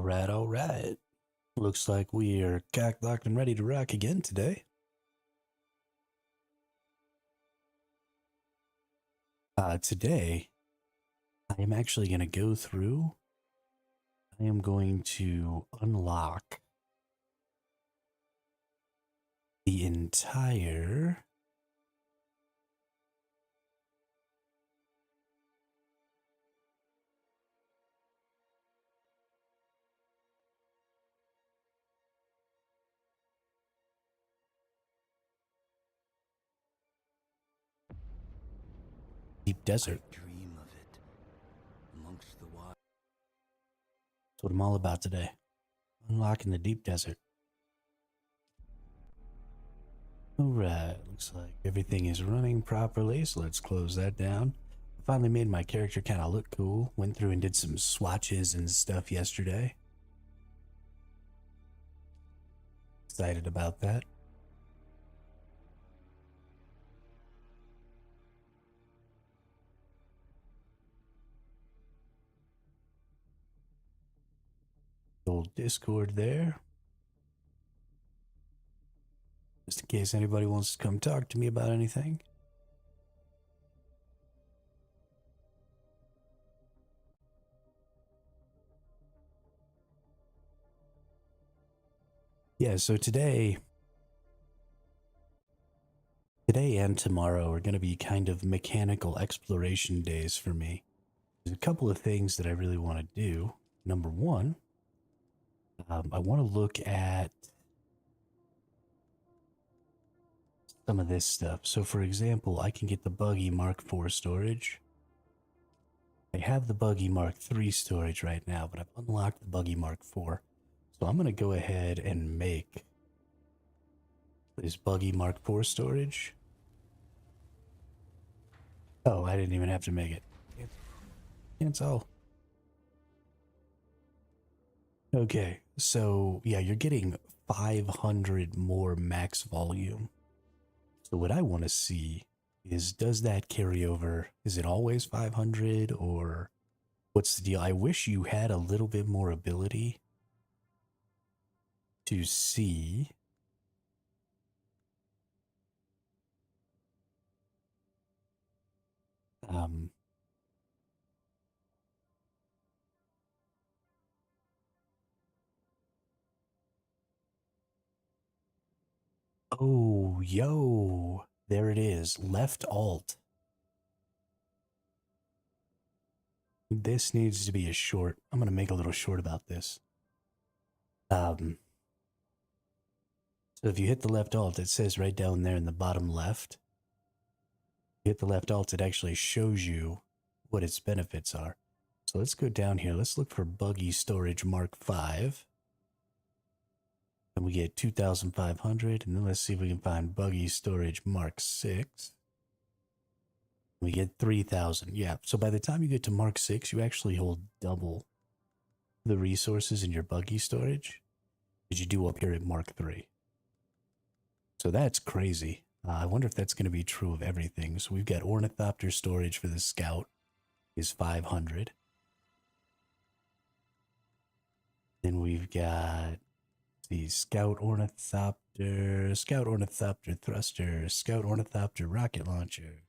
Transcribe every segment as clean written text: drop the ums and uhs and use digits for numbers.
All right. Looks like we are cocked, locked, and ready to rock again today. Today, I am actually going to go through. I am going to unlock the entire deep desert. I dream of it amongst the wild. That's what I'm all about today. Unlocking the deep desert. Alright, looks like everything is running properly, so let's close that down. I finally made my character kind of look cool. Went through and did some swatches and stuff yesterday. Excited about that. Old Discord there. Just in case anybody wants to come talk to me about anything. Yeah, so today and tomorrow are going to be kind of mechanical exploration days for me. There's a couple of things that I really want to do. Number one, I want to look at some of this stuff. So for example, I can get the buggy Mark IV storage. I have the buggy Mark III storage right now, but I've unlocked the buggy Mark IV. So I'm going to go ahead and make this buggy Mark IV storage. Oh, I didn't even have to make it. Cancel. Okay, so yeah, you're getting 500 more max volume. So what I want to see is, does that carry over? Is it always 500 or what's the deal? I wish you had a little bit more ability to see oh, yo, there it is. Left alt. This needs to be a short. I'm going to make a little short about this. So if you hit the left alt, it says right down there in the bottom left. You hit the left alt, it actually shows you what its benefits are. So let's go down here. Let's look for buggy storage Mark V. And we get 2,500. And then let's see if we can find buggy storage Mark VI. We get 3,000. Yeah, so by the time you get to Mark VI, you actually hold double the resources in your buggy storage as you do up here at Mark III. So that's crazy. I wonder if that's going to be true of everything. So we've got ornithopter storage for the scout is 500. Then we've got the scout ornithopter thruster, scout ornithopter rocket launcher.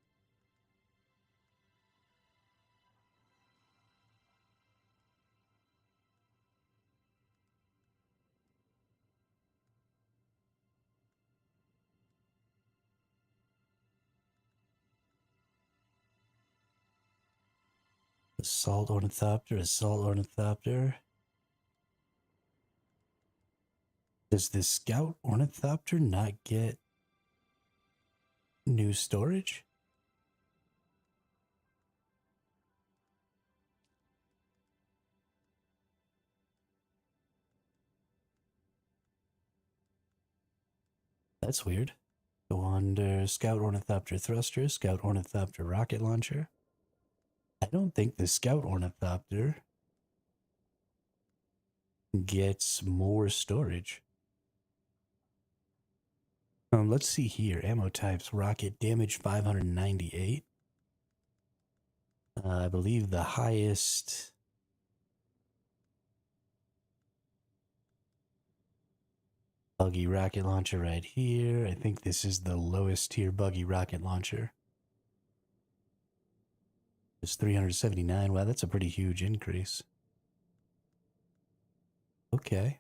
Assault ornithopter. Does the scout ornithopter not get new storage? That's weird. Go under scout ornithopter thruster, scout ornithopter rocket launcher. I don't think the scout ornithopter gets more storage. Let's see here. Ammo types: rocket, damage 598. I believe the highest Buggy rocket launcher right here. I think this is the lowest tier buggy rocket launcher. It's 379. Wow, that's a pretty huge increase. Okay.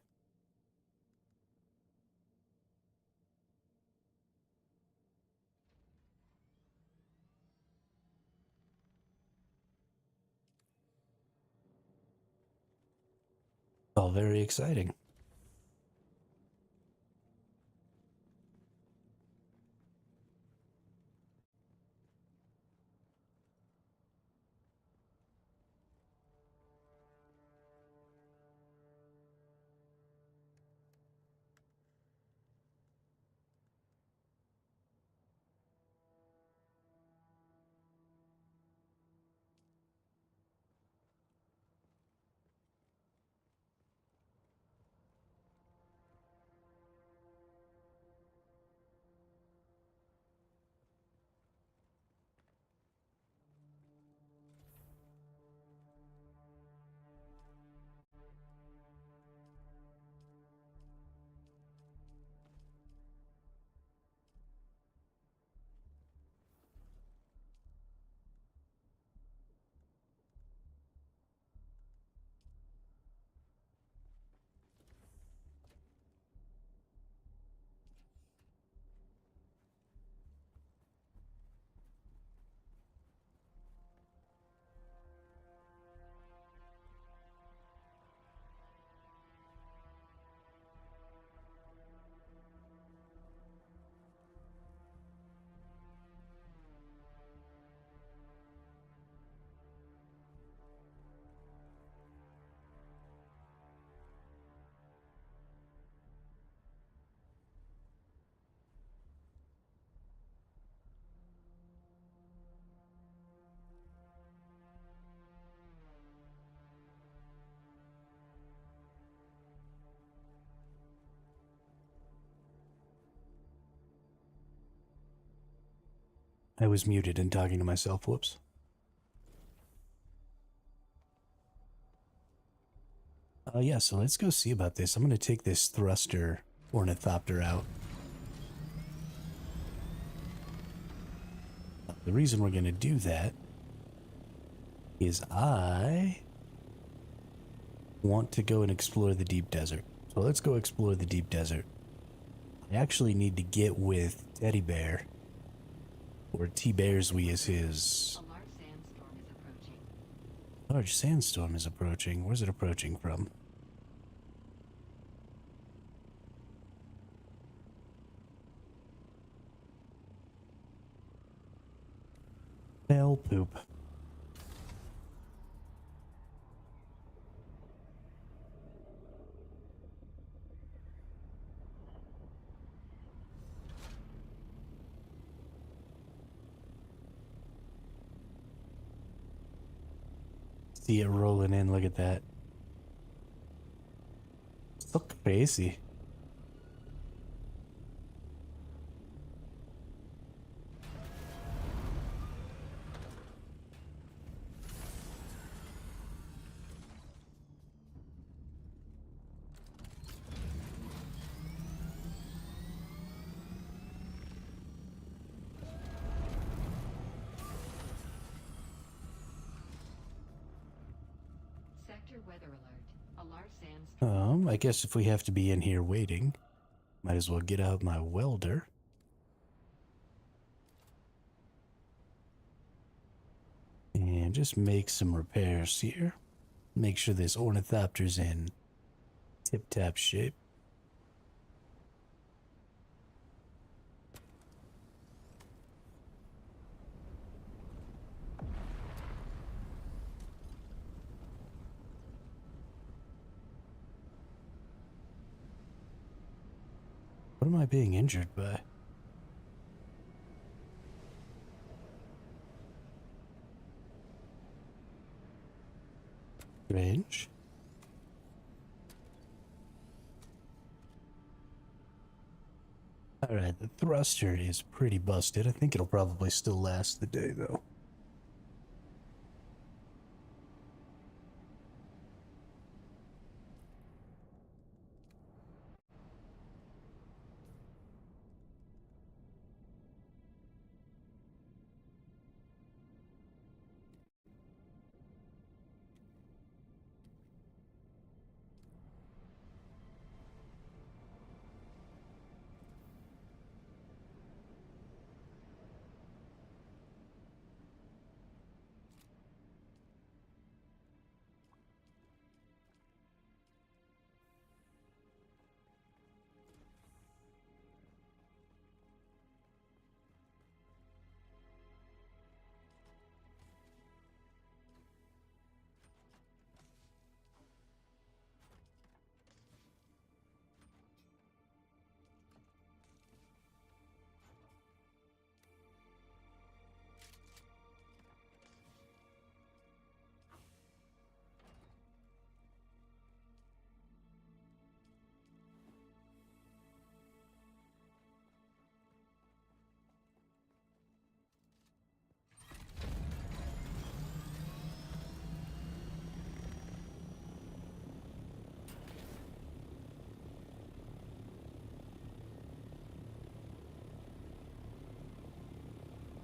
All very exciting. I was muted and talking to myself. Whoops. Yeah, so let's go see about this. I'm going to take this thruster ornithopter out. The reason we're going to do that is I want to go and explore the deep desert. So let's go explore the deep desert. I actually need to get with Teddy Bear, or T-Bearswe is his. A large sandstorm is approaching. Large sandstorm is approaching. Where's it approaching from? Hell poop. See it rolling in. Look at that. So crazy. Sector weather alert. A large sandstorm. I guess if we have to be in here waiting, might as well get out my welder. And just make some repairs here. Make sure this ornithopter's in tip-top shape. What am I being injured by? Strange. Alright, the thruster is pretty busted. I think it'll probably still last the day, though.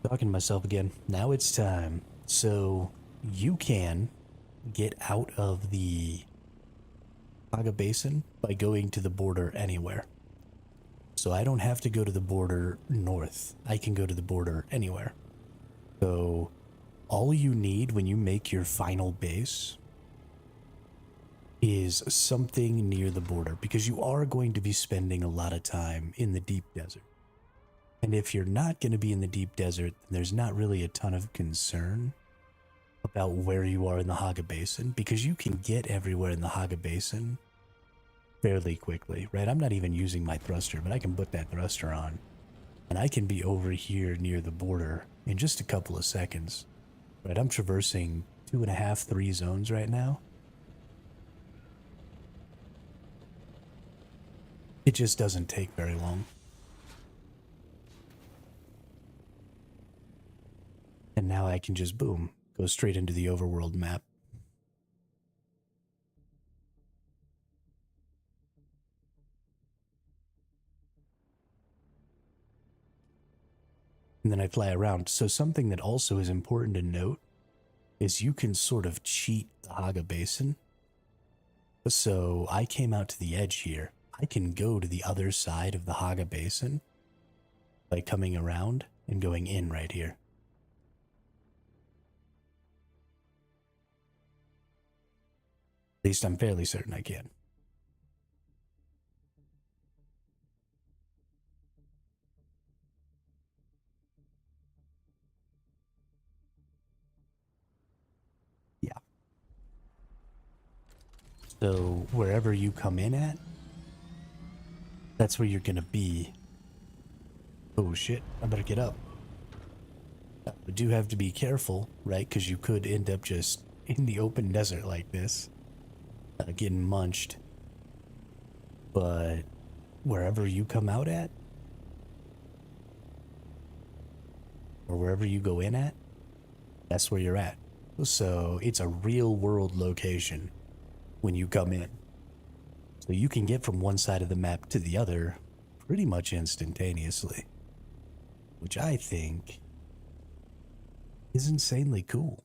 Talking to myself again. Now it's time. So you can get out of the Haga Basin by going to the border anywhere. So I don't have to go to the border north. I can go to the border anywhere. So all you need when you make your final base is something near the border, because you are going to be spending a lot of time in the deep desert. And if you're not going to be in the deep desert, then there's not really a ton of concern about where you are in the Haga Basin, because you can get everywhere in the Haga Basin fairly quickly, right? I'm not even using my thruster, but I can put that thruster on, and I can be over here near the border in just a couple of seconds, right? I'm traversing 2.5, 3 zones right now. It just doesn't take very long. And now I can just, boom, go straight into the overworld map. And then I fly around. So something that also is important to note is you can sort of cheat the Haga Basin. So I came out to the edge here. I can go to the other side of the Haga Basin by coming around and going in right here. At least I'm fairly certain I can. Yeah. So wherever you come in at, that's where you're gonna be. Oh shit, I better get up. I do have to be careful, right? Because you could end up just in the open desert like this, getting munched. But wherever you come out at, or wherever you go in at, that's where you're at. So it's a real world location when you come in. So you can get from one side of the map to the other pretty much instantaneously, which I think is insanely cool.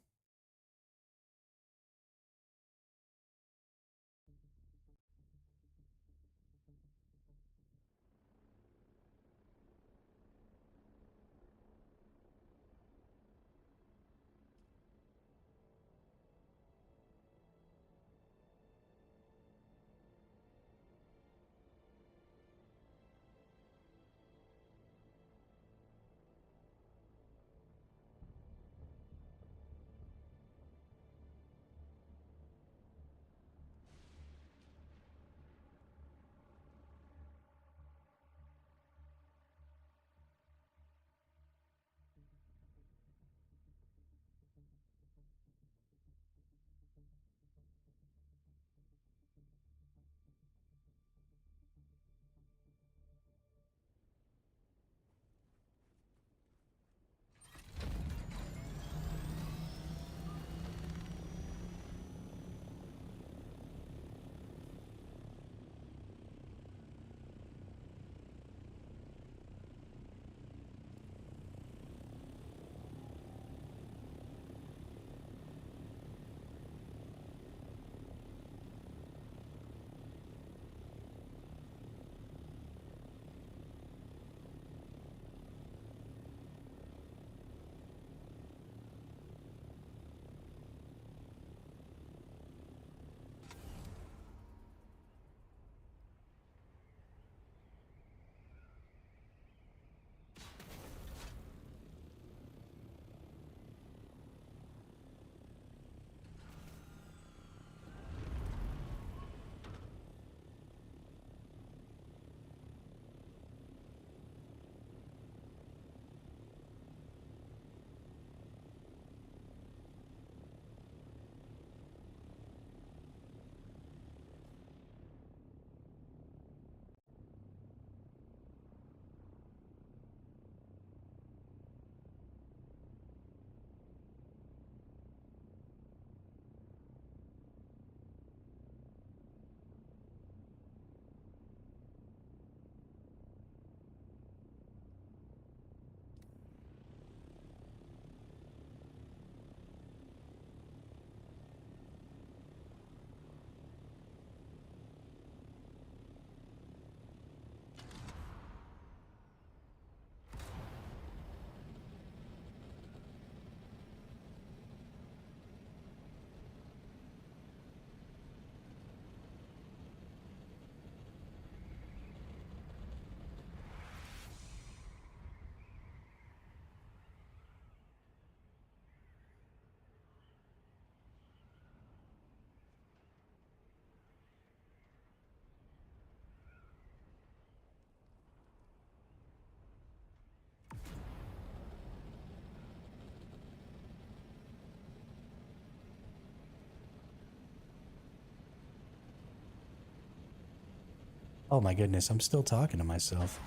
Oh my goodness, I'm still talking to myself.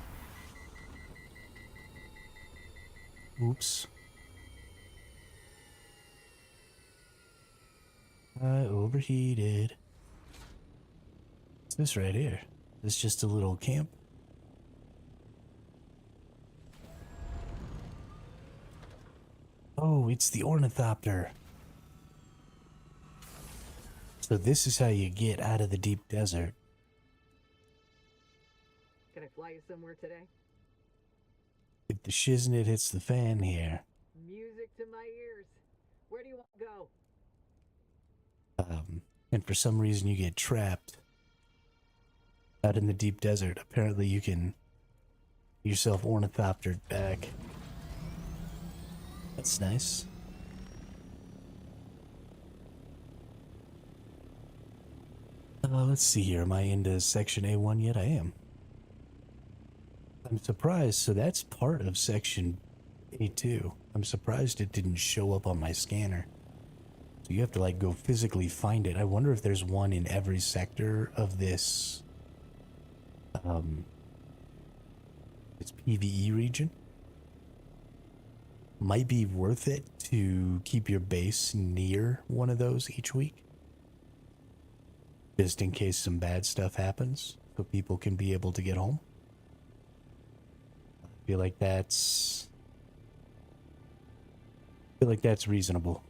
Oops. I overheated. What's this right here? This just a little camp? Oh, it's the ornithopter. So this is how you get out of the deep desert. Can I fly you somewhere today? If the shiznit hits the fan here. Music to my ears. Where do you want to go? And for some reason you get trapped out in the deep desert. Apparently you can get yourself ornithoptered back. That's nice. Let's see here. Am I into section A1 yet? I am. I'm surprised. So that's part of section A2. I'm surprised it didn't show up on my scanner. So you have to like go physically find it. I wonder if there's one in every sector of this this PvE region. Might be worth it to keep your base near one of those each week. Just in case some bad stuff happens, so people can be able to get home. I feel like that's reasonable.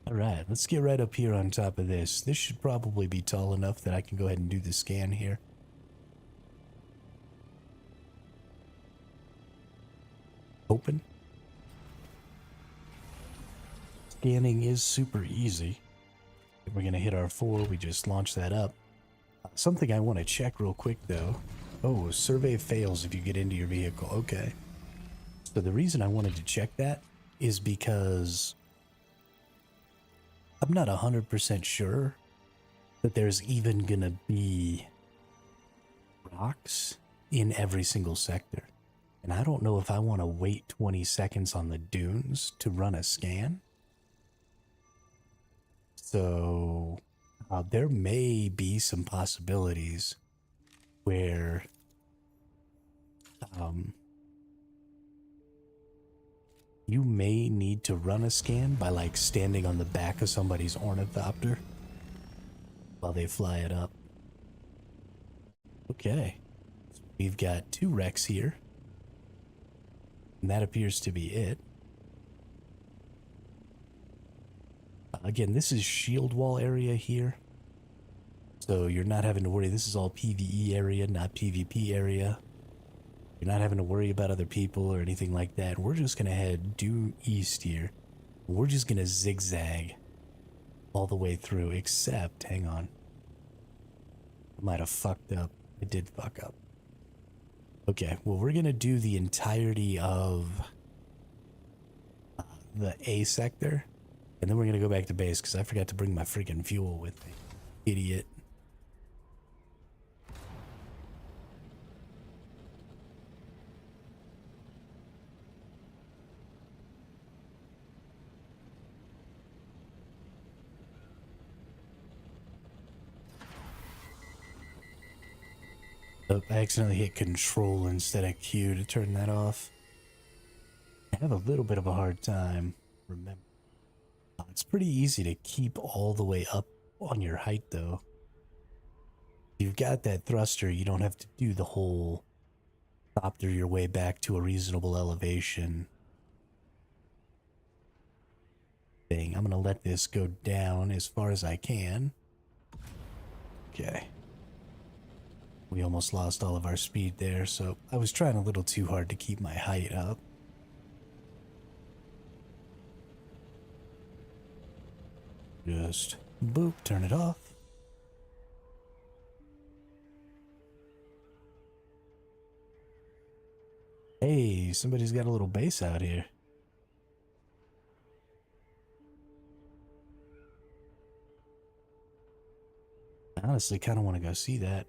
Alright, let's get right up here on top of this. This should probably be tall enough that I can go ahead and do the scan here. Open. Scanning is super easy. If we're going to hit our 4, we just launch that up. Something I want to check real quick though. Oh, survey fails if you get into your vehicle. Okay. So the reason I wanted to check that is because I'm not 100% sure that there's even going to be rocks in every single sector. And I don't know if I want to wait 20 seconds on the dunes to run a scan. So there may be some possibilities where you may need to run a scan by like standing on the back of somebody's ornithopter while they fly it up. Okay, so we've got 2 wrecks here, and that appears to be it. Again, this is shield wall area here, so you're not having to worry. This is all PvE area, not PvP area. You're not having to worry about other people or anything like that. We're just going to head due east here. We're just going to zigzag all the way through, except, hang on. I might have fucked up. I did fuck up. Okay, well, we're going to do the entirety of the A sector. And then we're going to go back to base because I forgot to bring my freaking fuel with me. Idiot. Oh, I accidentally hit control instead of Q to turn that off. I have a little bit of a hard time remembering. It's pretty easy to keep all the way up on your height though. If you've got that thruster, you don't have to do the whole copter your way back to a reasonable elevation thing. I'm gonna let this go down as far as I can. Okay. We almost lost all of our speed there, so I was trying a little too hard to keep my height up. Just boop, turn it off. Hey, somebody's got a little base out here. I honestly kind of want to go see that.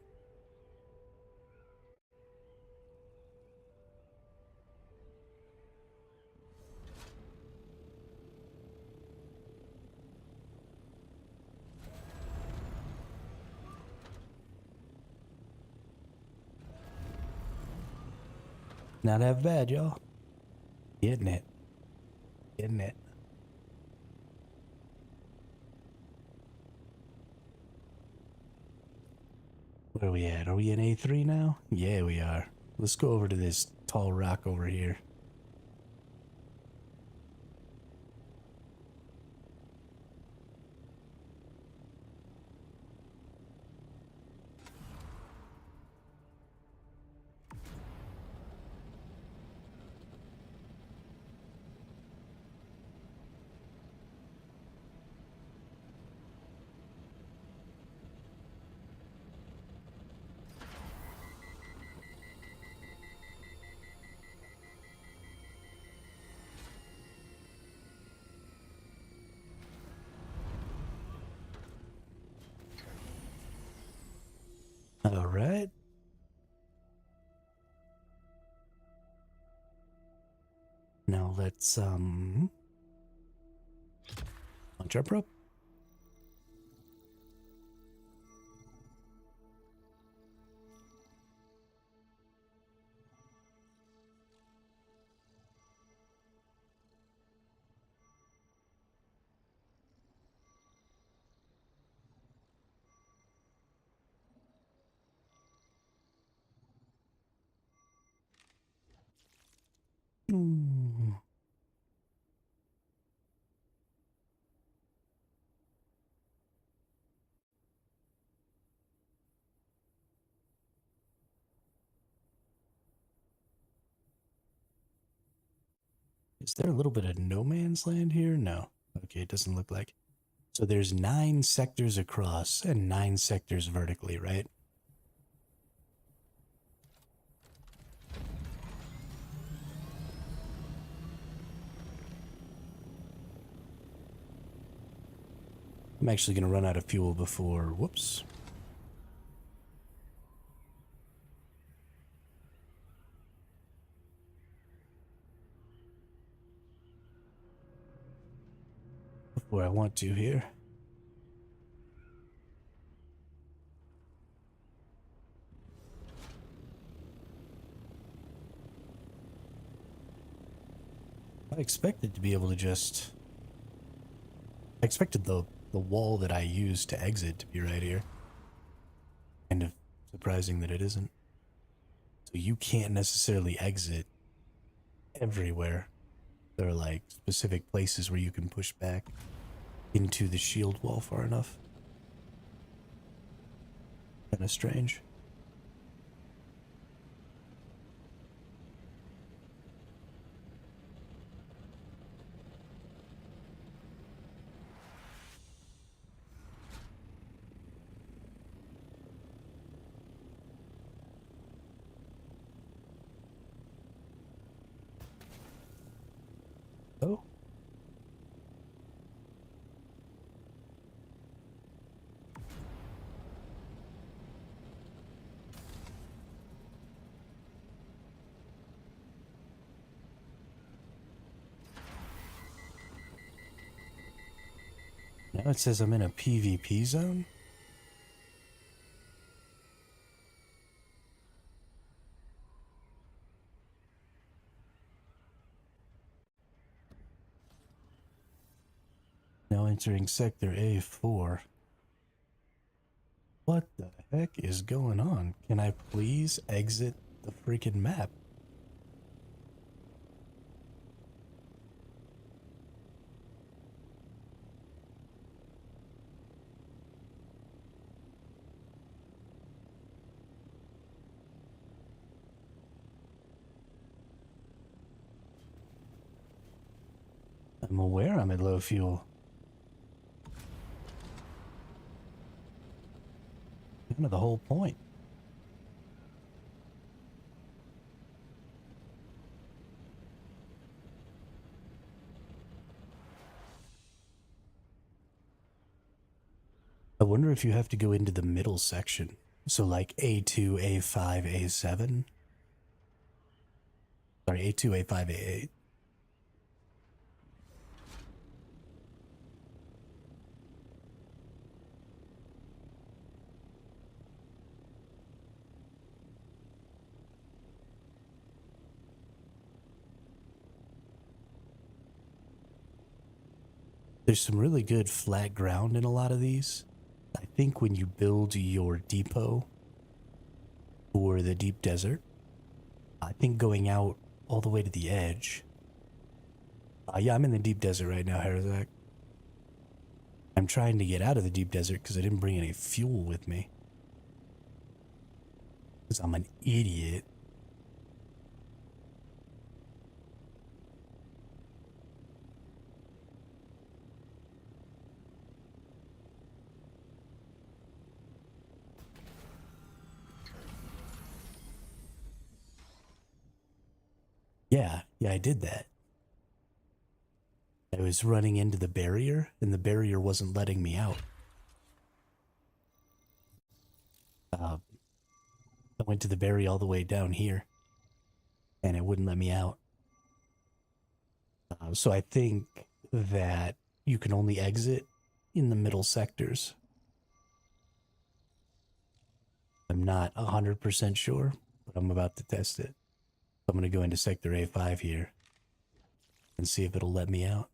Not that bad, y'all. Getting it. Getting it. Where are we at? Are we in A3 now? Yeah, we are. Let's go over to this tall rock over here. All right. Now let's launch our probe. Ooh. Is there a little bit of no man's land here? No. Okay, it doesn't look like. So there's 9 sectors across and 9 sectors vertically, right? I'm actually going to run out of fuel before... Whoops. Before I want to here. I expected to be able to just... I expected the wall that I used to exit to be right here. Kind of surprising that it isn't. So you can't necessarily exit everywhere. There are like specific places where you can push back into the shield wall far enough. Kind of strange. Oh. Now it says I'm in a PvP zone. Now entering sector A4. What the heck is going on? Can I please exit the freaking map? I'm aware I'm at low fuel. Kind of the whole point. I wonder if you have to go into the middle section. So like A2, A5, A7. Sorry, A2, A5, A8. There's some really good flat ground in a lot of these. I think when you build your depot for the deep desert, I think going out all the way to the edge. Yeah, I'm in the deep desert right now, Herzak. I'm trying to get out of the deep desert because I didn't bring any fuel with me. Because I'm an idiot. Yeah, I did that. I was running into the barrier, and the barrier wasn't letting me out. I went to the barrier all the way down here, and it wouldn't let me out. So I think that you can only exit in the middle sectors. I'm not 100% sure, but I'm about to test it. I'm going to go into Sector A5 here and see if it'll let me out.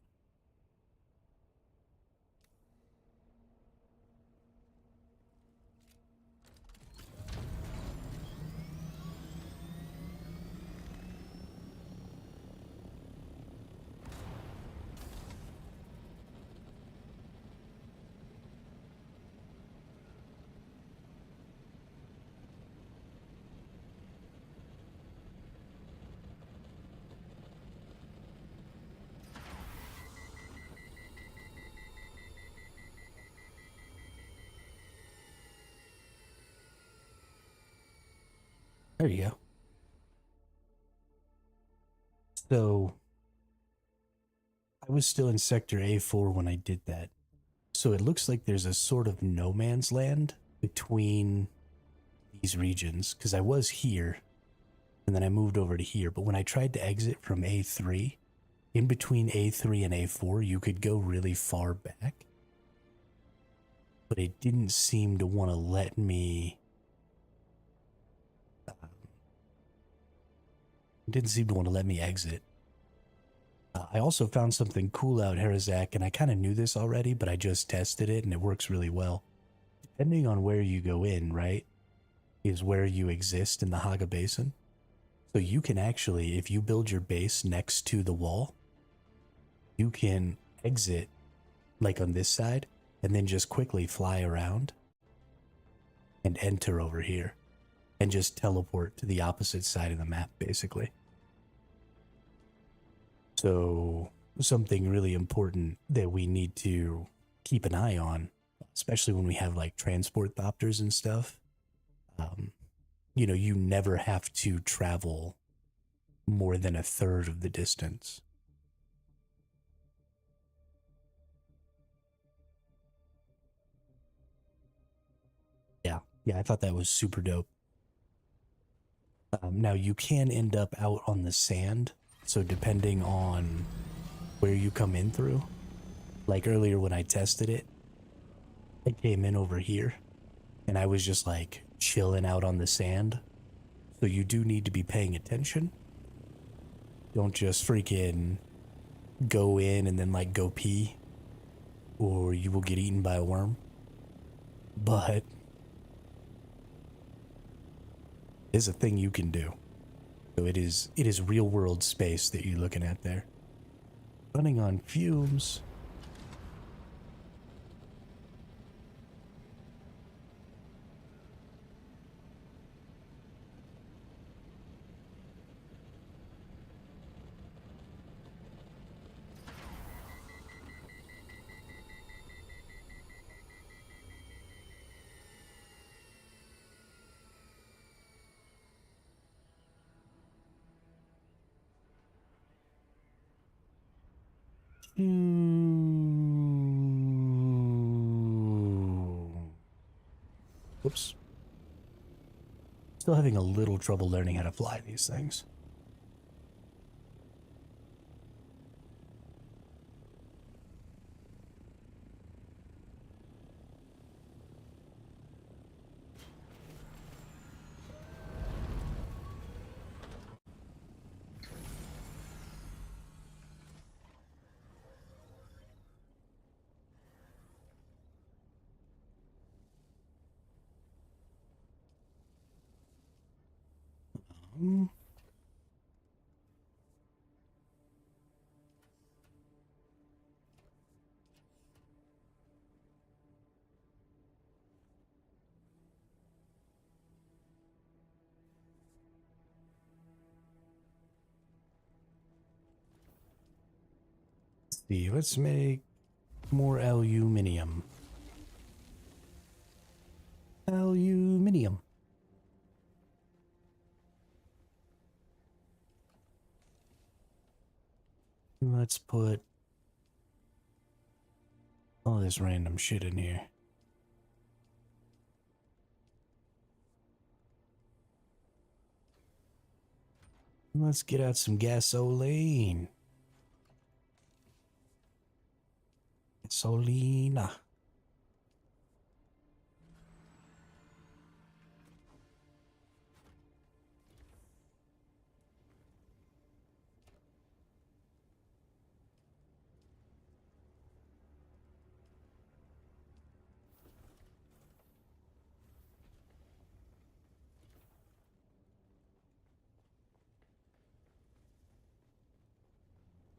There you go. So I was still in Sector A4 when I did that. So it looks like there's a sort of no man's land between these regions, because I was here and then I moved over to here. But when I tried to exit from A3, in between A3 and A4, you could go really far back. But it didn't seem to want to let me... exit. I also found something cool out here, Zach, and I kind of knew this already, but I just tested it and it works really well. Depending on where you go in, right, is where you exist in the Haga Basin. So you can actually, if you build your base next to the wall, you can exit like on this side and then just quickly fly around and enter over here and just teleport to the opposite side of the map, basically. So something really important that we need to keep an eye on, especially when we have like transport thopters and stuff, you know, you never have to travel more than a third of the distance. Yeah, I thought that was super dope. Now you can end up out on the sand, so depending on where you come in through, like earlier when I tested it, I came in over here and I was just like chilling out on the sand. So you do need to be paying attention. Don't just freaking go in and then like go pee, or you will get eaten by a worm. But it's a thing you can do. So it is real world space that you're looking at there. Running on fumes. Whoops. Still having a little trouble learning how to fly these things. Let's see, let's make more aluminium. Aluminium. Let's put all this random shit in here. Let's get out some gasoline. Gasolina.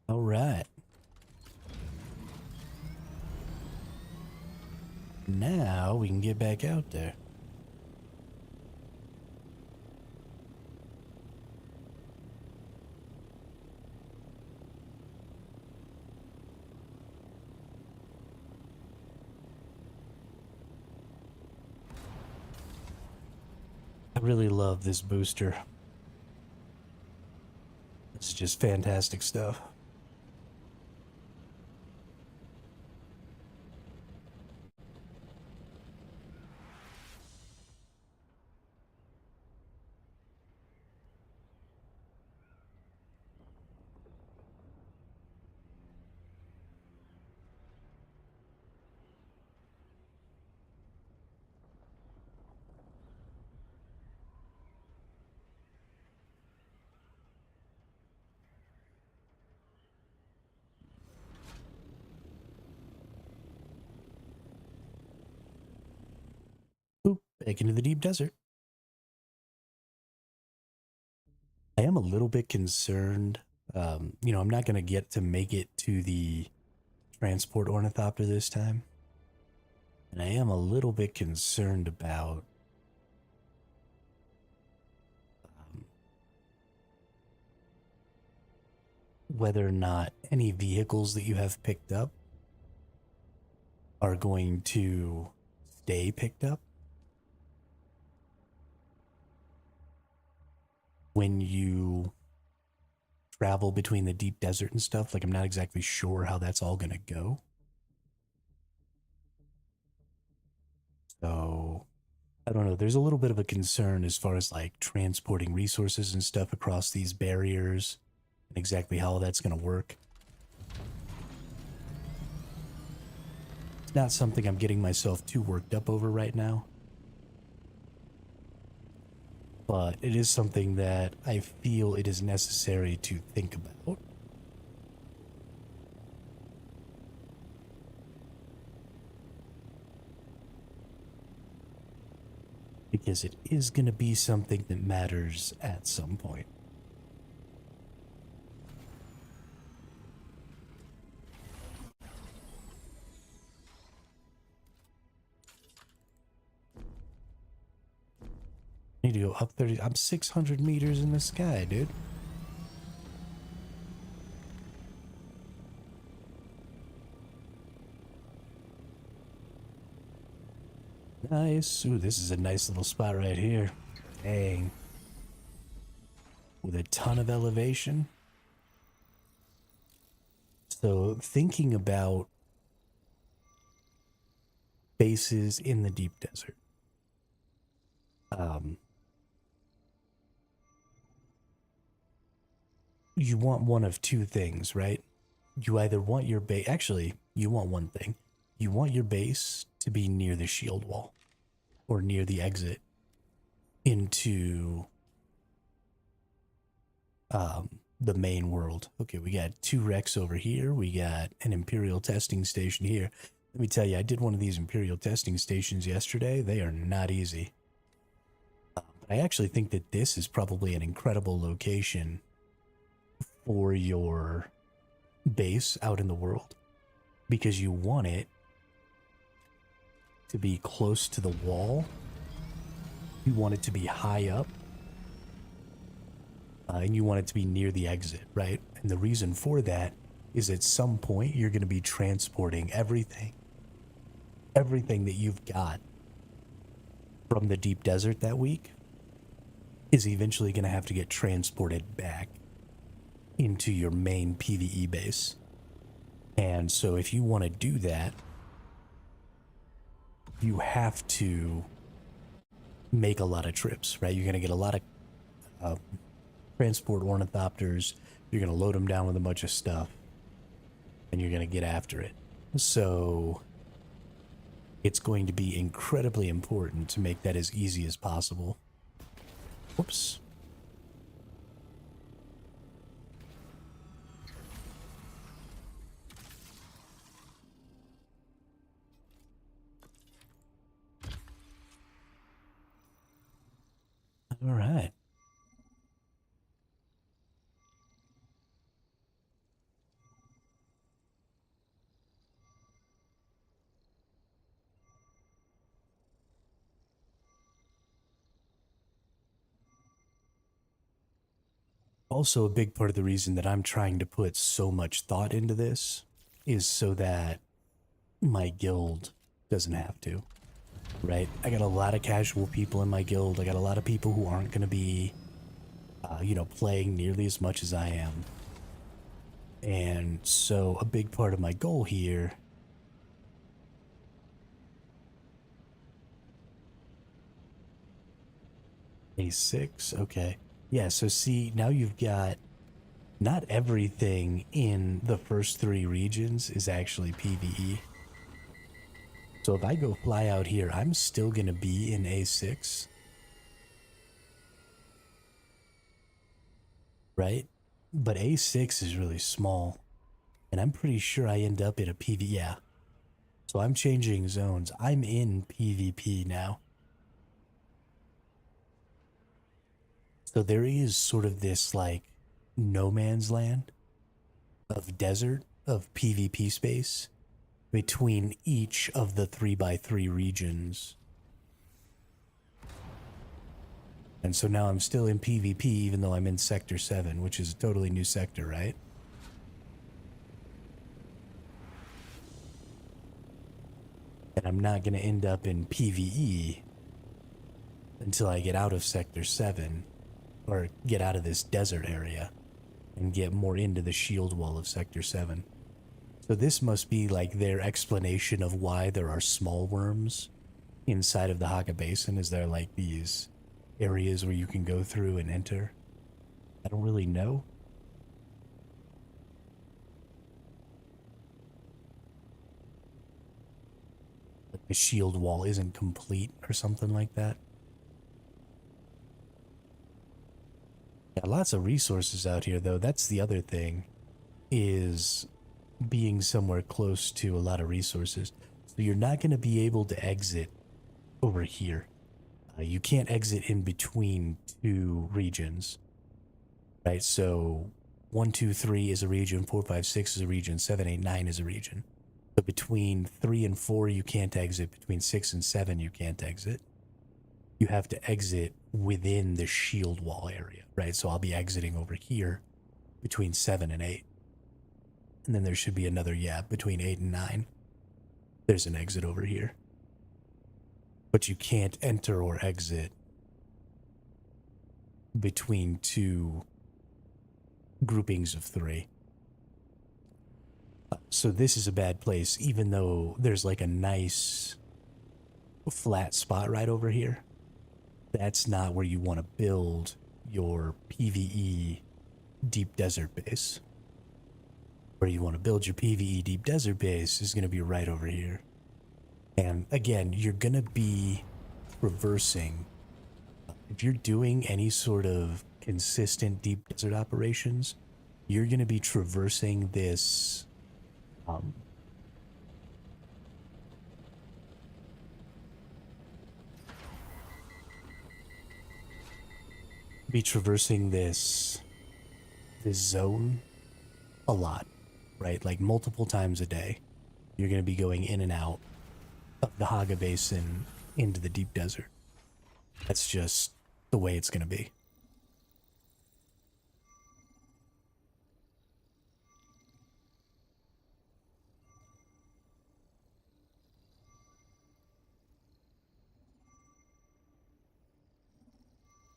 All right. Now we can get back out there. I really love this booster. It's just fantastic stuff. Oop, back into the deep desert. I am a little bit concerned. I'm not going to get to make it to the transport ornithopter this time. And I am a little bit concerned about whether or not any vehicles that you have picked up are going to stay picked up when you travel between the deep desert and stuff. Like, I'm not exactly sure how that's all going to go. So, I don't know. There's a little bit of a concern as far as like transporting resources and stuff across these barriers and exactly how that's going to work. It's not something I'm getting myself too worked up over right now. But it is something that I feel it is necessary to think about. Because it is going to be something that matters at some point. I need to go up 30. I'm 600 meters in the sky, dude. Nice. Ooh, this is a nice little spot right here. Dang. With a ton of elevation. So thinking about bases in the deep desert. You want one of two things, right? You either want your base, actually, you want one thing. You want your base to be near the shield wall or near the exit into the main world. Okay, we got 2 wrecks over here. We got an Imperial testing station here. Let me tell you, I did one of these Imperial testing stations yesterday. They are not easy. But I actually think that this is probably an incredible location for your base out in the world, because you want it to be close to the wall. You want it to be high up. And you want it to be near the exit, right? And the reason for that is at some point you're going to be transporting everything that you've got from the deep desert that week is eventually going to have to get transported back into your main PvE base. And so if you want to do that, you have to make a lot of trips, right? You're going to get a lot of transport ornithopters. You're going to load them down with a bunch of stuff, and you're going to get after it. So it's going to be incredibly important to make that as easy as possible. Whoops. All right. Also, a big part of the reason that I'm trying to put so much thought into this is so that my guild doesn't have to, right? I got a lot of casual people in my guild. I got a lot of people who aren't going to be, playing nearly as much as I am. And so a big part of my goal here A6, okay. Yeah, so see, now you've got not everything in the first 3 regions is actually PvE. So if I go fly out here, I'm still going to be in A6. Right? But A6 is really small. And I'm pretty sure I end up in a PvE. Yeah. So I'm changing zones. I'm in PvP now. So there is sort of this like no man's land of desert, of PvP space between each of the 3x3 regions. And so now I'm still in PvP even though I'm in Sector 7, which is a totally new sector, right? And I'm not going to end up in PvE until I get out of Sector 7, or get out of this desert area and get more into the shield wall of Sector 7. So this must be like their explanation of why there are small worms inside of the Haka Basin. Is there like these areas where you can go through and enter? I don't really know. Like the shield wall isn't complete or something like that. Yeah, lots of resources out here though. That's the other thing, is being somewhere close to a lot of resources. So you're not going to be able to exit over here. You can't exit in between 2 regions, right? So 1, 2, 3 is a region, 4, 5, 6 is a region, 7, 8, 9 is a region. So between 3 and 4 you can't exit, between 6 and 7 you can't exit. You have to exit within the shield wall area, right? So I'll be exiting over here between 7 and 8. And then there should be another, yeah, between 8 and 9. There's an exit over here. But you can't enter or exit between 2 groupings of 3. So this is a bad place, even though there's like a nice flat spot right over here. That's not where you want to build your PvE deep desert base. Where you want to build your PvE deep desert base is going to be right over here. And again, you're going to be reversing. If you're doing any sort of consistent deep desert operations, you're going to be traversing this be traversing this zone a lot, right? Like multiple times a day. You're going to be going in and out of the Haga Basin into the deep desert. That's just the way it's going to be.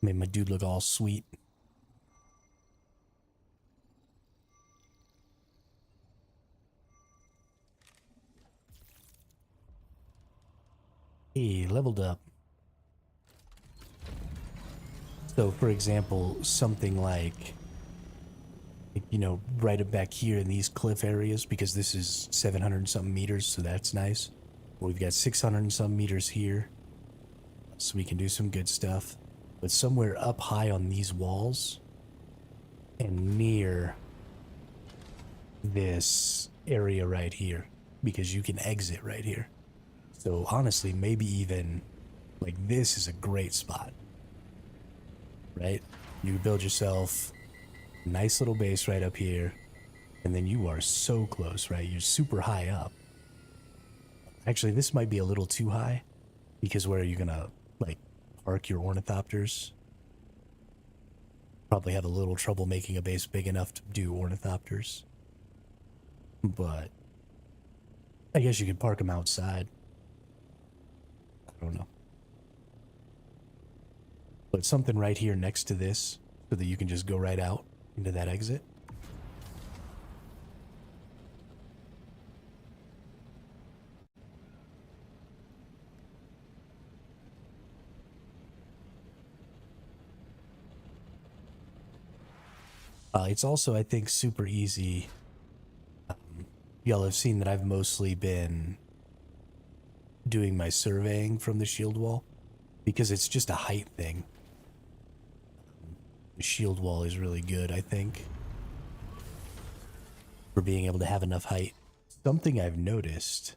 Made my dude look all sweet. Hey, leveled up. So, for example, something like, you know, right up back here in these cliff areas, because this is 700 and something meters, so that's nice. We've got 600 and some meters here, so we can do some good stuff. But somewhere up high on these walls and near this area right here, because you can exit right here. So honestly, maybe even like this is a great spot, right? You build yourself a nice little base right up here, and then you are so close, right? You're super high up. Actually, this might be a little too high, because where are you gonna like park your ornithopters? Probably have a little trouble making a base big enough to do ornithopters. But I guess you could park them outside. I don't know. But something right here next to this so that you can just go right out into that exit. It's also, I think, super easy. Y'all have seen that I've mostly been doing my surveying from the shield wall because it's just a height thing. The shield wall is really good, I think, for being able to have enough height. Something I've noticed.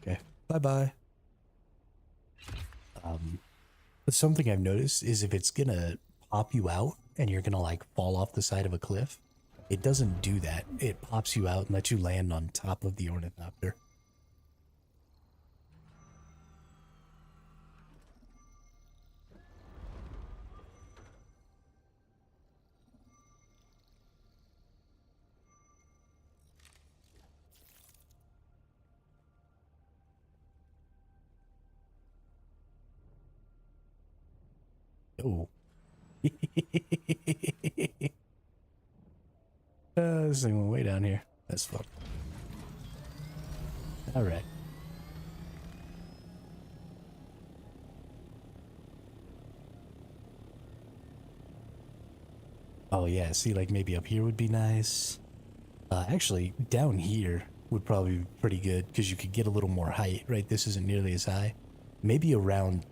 Okay, bye-bye. Something I've noticed is if it's gonna pop you out and you're gonna like fall off the side of a cliff, it doesn't do that. It pops you out and lets you land on top of the ornithopter. Oh. This thing went way down here. That's fun. Alright. Oh yeah, see, like maybe up here would be nice. Actually, down here would probably be pretty good because you could get a little more height, right? This isn't nearly as high. Maybe around,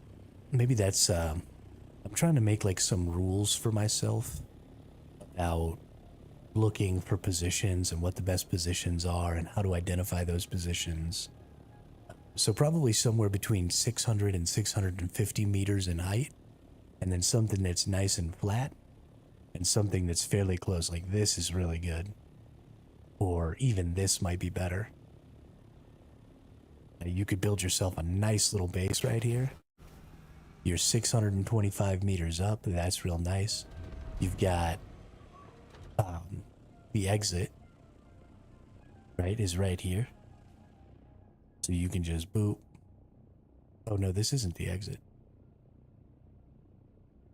maybe that's, I'm trying to make like some rules for myself about looking for positions and what the best positions are and how to identify those positions. So probably somewhere between 600 and 650 meters in height, and then something that's nice and flat, and something that's fairly close, like this is really good. Or even this might be better. You could build yourself a nice little base right here. You're 625 meters up, that's real nice. You've got the exit, right, is right here. So you can just boop. Oh no, this isn't the exit.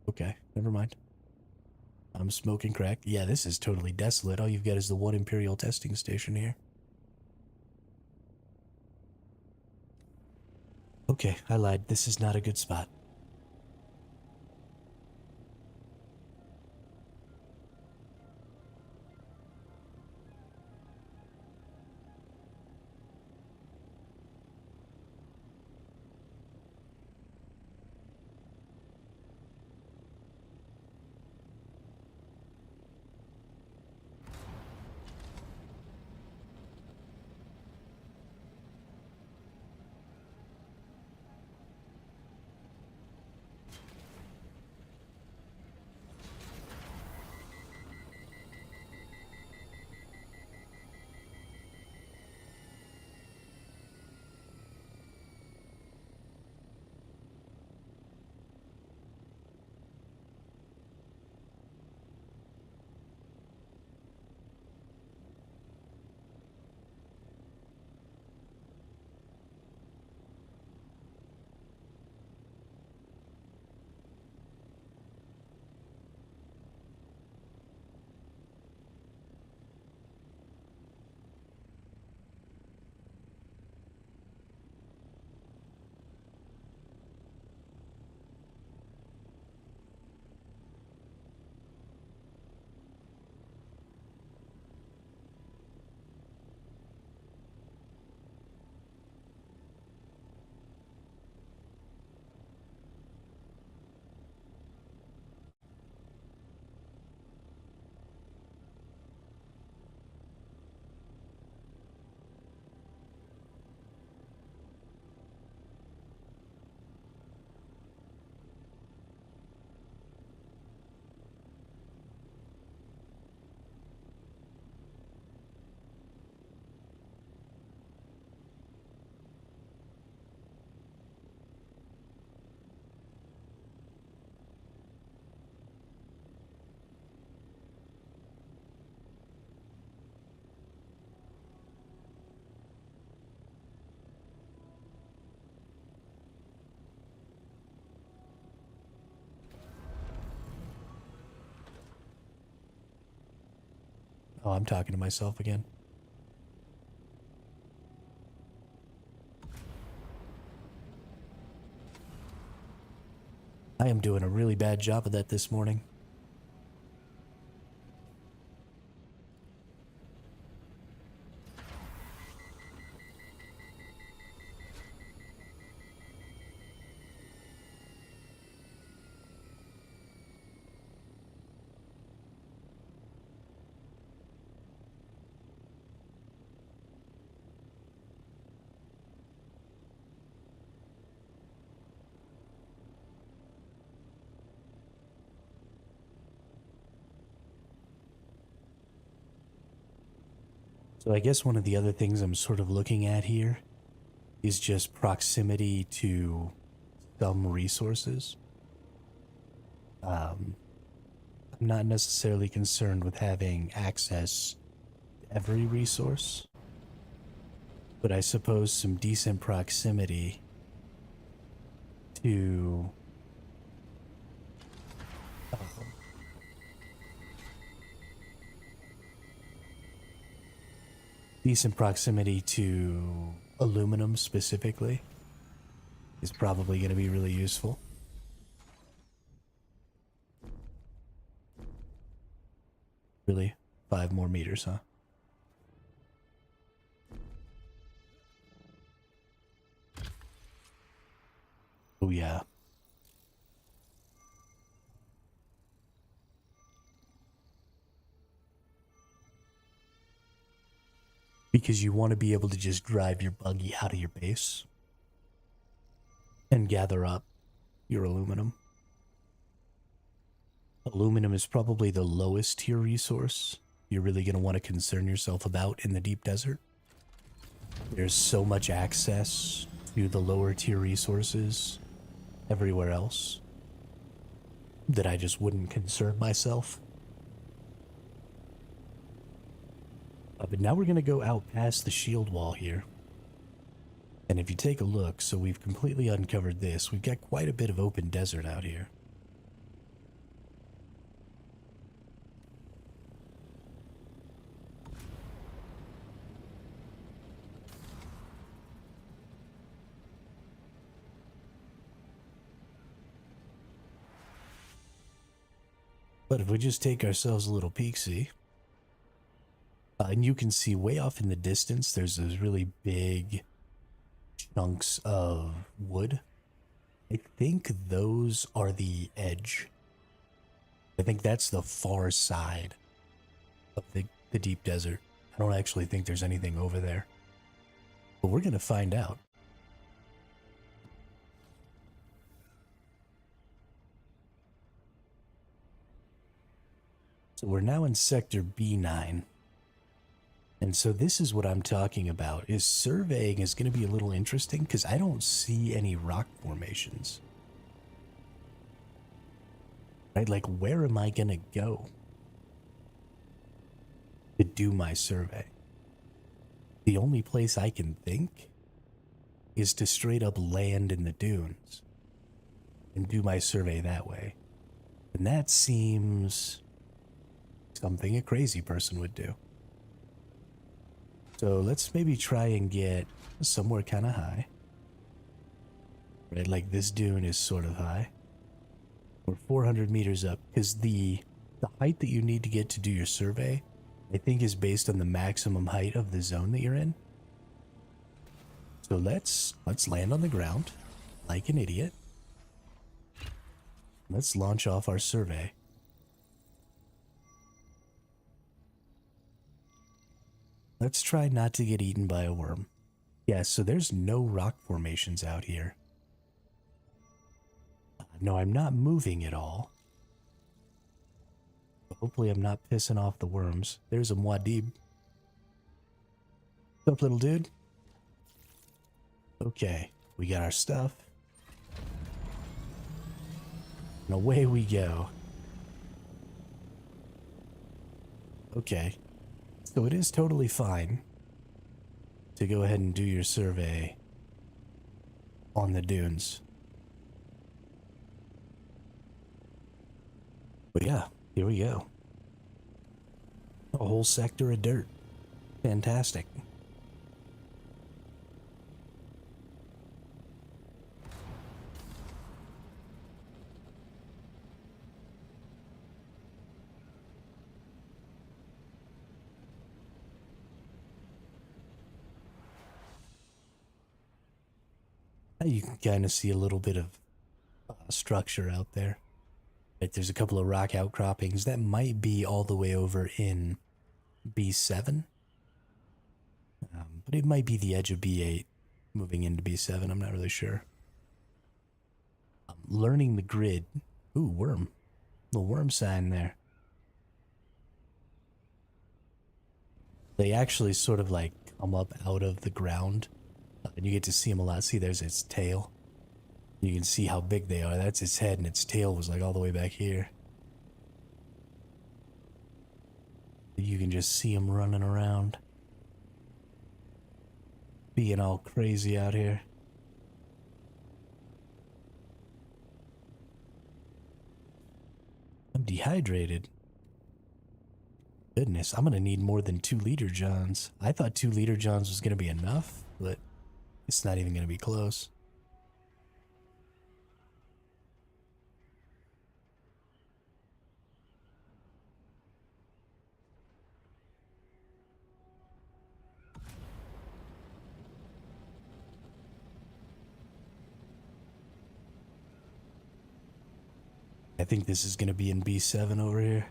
Okay, never mind. I'm smoking crack. Yeah, this is totally desolate. All you've got is the one Imperial testing station here. Okay, I lied. This is not a good spot. Oh, I'm talking to myself again. I am doing a really bad job of that this morning. So I guess one of the other things I'm sort of looking at here is just proximity to some resources. I'm not necessarily concerned with having access to every resource, but I suppose some decent proximity to aluminum specifically is probably going to be really useful. Really? 5 more meters, huh? Oh, yeah. Because you want to be able to just drive your buggy out of your base and gather up your aluminum. Aluminum is probably the lowest tier resource you're really going to want to concern yourself about in the deep desert. There's so much access to the lower tier resources everywhere else that I just wouldn't concern myself. But now we're going to go out past the shield wall here. And if you take a look, so we've completely uncovered this. We've got quite a bit of open desert out here. But if we just take ourselves a little peek-see, and you can see way off in the distance, there's those really big chunks of wood. I think those are the edge. I think that's the far side of the deep desert. I don't actually think there's anything over there. But we're going to find out. So we're now in sector B9. And so this is what I'm talking about, is surveying is going to be a little interesting because I don't see any rock formations. Right? Like, where am I going to go to do my survey? The only place I can think is to straight up land in the dunes and do my survey that way. And that seems something a crazy person would do. So let's maybe try and get somewhere kind of high. Right, like this dune is sort of high. We're 400 meters up, because the height that you need to get to do your survey, I think, is based on the maximum height of the zone that you're in. So let's land on the ground like an idiot. Let's launch off our survey. Let's try not to get eaten by a worm. Yeah, so there's no rock formations out here. No, I'm not moving at all. Hopefully I'm not pissing off the worms. There's a Muad'Dib. What's up, little dude? Okay, we got our stuff. And away we go. Okay. So it is totally fine to go ahead and do your survey on the dunes. But yeah, here we go. A whole sector of dirt. Fantastic. You can kind of see a little bit of structure out there. Right, there's a couple of rock outcroppings. That might be all the way over in B7. But it might be the edge of B8 moving into B7. I'm not really sure. Learning the grid. Ooh, worm. Little worm sign there. They actually sort of like come up out of the ground. And you get to see them a lot. See, there's its tail. You can see how big they are. That's its head, and its tail was like all the way back here. You can just see them running around. Being all crazy out here. I'm dehydrated. Goodness, I'm gonna need more than 2-liter Johns. I thought 2-liter Johns was gonna be enough, but it's not even gonna be close. I think this is gonna be in B7 over here.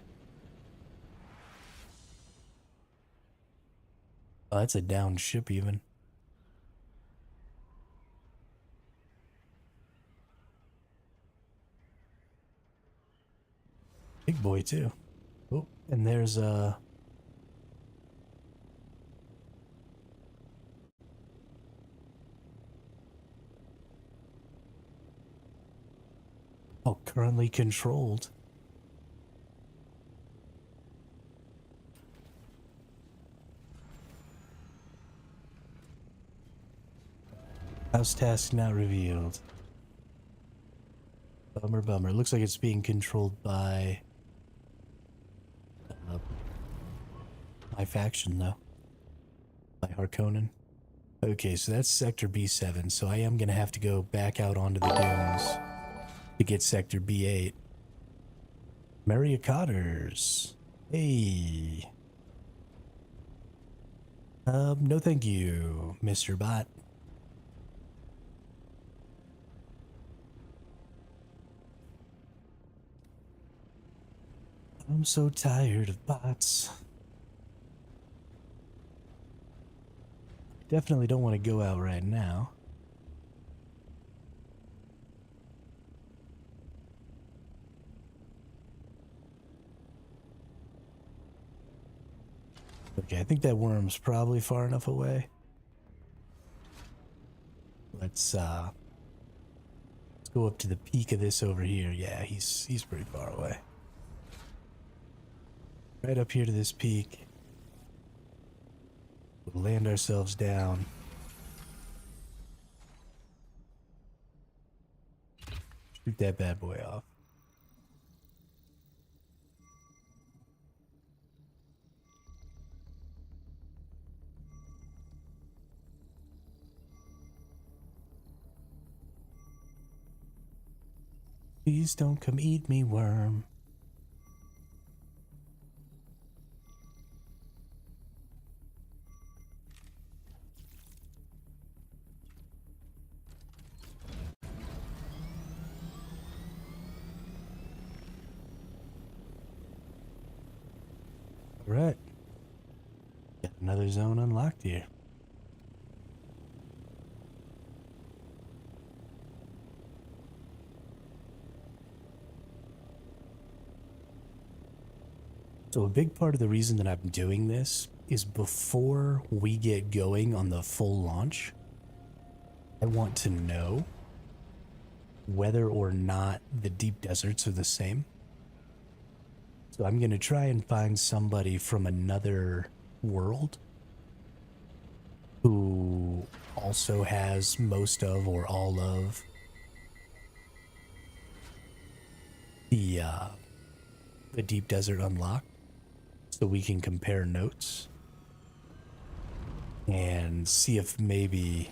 Oh, that's a down ship even. Big boy too. Oh, and there's a... Oh, currently controlled. House task not revealed. Bummer, bummer. Looks like it's being controlled by my faction, though. By Harkonnen. Okay, so that's Sector B7, so I am going to have to go back out onto the dunes to get Sector B8. Maria Cotters. Hey. No thank you, Mr. Bot. I'm so tired of bots. Definitely don't want to go out right now. Okay, I think that worm's probably far enough away. Let's go up to the peak of this over here. Yeah, he's pretty far away. Right up here to this peak. We'll land ourselves down. Shoot that bad boy off. Please don't come eat me, worm. Alright. Got another zone unlocked here. So a big part of the reason that I'm doing this is before we get going on the full launch, I want to know whether or not the deep deserts are the same. So I'm going to try and find somebody from another world who also has most of or all of the deep desert unlocked. so we can compare notes and see if maybe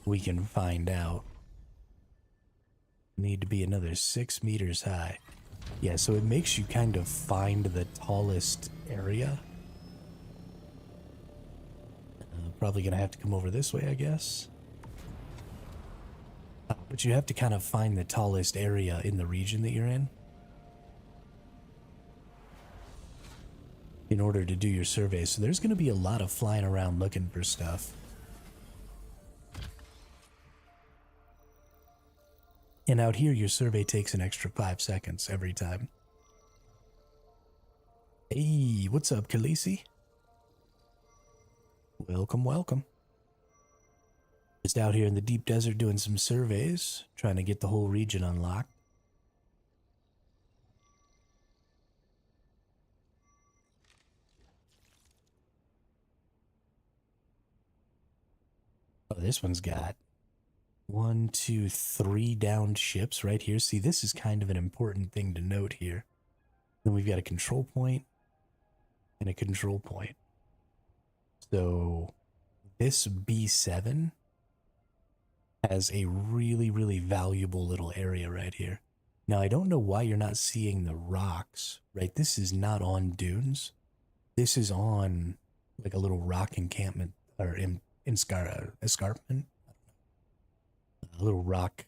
we can find out. Need to be another 6 meters high. Yeah, so it makes you kind of find the tallest area. Probably gonna have to come over this way, I guess. But you have to kind of find the tallest area in the region that you're in order to do your survey. So there's going to be a lot of flying around looking for stuff. And out here, your survey takes an extra 5 seconds every time. Hey, what's up, Khaleesi? Welcome, welcome. Just out here in the deep desert doing some surveys, trying to get the whole region unlocked. Oh, this one's got 1, 2, 3 downed ships right here. See, this is kind of an important thing to note here. Then we've got a control point and a control point. So this B7 has a really, really valuable little area right here. Now, I don't know why you're not seeing the rocks, right? This is not on dunes. This is on like a little rock encampment or escarpment. A little rock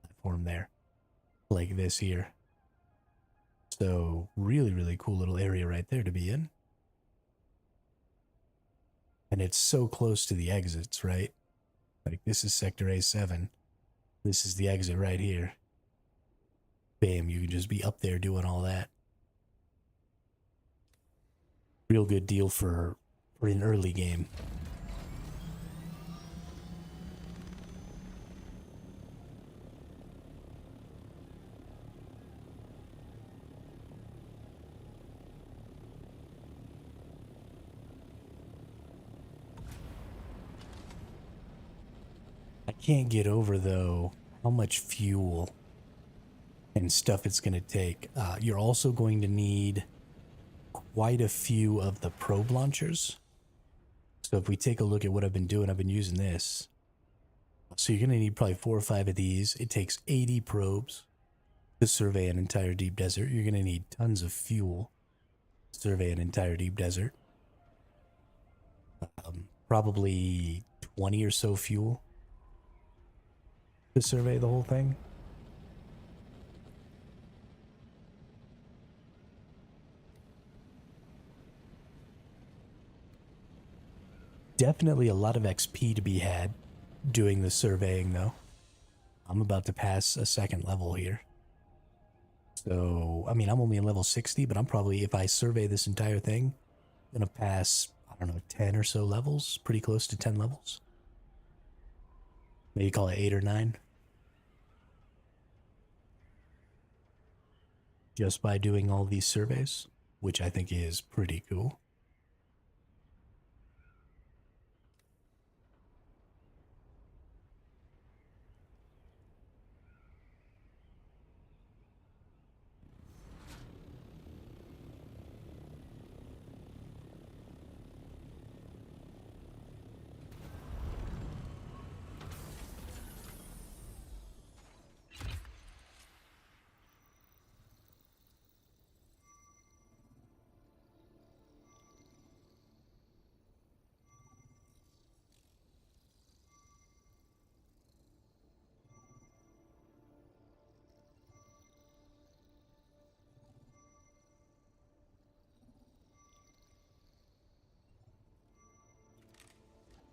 platform there, like this here. So really, really cool little area right there to be in. And it's so close to the exits, right? Like this is sector A7. This is the exit right here. Bam, you can just be up there doing all that. Real good deal for an early game. I can't get over, though, how much fuel and stuff it's going to take. You're also going to need quite a few of the probe launchers. So if we take a look at what I've been doing, I've been using this. So you're going to need probably 4 or 5 of these. It takes 80 probes to survey an entire deep desert. You're going to need tons of fuel to survey an entire deep desert. Probably 20 or so fuel to survey the whole thing. Definitely a lot of XP to be had doing the surveying, though. I'm about to pass a 2nd level here. So, I mean, I'm only in level 60, but I'm probably, if I survey this entire thing, going to pass, I don't know, 10 or so levels. Pretty close to 10 levels. Maybe call it 8 or 9. Just by doing all these surveys, which I think is pretty cool.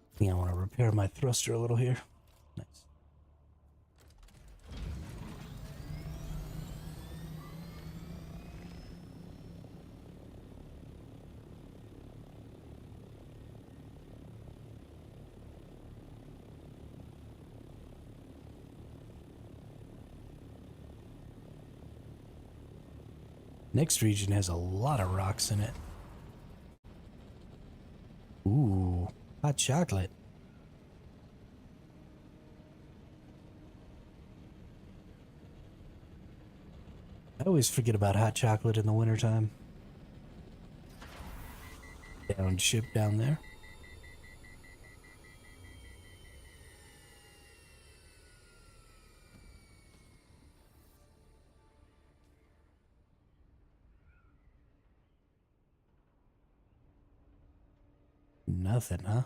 I think I want to repair my thruster a little here. Nice. Next region has a lot of rocks in it. Ooh, hot chocolate. I always forget about hot chocolate in the wintertime. Down ship down there. Nothing, huh?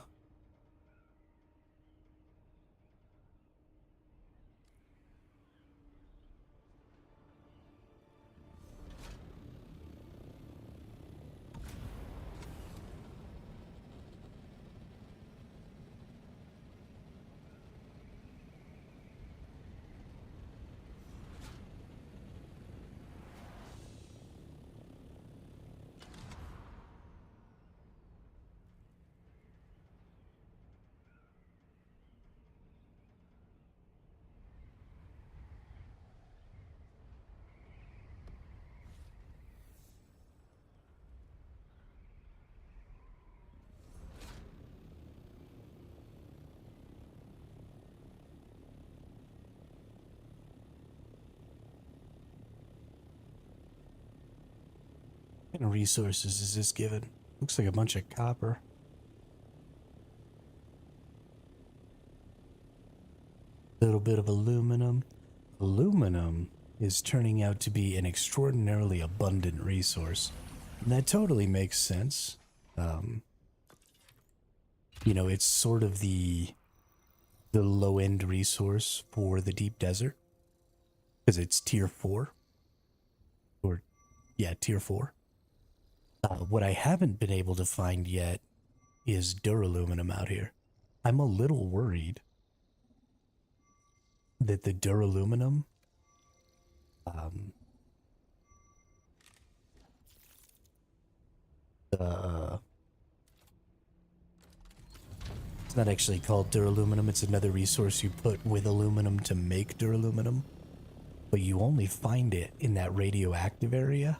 What kind of resources is this given? Looks like a bunch of copper. A little bit of aluminum. Aluminum is turning out to be an extraordinarily abundant resource. And that totally makes sense. You know, it's sort of the low-end resource for the deep desert. Because it's tier 4. Or, yeah, tier 4. What I haven't been able to find yet is duraluminum out here. I'm a little worried that the duraluminum it's not actually called duraluminum, it's another resource you put with aluminum to make duraluminum, but you only find it in that radioactive area.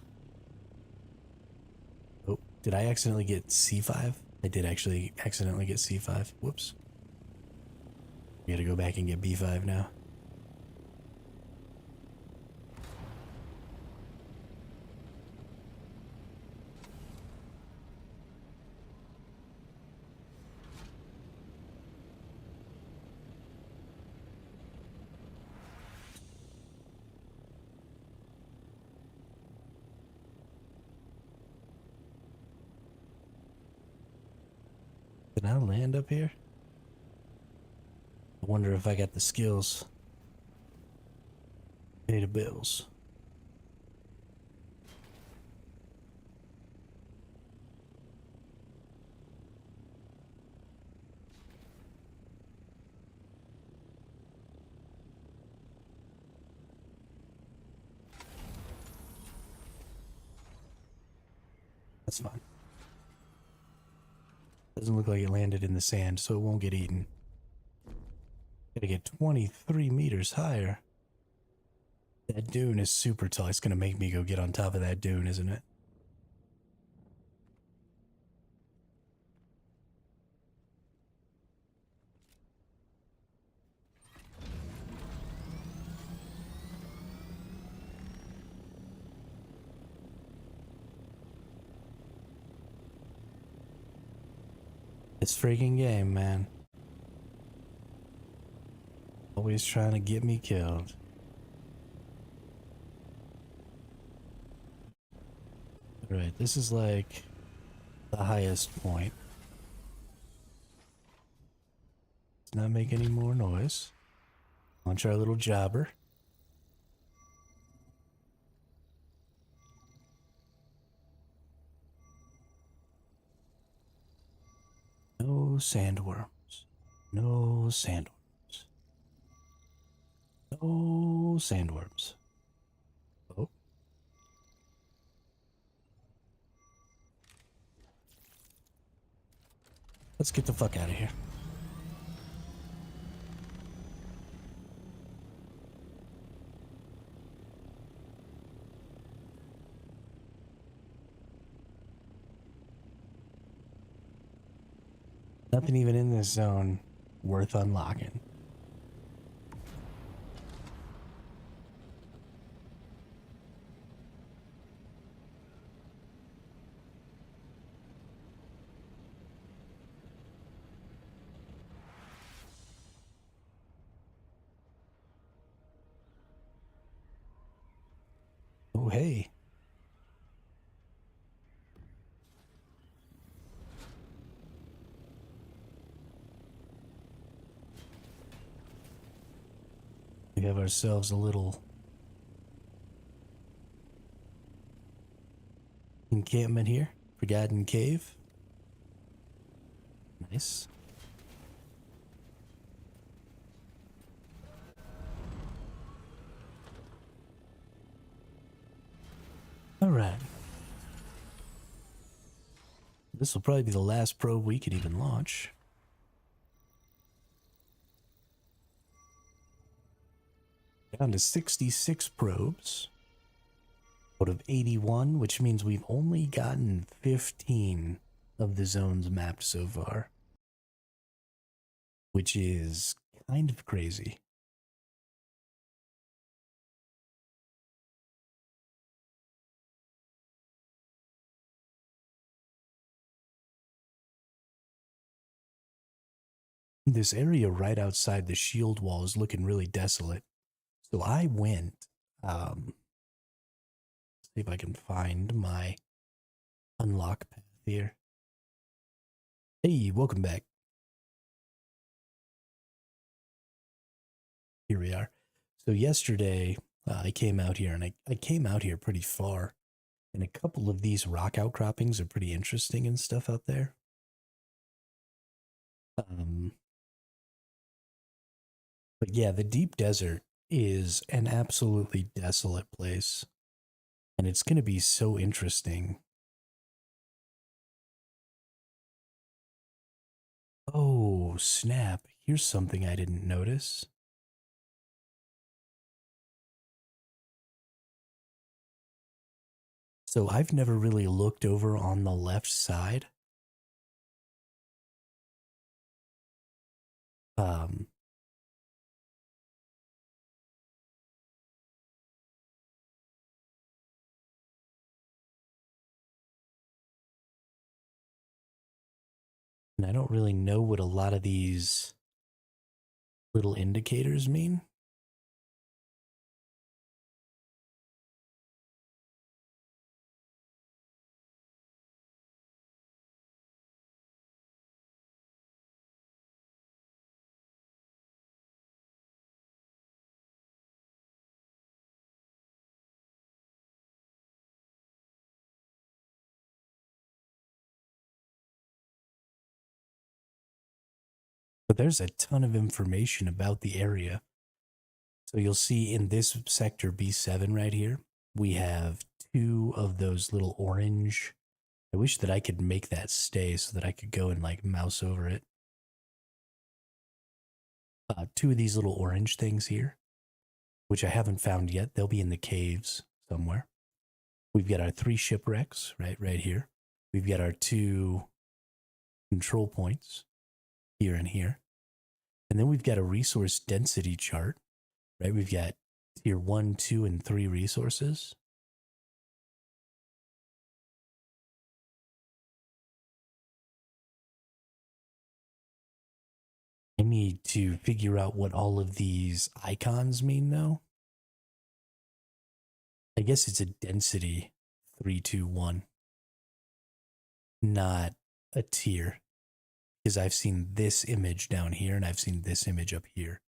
Oh, did I accidentally get C5? I did actually accidentally get C5. Whoops. We gotta go back and get B5 now. Did I land up here? I wonder if I got the skills. Pay the bills. That's fine. Doesn't look like it landed in the sand, so it won't get eaten. Gotta get 23 meters higher. That dune is super tall. It's gonna make me go get on top of that dune, isn't it? This freaking game, man. Always trying to get me killed. Alright, this is like the highest point. Let's not make any more noise. Launch our little jobber. No sandworms. No sandworms. No sandworms. Oh. Let's get the fuck out of here. Nothing even in this zone worth unlocking. Oh, hey. We have ourselves a little encampment here. Forgotten Cave. Nice. All right. This will probably be the last probe we can even launch. Down to 66 probes out of 81, which means we've only gotten 15 of the zones mapped so far, which is kind of crazy. This area right outside the shield wall is looking really desolate. So I went, see if I can find my unlock path here. Hey, welcome back. Here we are. So yesterday, I came out here, and I came out here pretty far. And a couple of these rock outcroppings are pretty interesting and stuff out there. But yeah, the deep desert is an absolutely desolate place. And it's going to be so interesting. Oh, snap. Here's something I didn't notice. So I've never really looked over on the left side. And I don't really know what a lot of these little indicators mean. But there's a ton of information about the area. So you'll see in this sector B7 right here, we have 2 of those little orange. I wish that I could make that stay so that I could go and like mouse over it. 2 of these little orange things here, which I haven't found yet. They'll be in the caves somewhere. We've got our 3 shipwrecks right here. We've got our 2 control points here and here. And then we've got a resource density chart, right? We've got tier 1, 2, and 3 resources. I need to figure out what all of these icons mean, though. I guess it's a density 3, 2, 1, not a tier. Because I've seen this image down here and I've seen this image up here.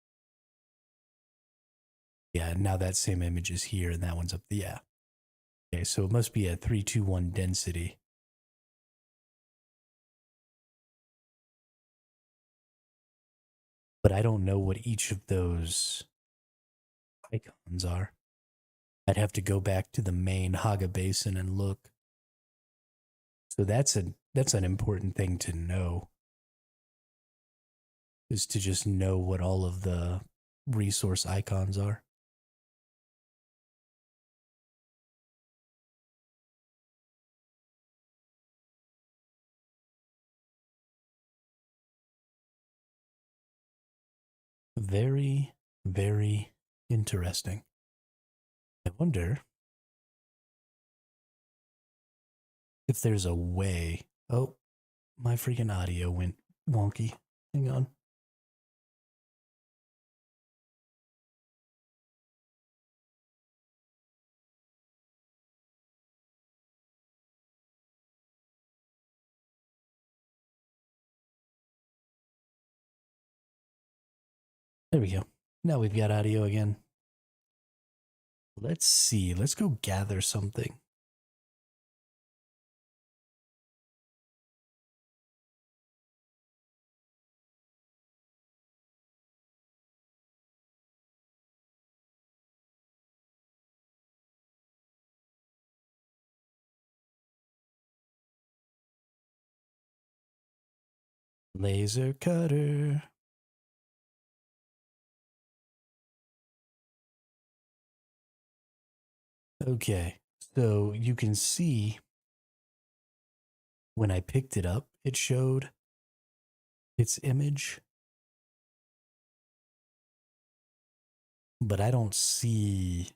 Yeah, now that same image is here and that one's up. Yeah. Okay, so it must be a 3, 2, 1 density. But I don't know what each of those icons are. I'd have to go back to the main Haga Basin and look. So that's an important thing to know. Is to just know what all of the resource icons are. Very, very interesting. I wonder if there's a way. Oh, my freaking audio went wonky. Hang on. There we go. Now we've got audio again. Let's see. Let's go gather something. Laser cutter. Okay, so you can see when I picked it up, it showed its image, but I don't see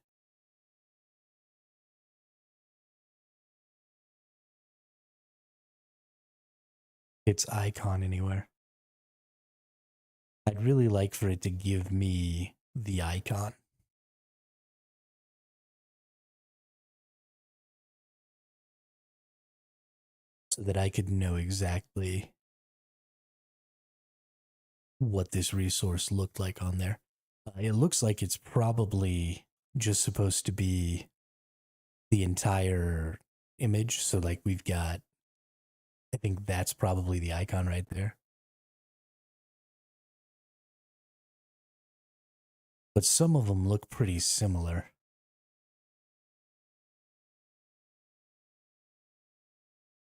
its icon anywhere. I'd really like for it to give me the icon. So that I could know exactly what this resource looked like on there. It looks like it's probably just supposed to be the entire image. So like we've got, I think that's probably the icon right there. But some of them look pretty similar.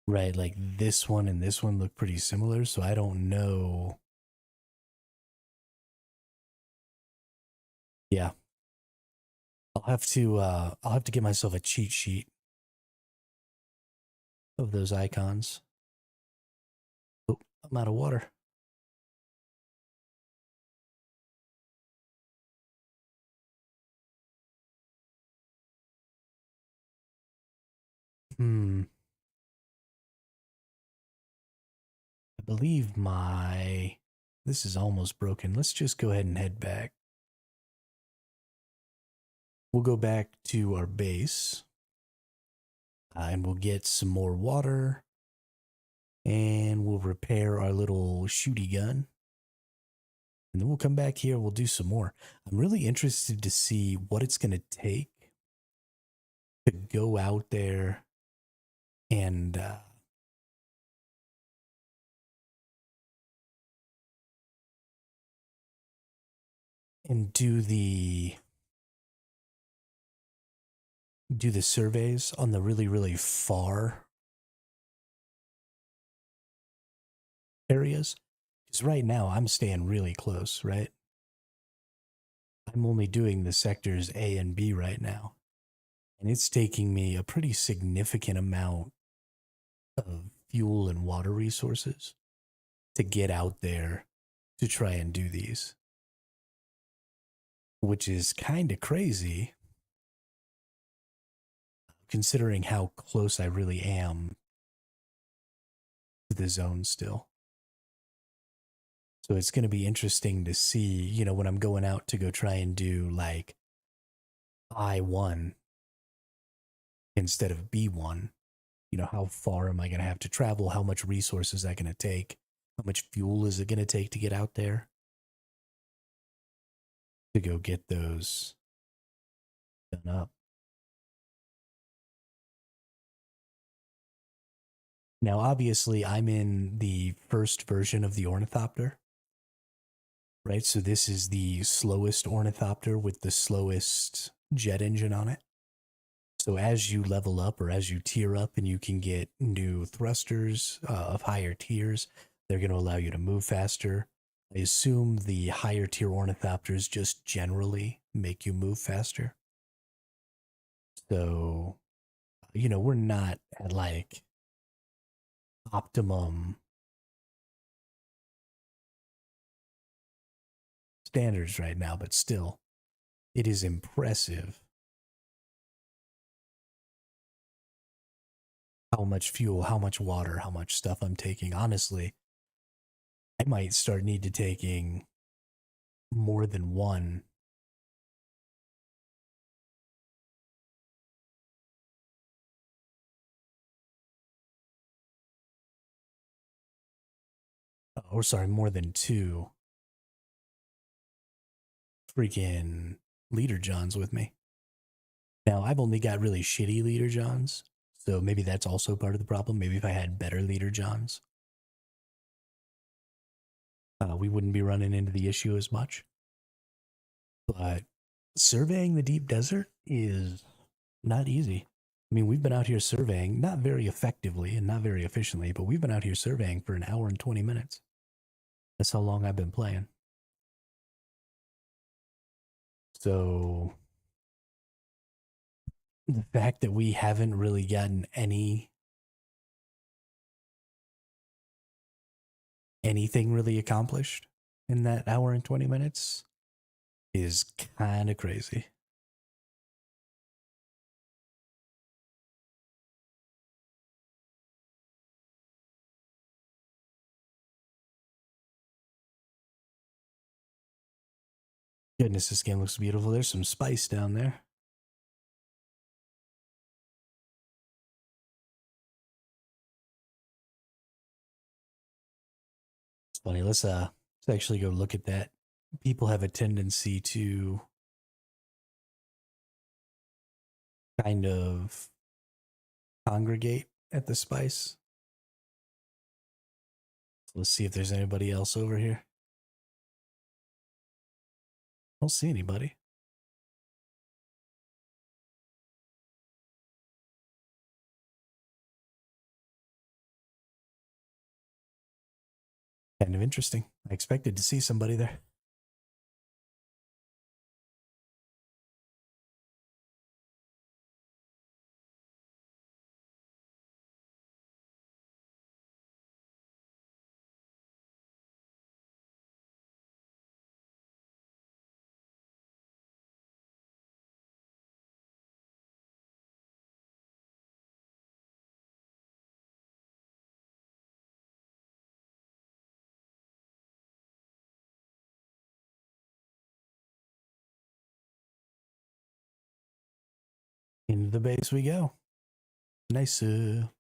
Right, like this one and this one look pretty similar, so I don't know. Yeah. I'll have to get myself a cheat sheet of those icons. Oh, I'm out of water. I believe this is almost broken. Let's just go ahead and head back. We'll go back to our base and we'll get some more water and we'll repair our little shooty gun. And then we'll come back here. We'll do some more. I'm really interested to see what it's going to take to go out there and do the surveys on the really far areas. Because right now I'm staying really close, right? I'm only doing the sectors A and B right now. And it's taking me a pretty significant amount of fuel and water resources to get out there to try and do these. Which is kind of crazy considering how close I really am to the zone still. So it's going to be interesting to see, you know, when I'm going out to go try and do like I-1 instead of B-1, you know, how far am I going to have to travel? How much resources is that going to take? How much fuel is it going to take to get out there to go get those done up? Now, obviously, I'm in the first version of the ornithopter, right? So this is the slowest ornithopter with the slowest jet engine on it. So as you level up or as you tier up and you can get new thrusters of higher tiers, they're going to allow you to move faster. I assume the higher tier ornithopters just generally make you move faster. So, you know, we're not at like optimum standards right now, but still, it is impressive how much fuel, how much water, how much stuff I'm taking. Honestly, I might start need to taking more than one. Or sorry, more than two freaking leader Johns with me. Now, I've only got really shitty leader Johns, so maybe that's also part of the problem. Maybe if I had better leader Johns, we wouldn't be running into the issue as much. But surveying the deep desert is not easy. I mean, we've been out here surveying, not very effectively and not very efficiently, but we've been out here surveying for an hour and 20 minutes. That's how long I've been playing. So the fact that we haven't really gotten anything really accomplished in that hour and 20 minutes is kind of crazy. Goodness, this game looks beautiful. There's some spice down there. It's funny. Let's actually go look at that. People have a tendency to kind of congregate at the spice. So let's see if there's anybody else over here. I don't see anybody. Kind of interesting. I expected to see somebody there. Into the base we go. Nice. All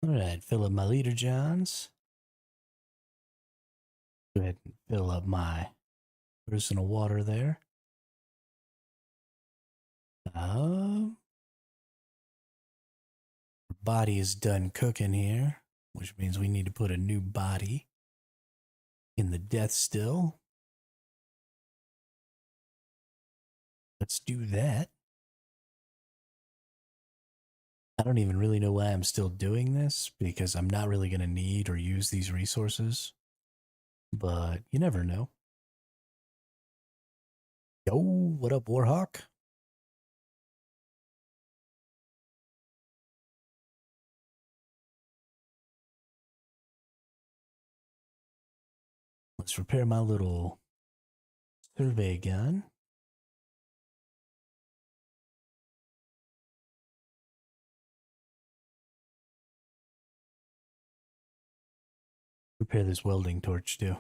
right, fill up my leader Johns. Go ahead and fill up my personal water there. Body is done cooking here, which means we need to put a new body in the death still. Let's do that. I don't even really know why I'm still doing this, because I'm not really going to need or use these resources. But you never know. Yo, what up, Warhawk? Let's repair my little survey gun. Repair this welding torch too.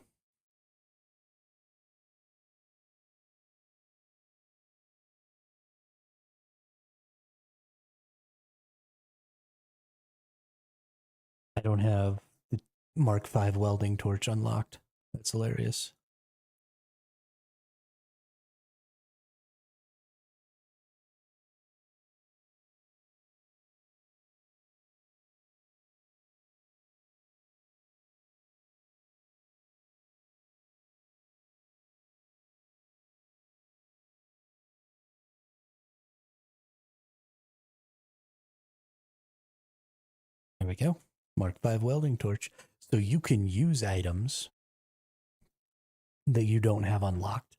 I don't have the Mark V welding torch unlocked. That's hilarious. There we go. Mark V welding torch. So you can use items that you don't have unlocked,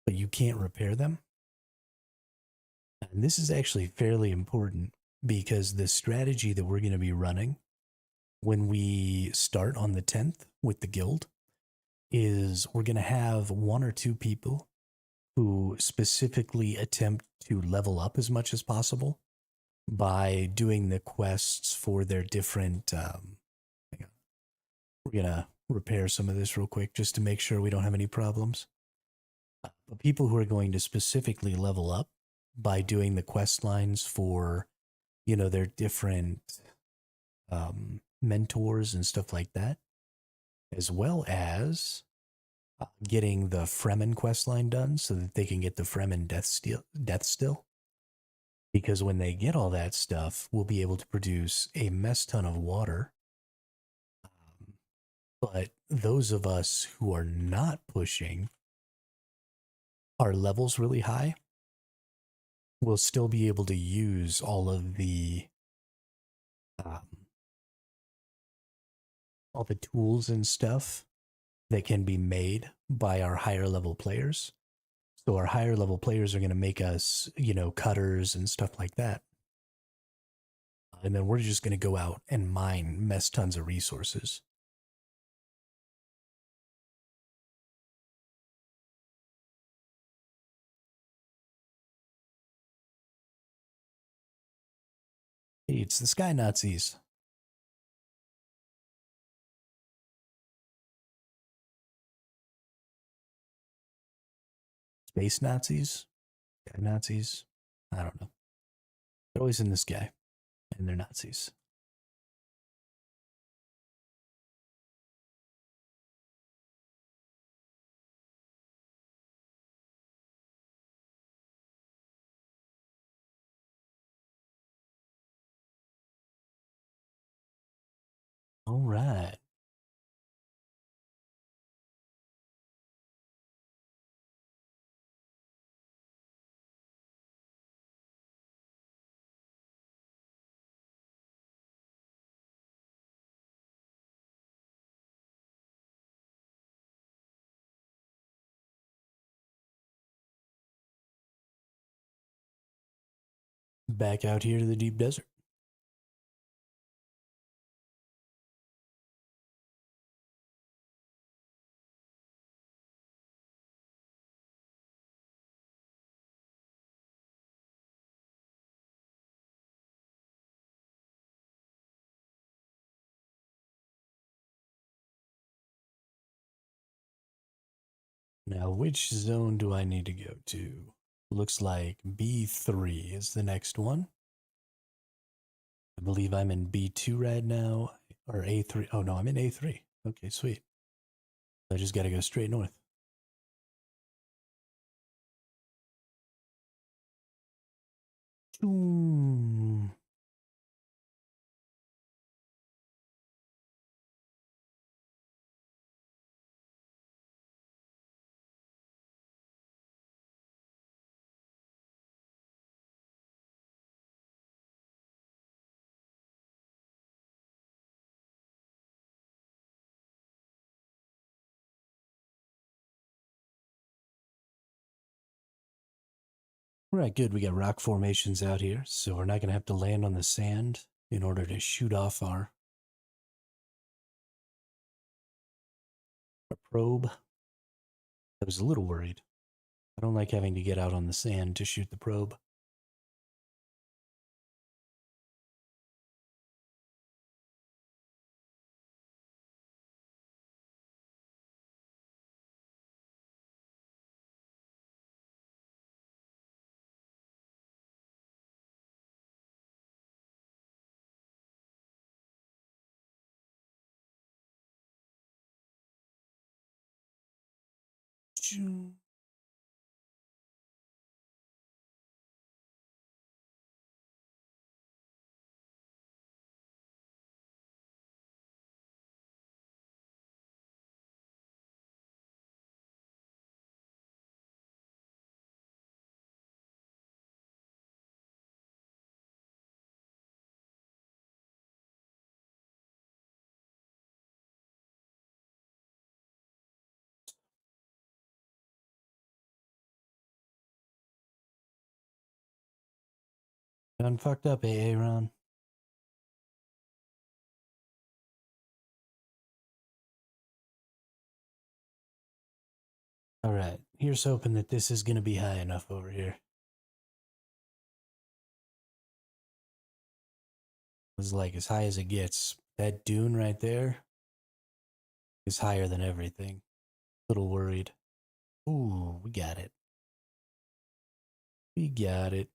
but you can't repair them. And this is actually fairly important, because the strategy that we're going to be running when we start on the 10th with the guild is we're going to have one or two people who specifically attempt to level up as much as possible by doing the quests for their different. Hang on. We're gonna repair some of this real quick just to make sure we don't have any problems. But people who are going to specifically level up by doing the quest lines for, their different mentors and stuff like that, as well as getting the Fremen quest line done so that they can get the Fremen death still. Because when they get all that stuff, we'll be able to produce a mess ton of water. But those of us who are not pushing our levels really high will still be able to use um, all the tools and stuff that can be made by our higher level players. So our higher level players are going to make us, cutters and stuff like that. And then we're just going to go out and mine mess tons of resources. Hey, it's the Sky Nazis. Space Nazis? Sky Nazis? I don't know. They're always in the sky, and they're Nazis. All right. Back out here to the deep desert. Now, which zone do I need to go to? Looks like B3 is the next one. I believe I'm in B2 right now, or A3. Oh, no, I'm in A3. Okay, sweet. I just got to go straight north. Ooh. All right, good. We got rock formations out here, so we're not going to have to land on the sand in order to shoot off our probe. I was a little worried. I don't like having to get out on the sand to shoot the probe. Done fucked up, Aaron. All right, here's hoping that this is going to be high enough over here. was like as high as it gets. That dune right there is higher than everything. Little worried. Ooh, we got it. We got it.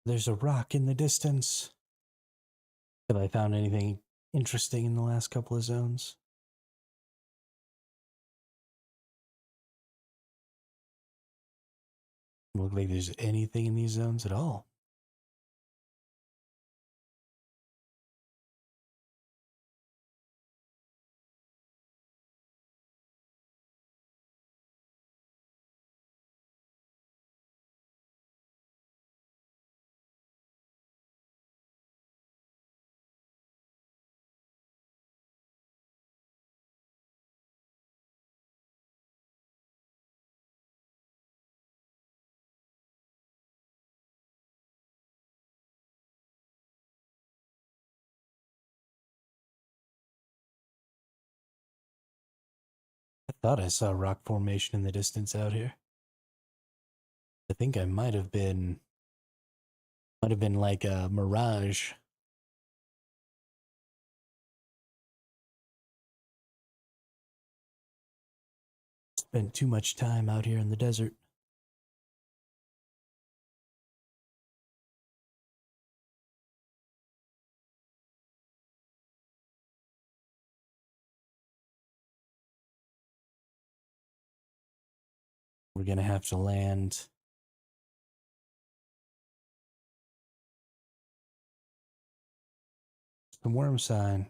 There's a rock in the distance. Have I found anything interesting in the last couple of zones? Look like there's anything in these zones at all. I thought I saw a rock formation in the distance out here. I think I might have been like a mirage. Spent too much time out here in the desert. We're gonna have to land. Some worm sign.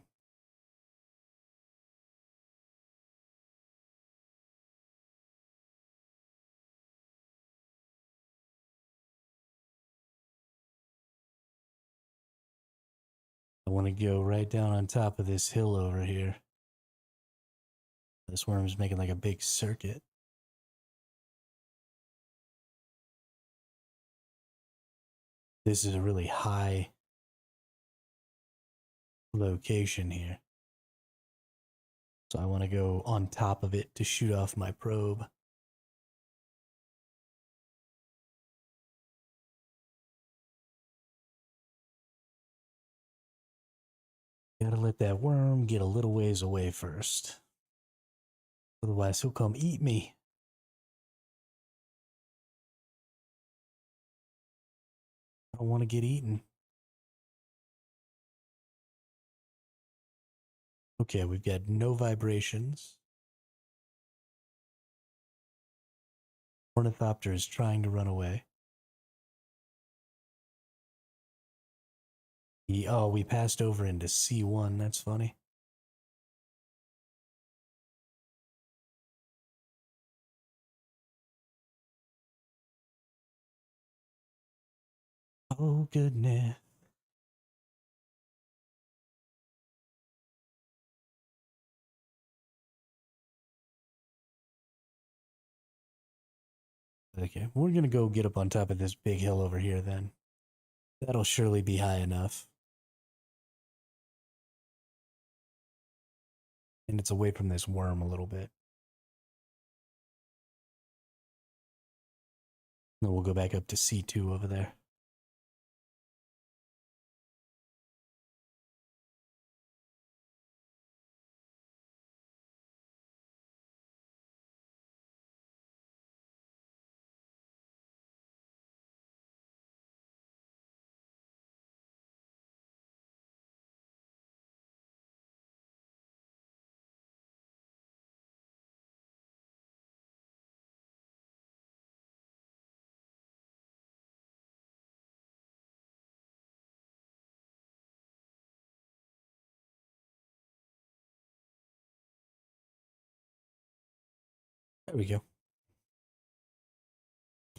I want to go right down on top of this hill over here. This worm's making like a big circuit. This is a really high location here. So I want to go on top of it to shoot off my probe. Gotta let that worm get a little ways away first. Otherwise he'll come eat me. I don't want to get eaten. Okay, we've got no vibrations. Ornithopter is trying to run away. Oh, we passed over into C1. That's funny. Oh, goodness. Okay, we're gonna go get up on top of this big hill over here then. That'll surely be high enough. And it's away from this worm a little bit. Then we'll go back up to C2 over there. There we go.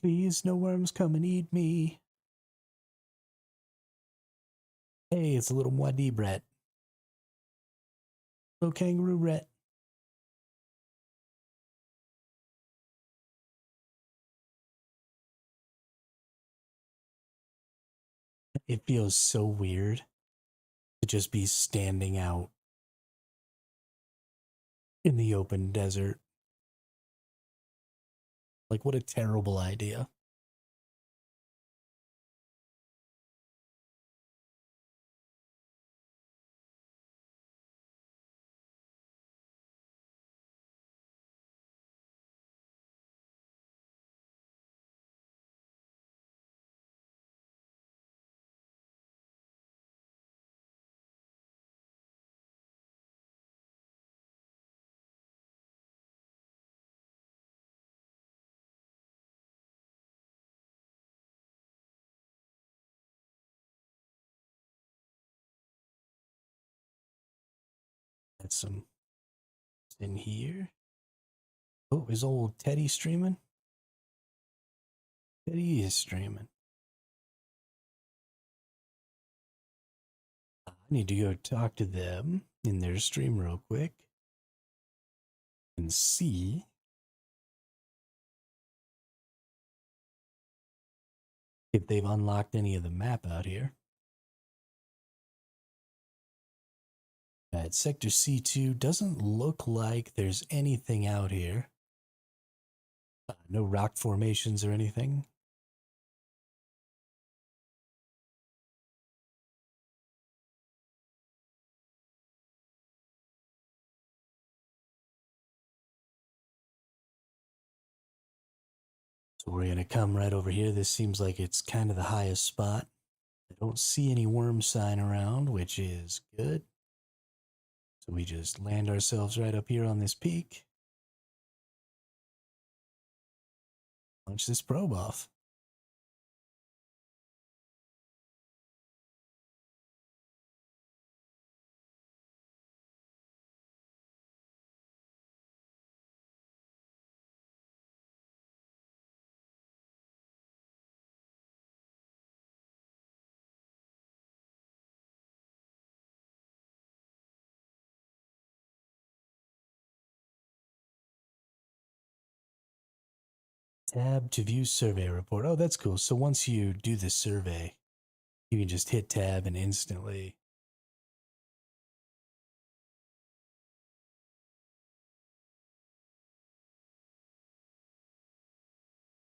Please, no worms come and eat me. Hey, it's a little Muad'Dib rat. Little kangaroo rat. It feels so weird to just be standing out in the open desert. Like, what a terrible idea. That's some in here. Oh, is old Teddy streaming? Teddy is streaming. I need to go talk to them in their stream real quick and see if they've unlocked any of the map out here. At Sector C2, doesn't look like there's anything out here. No rock formations or anything. So we're going to come right over here. This seems like it's kind of the highest spot. I don't see any worm sign around, which is good. So we just land ourselves right up here on this peak. Launch this probe off. Tab to view survey report. Oh, that's cool. So once you do the survey, you can just hit tab and instantly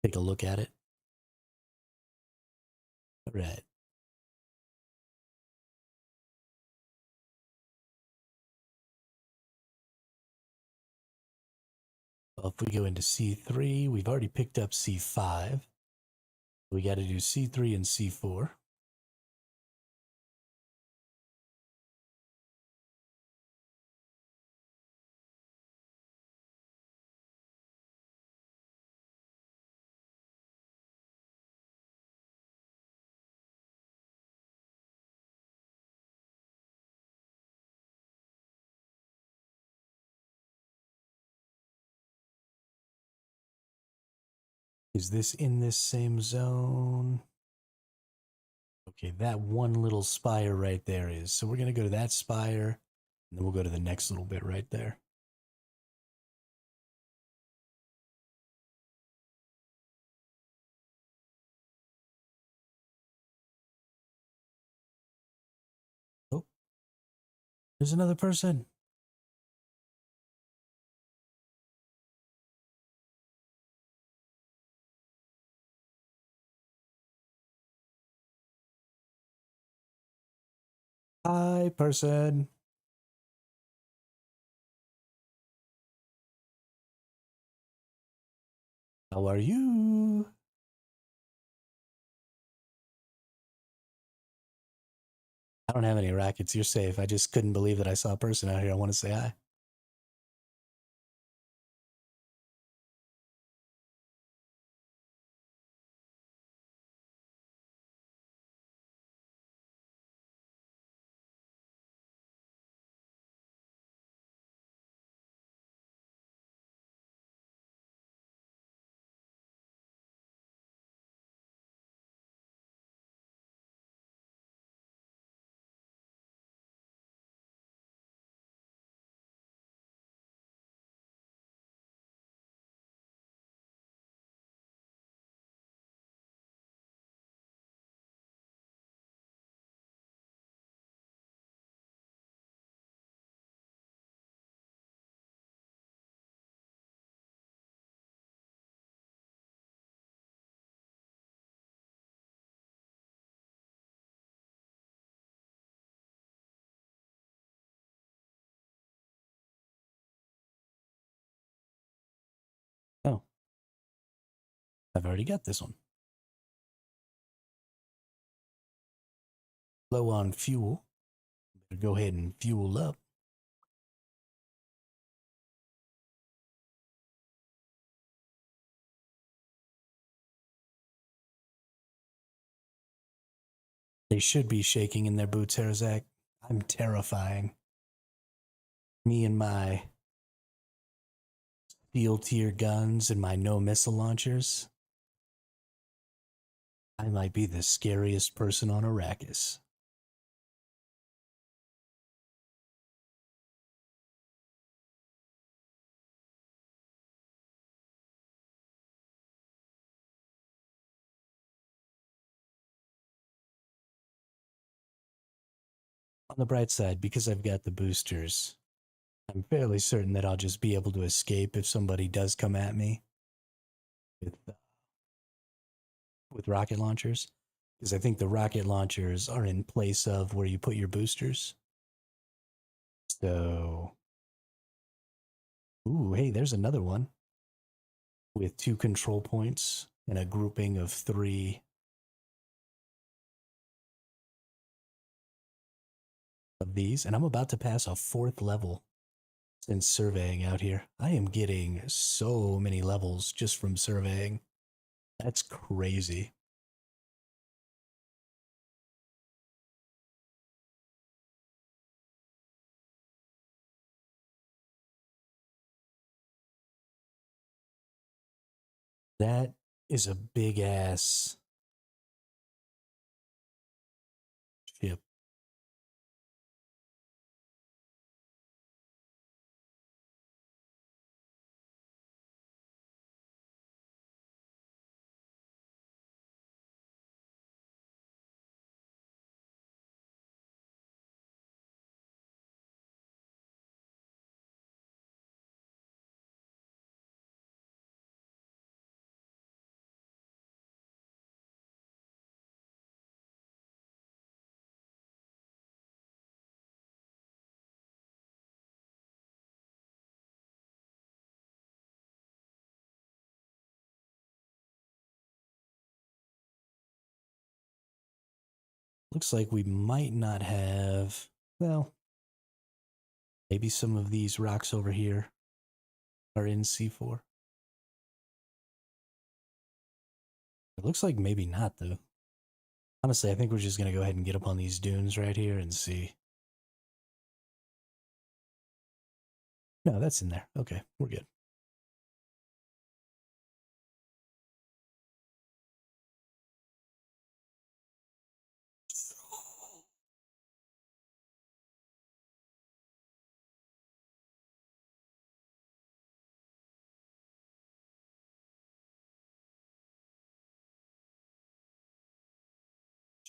take a look at it. All right. Well, if we go into C3, we've already picked up C5. We got to do C3 and C4. Is this in this same zone? Okay, that one little spire right there is. So we're going to go to that spire, and then we'll go to the next little bit right there. Oh, there's another person. Hi, person. How are you? I don't have any rackets. You're safe. I just couldn't believe that I saw a person out here. I want to say hi. Oh, I've already got this one. Low on fuel. Better go ahead and fuel up. They should be shaking in their boots, Herzak. I'm terrifying. Me and my steel tier guns and my no missile launchers. I might be the scariest person on Arrakis. On the bright side, because I've got the boosters, I'm fairly certain that I'll just be able to escape if somebody does come at me with rocket launchers. Because I think the rocket launchers are in place of where you put your boosters. So, ooh, hey, there's another one with 2 control points and a grouping of 3 of these. And I'm about to pass a 4th level since surveying out here. I am getting so many levels just from surveying. That's crazy. That is a big ass ship. Looks like we might not have, well, maybe some of these rocks over here are in C4. It looks like maybe not, though. Honestly, I think we're just going to go ahead and get up on these dunes right here and see. No, that's in there. Okay, we're good.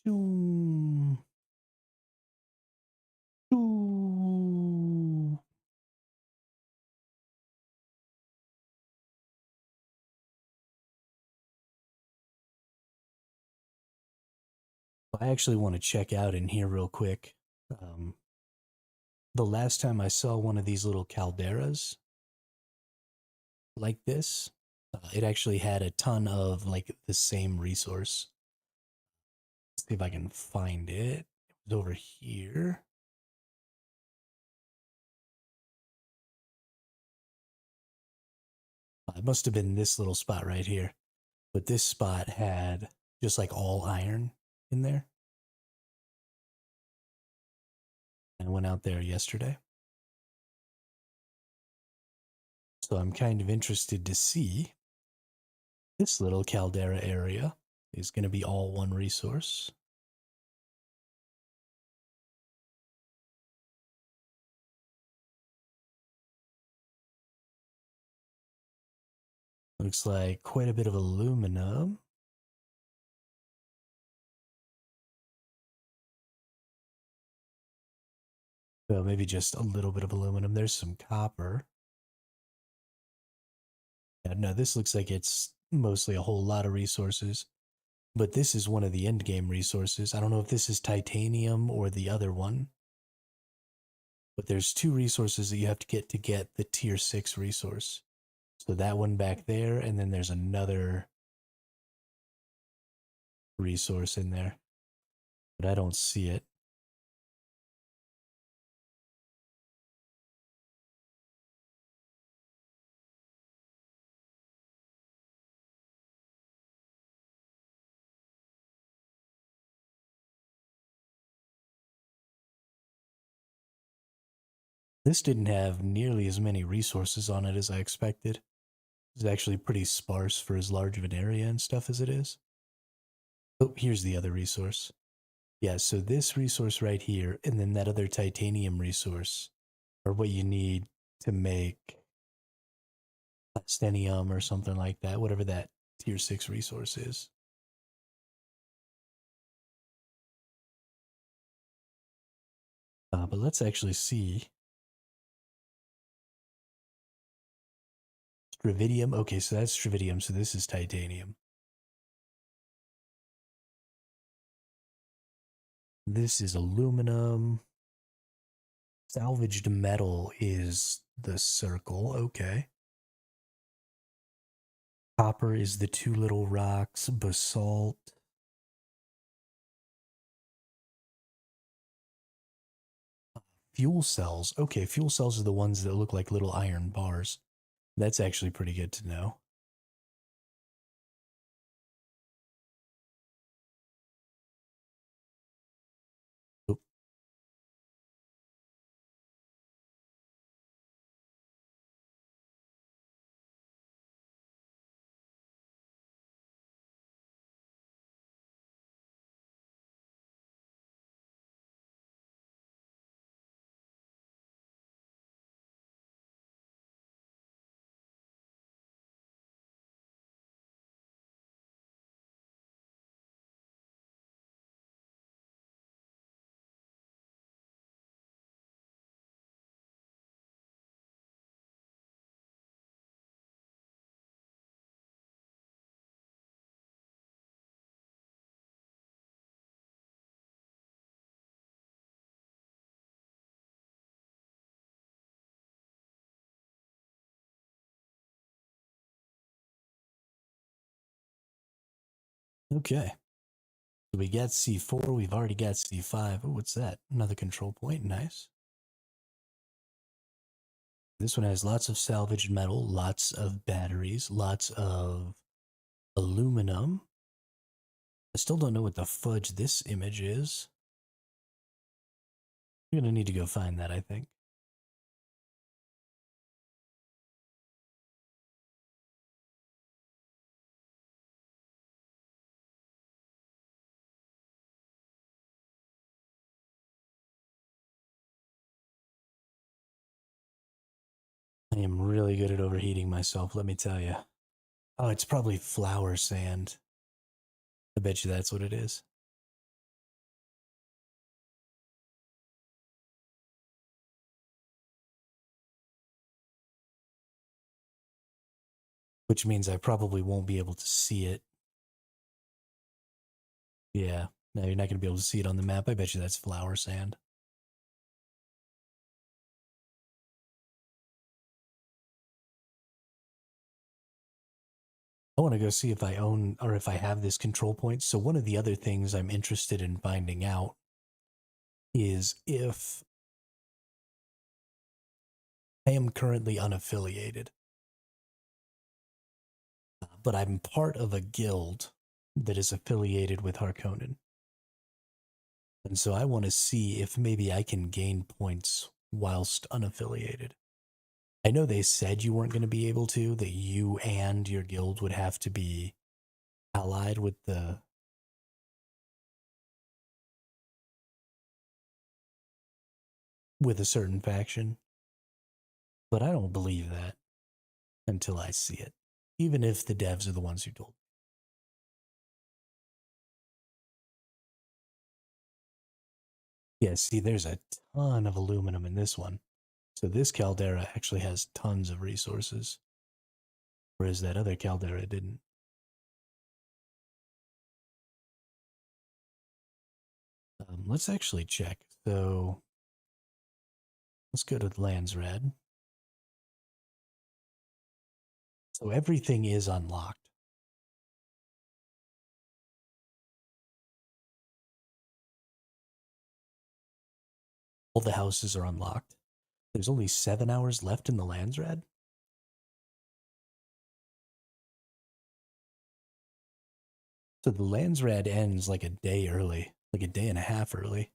Choo. Choo. I actually want to check out in here real quick. The last time I saw one of these little calderas like this, it actually had a ton of like the same resource. Let's see if I can find it. It was over here. It must have been this little spot right here. But this spot had just like all iron in there. I went out there yesterday. So I'm kind of interested to see this little caldera area is going to be all one resource. Looks like quite a bit of aluminum. Well, maybe just a little bit of aluminum. There's some copper. Yeah, no, this looks like it's mostly a whole lot of resources. But this is one of the end game resources. I don't know if this is titanium or the other one. But there's two resources that you have to get the tier 6 resource. So that one back there, and then there's another resource in there. But I don't see it. This didn't have nearly as many resources on it as I expected. It's actually pretty sparse for as large of an area and stuff as it is. Oh, here's the other resource. Yeah, so this resource right here, and then that other titanium resource are what you need to make stenium or something like that, whatever that tier 6 resource is. But let's actually see. Stravidium. Okay, so that's stravidium, so this is titanium. This is aluminum. Salvaged metal is the circle. Okay. Copper is the two little rocks. Basalt. Fuel cells. Okay, fuel cells are the ones that look like little iron bars. That's actually pretty good to know. Oop. Okay. So we got C4. We've already got C5. Oh, what's that? Another control point. Nice. This one has lots of salvaged metal, lots of batteries, lots of aluminum. I still don't know what the fudge this image is. We're going to need to go find that, I think. I am really good at overheating myself, let me tell you. Oh, it's probably flour sand. I bet you that's what it is. Which means I probably won't be able to see it. Yeah, no, you're not going to be able to see it on the map. I bet you that's flour sand. I want to go see if I own or if I have this control point. So one of the other things I'm interested in finding out is if I am currently unaffiliated, but I'm part of a guild that is affiliated with Harkonnen. And so I want to see if maybe I can gain points whilst unaffiliated. I know they said you weren't going to be able to, that you and your guild would have to be allied with a certain faction, but I don't believe that until I see it, even if the devs are the ones who told me. Yeah, see, there's a ton of aluminum in this one. So this caldera actually has tons of resources, whereas that other caldera didn't. Let's actually check. So let's go to Landsrad. So everything is unlocked. All the houses are unlocked. There's only 7 hours left in the Landsrad. So the Landsrad ends like a day early, like a day and a half early.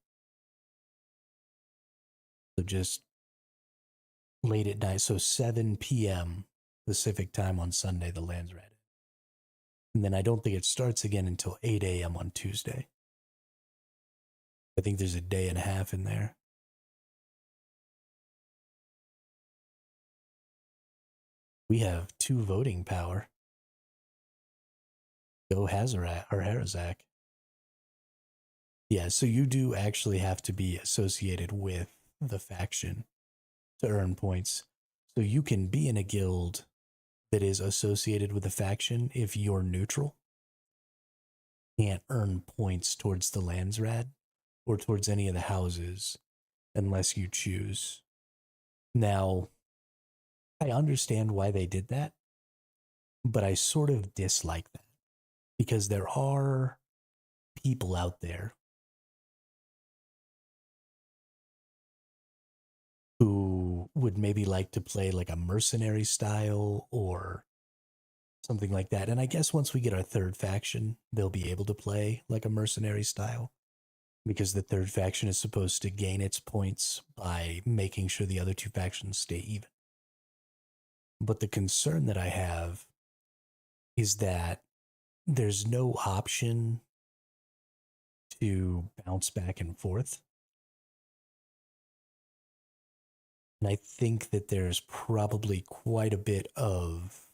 So just late at night. So 7 p.m. Pacific time on Sunday, the Landsrad. And then I don't think it starts again until 8 a.m. on Tuesday. I think there's a day and a half in there. We have 2 voting power. Go Hazarak or Harazak. Yeah, so you do actually have to be associated with the faction to earn points. So you can be in a guild that is associated with the faction if you're neutral. Can't earn points towards the Landsrad or towards any of the houses unless you choose. Now, I understand why they did that, but I sort of dislike that because there are people out there who would maybe like to play like a mercenary style or something like that. And I guess once we get our third faction, they'll be able to play like a mercenary style because the third faction is supposed to gain its points by making sure the other 2 factions stay even. But the concern that I have is that there's no option to bounce back and forth. And I think that there's probably quite a bit of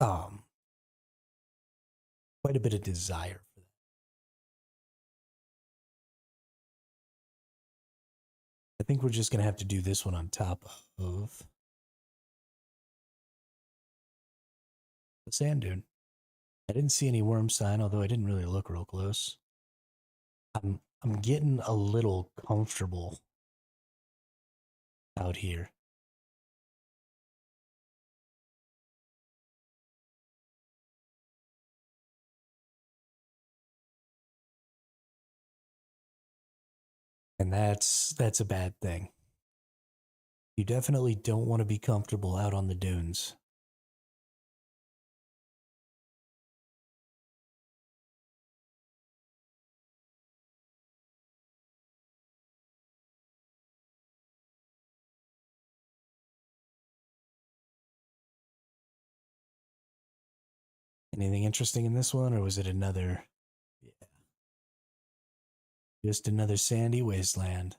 um quite a bit of desire for that. I think we're just gonna have to do this one on top of the sand dune. I didn't see any worm sign, although I didn't really look real close. I'm getting a little comfortable out here. And that's a bad thing. You definitely don't want to be comfortable out on the dunes. Anything interesting in this one, or was it another? Yeah, just another sandy wasteland.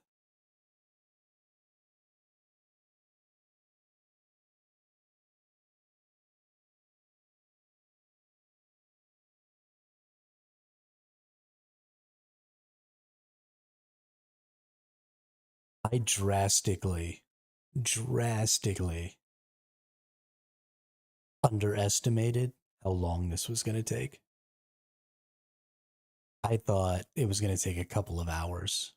I drastically underestimated how long this was going to take. I thought it was going to take a couple of hours.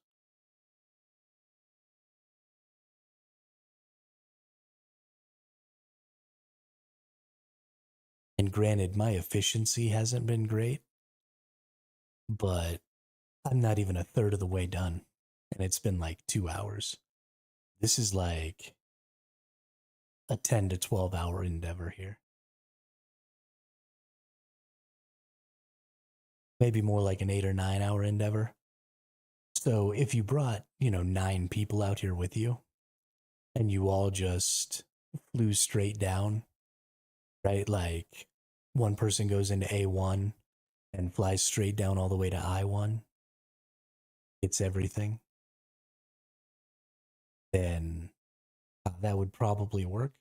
granted, my efficiency hasn't been great, but I'm not even a third of the way done. And it's been like 2 hours. This is like a 10 to 12 hour endeavor here. Maybe more like an 8 or 9 hour endeavor. So if you brought, 9 people out here with you and you all just flew straight down, right? Like one person goes into A1 and flies straight down all the way to I1, it's everything, then that would probably work.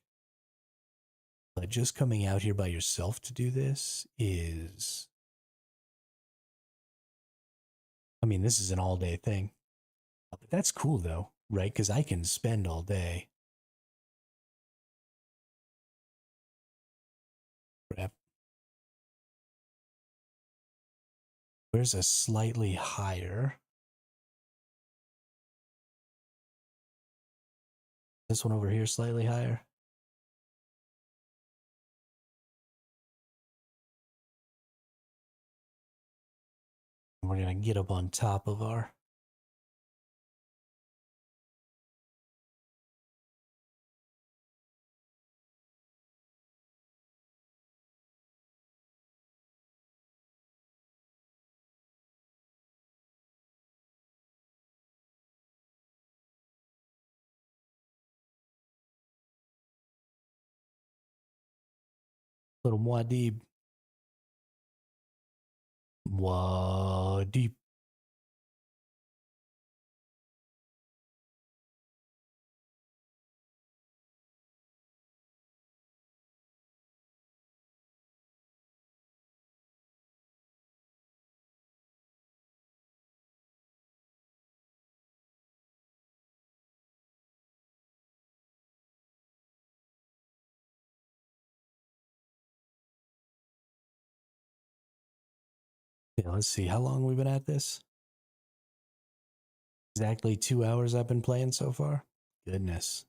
But just coming out here by yourself to do this is, I mean, this is an all day thing. But that's cool though, right? Because I can spend all day. Crap. Where's a slightly higher? This one over here slightly higher. And we're going to get up on top of our... Little Muad'Dib. Muad'Dib. Yeah, let's see. How long we've been at this? Exactly 2 hours I've been playing so far. Goodness.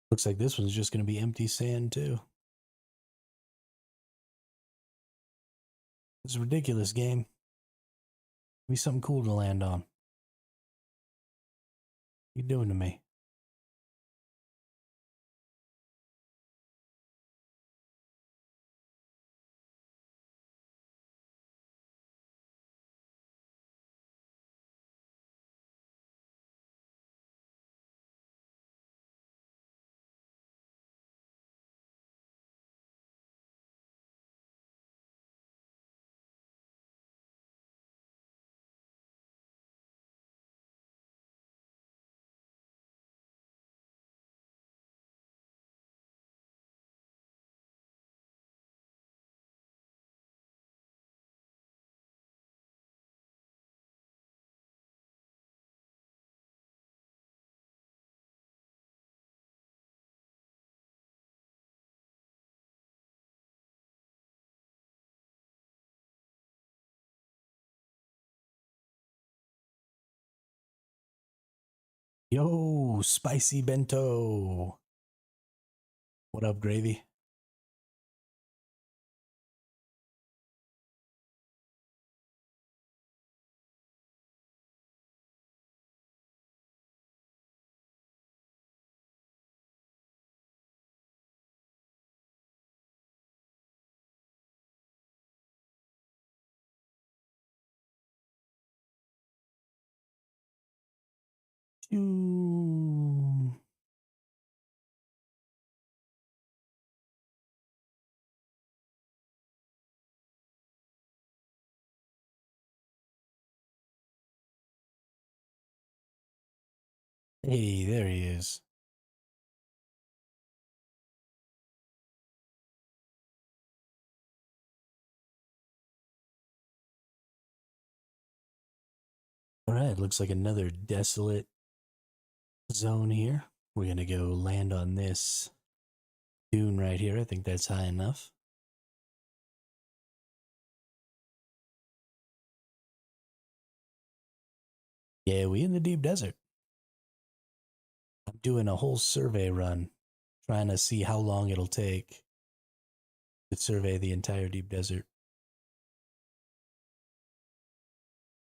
Looks like this one's just going to be empty sand too. It's a ridiculous game. Be something cool to land on. What you doing to me? Yo, spicy bento. What up, gravy? Shoo. Hey, there he is. All right, looks like another desolate zone here. We're gonna go land on this dune right here. I think that's high enough. Yeah, we in the deep desert. I'm doing a whole survey run, trying to see how long it'll take to survey the entire deep desert.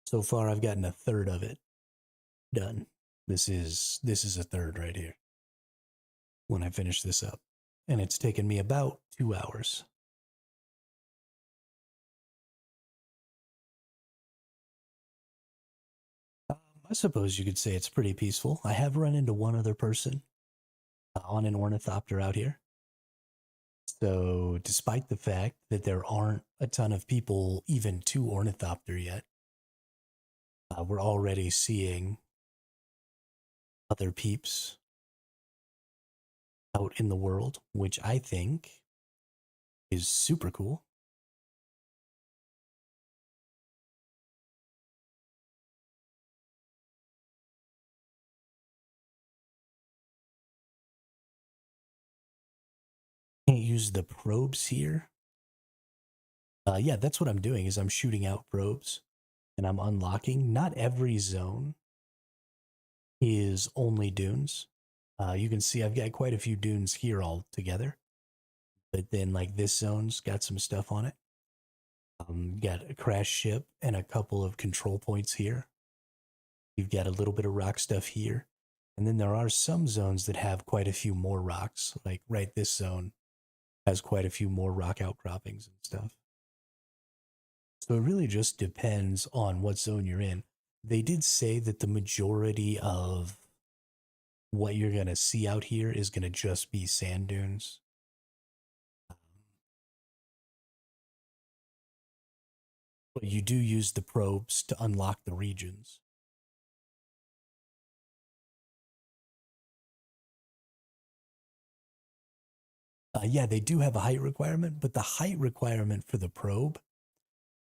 So far, I've gotten a third of it done. This is a third right here. When I finish this up, and it's taken me about 2 hours. I suppose you could say it's pretty peaceful. I have run into one other person on an ornithopter out here. So, despite the fact that there aren't a ton of people even to ornithopter yet, we're already seeing other peeps out in the world, which I think is super cool. Can't use the probes here. Yeah, that's what I'm doing is I'm shooting out probes and I'm unlocking. Not every zone is only dunes. You can see I've got quite a few dunes here all together. But then like this zone's got some stuff on it. Got a crash ship and a couple of control points here. You've got a little bit of rock stuff here. And then there are some zones that have quite a few more rocks. Like right this zone has quite a few more rock outcroppings and stuff. So it really just depends on what zone you're in. They did say that the majority of what you're going to see out here is going to just be sand dunes. But you do use the probes to unlock the regions. Yeah, they do have a height requirement, but the height requirement for the probe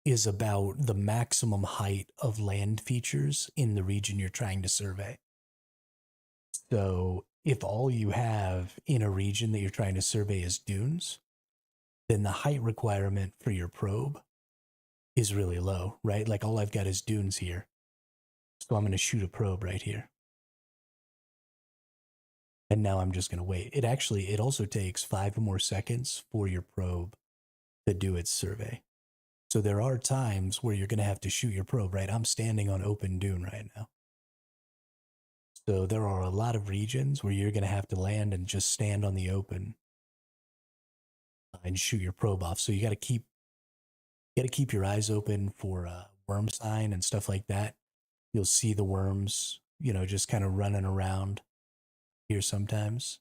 is about the maximum height of land features in the region you're trying to survey. So if all you have in a region that you're trying to survey is dunes, then the height requirement for your probe is really low, right? Like all I've got is dunes here. So I'm going to shoot a probe right here. And now I'm just going to wait. It also takes 5 more seconds for your probe to do its survey. So there are times where you're going to have to shoot your probe, right? I'm standing on open dune right now. So there are a lot of regions where you're going to have to land and just stand on the open and shoot your probe off. So you got to keep your eyes open for worm sign and stuff like that. You'll see the worms, just kind of running around here sometimes.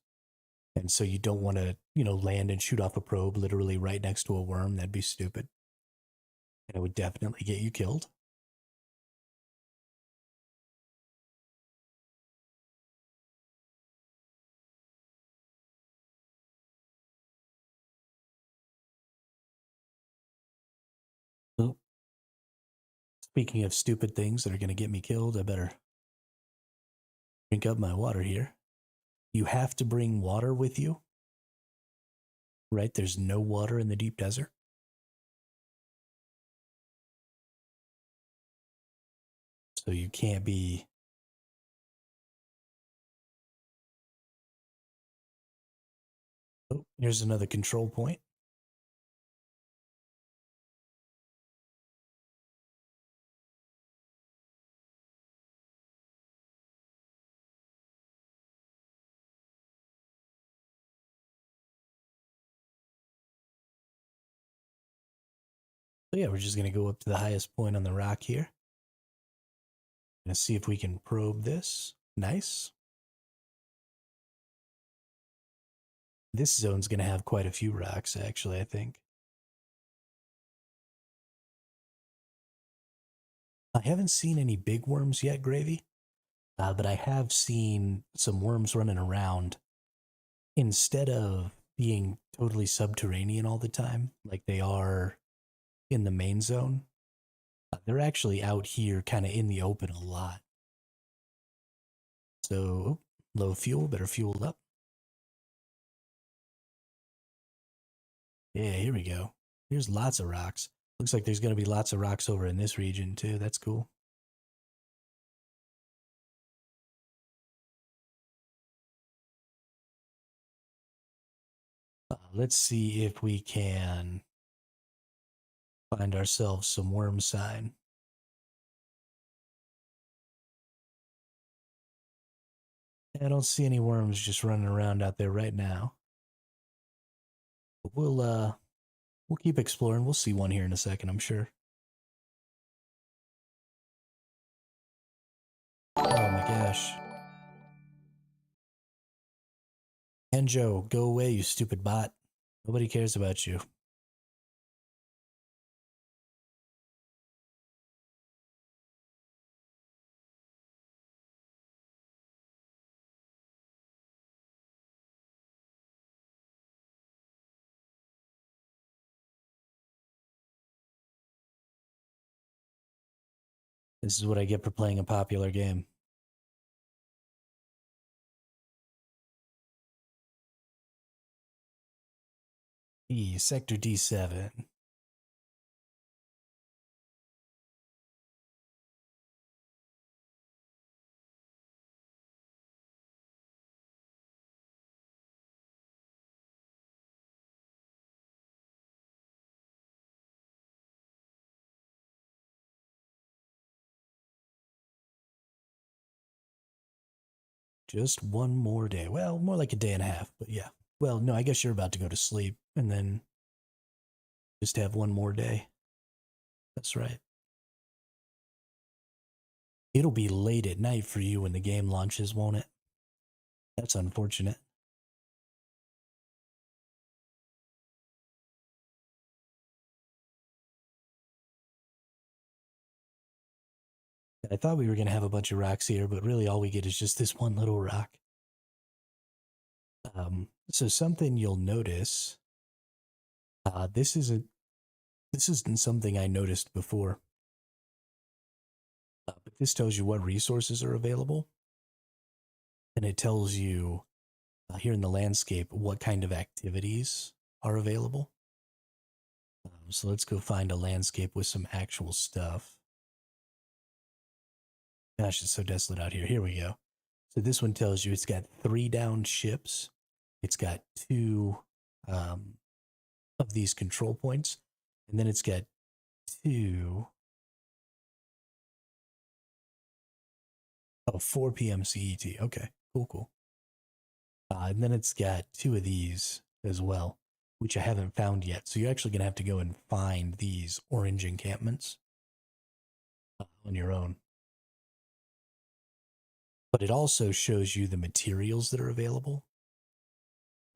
And so you don't want to, land and shoot off a probe literally right next to a worm. That'd be stupid. And it would definitely get you killed. Oh, speaking of stupid things that are going to get me killed, I better drink up my water here. You have to bring water with you, right? There's no water in the deep desert. So you can't be... Oh, here's another control point. So yeah, we're just going to go up to the highest point on the rock here. Going to see if we can probe this. Nice. This zone's going to have quite a few rocks, actually, I think. I haven't seen any big worms yet, Gravy, but I have seen some worms running around. Instead of being totally subterranean all the time, like they are in the main zone, they're actually out here kind of in the open a lot. So, low fuel, better fuel up. Yeah, here we go. Here's lots of rocks. Looks like there's going to be lots of rocks over in this region too. That's cool. Let's see if we can find ourselves some worm sign. I don't see any worms just running around out there right now. But we'll keep exploring. We'll see one here in a second, I'm sure. Oh my gosh. Enjo, go away, you stupid bot. Nobody cares about you. This is what I get for playing a popular game. Sector D7. Just one more day. Well, more like a day and a half, but yeah. Well, no, I guess you're about to go to sleep and then just have one more day. That's right. It'll be late at night for you when the game launches, won't it? That's unfortunate. I thought we were going to have a bunch of rocks here, but really all we get is just this one little rock. So something you'll notice, this isn't something I noticed before, but this tells you what resources are available, and it tells you here in the landscape what kind of activities are available. So let's go find a landscape with some actual stuff. Gosh, it's so desolate out here. Here we go. So this one tells you it's got 3 downed ships. It's got 2 of these control points. And then it's got 2... Oh, 4 p.m. CET. Okay, cool. And then it's got 2 of these as well, which I haven't found yet. So you're actually going to have to go and find these orange encampments on your own. But it also shows you the materials that are available.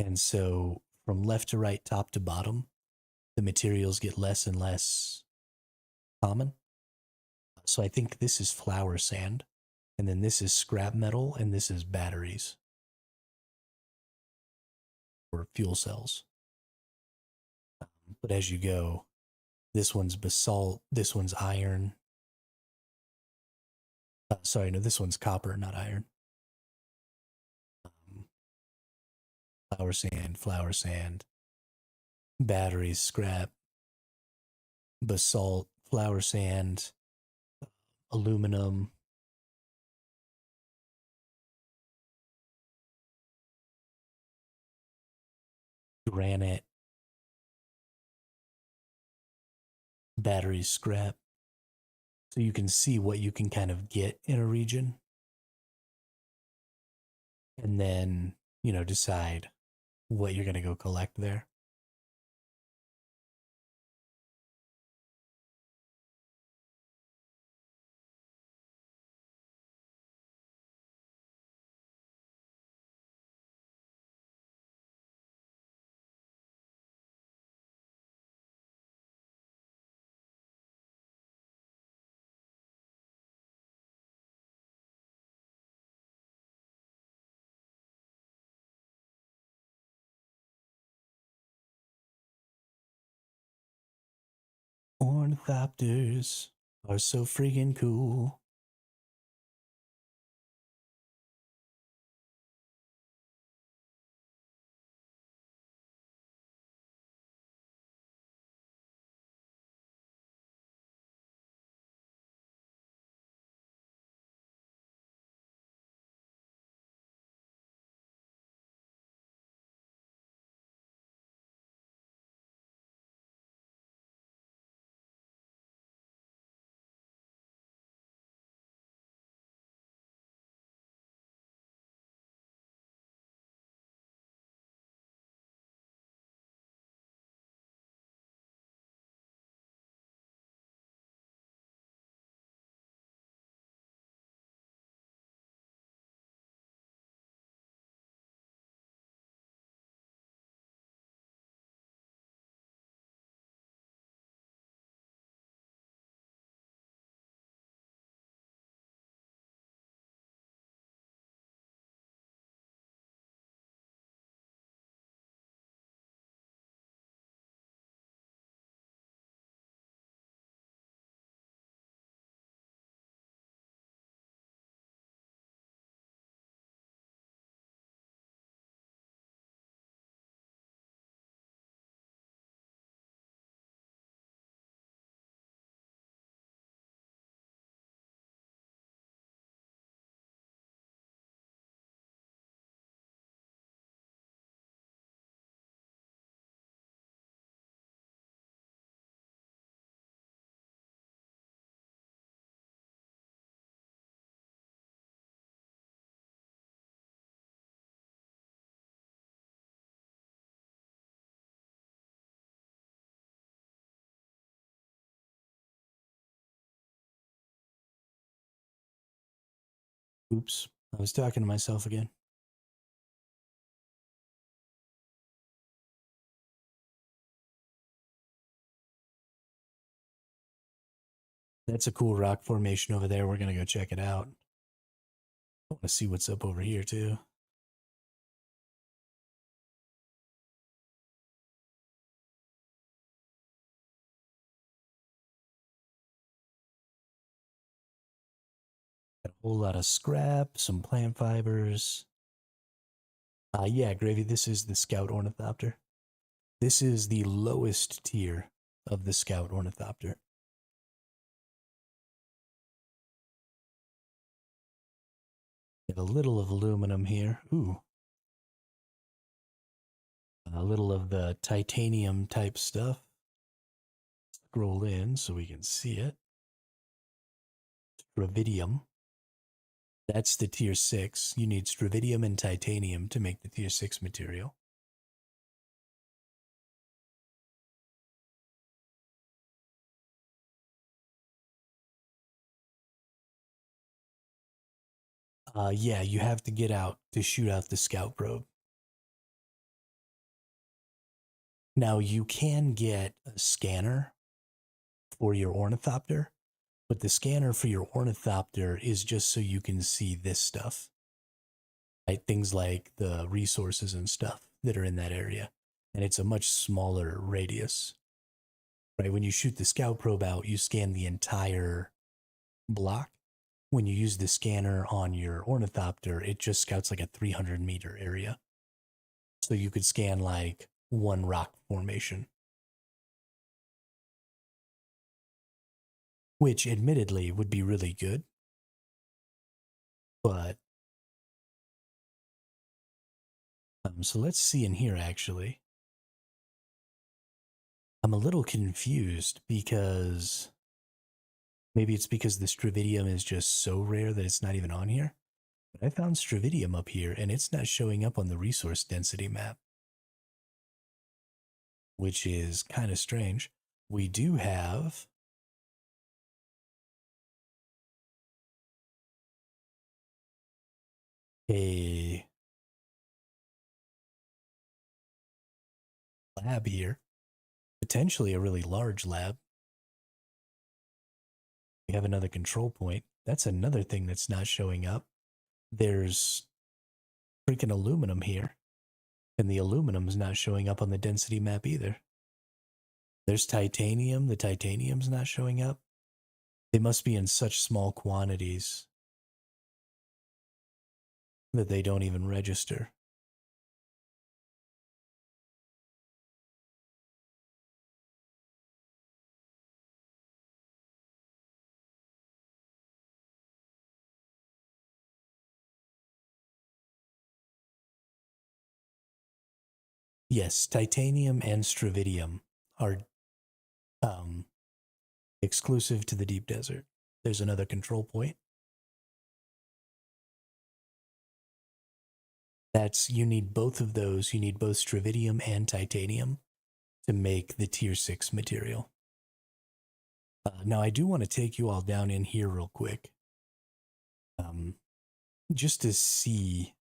And so from left to right, top to bottom, the materials get less and less common. So I think this is flour sand, and then this is scrap metal, and this is batteries or fuel cells. But as you go, this one's basalt, this one's iron. Sorry, no, this one's copper, not iron. Flour sand, batteries, scrap, basalt, flour sand, aluminum, granite, batteries, scrap. So you can see what you can kind of get in a region. And then, decide what you're going to go collect there. Ornithopters are so freaking cool. Oops, I was talking to myself again. That's a cool rock formation over there. We're going to go check it out. I want to see what's up over here, too. Got a whole lot of scrap, some plant fibers. Yeah, Gravy, this is the Scout Ornithopter. This is the lowest tier of the Scout Ornithopter. Got a little of aluminum here. Ooh. A little of the titanium type stuff. Scroll in so we can see it. Stravidium. That's the tier 6. You need stravidium and titanium to make the tier 6 material. Yeah, you have to get out to shoot out the scout probe. Now, you can get a scanner for your ornithopter, but the scanner for your ornithopter is just so you can see this stuff. Right? Things like the resources and stuff that are in that area. And it's a much smaller radius. Right? When you shoot the scout probe out, you scan the entire block. When you use the scanner on your ornithopter, it just scouts like a 300-meter area. So you could scan like one rock formation. Which admittedly would be really good. But so let's see in here actually. I'm a little confused because maybe it's because the stravidium is just so rare that it's not even on here. But I found stravidium up here and it's not showing up on the resource density map, which is kind of strange. We do have a lab here, potentially a really large lab. We have another control point. That's another thing that's not showing up. There's freaking aluminum here, and the aluminum's not showing up on the density map either. There's titanium. The titanium's not showing up. They must be in such small quantities that they don't even register. Yes, titanium and stravidium are um, exclusive to the deep desert. There's another control point. You need both of those. You need both stravidium and titanium to make the tier 6 material. Now, I do want to take you all down in here real quick. Just to see.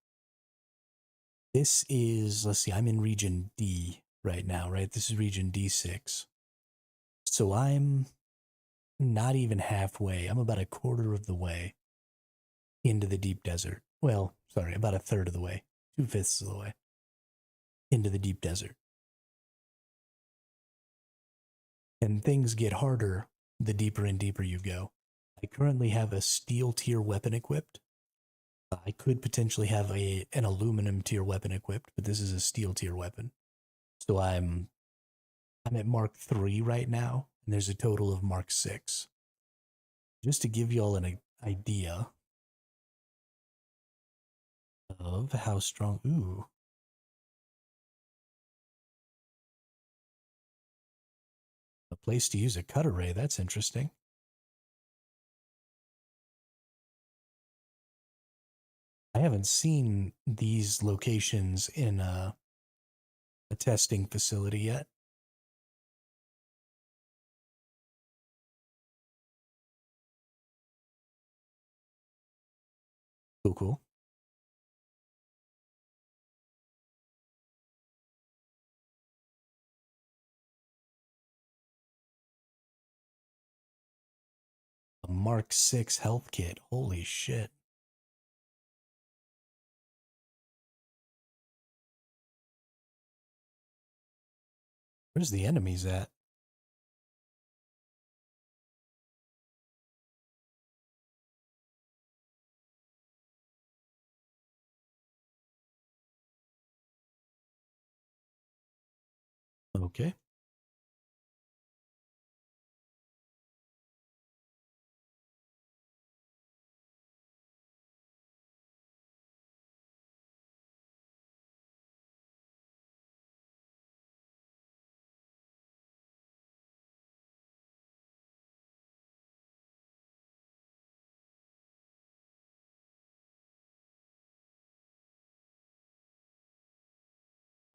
This is, let's see, I'm in region D right now, right? This is region D6. So I'm not even halfway. I'm about a quarter of the way into the deep desert. Well, sorry, about a third of the way, 2/5 of the way into the deep desert. And things get harder the deeper and deeper you go. I currently have a steel tier weapon equipped. I could potentially have an aluminum tier weapon equipped, but this is a steel tier weapon. So I'm at Mark 3 right now, and there's a total of Mark 6. Just to give you all an idea of how strong. Ooh. A place to use a cut array. That's interesting. I haven't seen these locations in a testing facility yet. Cool, cool. A Mark 6 health kit. Holy shit. Where's the enemies at? Okay.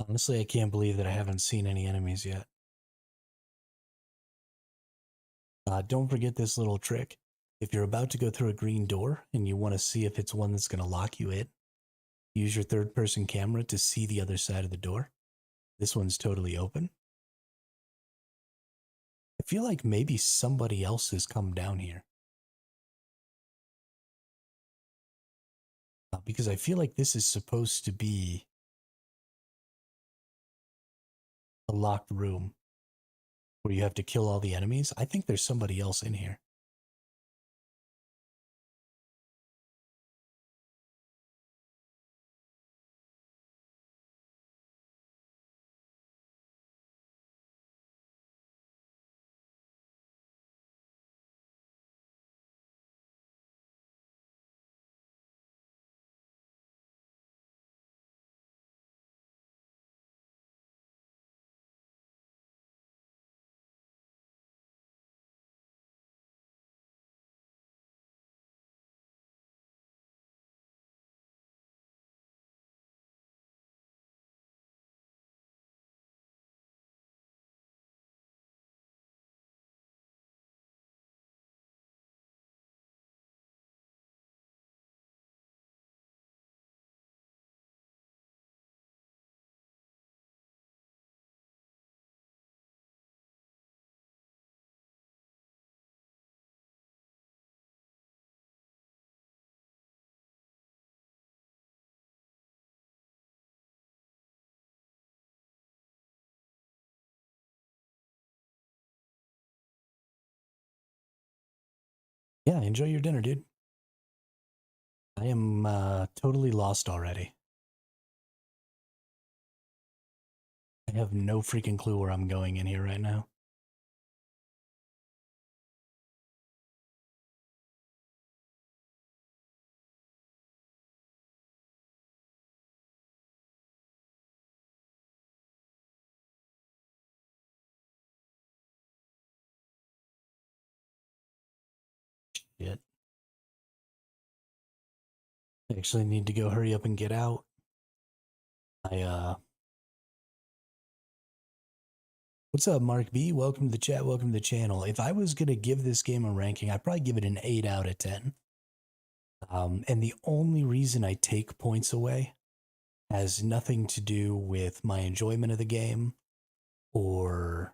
Honestly, I can't believe that I haven't seen any enemies yet. Don't forget this little trick. If you're about to go through a green door and you want to see if it's one that's going to lock you in, use your third-person camera to see the other side of the door. This one's totally open. I feel like maybe somebody else has come down here. Because I feel like this is supposed to be a locked room where you have to kill all the enemies. I think there's somebody else in here. Yeah, enjoy your dinner, dude. I am totally lost already. I have no freaking clue where I'm going in here right now. Shit. I actually need to go hurry up and get out. What's up, Mark B? Welcome to the chat, welcome to the channel. If I was gonna give this game a ranking, I'd probably give it an 8 out of 10. And the only reason I take points away has nothing to do with my enjoyment of the game or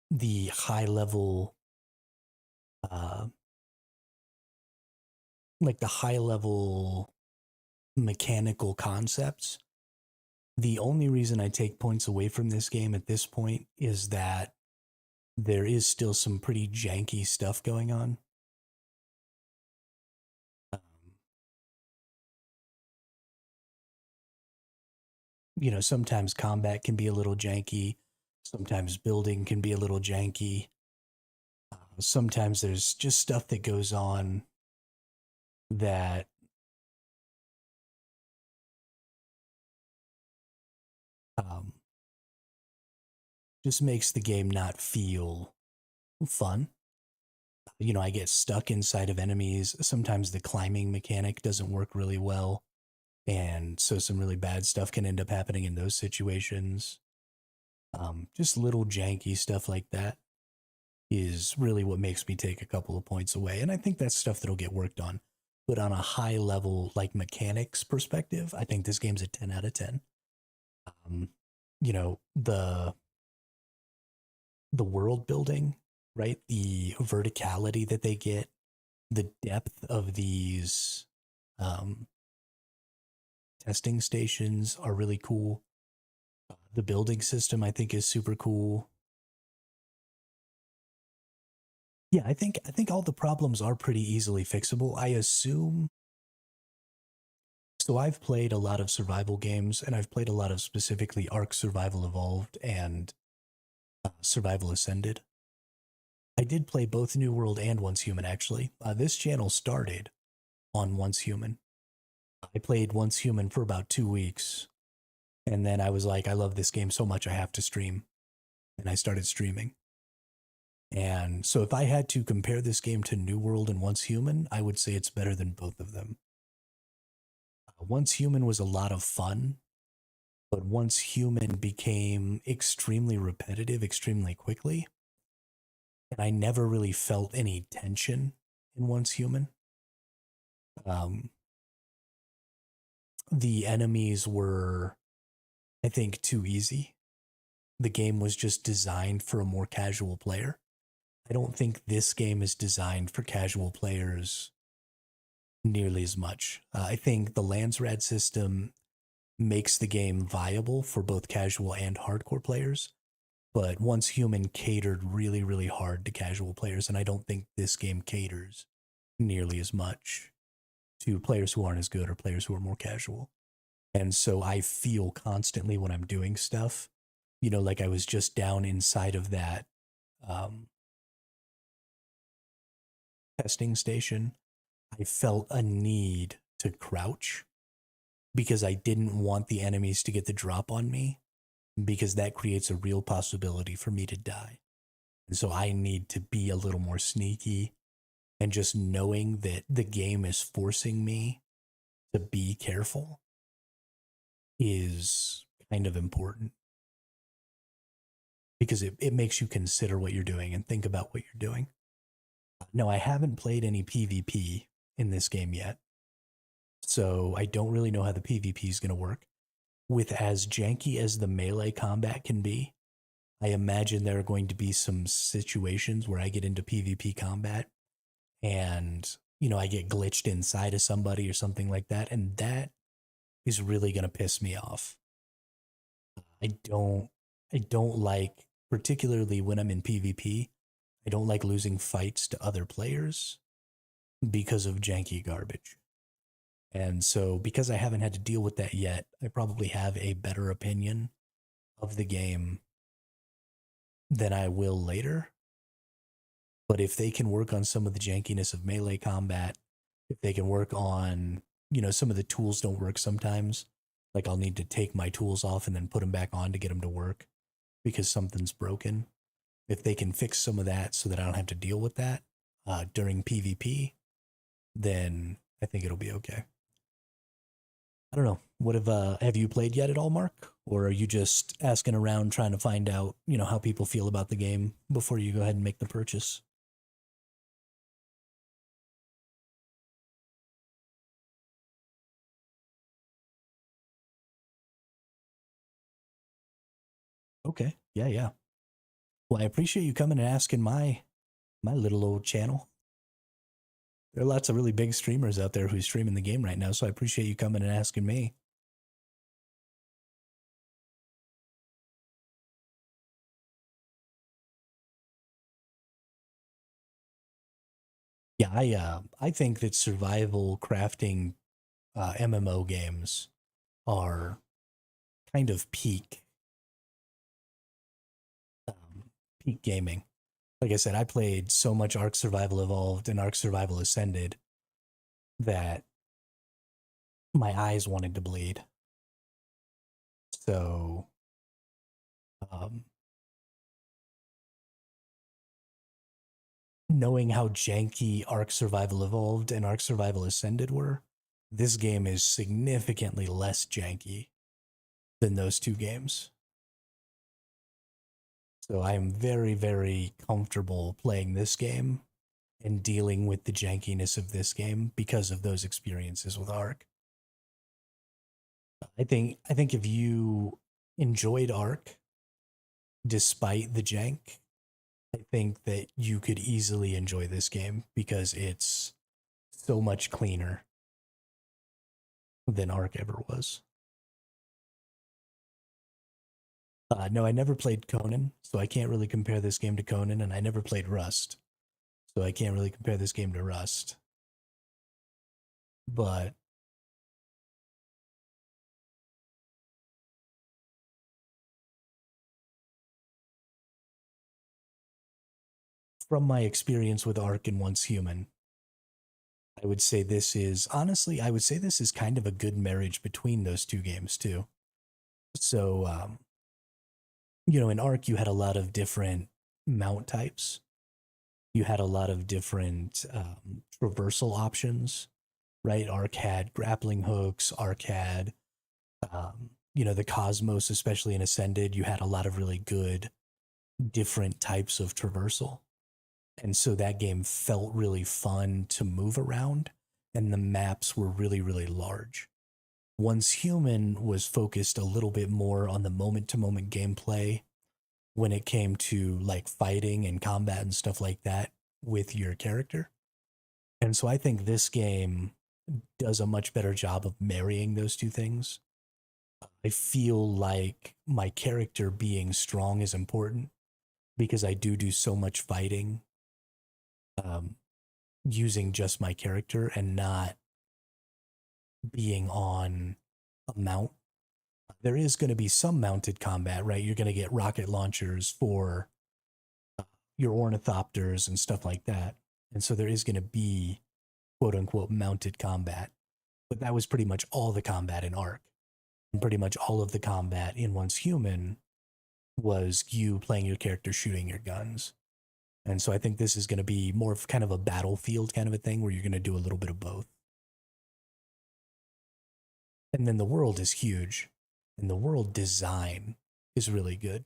the high level, like the high level mechanical concepts. The only reason I take points away from this game at this point is that there is still some pretty janky stuff going on. You know, sometimes combat can be a little janky. Sometimes building can be a little janky. Sometimes there's just stuff that goes on that just makes the game not feel fun. You know, I get stuck inside of enemies. Sometimes the climbing mechanic doesn't work really well. And so some really bad stuff can end up happening in those situations. Just little janky stuff like that is really what makes me take a couple of points away. And I think that's stuff that'll get worked on. But on a high level, like mechanics perspective, I think this game's a 10 out of 10. You know, the world building, right? The verticality that they get, the depth of these testing stations are really cool. The building system, I think, is super cool. Yeah, I think all the problems are pretty easily fixable. I assume. So I've played a lot of survival games, and I've played a lot of specifically Ark Survival Evolved and Survival Ascended. I did play both New World and Once Human, actually. This channel started on Once Human. I played Once Human for about 2 weeks, and then I was like, I love this game so much I have to stream. And I started streaming. And so if I had to compare this game to New World and Once Human, I would say it's better than both of them. Once Human was a lot of fun, but Once Human became extremely repetitive extremely quickly. And I never really felt any tension in Once Human. The enemies were, I think, too easy. The game was just designed for a more casual player. I don't think this game is designed for casual players nearly as much. I think the Landsrad system makes the game viable for both casual and hardcore players, but Once Human catered really, really hard to casual players, and I don't think this game caters nearly as much to players who aren't as good or players who are more casual. And so I feel constantly when I'm doing stuff, you know, like I was just down inside of that testing station, I felt a need to crouch because I didn't want the enemies to get the drop on me, because that creates a real possibility for me to die. And so I need to be a little more sneaky, and just knowing that the game is forcing me to be careful is kind of important, because it makes you consider what you're doing and think about what you're doing. No, I haven't played any PvP in this game yet, so I don't really know how the PvP is going to work. With as janky as the melee combat can be, I imagine there are going to be some situations where I get into PvP combat and, you know, I get glitched inside of somebody or something like that, and that is really going to piss me off. I don't like, particularly when I'm in PvP, I don't like losing fights to other players because of janky garbage. And so, because I haven't had to deal with that yet, I probably have a better opinion of the game than I will later. But if they can work on some of the jankiness of melee combat, if they can work on, some of the tools don't work sometimes. Like I'll need to take my tools off and then put them back on to get them to work because something's broken. If they can fix some of that so that I don't have to deal with that during PvP, then I think it'll be okay. I don't know. What have you played yet at all, Mark? Or are you just asking around trying to find out, how people feel about the game before you go ahead and make the purchase? Okay. Yeah, yeah. Well, I appreciate you coming and asking my little old channel. There are lots of really big streamers out there who's streaming the game right now, so I appreciate you coming and asking me. Yeah, I think that survival crafting MMO games are kind of peak gaming. Like I said, I played so much Ark Survival Evolved and Ark Survival Ascended that my eyes wanted to bleed. So, um, knowing how janky Ark Survival Evolved and Ark Survival Ascended were, this game is significantly less janky than those two games. So I am very, very comfortable playing this game and dealing with the jankiness of this game because of those experiences with Ark. I think if you enjoyed Ark despite the jank, I think that you could easily enjoy this game because it's so much cleaner than Ark ever was. No, I never played Conan, so I can't really compare this game to Conan, and I never played Rust, so I can't really compare this game to Rust. But from my experience with Ark and Once Human, I would say this is honestly, I would say this is kind of a good marriage between those two games too. So, in Ark, you had a lot of different mount types. You had a lot of different traversal options, right? Ark had grappling hooks. Ark had, the Cosmos, especially in Ascended, you had a lot of really good different types of traversal. And so that game felt really fun to move around, and the maps were really, really large. Once Human was focused a little bit more on the moment to moment gameplay when it came to like fighting and combat and stuff like that with your character. And so I think this game does a much better job of marrying those two things. I feel like my character being strong is important because I do so much fighting um, using just my character and not being on a mount. There is going to be some mounted combat, right? You're going to get rocket launchers for your ornithopters and stuff like that. And so there is going to be quote unquote mounted combat. But that was pretty much all the combat in Ark. And pretty much all of the combat in Once Human was you playing your character shooting your guns. And so I think this is going to be more of kind of a battlefield kind of a thing where you're going to do a little bit of both. And then the world is huge, and the world design is really good.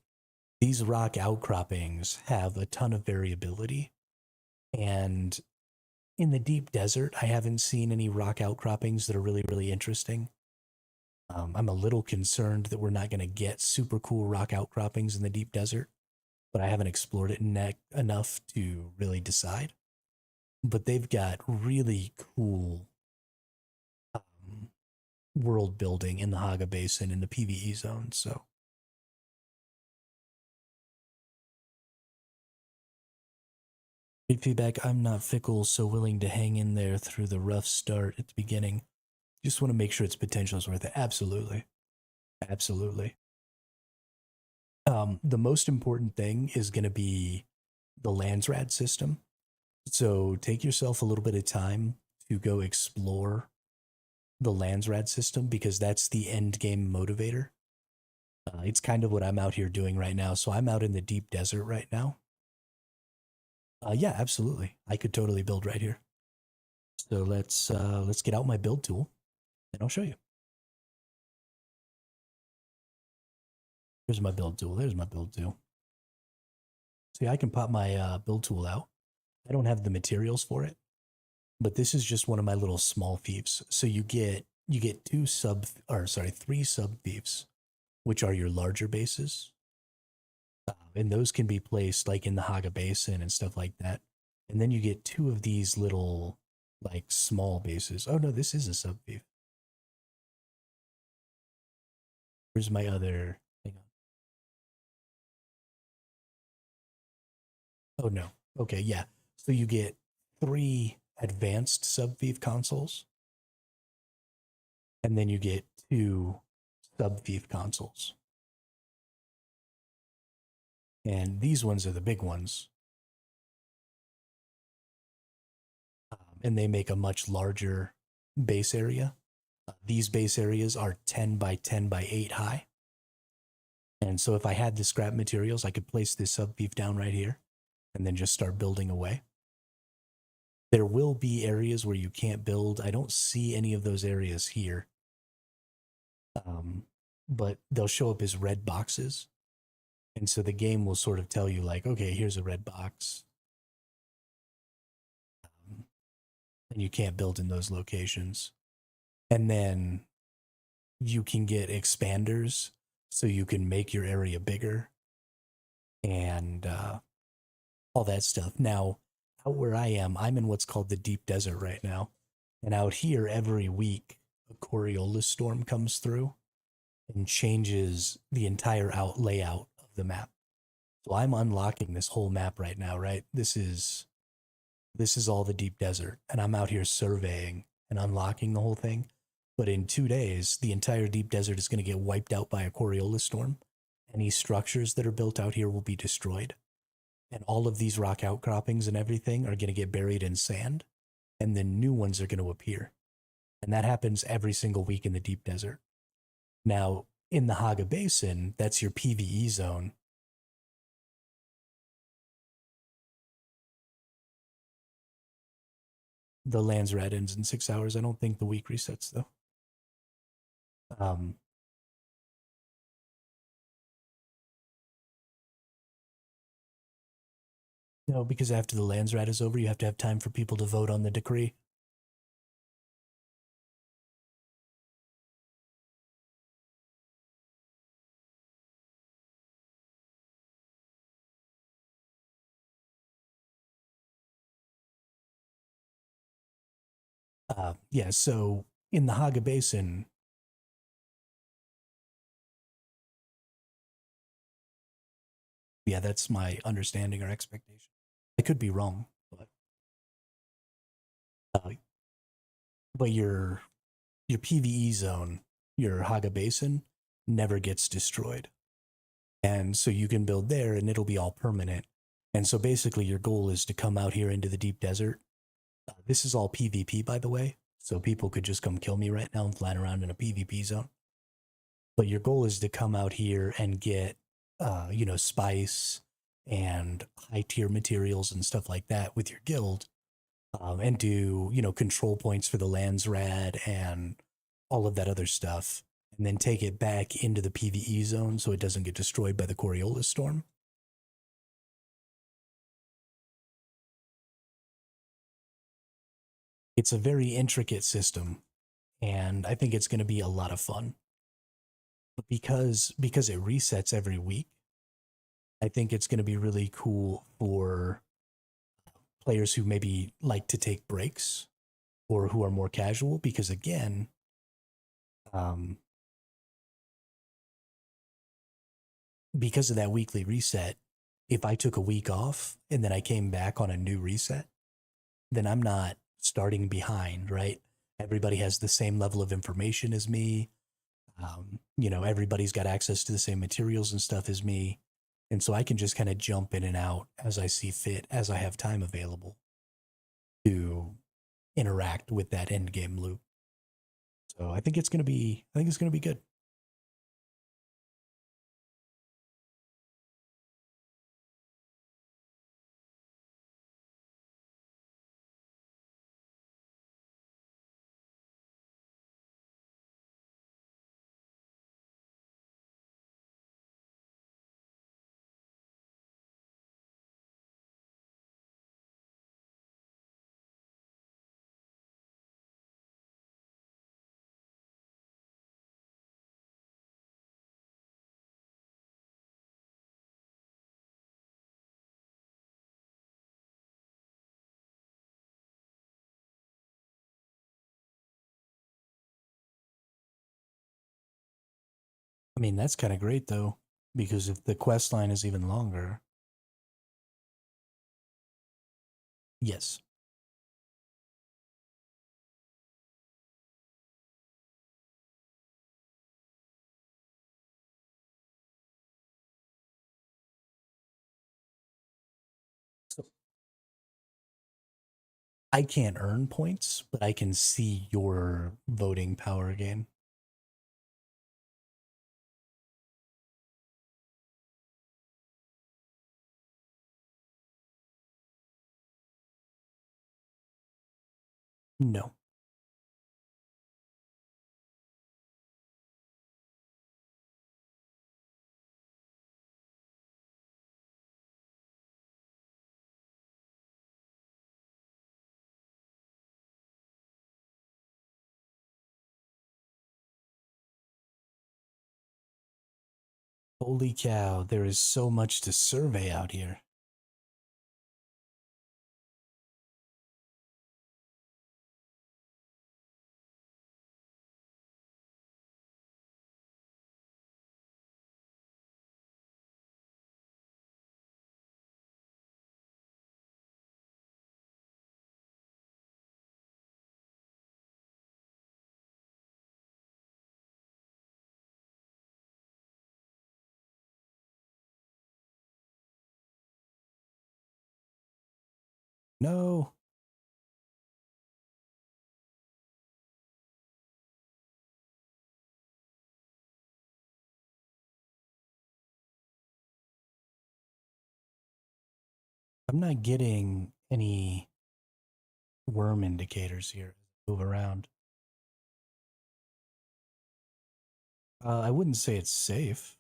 These rock outcroppings have a ton of variability, and in the deep desert, I haven't seen any rock outcroppings that are really, really interesting. I'm a little concerned that we're not going to get super cool rock outcroppings in the deep desert, but I haven't explored it enough to really decide. But they've got really cool world building in the Haga Basin in the PvE zone. So Great feedback. I'm not fickle, so willing to hang in there through the rough start at the beginning. Just want to make sure its potential is worth it. Absolutely. Absolutely. The most important thing is going to be the Landsrad system. So take yourself a little bit of time to go explore the Landsrad system because that's the end game motivator. It's kind of what I'm out here doing right now. So I'm out in the deep desert right now. Yeah, absolutely. I could totally build right here. So let's get out my build tool and I'll show you. Here's my build tool. There's my build tool. See, I can pop my build tool out. I don't have the materials for it, but this is just one of my little small fiefs. So you get three sub fiefs, which are your larger bases. And those can be placed like in the Haga Basin and stuff like that. And then you get two of these little like small bases. Oh no, this is a sub fief. Where's my other? Hang on. Oh no. Okay, yeah. So you get 3 advanced sub fief consoles, and then you get 2 sub fief consoles. And these ones are the big ones. And they make a much larger base area. These base areas are 10 by 10 by 8 high. And so if I had the scrap materials, I could place this sub fief down right here and then just start building away. There will be areas where you can't build. I don't see any of those areas here. But they'll show up as red boxes. And so the game will sort of tell you like, okay, here's a red box. And you can't build in those locations. And then you can get expanders so you can make your area bigger and all that stuff. Now, out where I am, I'm in what's called the deep desert right now. And out here, every week, a Coriolis storm comes through and changes the entire layout of the map. So I'm unlocking this whole map right now, right? This is all the deep desert, and I'm out here surveying and unlocking the whole thing. But in 2 days, the entire deep desert is going to get wiped out by a Coriolis storm. Any structures that are built out here will be destroyed. And all of these rock outcroppings and everything are going to get buried in sand, and then new ones are going to appear. And that happens every single week in the deep desert. Now, in the Haga Basin, that's your PvE zone. The Landsrad ends in 6 hours. I don't think the week resets, though. No, because after the Landsrad is over, you have to have time for people to vote on the decree. Yeah, so in the Haga Basin, yeah, that's my understanding or expectation. I could be wrong, but your PvE zone, your Haga Basin, never gets destroyed, and so you can build there, and it'll be all permanent. And so basically, your goal is to come out here into the deep desert. This is all PvP, by the way, so people could just come kill me right now and fly around in a PvP zone. But your goal is to come out here and get, spice and high tier materials and stuff like that with your guild, and do, control points for the Landsrad and all of that other stuff, and then take it back into the PvE zone so it doesn't get destroyed by the Coriolis storm. It's a very intricate system, and I think it's going to be a lot of fun. But because it resets every week, I think it's going to be really cool for players who maybe like to take breaks or who are more casual, because again, because of that weekly reset, if I took a week off and then I came back on a new reset, then I'm not starting behind, right? Everybody has the same level of information as me. Everybody's got access to the same materials and stuff as me. And so I can just kind of jump in and out as I see fit, as I have time available to interact with that end game loop. So I think it's going to be good. I mean, that's kind of great though, because if the quest line is even longer, yes. So I can't earn points, but I can see your voting power gain. No. Holy cow, there is so much to survey out here. No. I'm not getting any worm indicators here. Move around. I wouldn't say it's safe.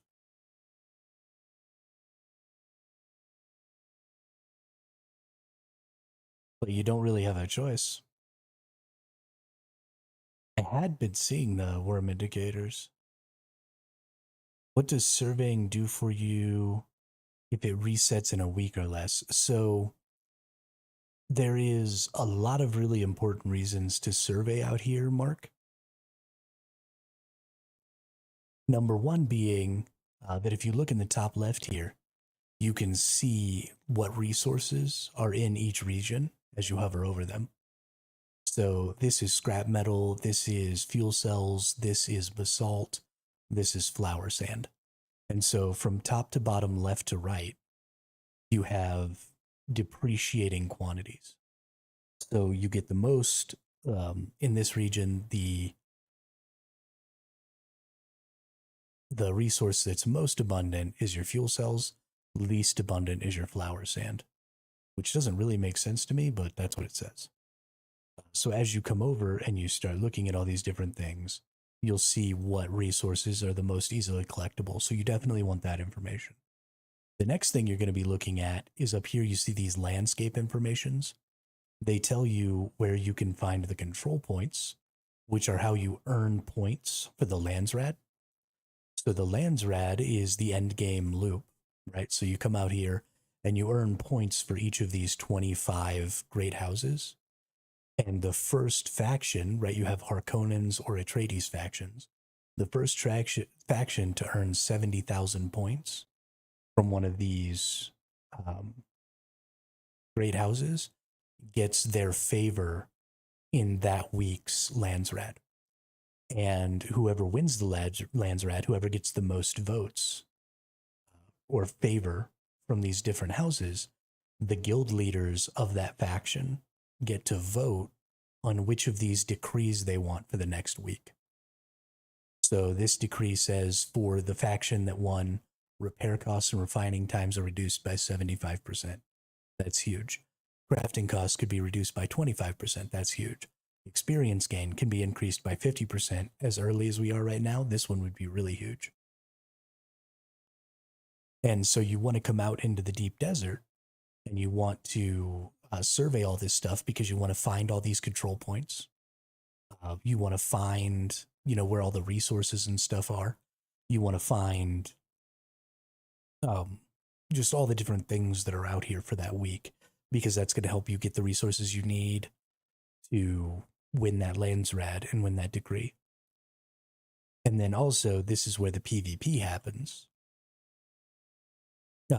But you don't really have a choice. I had been seeing the worm indicators. What does surveying do for you if it resets in a week or less? So there is a lot of really important reasons to survey out here, Mark. Number one being that if you look in the top left here, you can see what resources are in each region as you hover over them. So this is scrap metal, this is fuel cells, this is basalt, this is flour sand. And so from top to bottom, left to right, you have depreciating quantities. So you get the most in this region, the resource that's most abundant is your fuel cells, least abundant is your flour sand, which doesn't really make sense to me, but that's what it says. So as you come over and you start looking at all these different things, you'll see what resources are the most easily collectible. So you definitely want that information. The next thing you're going to be looking at is up here, you see these landscape informations. They tell you where you can find the control points, which are how you earn points for the Landsrad. So the Landsrad is the end game loop, right? So you come out here and you earn points for each of these 25 great houses. And the first faction, right, you have Harkonnens or Atreides factions. The first faction to earn 70,000 points from one of these um, great houses gets their favor in that week's Landsrat. And whoever wins the Landsrat, whoever gets the most votes or favor from these different houses, the guild leaders of that faction get to vote on which of these decrees they want for the next week. So this decree says for the faction that won, repair costs and refining times are reduced by 75%. That's huge. Crafting costs could be reduced by 25%. That's huge. Experience gain can be increased by 50% as early as we are right now. This one would be really huge. And so you want to come out into the deep desert and you want to survey all this stuff because you want to find all these control points. You want to find, where all the resources and stuff are. You want to find just all the different things that are out here for that week, because that's going to help you get the resources you need to win that Landsrad and win that degree. And then also, this is where the PvP happens.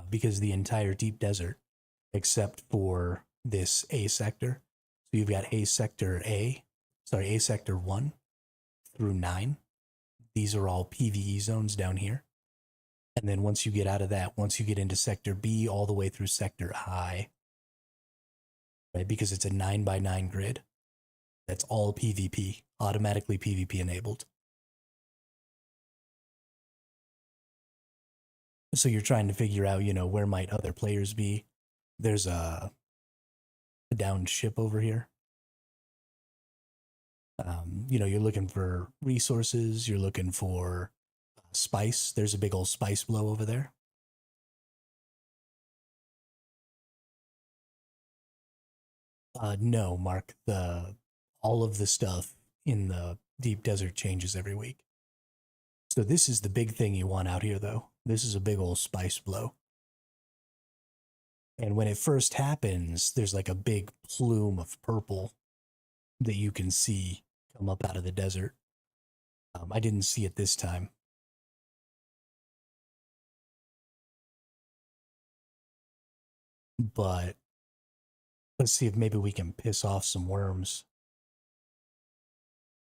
Because the entire deep desert, except for this A sector, so you've got A sector 1 through 9. These are all PvE zones down here. And then once you get out of that, once you get into sector B all the way through sector I, right, because it's a 9x9 grid, that's all PvP, automatically PvP enabled. So you're trying to figure out, where might other players be. There's a downed ship over here. You're looking for resources. You're looking for spice. There's a big old spice blow over there. No, Mark. All of the stuff in the deep desert changes every week. So this is the big thing you want out here, though. This is a big old spice blow. And when it first happens, there's like a big plume of purple that you can see come up out of the desert. I didn't see it this time. But let's see if maybe we can piss off some worms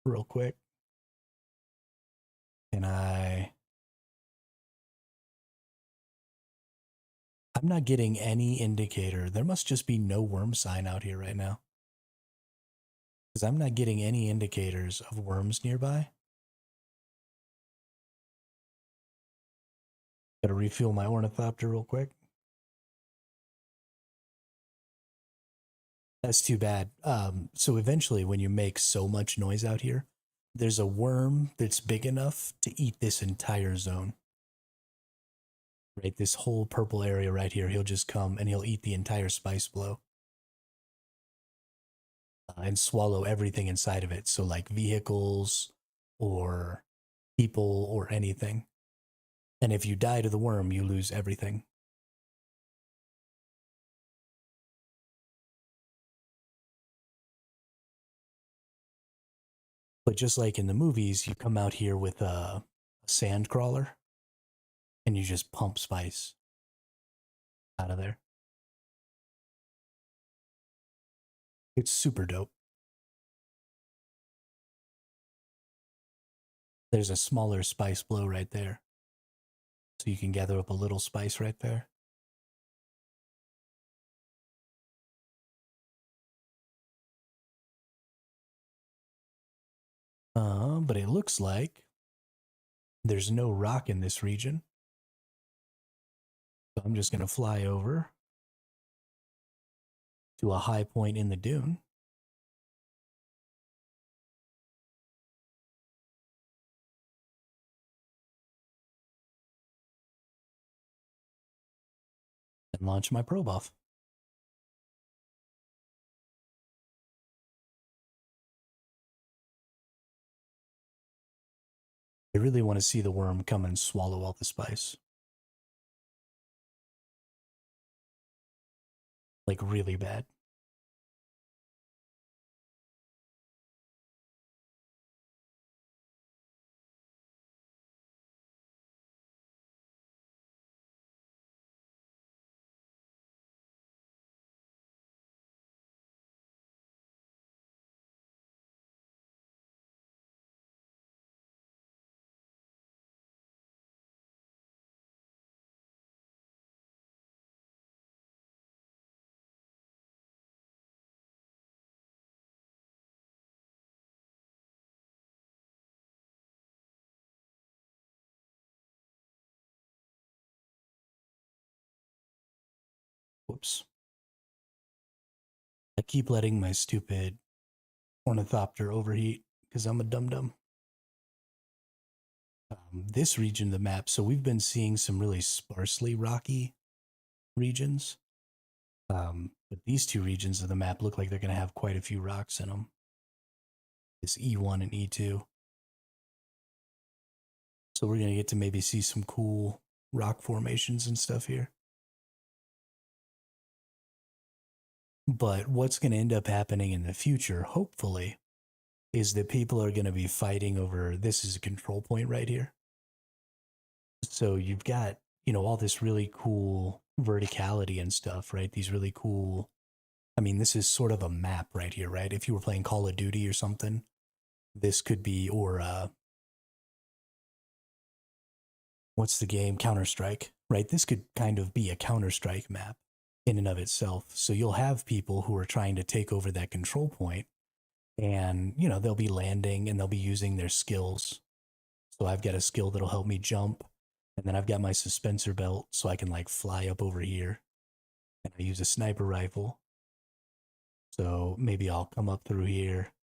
real quick. I'm not getting any indicator. There must just be no worm sign out here right now, because I'm not getting any indicators of worms nearby. Gotta refuel my ornithopter real quick. That's too bad. So eventually, when you make so much noise out here, there's a worm that's big enough to eat this entire zone. Right, this whole purple area right here, he'll just come and he'll eat the entire spice blow. And swallow everything inside of it. So like vehicles or people or anything. And if you die to the worm, you lose everything. But just like in the movies, you come out here with a sand crawler and you just pump spice out of there. It's super dope. There's a smaller spice blow right there. So you can gather up a little spice right there. But it looks like there's no rock in this region. So I'm just going to fly over to a high point in the dune. And launch my probe off. I really want to see the worm come and swallow all the spice. Like really bad. Whoops. I keep letting my stupid ornithopter overheat because I'm a dum-dum. This region of the map, so we've been seeing some really sparsely rocky regions. But these two regions of the map look like they're going to have quite a few rocks in them. This E1 and E2. So we're going to get to maybe see some cool rock formations and stuff here. But what's going to end up happening in the future, hopefully, is that people are going to be fighting over, this is a control point right here. So you've got, all this really cool verticality and stuff, right? These really cool, I mean, this is sort of a map right here, right? If you were playing Call of Duty or something, this could be, or what's the game? Counter-Strike, right? This could kind of be a Counter-Strike map in and of itself. So you'll have people who are trying to take over that control point, and, they'll be landing and they'll be using their skills. So I've got a skill that'll help me jump, and then I've got my suspensor belt so I can like fly up over here, and I use a sniper rifle. So maybe I'll come up through here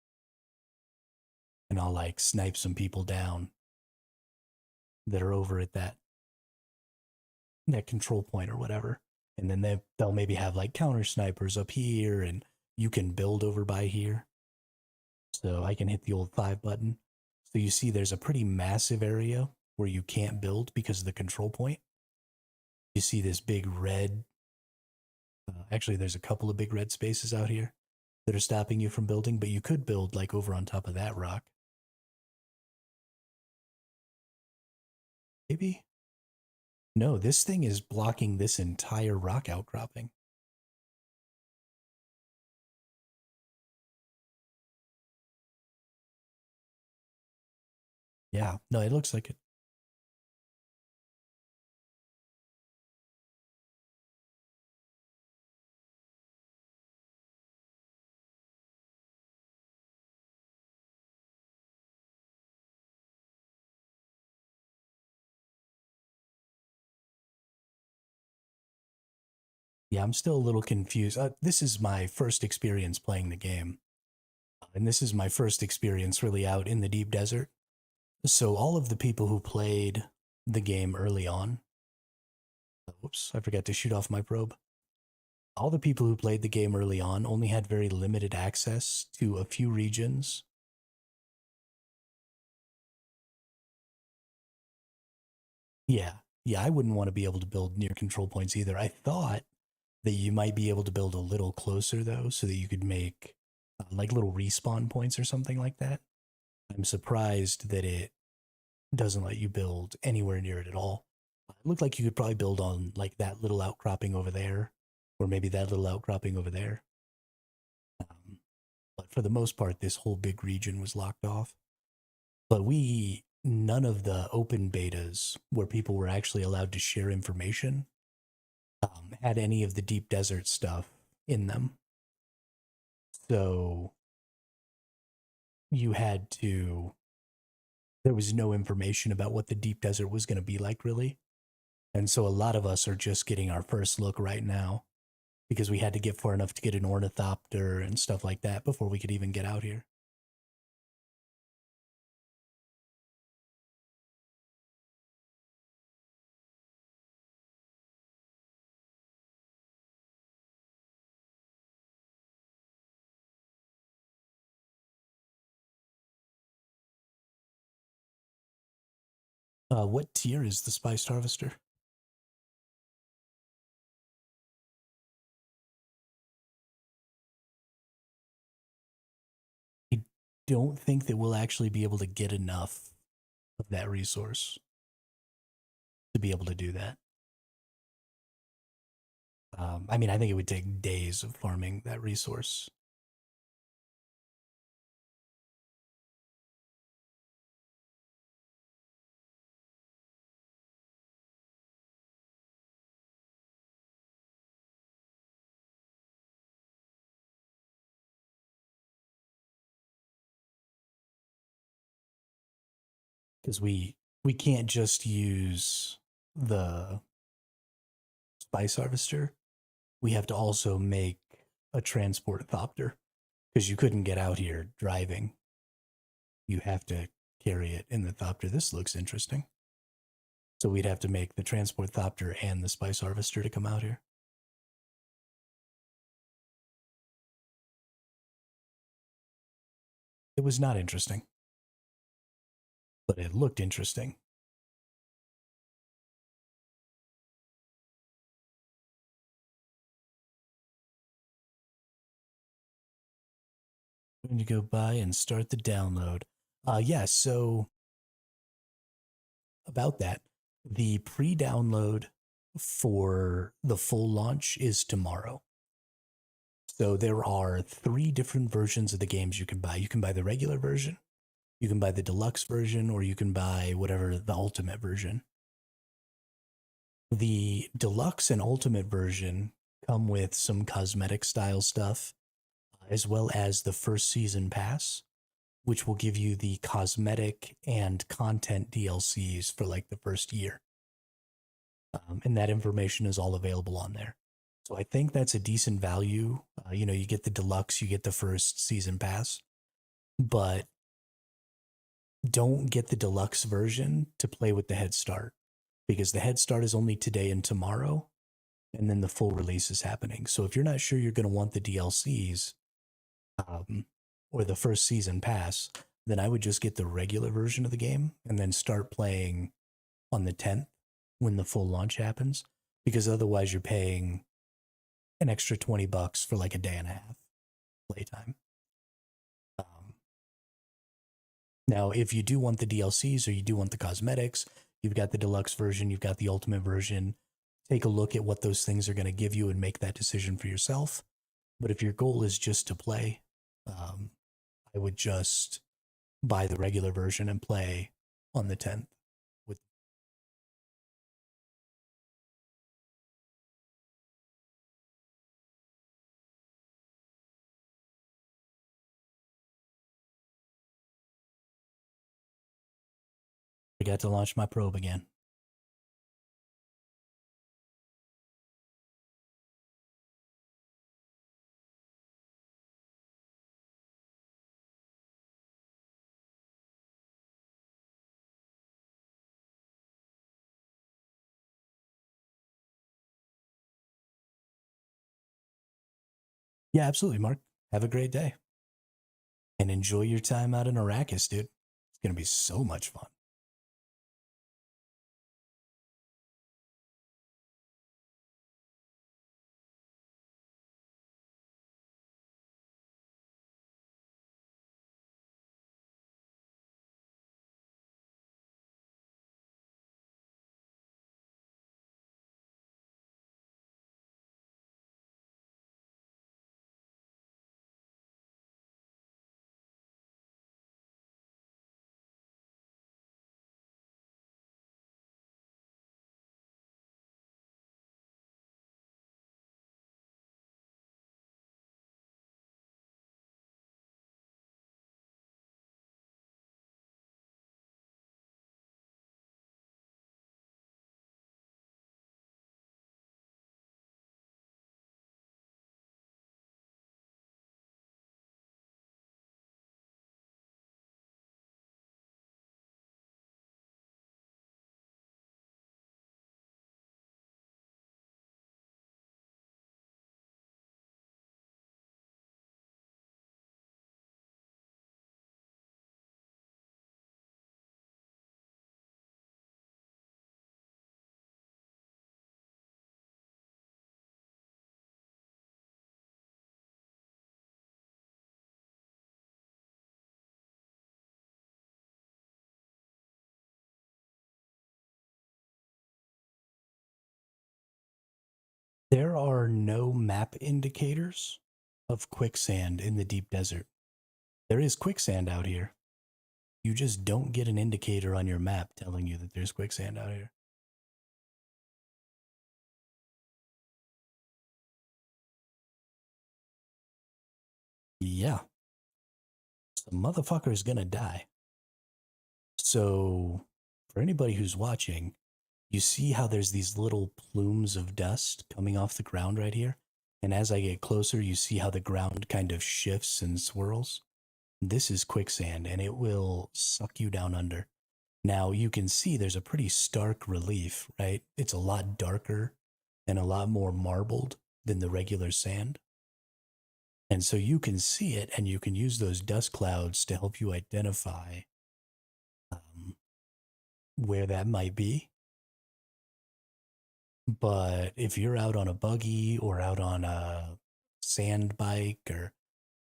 and I'll like snipe some people down that are over at that control point or whatever. And then they'll maybe have like counter snipers up here, and you can build over by here. So I can hit the old 5 button. So you see there's a pretty massive area where you can't build because of the control point. You see this big red, actually there's a couple of big red spaces out here that are stopping you from building, but you could build like over on top of that rock. Maybe? No, this thing is blocking this entire rock outcropping. Yeah, no, it looks like it. Yeah, I'm still a little confused. This is my first experience playing the game. And this is my first experience really out in the deep desert. So all of the people who played the game early on, whoops, I forgot to shoot off my probe. All the people who played the game early on only had very limited access to a few regions. Yeah, I wouldn't want to be able to build near control points either. I thought that you might be able to build a little closer though, so that you could make like little respawn points or something like that. I'm surprised that it doesn't let you build anywhere near it at all. It looked like you could probably build on like that little outcropping over there, or maybe that little outcropping over there. But for the most part, this whole big region was locked off. But none of the open betas where people were actually allowed to share information had any of the deep desert stuff in them. So there was no information about what the deep desert was going to be like, really. And so a lot of us are just getting our first look right now because we had to get far enough to get an ornithopter and stuff like that before we could even get out here. What tier is the Spiced Harvester? I don't think that we'll actually be able to get enough of that resource to be able to do that. I mean, I think it would take days of farming that resource. Because we can't just use the Spice Harvester. we have to also make a transport thopter because you couldn't get out here driving. You have to carry it in the thopter. This looks interesting. So we'd have to make the transport thopter and the spice harvester to come out here. It was not interesting, but it looked interesting. I'm going to go by and start the download. Yeah, so about that, the pre-download for the full launch is tomorrow. So there are 3 different versions of the games you can buy. You can buy the regular version, you can buy the deluxe version, or you can buy whatever the ultimate version. The deluxe and ultimate version come with some cosmetic style stuff, as well as the first season pass, which will give you the cosmetic and content DLCs for like the first year. And that information is all available on there. So I think that's a decent value. You know, you get the deluxe, you get the first season pass, but don't get the deluxe version to play with the head start, because the head start is only today and tomorrow, and then the full release is happening. So if you're not sure you're going to want the DLCs or the first season pass, then I would just get the regular version of the game and then start playing on the 10th when the full launch happens, because otherwise you're paying an extra $20 for like a day and a half playtime. Now, if you do want the DLCs or you do want the cosmetics, you've got the deluxe version, you've got the ultimate version. Take a look at what those things are going to give you and make that decision for yourself. But if your goal is just to play, I would just buy the regular version and play on the 10th. I got to launch my probe again. Yeah, absolutely, Mark. Have a great day. And enjoy your time out in Arrakis, dude. It's going to be so much fun. There are no map indicators of quicksand in the deep desert. There is quicksand out here. You just don't get an indicator on your map telling you that there's quicksand out here. Yeah. The motherfucker's gonna die. So, for anybody who's watching, you see how there's these little plumes of dust coming off the ground right here? And as I get closer, you see how the ground kind of shifts and swirls. This is quicksand, and it will suck you down under. Now, you can see there's a pretty stark relief, right? It's a lot darker and a lot more marbled than the regular sand. And so you can see it, and you can use those dust clouds to help you identify where that might be. But if you're out on a buggy or out on a sand bike or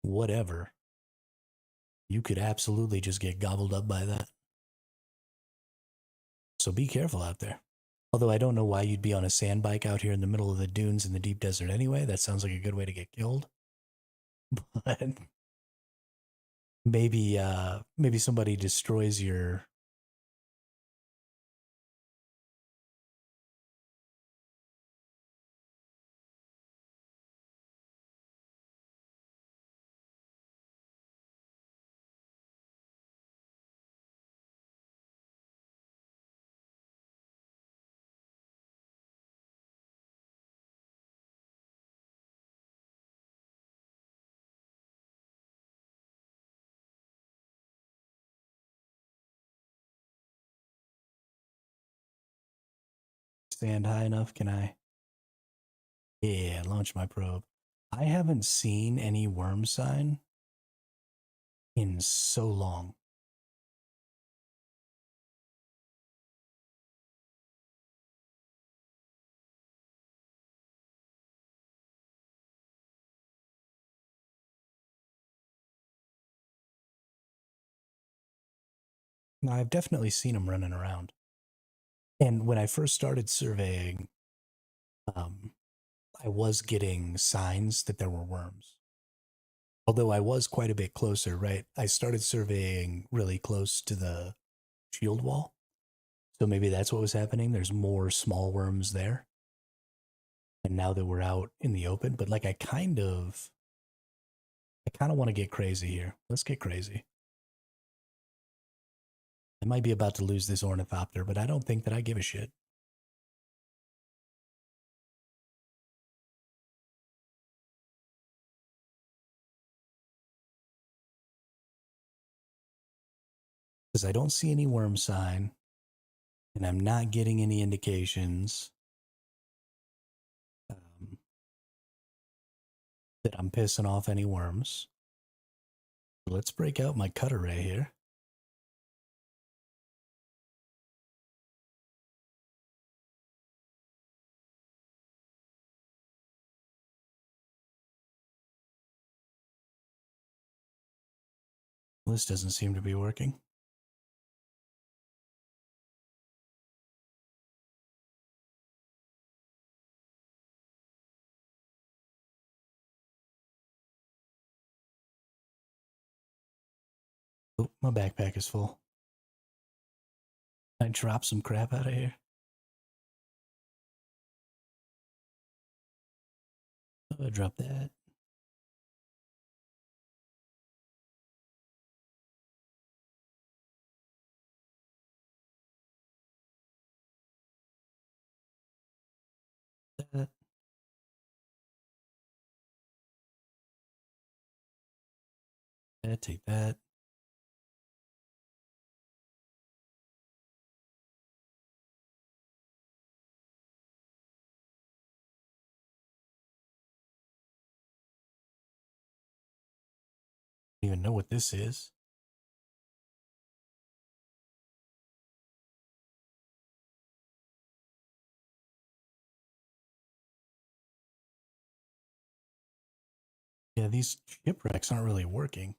whatever, you could absolutely just get gobbled up by that. So be careful out there. Although I don't know why you'd be on a sand bike out here in the middle of the dunes in the deep desert anyway. That sounds like a good way to get killed. But maybe somebody destroys your... Stand high enough, can I? Yeah, launch my probe. I haven't seen any worm sign in so long. Now, I've definitely seen them running around. And when I first started surveying, I was getting signs that there were worms. Although I was quite a bit closer, right? I started surveying really close to the shield wall. So maybe that's what was happening. There's more small worms there. And now that we're out in the open, but like I kind of want to get crazy here. Let's get crazy. I might be about to lose this ornithopter, but I don't think that I give a shit. Because I don't see any worm sign, and I'm not getting any indications that I'm pissing off any worms. Let's break out my cut array here. This doesn't seem to be working. Oh, my backpack is full. I drop some crap out of here. Oh, I drop that. That. That. Take that. I don't even know what this is. Yeah, these shipwrecks aren't really working.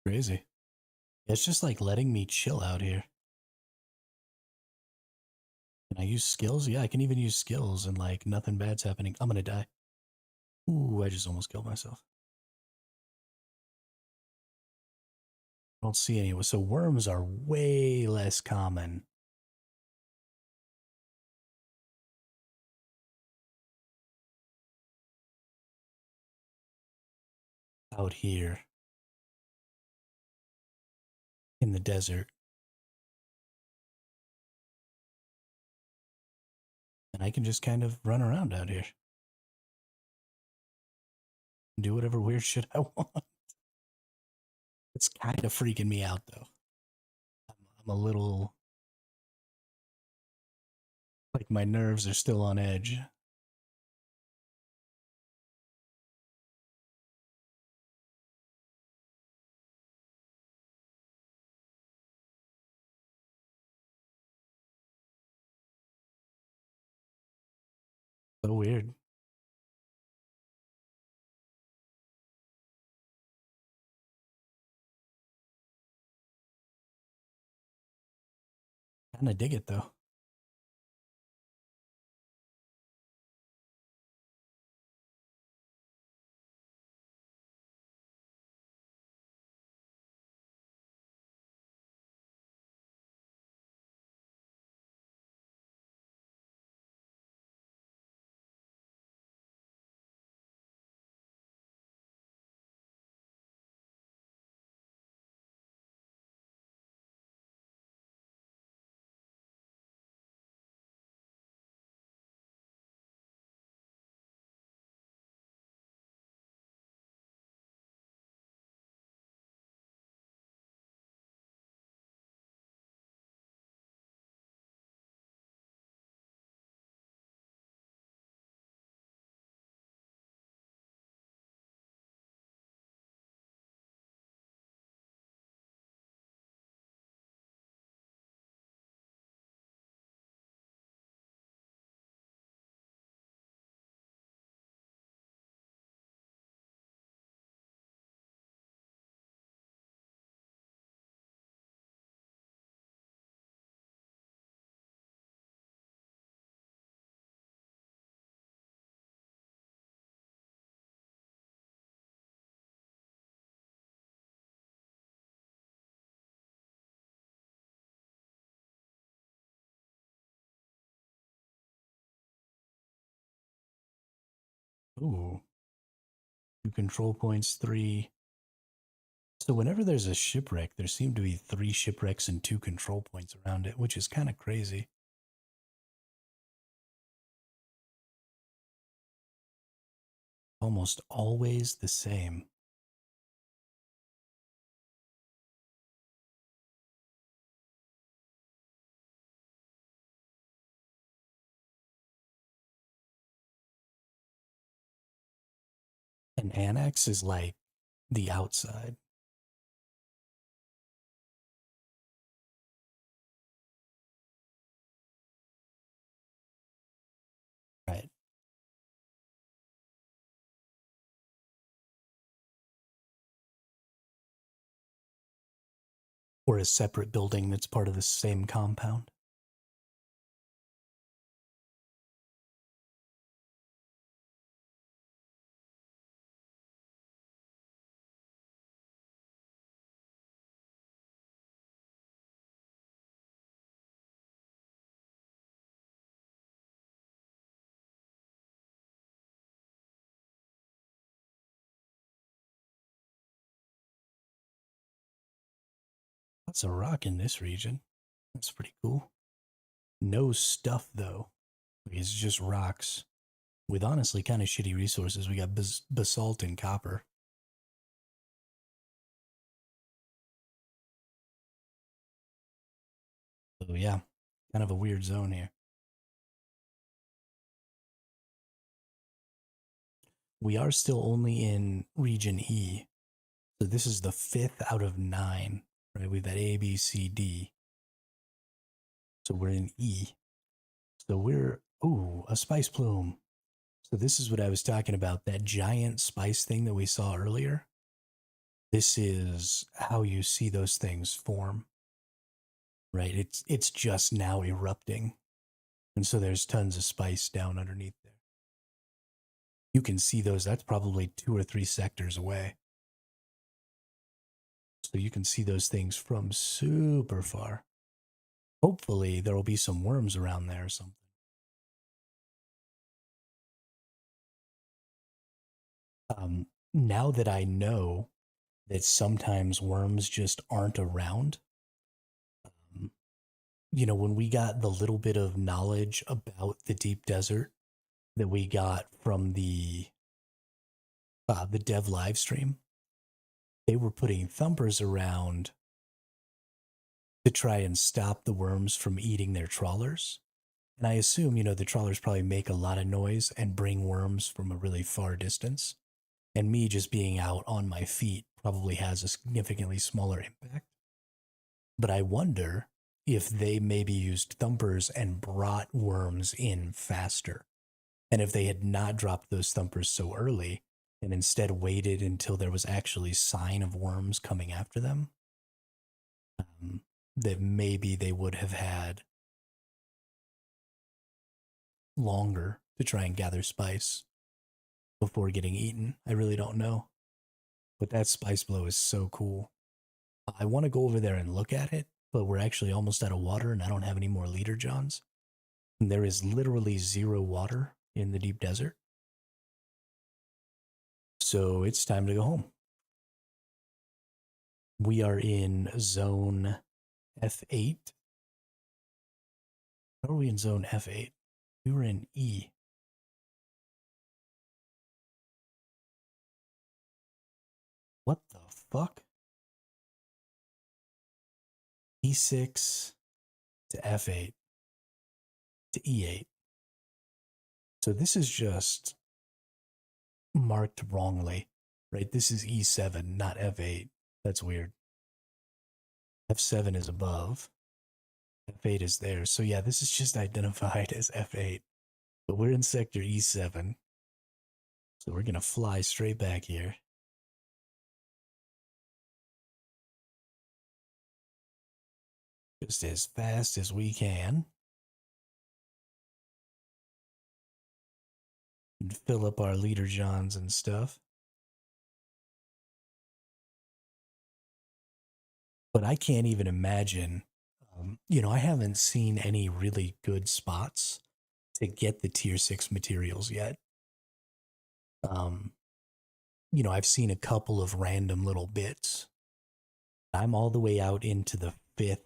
Crazy. It's just like letting me chill out here. Can I use skills? Yeah, I can even use skills and like nothing bad's happening. I'm gonna die. Ooh, I just almost killed myself. I don't see any. So worms are way less common out here in the desert. And I can just kind of run around out here. Do whatever weird shit I want. It's kind of freaking me out, though. I'm a little... like my nerves are still on edge. So weird. Kind of dig it, though. Ooh. 2 control points, 3. So whenever there's a shipwreck, there seem to be 3 shipwrecks and 2 control points around it, which is kind of crazy. Almost always the same. An annex is like the outside. Right. Or a separate building that's part of the same compound. Lots of rock in this region. That's pretty cool. No stuff, though. It's just rocks. With honestly kind of shitty resources. We got basalt and copper. So yeah, kind of a weird zone here. We are still only in region E. So this is the 5th out of 9, right? We've got A, B, C, D. So we're in E. So we're, ooh, a spice plume. So this is what I was talking about, that giant spice thing that we saw earlier. This is how you see those things form, right? It's just now erupting. And so there's tons of spice down underneath there. You can see those, that's probably 2 or 3 sectors away. So you can see those things from super far. Hopefully there will be some worms around there or something. Now that I know that sometimes worms just aren't around, um, when we got the little bit of knowledge about the deep desert that we got from the dev live stream, they were putting thumpers around to try and stop the worms from eating their trawlers. And I assume, the trawlers probably make a lot of noise and bring worms from a really far distance. And me just being out on my feet probably has a significantly smaller impact. But I wonder if they maybe used thumpers and brought worms in faster. And if they had not dropped those thumpers so early and instead waited until there was actually sign of worms coming after them, that maybe they would have had longer to try and gather spice before getting eaten. I really don't know. But that spice blow is so cool. I want to go over there and look at it, but we're actually almost out of water and I don't have any more leader johns. And there is literally zero water in the deep desert. So it's time to go home. We are in zone F8. How are we in zone F8? We were in E. What the fuck? E6 to F8 to E8. So this is just marked wrongly, right? This is E7, not F8. That's weird. F7 is above. F8 is there. So yeah, this is just identified as F8. But we're in sector E7. So we're going to fly straight back here. Just as fast as we can. And fill up our leader johns and stuff. But I can't even imagine, I haven't seen any really good spots to get the tier 6 materials yet. I've seen a couple of random little bits. I'm all the way out into the 5th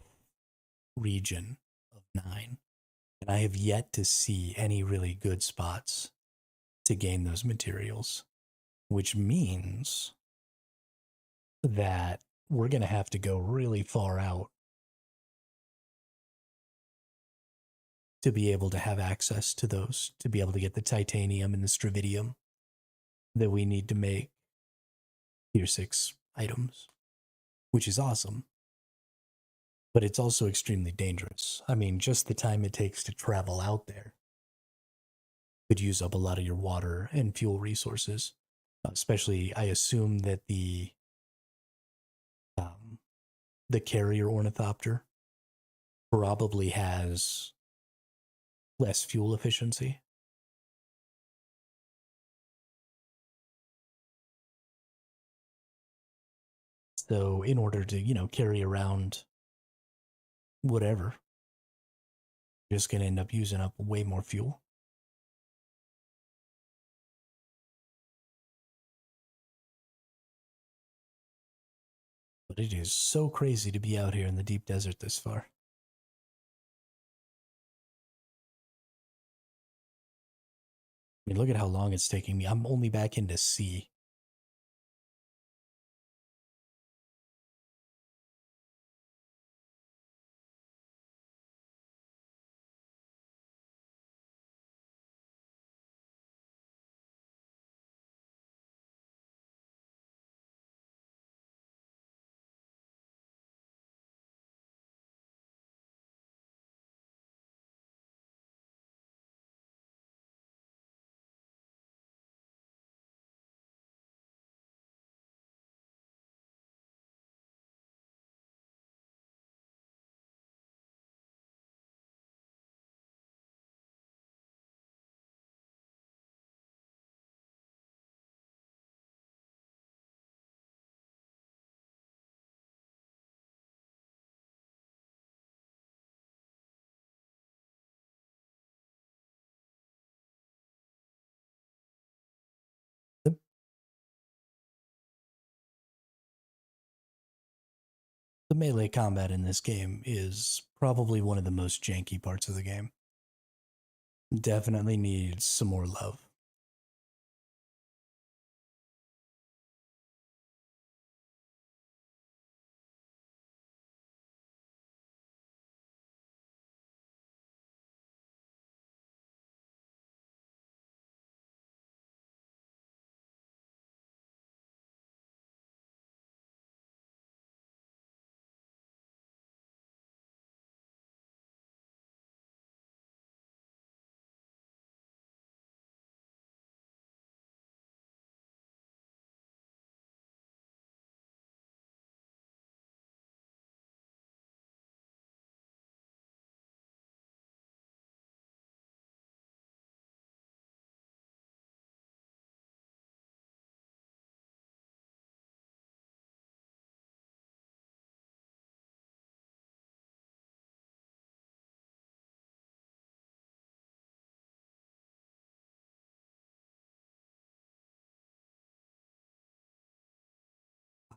region of 9, and I have yet to see any really good spots to gain those materials, which means that we're going to have to go really far out to be able to have access to those, to be able to get the titanium and the stravidium that we need to make tier 6 items, which is awesome. But it's also extremely dangerous. I mean, just the time it takes to travel out there could use up a lot of your water and fuel resources. Especially, I assume that the carrier ornithopter probably has less fuel efficiency. So in order to, carry around whatever, you're just going to end up using up way more fuel. But it is so crazy to be out here in the deep desert this far. I mean, look at how long it's taking me. I'm only back into C. The melee combat in this game is probably one of the most janky parts of the game. Definitely needs some more love.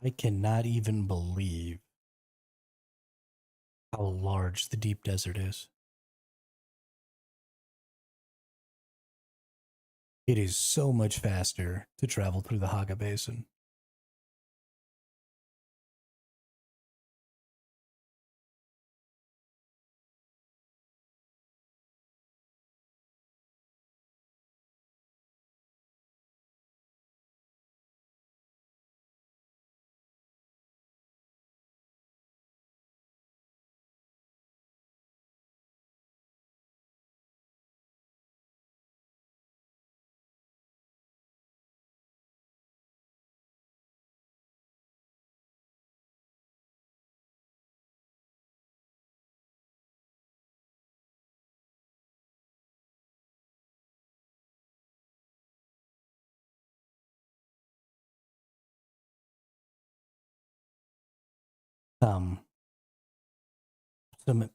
I cannot even believe how large the deep desert is. It is so much faster to travel through the Haga Basin. Um, some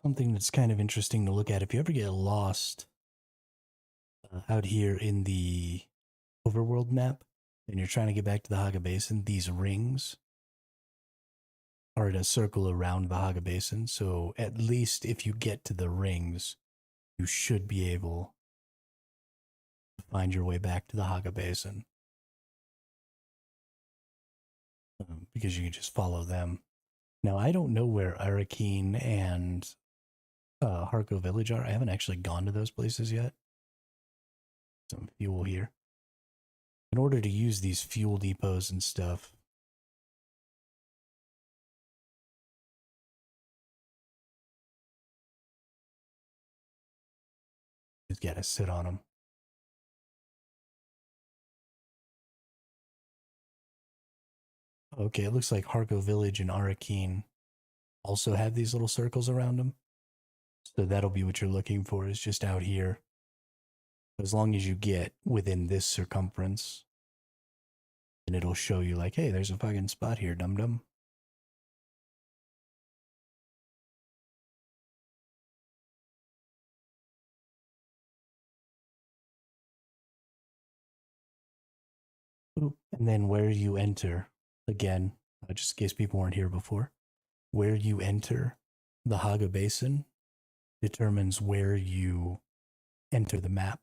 something that's kind of interesting to look at. If you ever get lost out here in the overworld map and you're trying to get back to the Haga Basin, these rings are in a circle around the Haga Basin. So at least if you get to the rings, you should be able to find your way back to the Haga Basin. Because you can just follow them. Now, I don't know where Arakeen and Harko Village are. I haven't actually gone to those places yet. Some fuel here. In order to use these fuel depots and stuff, you just gotta sit on them. Okay, it looks like Harko Village and Arakeen also have these little circles around them. So that'll be what you're looking for, is just out here. As long as you get within this circumference, then it'll show you like, hey, there's a fucking spot here, dum-dum. And then where you enter, again, just in case people weren't here before, where you enter the Haga Basin determines where you enter the map.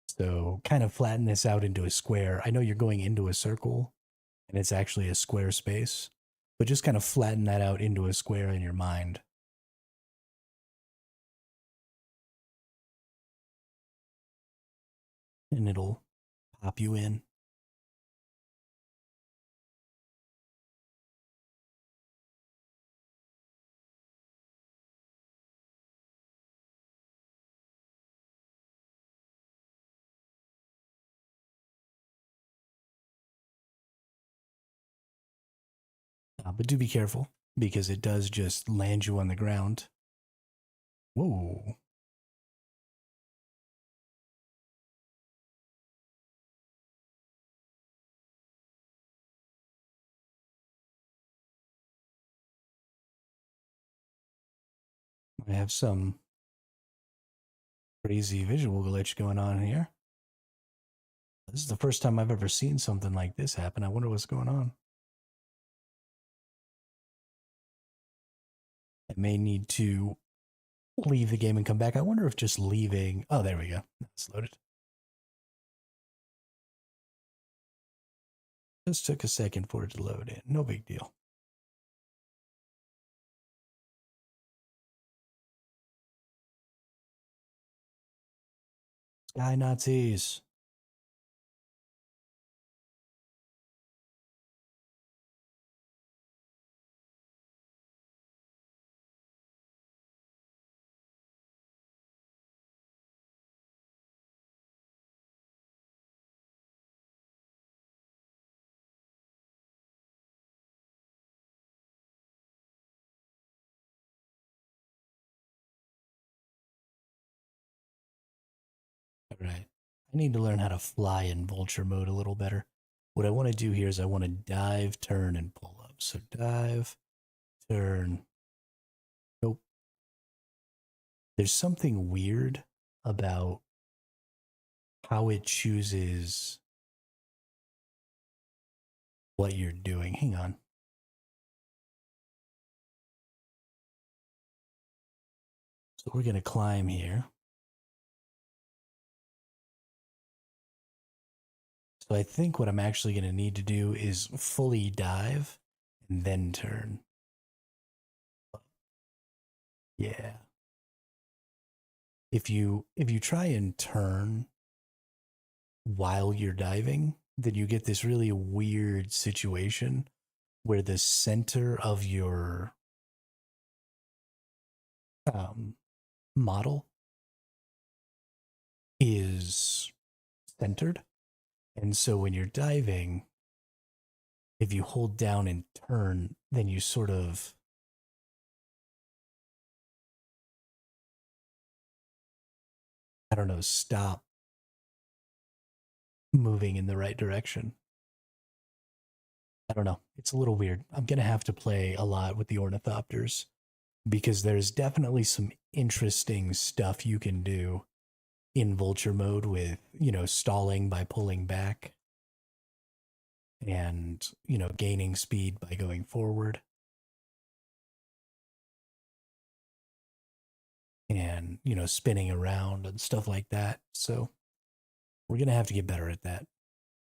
So kind of flatten this out into a square. I know you're going into a circle and it's actually a square space, but just kind of flatten that out into a square in your mind. And it'll pop you in. But do be careful, because it does just land you on the ground. Whoa. I have some crazy visual glitch going on here. This is the first time I've ever seen something like this happen. I wonder what's going on. I may need to leave the game and come back. I wonder if just leaving... Oh, there we go. It's loaded. Just took a second for it to load in. No big deal. Sky Nazis. All right. I need to learn how to fly in vulture mode a little better. What I want to do here is I want to dive, turn, and pull up. So dive, turn. Nope. There's something weird about how it chooses what you're doing. Hang on. So we're going to climb here. So I think what I'm actually going to need to do is fully dive and then turn. Yeah. If you try and turn while you're diving, then you get this really weird situation where the center of your model is centered. And so when you're diving, if you hold down and turn, then you sort of stop moving in the right direction. I don't know. It's a little weird. I'm going to have to play a lot with the ornithopters because there's definitely some interesting stuff you can do in vulture mode with, stalling by pulling back and, gaining speed by going forward. And, spinning around and stuff like that. So we're going to have to get better at that.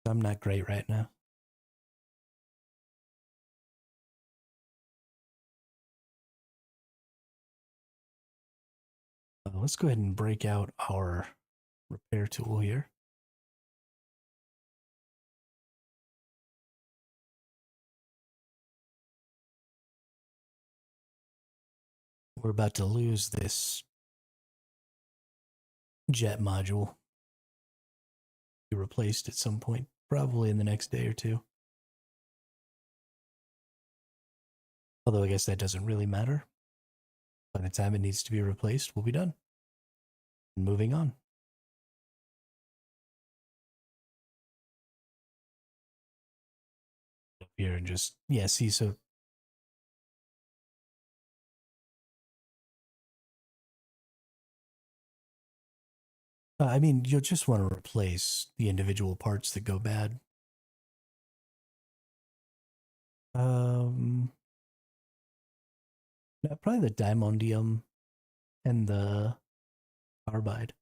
I'm not great right now. Let's go ahead and break out our repair tool here. We're about to lose this jet module. Be replaced at some point, probably in the next day or two. Although I guess that doesn't really matter. By the time it needs to be replaced, we'll be done. Moving on. Up here and just, see, so I mean, you'll just want to replace the individual parts that go bad. Probably the diamondium and the carbide.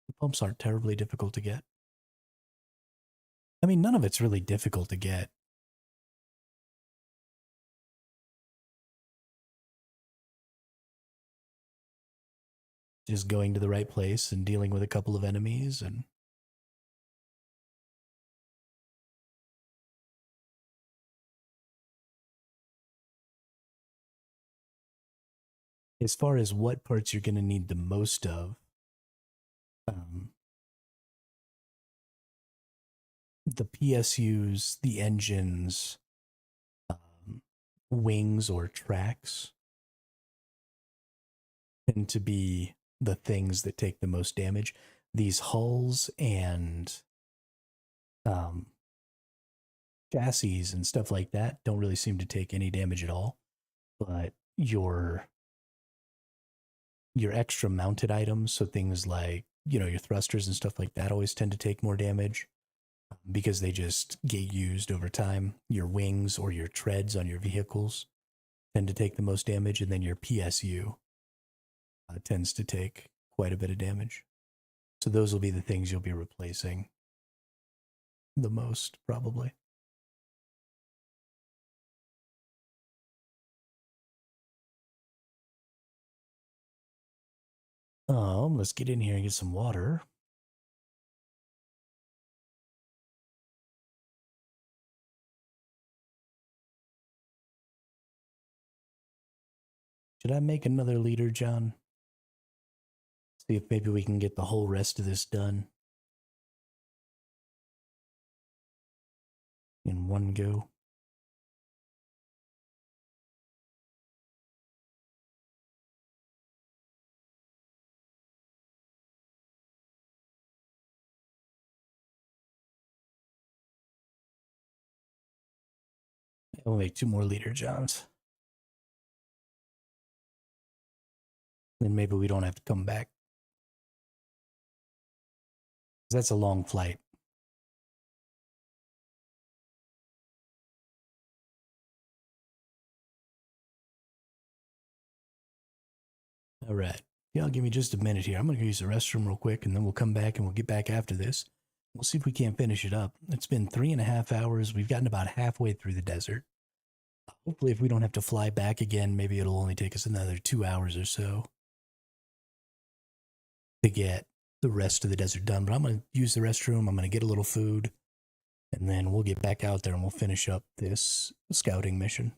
The pumps aren't terribly difficult to get. I mean, none of it's really difficult to get. Just going to the right place and dealing with a couple of enemies and as far as what parts you're going to need the most of, the PSUs, the engines, wings or tracks tend to be the things that take the most damage. These hulls and chassis and stuff like that don't really seem to take any damage at all, but your extra mounted items, so things like, your thrusters and stuff like that always tend to take more damage because they just get used over time. Your wings or your treads on your vehicles tend to take the most damage, and then your PSU tends to take quite a bit of damage. So those will be the things you'll be replacing the most, probably. Let's get in here and get some water. Should I make another leader, John? See if maybe we can get the whole rest of this done in one go. We'll make 2 more leader Johns. Then maybe we don't have to come back. That's a long flight. All right. Y'all give me just a minute here. I'm going to use the restroom real quick, and then we'll come back and we'll get back after this. We'll see if we can't finish it up. It's been 3.5 hours. We've gotten about halfway through the desert. Hopefully, if we don't have to fly back again, maybe it'll only take us another 2 hours or so to get the rest of the desert done. But I'm going to use the restroom. I'm going to get a little food, and then we'll get back out there and we'll finish up this scouting mission.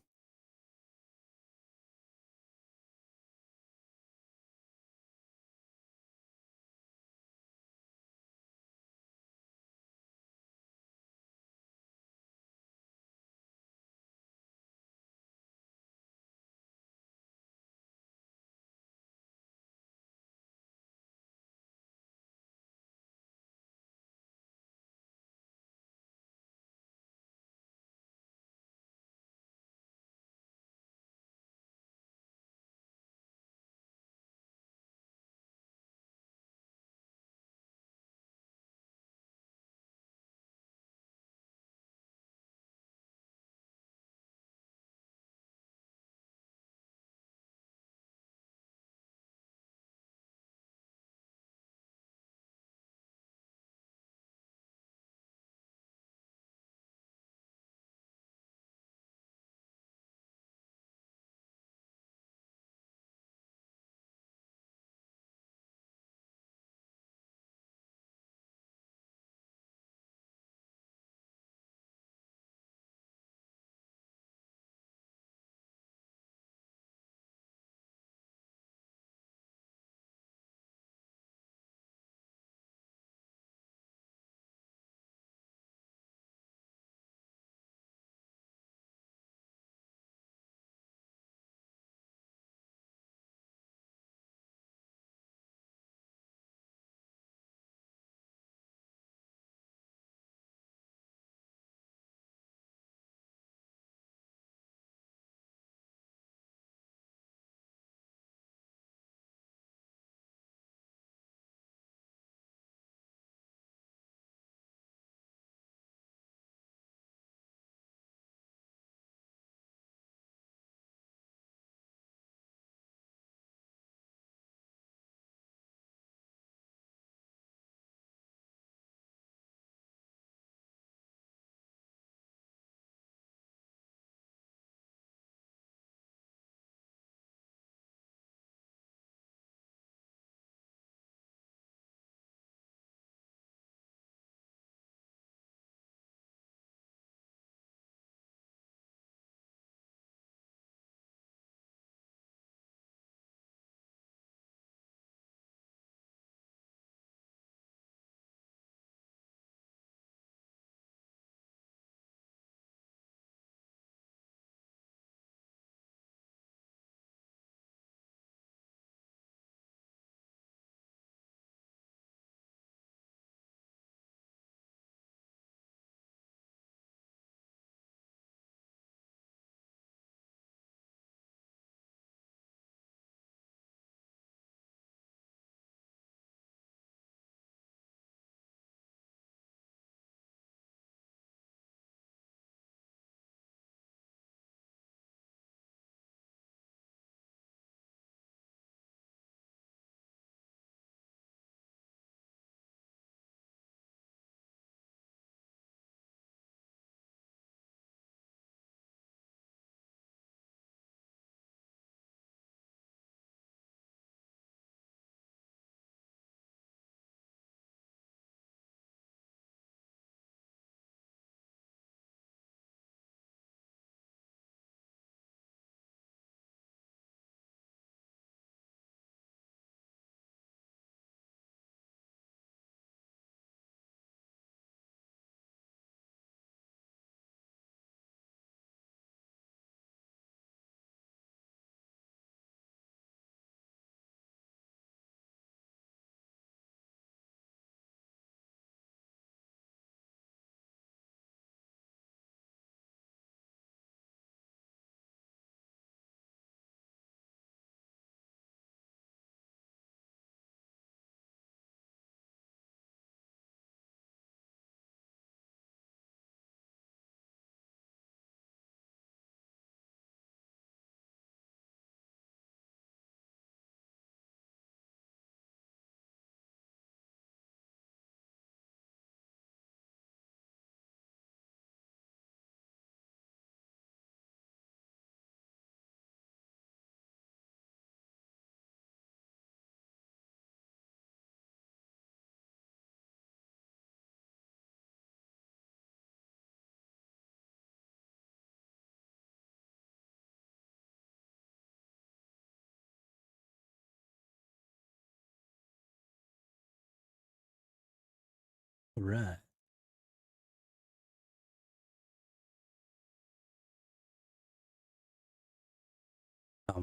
Right.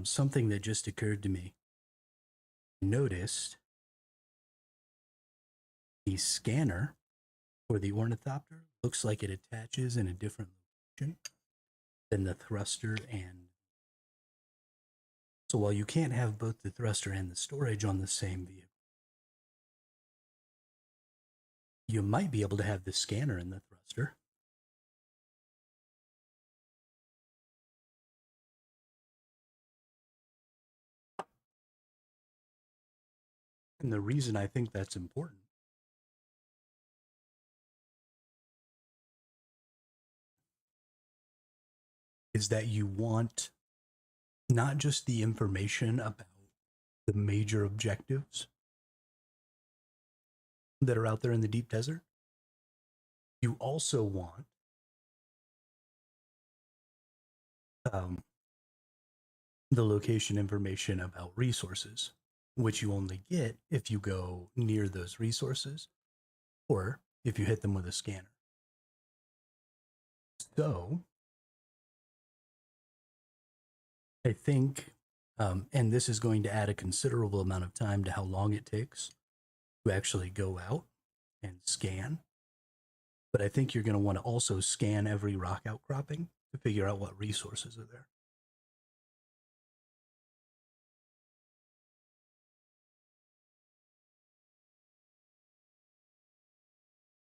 Something that just occurred to me. Noticed the scanner for the ornithopter looks like it attaches in a different location than the thruster and. So while you can't have both the thruster and the storage on the same vehicle, you might be able to have the scanner and the thruster. And the reason I think that's important is that you want not just the information about the major objectives that are out there in the deep desert, you also want um, the location information about resources, which you only get if you go near those resources or if you hit them with a scanner. So I think, and this is going to add a considerable amount of time to how long it takes to actually go out and scan. But I think you're going to want to also scan every rock outcropping to figure out what resources are there.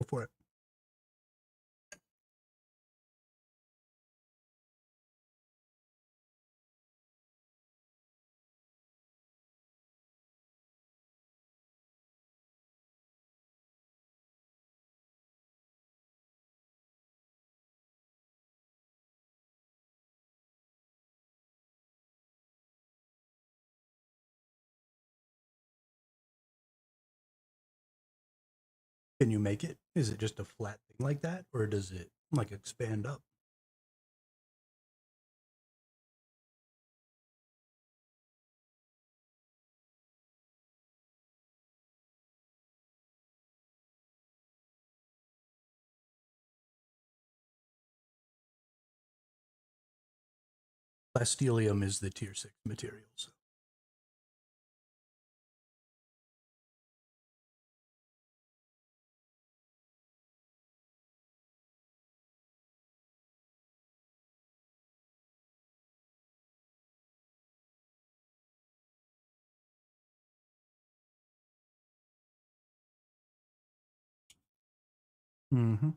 Go for it. Can you make it? Is it just a flat thing like that, or does it like expand up? Plastelium is the tier 6 materials. Mm-hmm.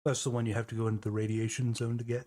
That's the one you have to go into the radiation zone to get.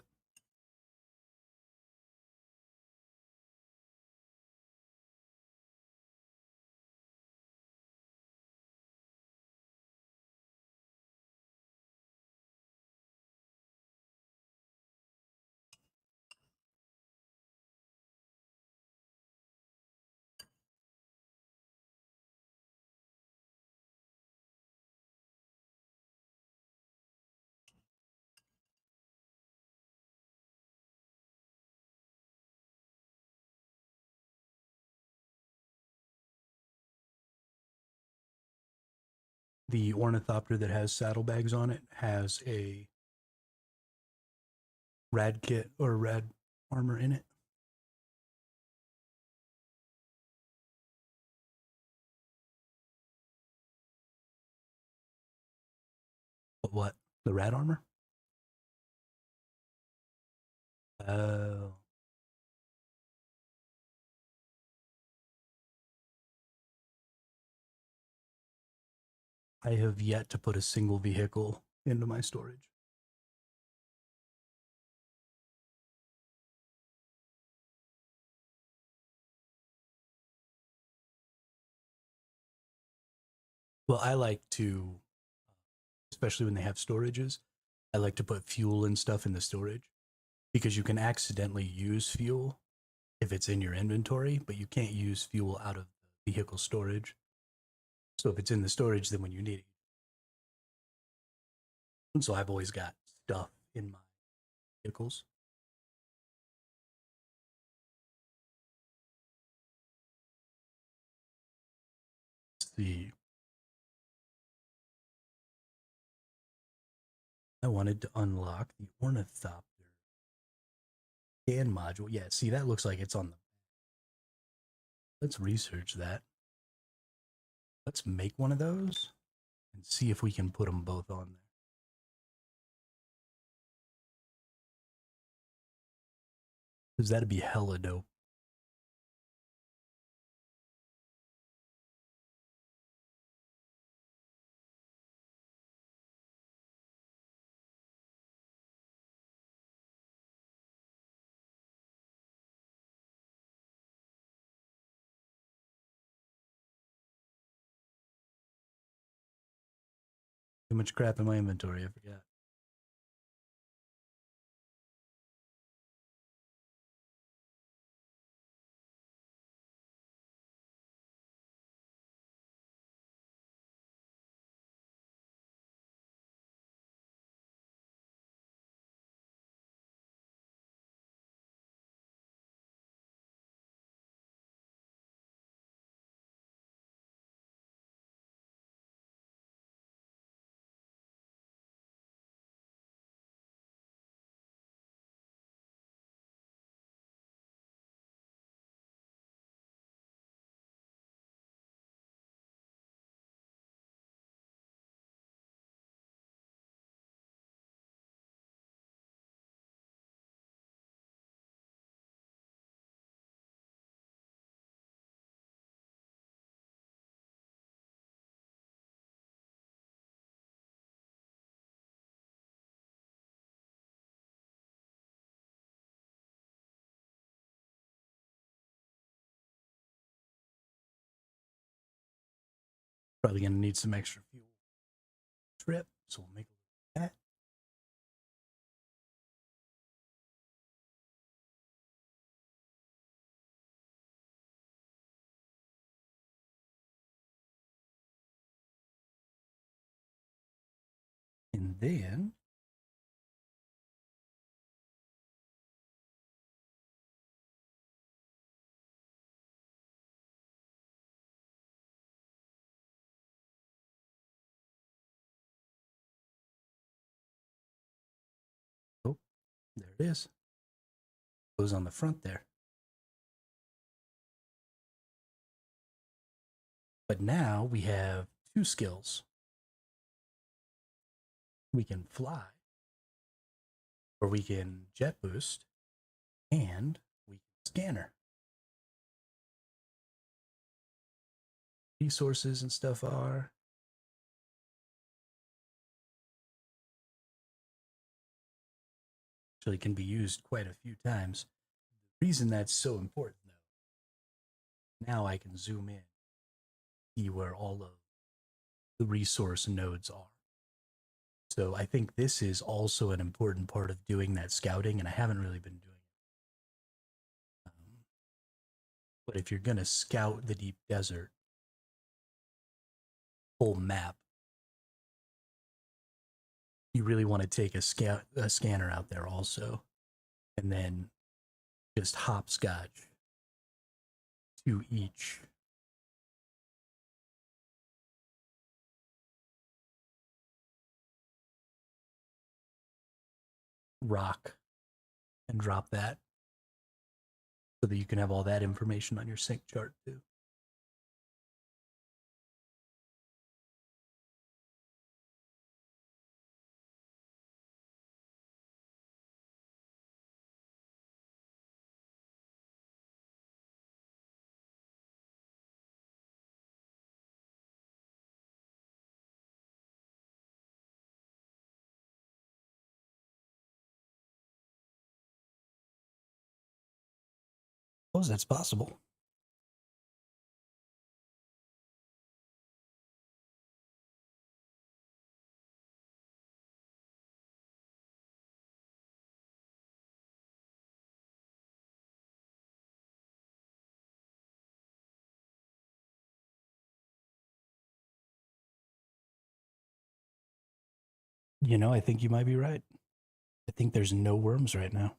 The ornithopter that has saddlebags on it has a rad kit or rad armor in it. But what? The rad armor? Oh. I have yet to put a single vehicle into my storage. Well, I like to, especially when they have storages, I like to put fuel and stuff in the storage because you can accidentally use fuel if it's in your inventory, but you can't use fuel out of the vehicle storage. So if it's in the storage, then when you need it. And so I've always got stuff in my vehicles. Let's see. I wanted to unlock the ornithopter scan module. Yeah, see, that looks like it's on the. Let's research that. Let's make one of those and see if we can put them both on there. Because that'd be hella dope. Too much crap in my inventory, I forgot. Probably gonna need some extra fuel trip, so we'll make a little of that. And then oh, there it is. Goes on the front there. But now we have two skills. We can fly, or we can jet boost, and we can scanner. Resources and stuff are. Actually can be used quite a few times. The reason that's so important, though, now I can zoom in, see where all of the resource nodes are. So I think this is also an important part of doing that scouting, and I haven't really been doing it. But if you're going to scout the deep desert, full map, you really want to take a scanner out there also, and then just hopscotch to each rock and drop that so that you can have all that information on your sync chart too. suppose that's possible. You know, I think you might be right. I think there's no worms right now.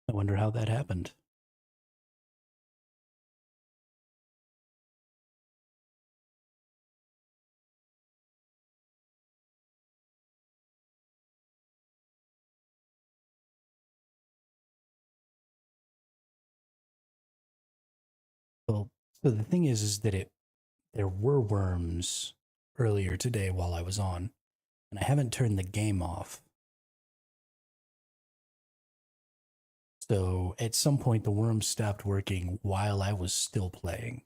I wonder how that happened. Well, so the thing is that there were worms earlier today while I was on, and I haven't turned the game off. So at some point, the worms stopped working while I was still playing.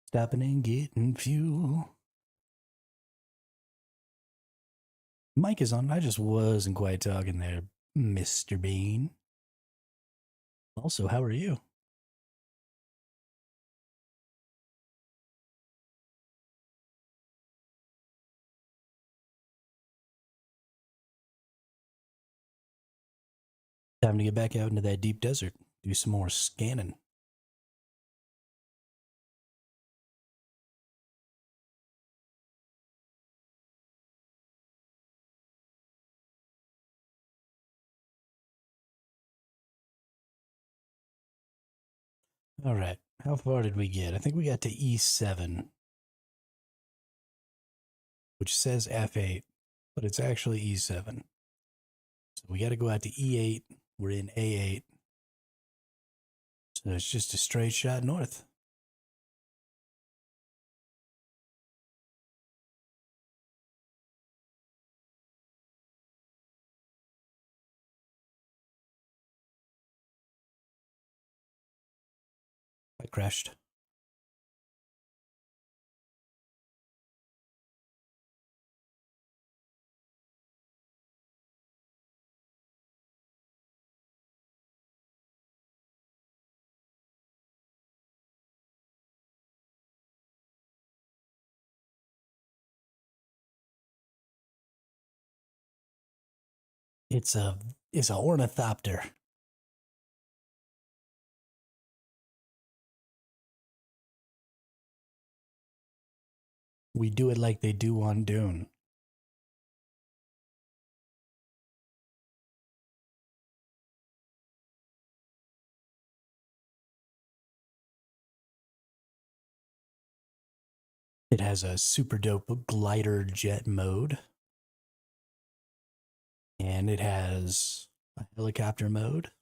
Stopping and getting fuel. Mic is on. I just wasn't quite talking there, Mr. Bean. Also, how are you? Time to get back out into that deep desert. Do some more scanning. All right. How far did we get? I think we got to E7, which says F8, but it's actually E7. So we got to go out to E8. We're in A8. So it's just a straight shot north. I crashed. It's a ornithopter. We do it like they do on Dune. It has a super dope glider jet mode. And it has a helicopter mode.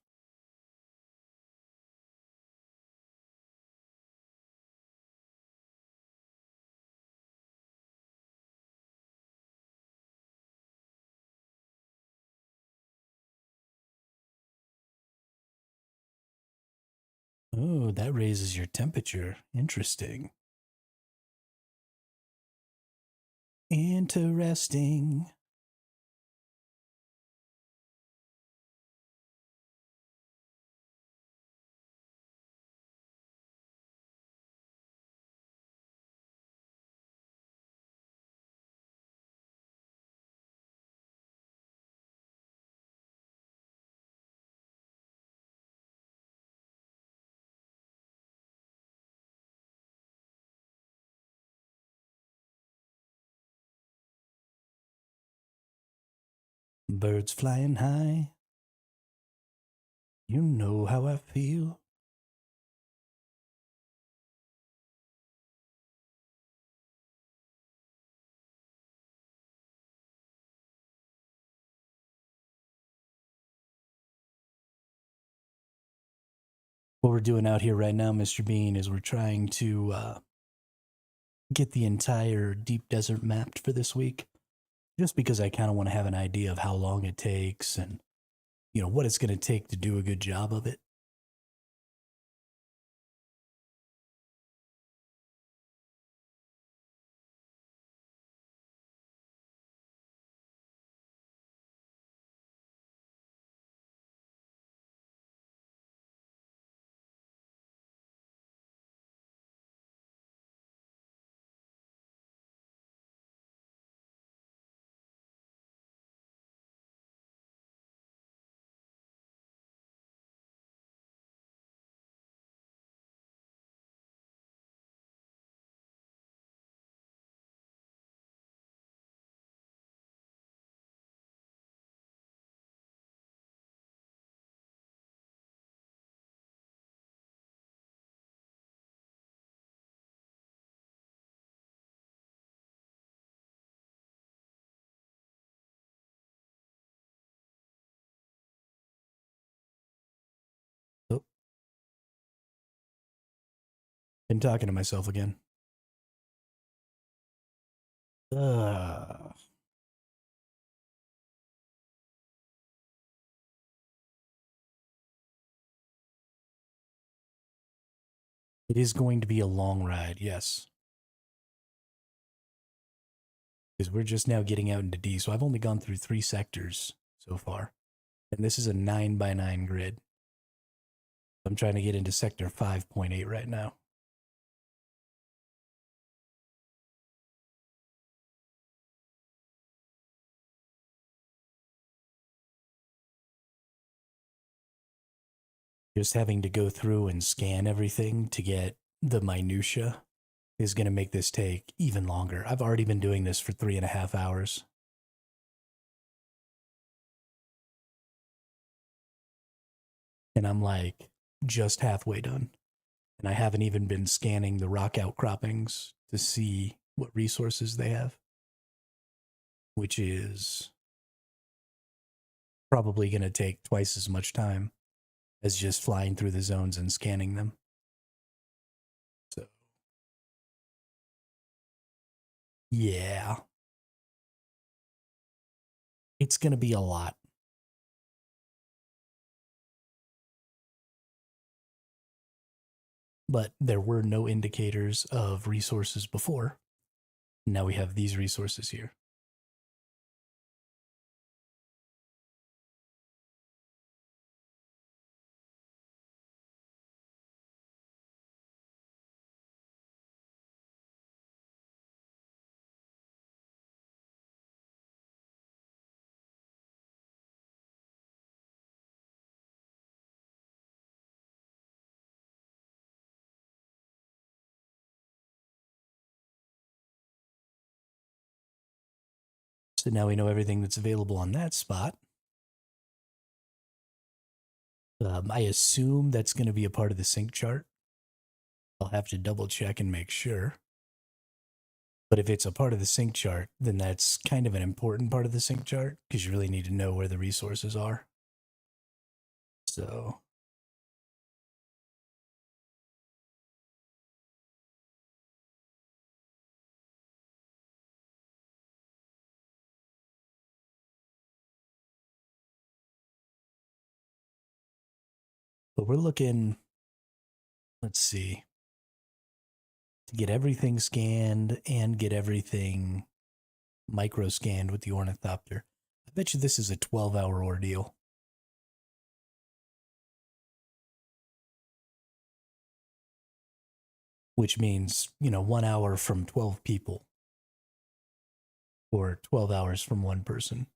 Oh, that raises your temperature. Interesting. Interesting. Birds flying high. You know how I feel. What we're doing out here right now, Mr. Bean, is we're trying to get the entire deep desert mapped for this week. Just because I kind of want to have an idea of how long it takes and, what it's going to take to do a good job of it. Oh, been talking to myself again. Uh, it is going to be a long ride, yes. Because we're just now getting out into D, so I've only gone through 3 sectors so far. And this is a 9x9 grid. I'm trying to get into sector 5.8 right now. Just having to go through and scan everything to get the minutia is going to make this take even longer. I've already been doing this for 3.5 hours. And I'm like just halfway done. And I haven't even been scanning the rock outcroppings to see what resources they have, which is probably going to take twice as much time as just flying through the zones and scanning them. So, yeah, it's going to be a lot. But there were no indicators of resources before. Now we have these resources here. So now we know everything that's available on that spot. I assume that's going to be a part of the sync chart. I'll have to double check and make sure. But if it's a part of the sync chart, then that's kind of an important part of the sync chart because you really need to know where the resources are. So but we're looking, let's see, to get everything scanned and get everything micro scanned with the ornithopter. I bet you this is a 12-hour ordeal. Which means, 1 hour from 12 people or 12 hours from one person.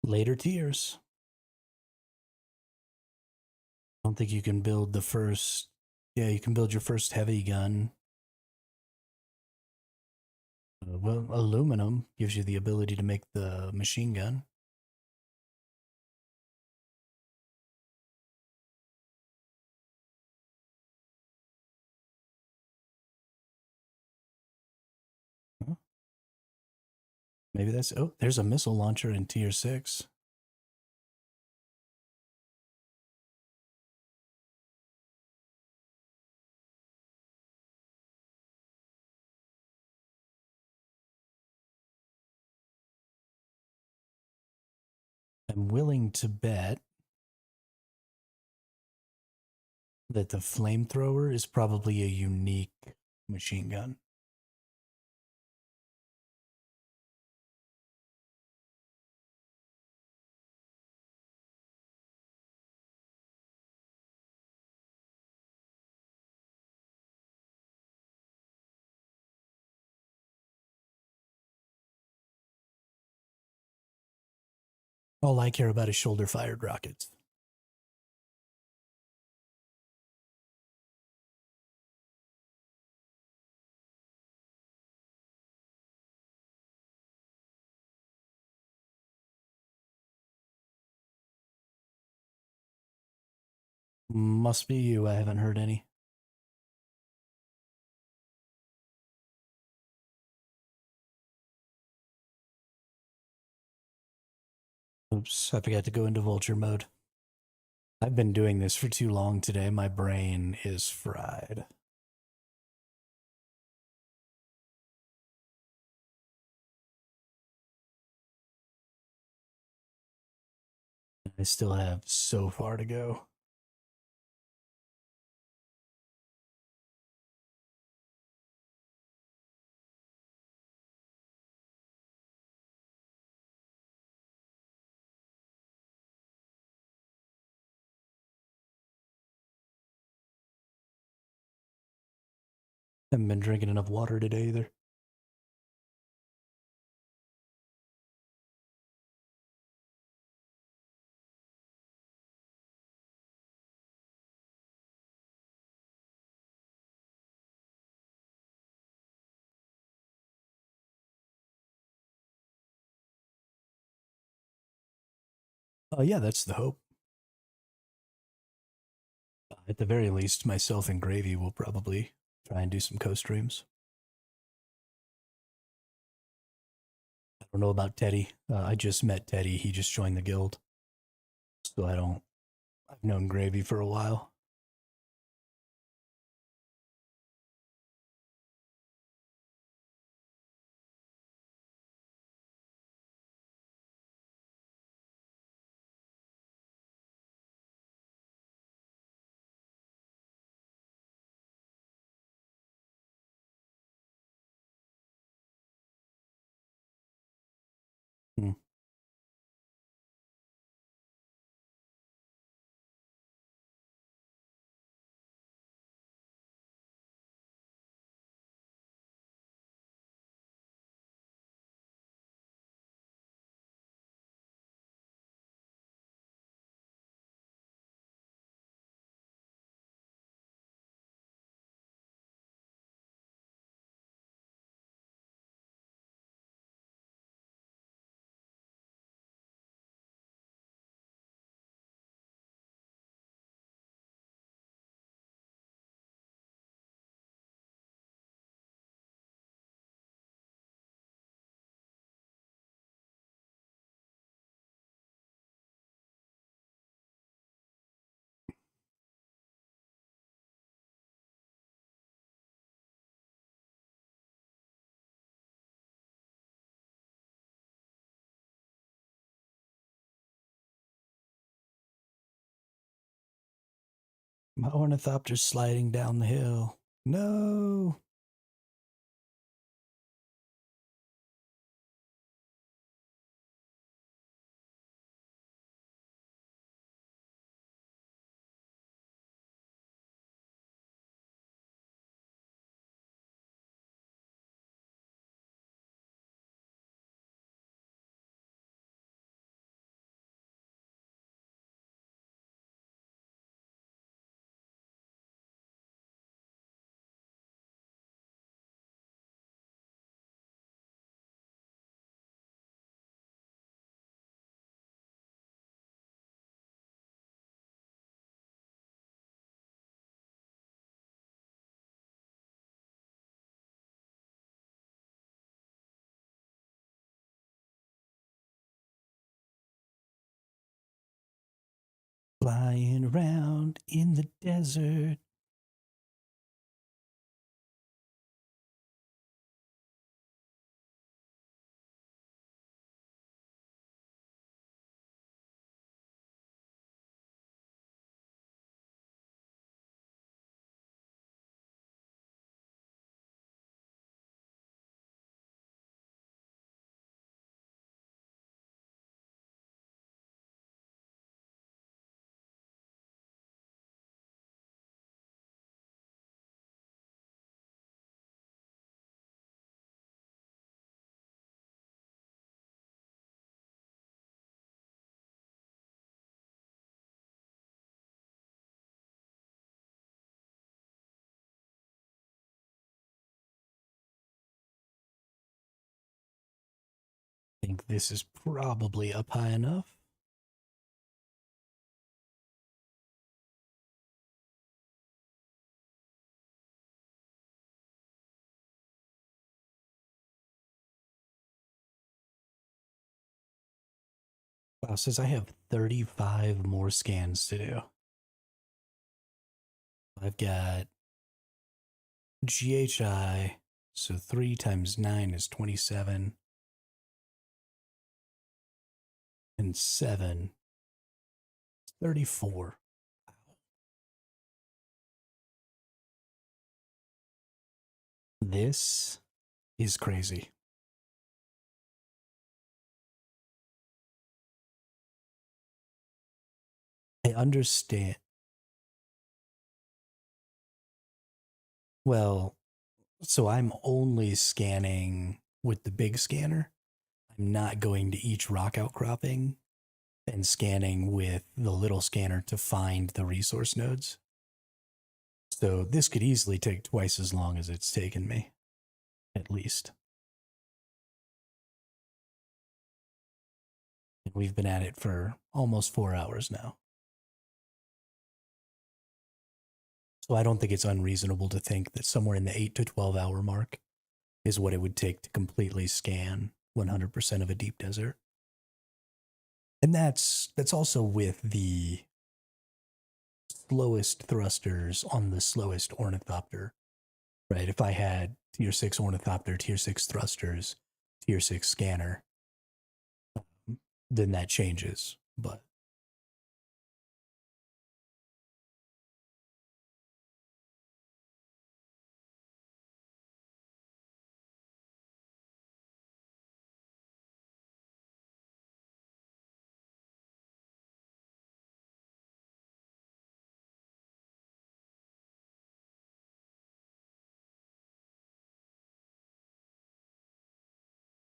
Later tiers. I don't think you can build the first. Yeah, you can build your first heavy gun. Well, aluminum gives you the ability to make the machine gun. Huh? Maybe that's. Oh, there's a missile launcher in tier 6. I'm willing to bet that the flamethrower is probably a unique machine gun. All I care about is shoulder fired rockets. Must be you. I haven't heard any. Oops, I forgot to go into vulture mode. I've been doing this for too long today. My brain is fried. I still have so far to go. Haven't been drinking enough water today either. Oh yeah, that's the hope. At the very least, myself and Gravy will probably try and do some co-streams. I don't know about Teddy. I just met Teddy. He just joined the guild. So I don't. I've known Gravy for a while. Hmm. My ornithopter's sliding down the hill. No. Flying around in the desert. I think this is probably up high enough. Wow, says I have 35 more scans to do. I've got GHI, so 3 times 9 is 27, and 7 is 34. This is crazy. I understand. Well, So I'm only scanning with the big scanner. I'm not going to each rock outcropping and scanning with the little scanner to find the resource nodes. So this could easily take twice as long as it's taken me, at least. And we've been at it for almost 4 hours now. So I don't think it's unreasonable to think that somewhere in the 8 to 12 hour mark is what it would take to completely scan 100% of a deep desert. And that's also with the slowest thrusters on the slowest ornithopter, right? If I had tier 6 ornithopter, tier 6 thrusters, tier 6 scanner, then that changes. But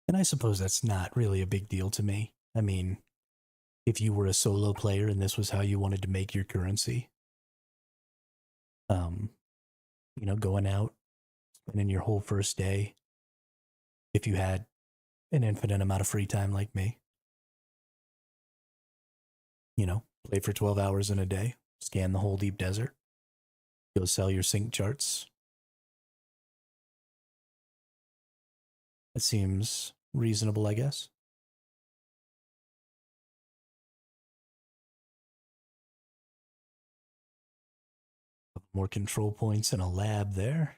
and I suppose that's not really a big deal to me. I mean, if you were a solo player and this was how you wanted to make your currency, um, going out, spending your whole first day, if you had an infinite amount of free time like me, play for 12 hours in a day, scan the whole deep desert, go sell your sync charts. It seems reasonable, I guess. More control points in a lab there.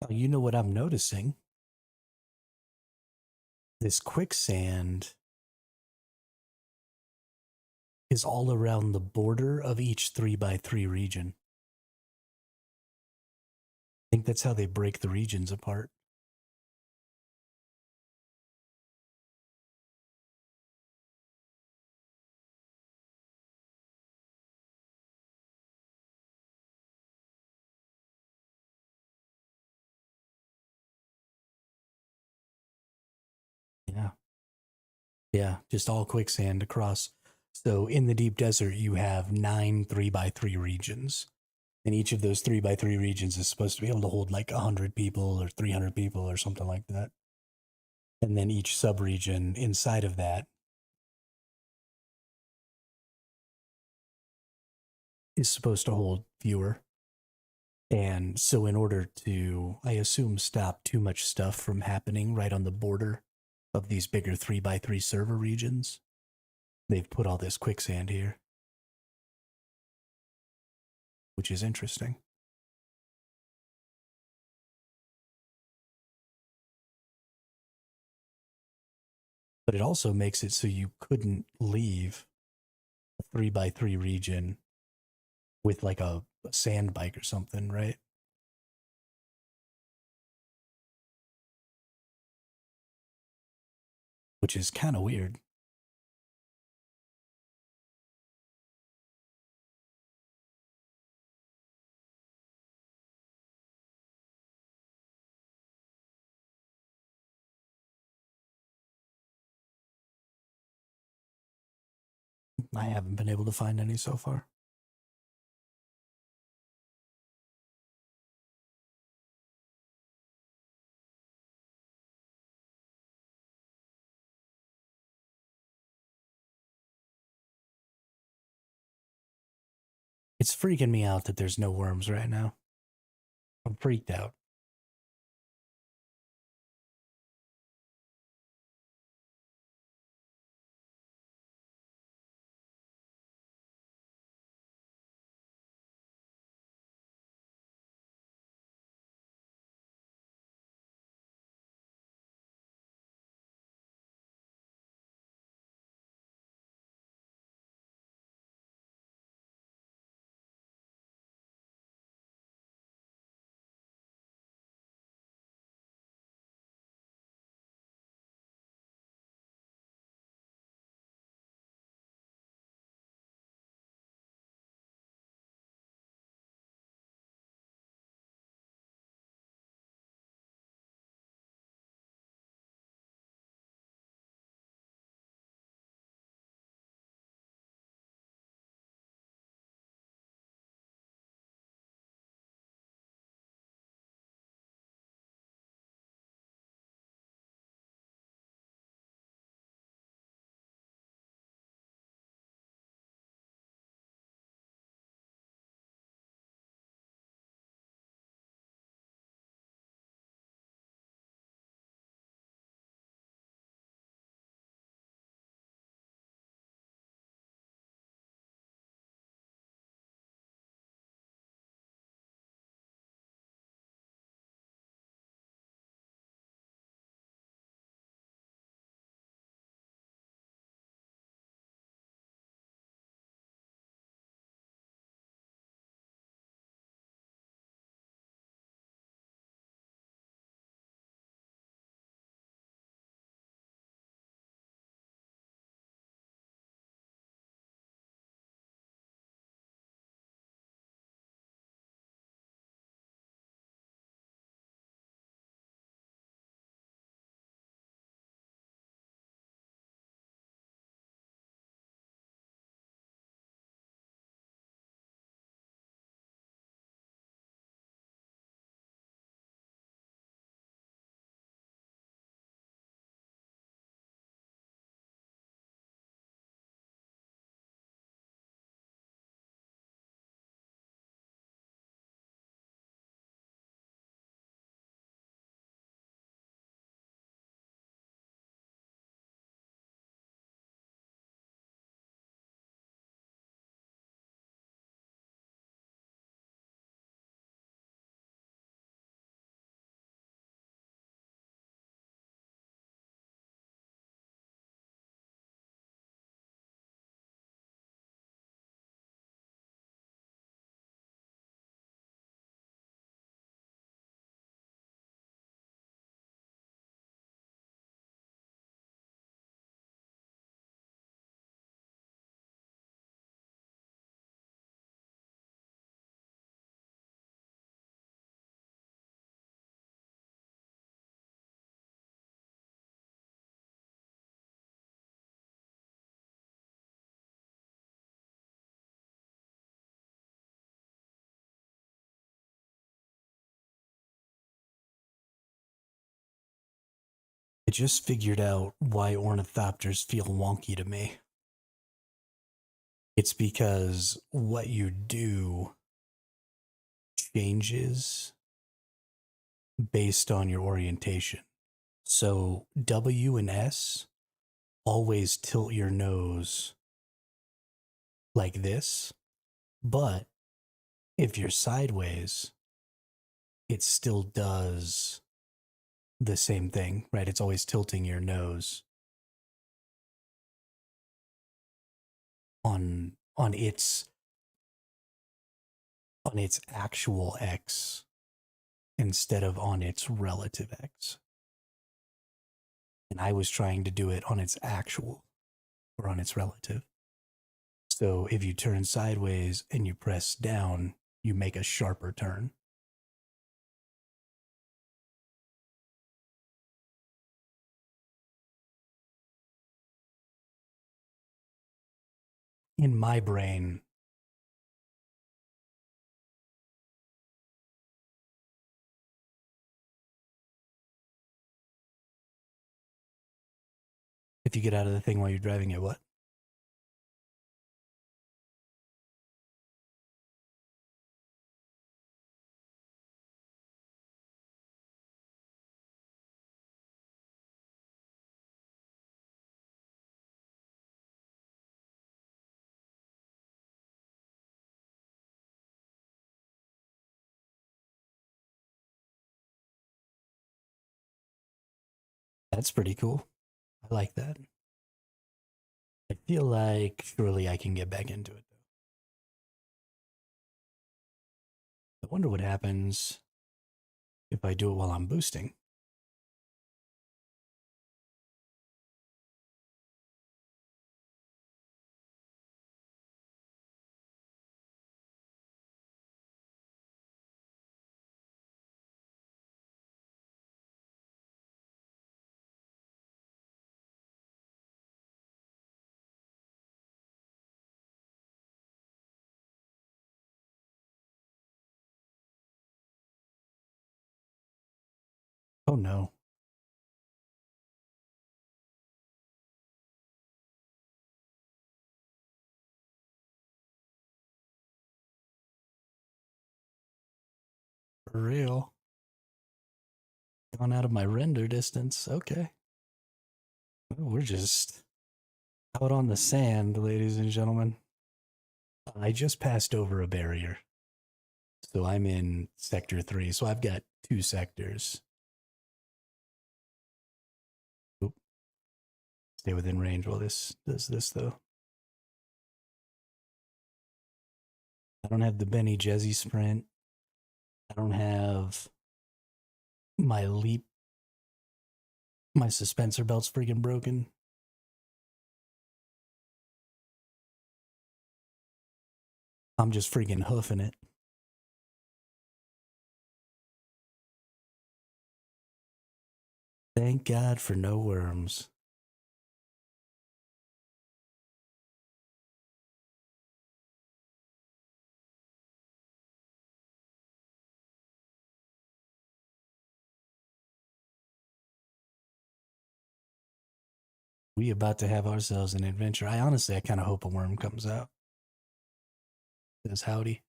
You know what I'm noticing? This quicksand is all around the border of each 3x3 region. I think that's how they break the regions apart. Yeah. Yeah, just all quicksand across. So in the deep desert, you have 9 3x3 regions. And each of those 3x3 regions is supposed to be able to hold like 100 people or 300 people or something like that. And then each subregion inside of that is supposed to hold fewer. And so, in order to, I assume, stop too much stuff from happening right on the border of these bigger 3x3 server regions, they've put all this quicksand here, which is interesting. But it also makes it so you couldn't leave a 3x3 region with like a sand bike or something, right? Which is kind of weird. I haven't been able to find any so far. It's freaking me out that there's no worms right now. I'm freaked out. I just figured out why ornithopters feel wonky to me. It's because what you do changes based on your orientation. So W and S always tilt your nose like this, but if you're sideways, it still does the same thing, right? It's always tilting your nose on its actual X instead of on its relative X. And I was trying to do it on its actual or on its relative. So if you turn sideways and you press down, you make a sharper turn. In my brain, if you get out of the thing while you're driving it, what? That's pretty cool. I like that. I feel like surely I can get back into it, though. I wonder what happens if I do it while I'm boosting. Oh no. For real. Gone out of my render distance. Okay. Well, we're just out on the sand, ladies and gentlemen. I just passed over a barrier. So I'm in sector 3. So I've got 2 sectors. Oop. Stay within range while this does this, though. I don't have the Benny Jezzy sprint. I don't have my leap. My suspensor belt's freaking broken. I'm just freaking hoofing it. Thank God for no worms. We about to have ourselves an adventure. I kind of hope a worm comes out. Says howdy.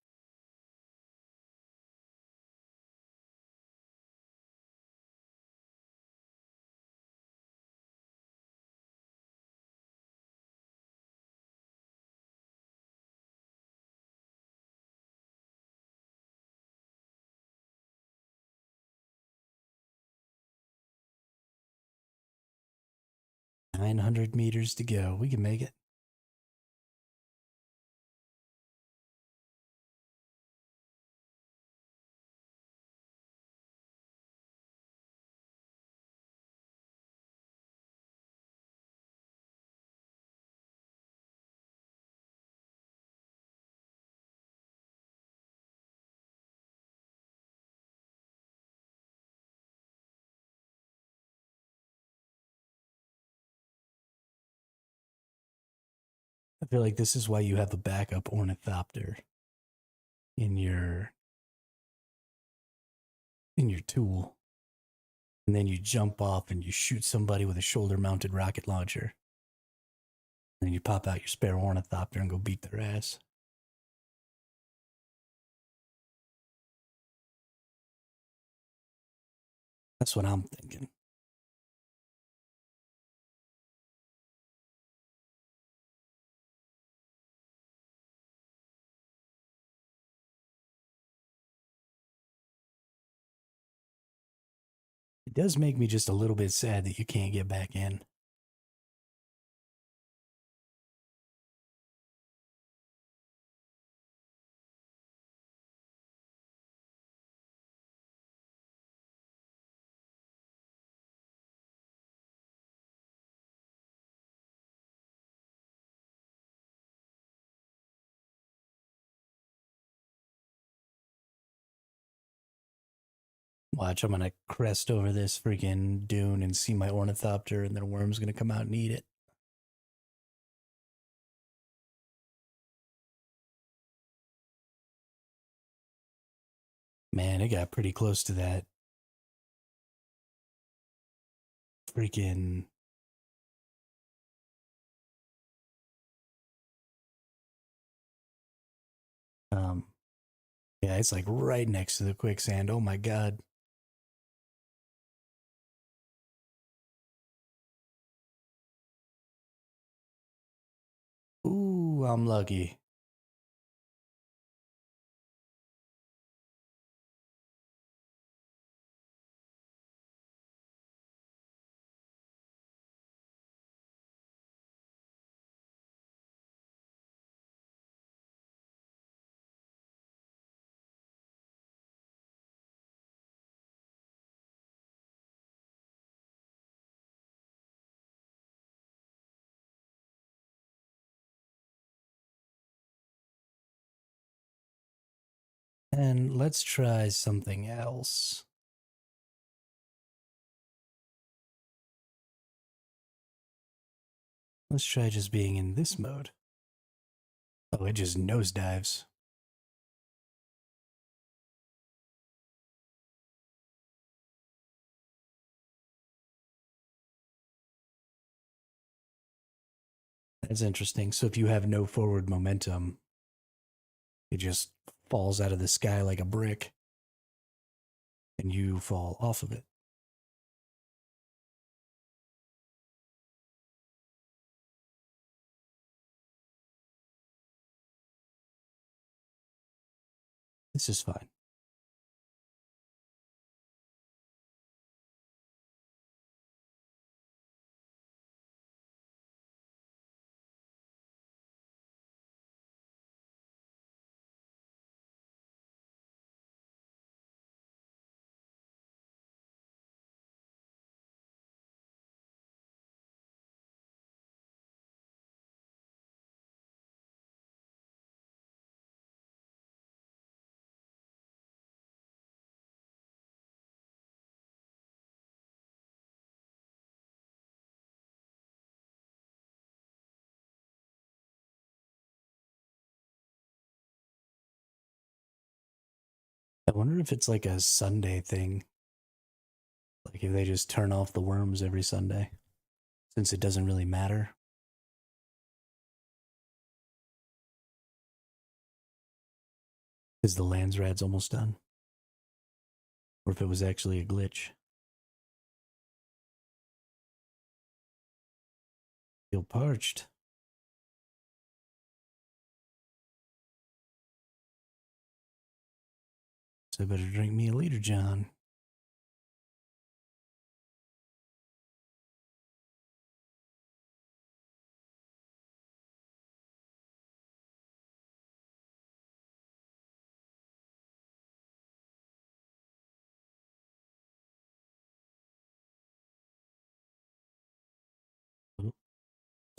$900 to go. We can make it. I feel like this is why you have a backup ornithopter in your tool. And then you jump off and you shoot somebody with a shoulder-mounted rocket launcher. And then you pop out your spare ornithopter and go beat their ass. That's what I'm thinking. It does make me just a little bit sad that you can't get back in. Watch, I'm gonna crest over this freaking dune and see my ornithopter, and then a worm's gonna come out and eat it. Man, it got pretty close to that freaking yeah, it's like right next to the quicksand. Oh my god. Ooh, I'm lucky. And let's try something else. Let's try just being in this mode. Oh, it just nosedives. That's interesting. So if you have no forward momentum, it just falls out of the sky like a brick and you fall off of it. This is fine. I wonder if it's like a Sunday thing. Like if they just turn off the worms every Sunday, since it doesn't really matter. Because the Lands Rad's almost done. Or if it was actually a glitch. Feel parched. So I better drink me a liter, John.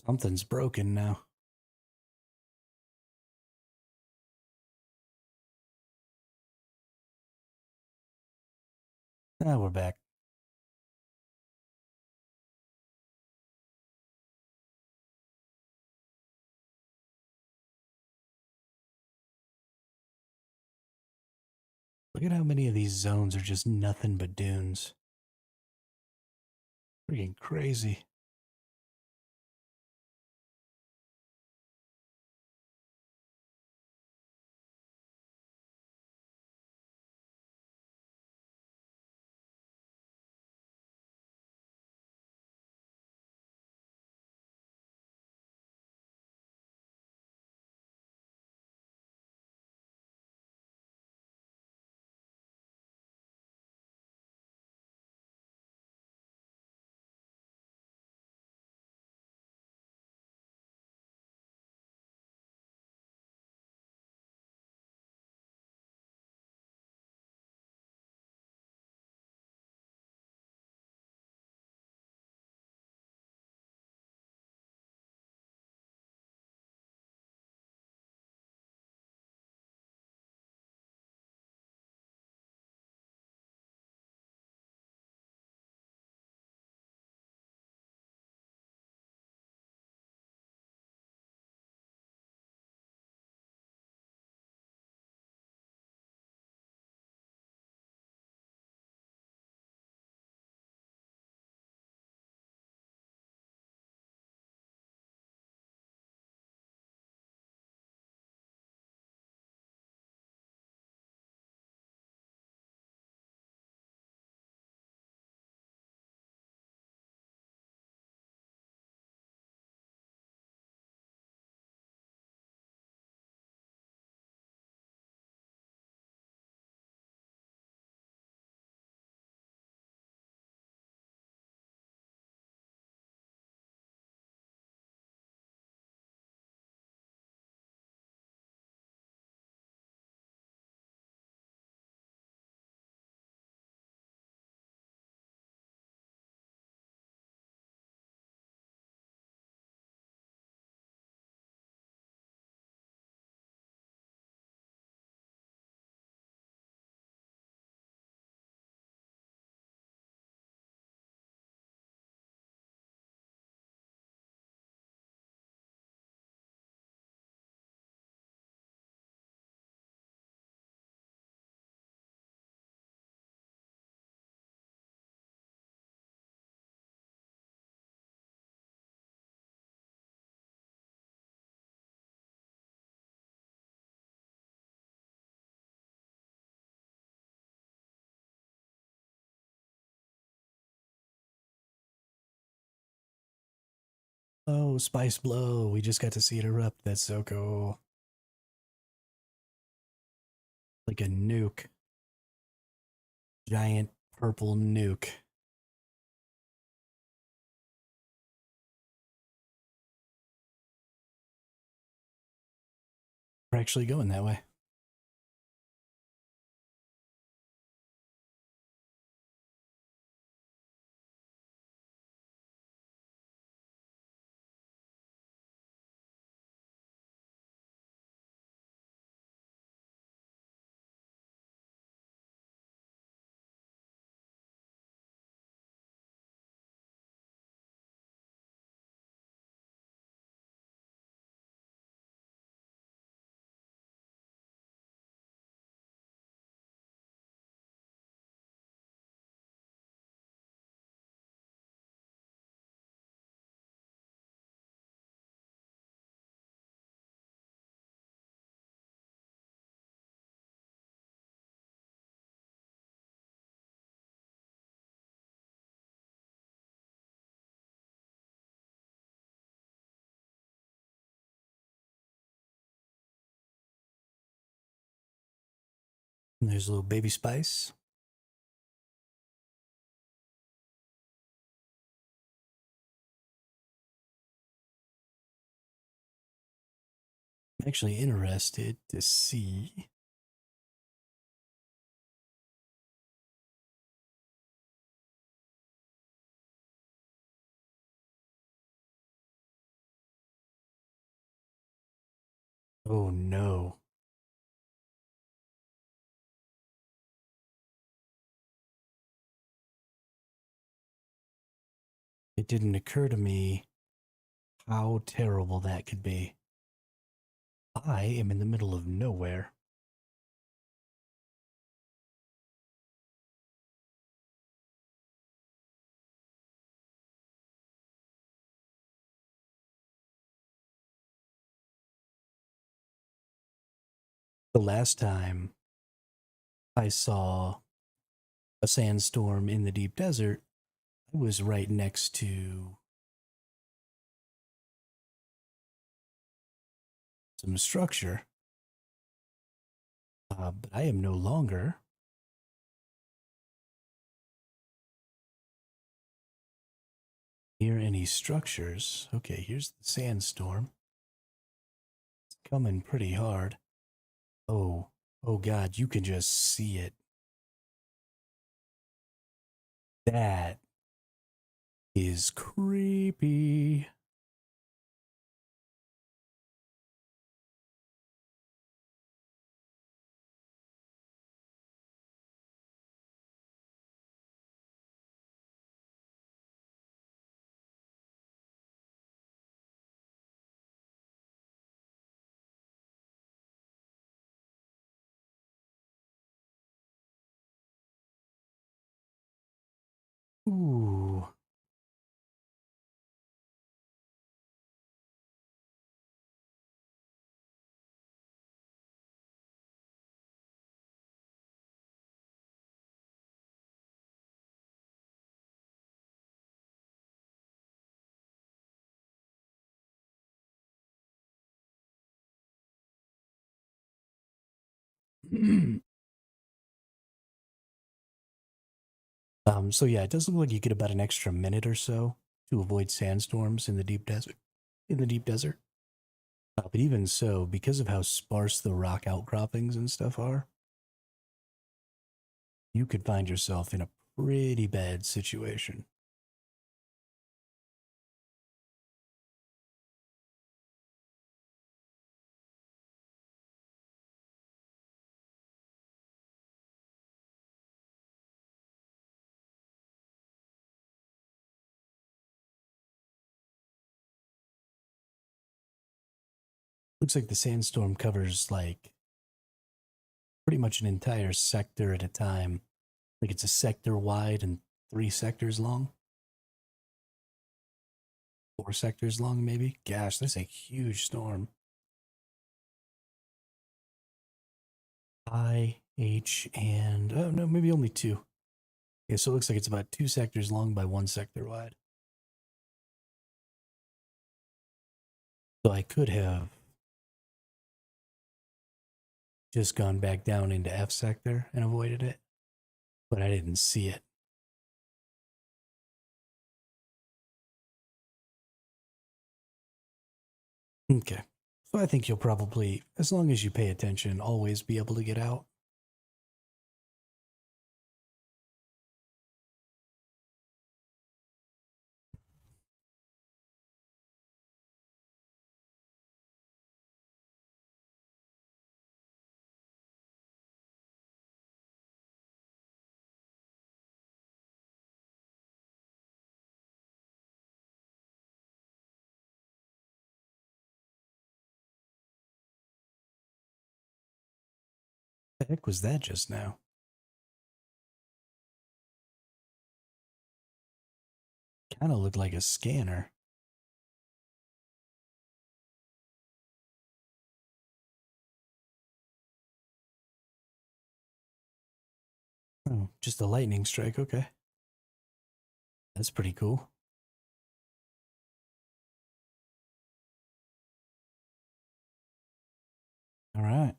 Something's broken now. Now we're back. Look at how many of these zones are just nothing but dunes. Freaking crazy. Oh, Spice Blow. We just got to see it erupt. That's so cool. Like a nuke. Giant purple nuke. We're actually going that way. And there's a little baby Spice. I'm actually interested to see. Oh no. It didn't occur to me how terrible that could be. I am in the middle of nowhere. The last time I saw a sandstorm in the deep desert, I was right next to some structure. But I am no longer. Near any structures. Okay, here's the sandstorm. It's coming pretty hard. Oh, oh God, you can just see it. That is creepy. Ooh. So yeah, it does look like you get about an extra minute or so to avoid sandstorms in the deep desert. In the deep desert. But even so, because of how sparse the rock outcroppings and stuff are, you could find yourself in a pretty bad situation. Looks like the sandstorm covers like pretty much an entire sector at a time. Like it's a sector wide and 3 sectors long. 4 sectors long, maybe. Gosh, that's a huge storm. I, H, and oh no, maybe only 2. Yeah, so it looks like it's about 2 sectors long by 1 sector wide. So I could have just gone back down into F sector and avoided it, but I didn't see it. Okay. So I think you'll probably, as long as you pay attention, always be able to get out. The heck was that just now? Kind of looked like a scanner. Oh, just a lightning strike. Okay. That's pretty cool. All right.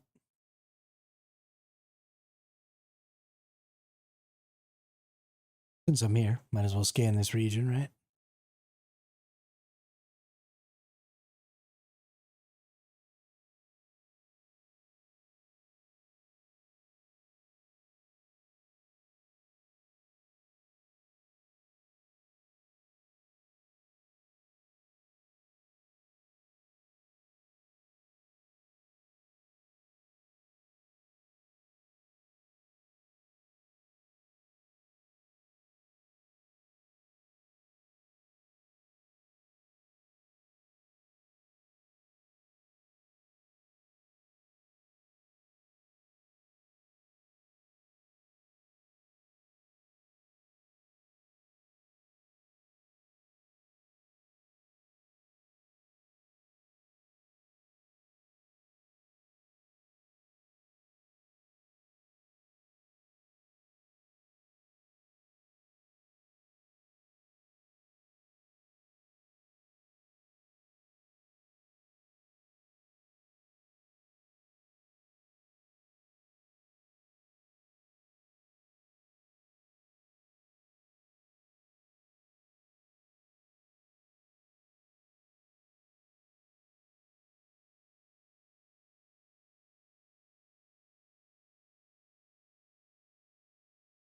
Since I'm here, might as well scan this region, right?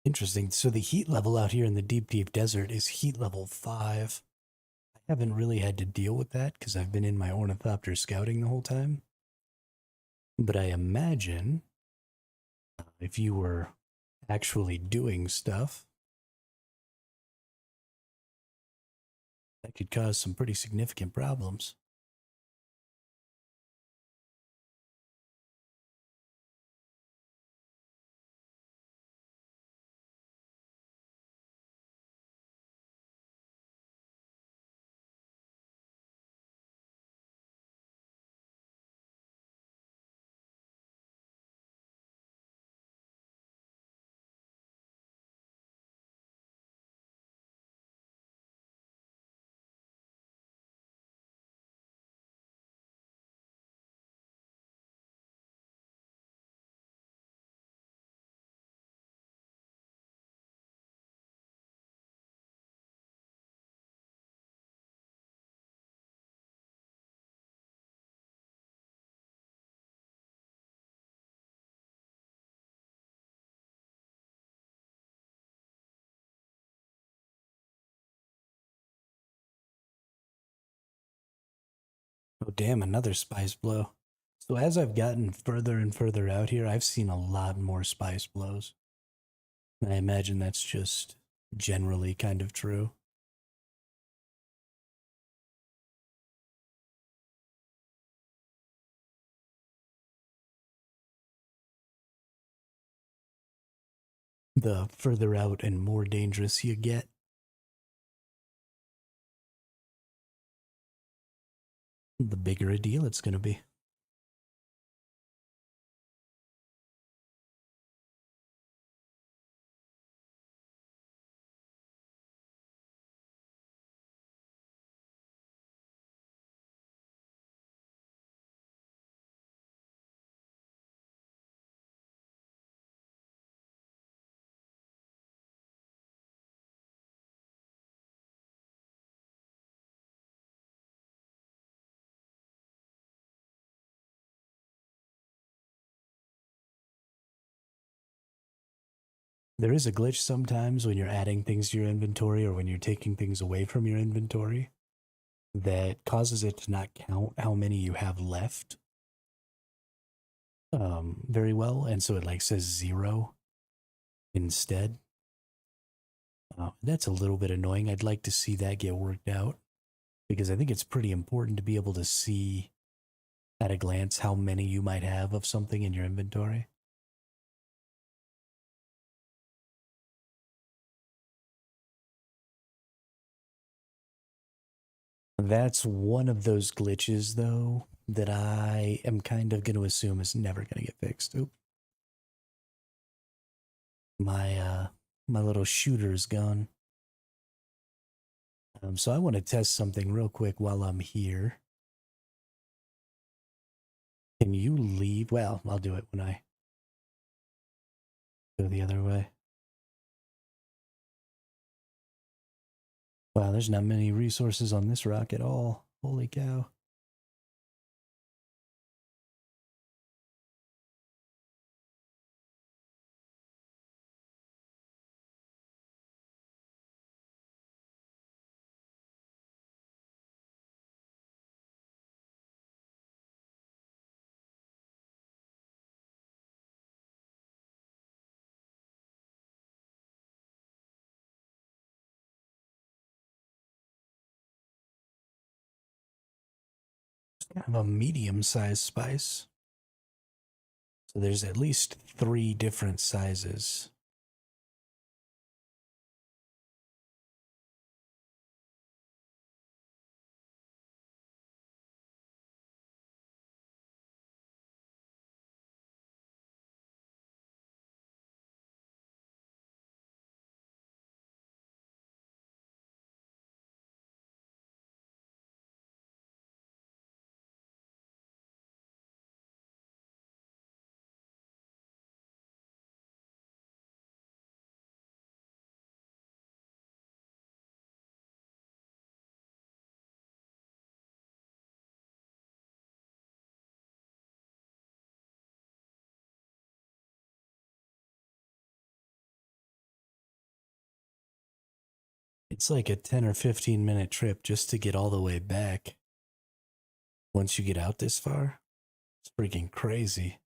Interesting. So the heat level out here in the deep, deep desert is heat level 5. I haven't really had to deal with that because I've been in my ornithopter scouting the whole time. But I imagine if you were actually doing stuff, that could cause some pretty significant problems. Oh, damn, another spice blow. So as I've gotten further and further out here, I've seen a lot more spice blows. I imagine that's just generally kind of true. The further out and more dangerous you get, the bigger a deal it's going to be. There is a glitch sometimes when you're adding things to your inventory or when you're taking things away from your inventory that causes it to not count how many you have left very well. And so it like says 0 instead. That's a little bit annoying. I'd like to see that get worked out because I think it's pretty important to be able to see at a glance how many you might have of something in your inventory. That's one of those glitches, though, that I am kind of going to assume is never going to get fixed. Oop. My little shooter's gone. So I want to test something real quick while I'm here. Can you leave? Well, I'll do it when I go the other way. Wow, there's not many resources on this rock at all. Holy cow. Kind of a medium-sized spice. So there's at least 3 different sizes. It's like a 10 or 15-minute trip just to get all the way back. Once you get out this far, it's freaking crazy.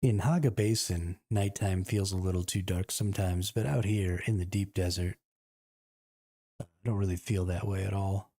In Haga Basin, nighttime feels a little too dark sometimes, but out here in the deep desert, I don't really feel that way at all.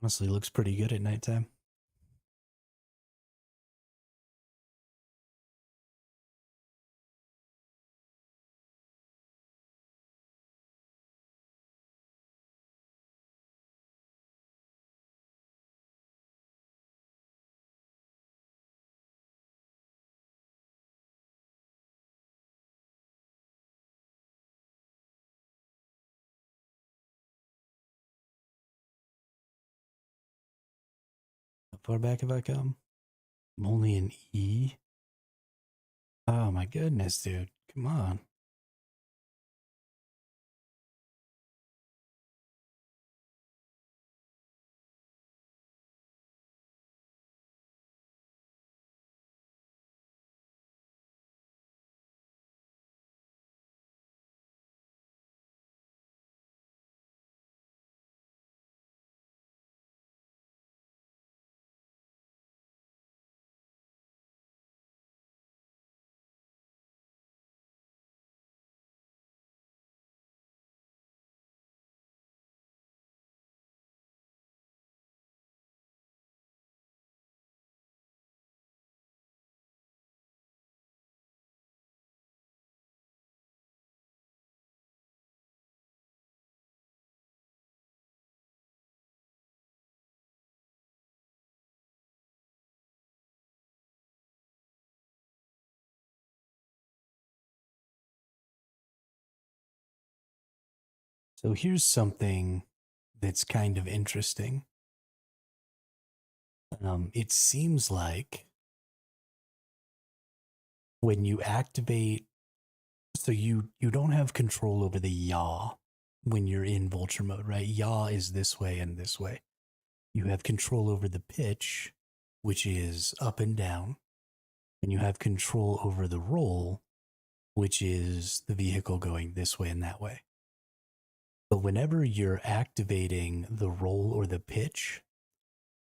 Honestly, looks pretty good at nighttime. How far back have I come? I'm only in E. Oh my goodness, dude. Come on. So here's something that's kind of interesting. It seems like when you activate, so you don't have control over the yaw when you're in vulture mode, right? Yaw is this way and this way. You have control over the pitch, which is up and down, and you have control over the roll, which is the vehicle going this way and that way. But whenever you're activating the roll or the pitch,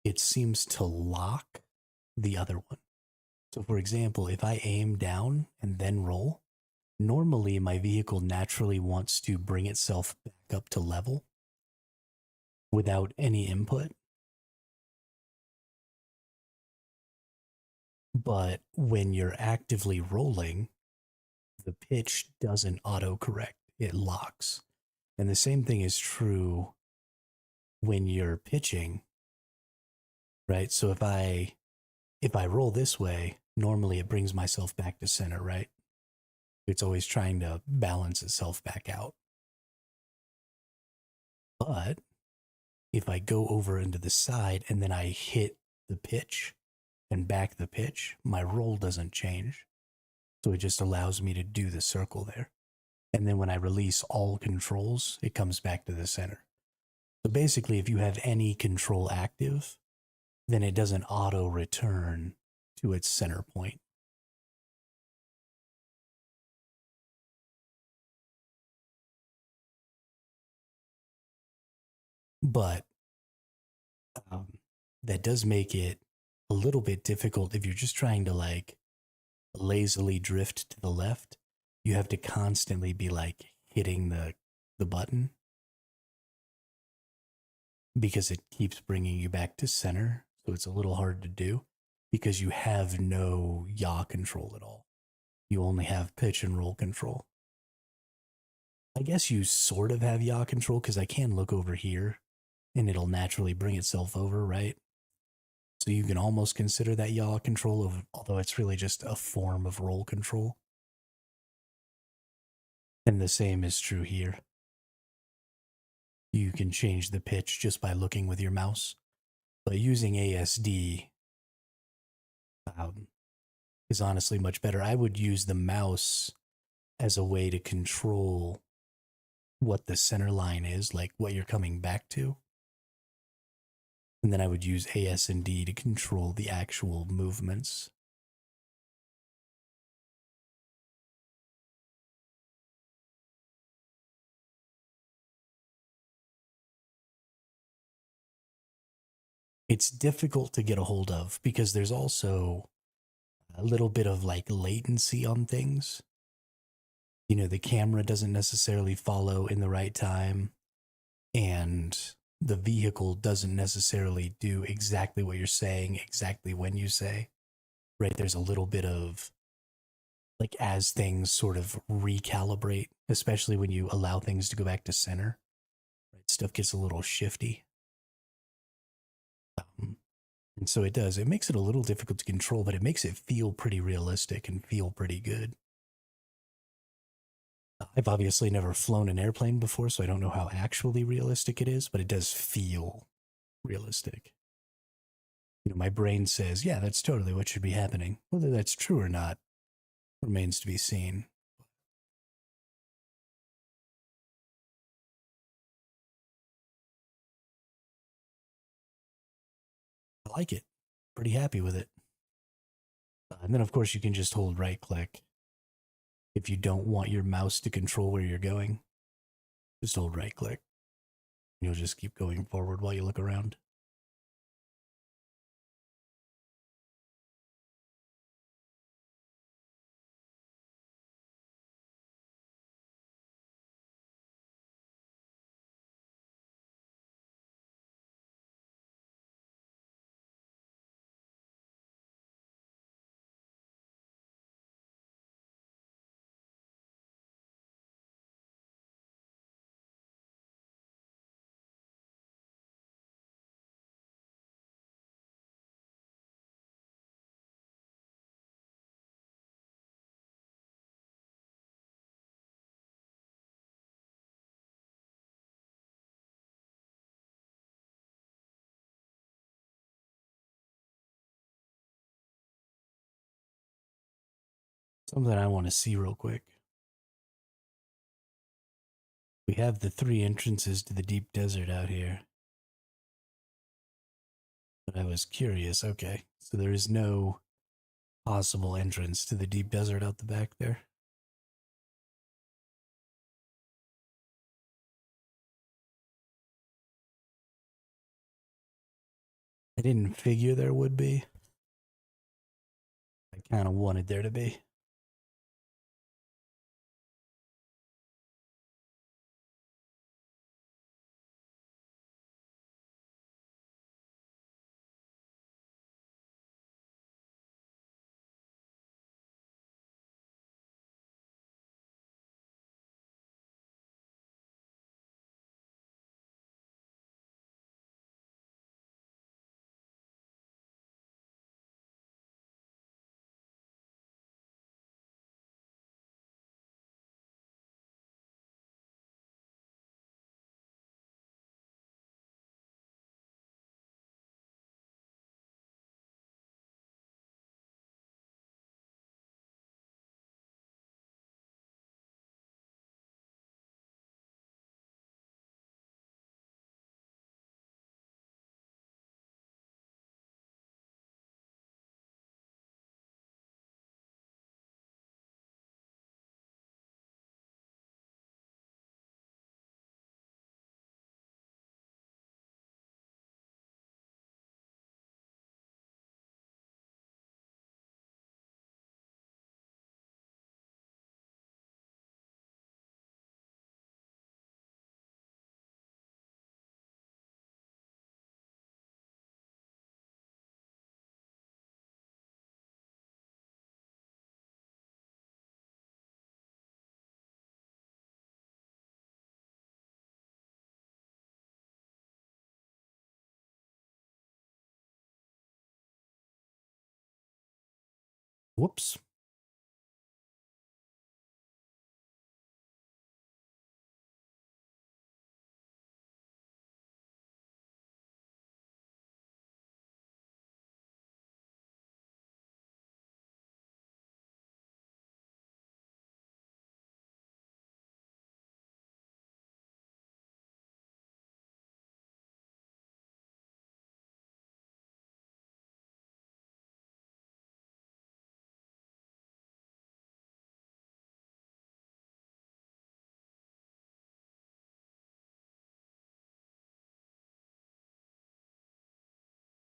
it seems to lock the other one. So for example, if I aim down and then roll, normally my vehicle naturally wants to bring itself back up to level without any input. But when you're actively rolling, the pitch doesn't autocorrect, it locks. And the same thing is true when you're pitching, right? So if I roll this way, normally it brings myself back to center, right? It's always trying to balance itself back out. But if I go over into the side and then I hit the pitch and back the pitch, my roll doesn't change. So it just allows me to do the circle there. And then when I release all controls, it comes back to the center. So basically, if you have any control active, then it doesn't auto return to its center point. But that does make it a little bit difficult if you're just trying to like lazily drift to the left. You have to constantly be like hitting the button because it keeps bringing you back to center. So it's a little hard to do because you have no yaw control at all. You only have pitch and roll control. I guess you sort of have yaw control because I can look over here and it'll naturally bring itself over, right? So you can almost consider that yaw control, although it's really just a form of roll control. And the same is true here. You can change the pitch just by looking with your mouse. But using ASD is honestly much better. I would use the mouse as a way to control what the center line is, like what you're coming back to. And then I would use AS&D to control the actual movements. It's difficult to get a hold of because there's also a little bit of like latency on things. You know, the camera doesn't necessarily follow in the right time, and the vehicle doesn't necessarily do exactly what you're saying exactly when you say, right? There's a little bit of like as things sort of recalibrate, especially when you allow things to go back to center, right? Stuff gets a little shifty. And so it does. It makes it a little difficult to control, but it makes it feel pretty realistic and feel pretty good. I've obviously never flown an airplane before, so I don't know how actually realistic it is, but it does feel realistic. You know, my brain says, yeah, that's totally what should be happening. Whether that's true or not remains to be seen. I like it. Pretty happy with it. And then, of course, you can just hold right click. If you don't want your mouse to control where you're going, just hold right click. You'll just keep going forward while you look around. Something I want to see real quick. We have the 3 entrances to the deep desert out here. But I was curious. Okay, so there is no possible entrance to the deep desert out the back there. I didn't figure there would be. I kind of wanted there to be. Whoops.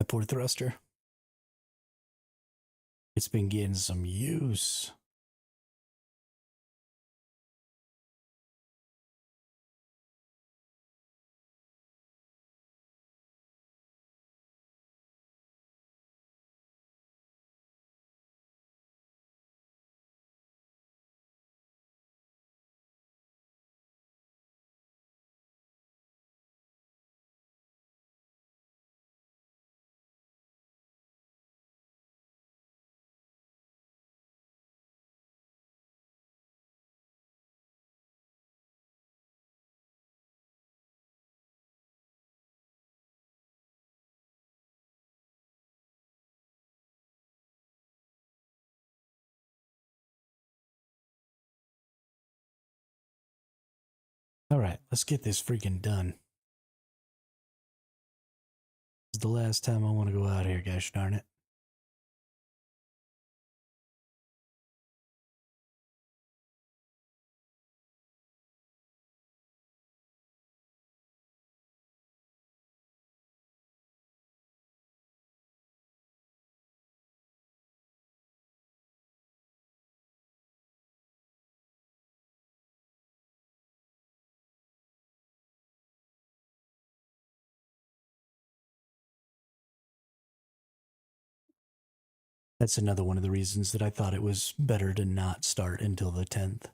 My poor thruster. It's been getting some use. All right, let's get this freaking done. This is the last time I want to go out here, gosh darn it. That's another one of the reasons that I thought it was better to not start until the 10th.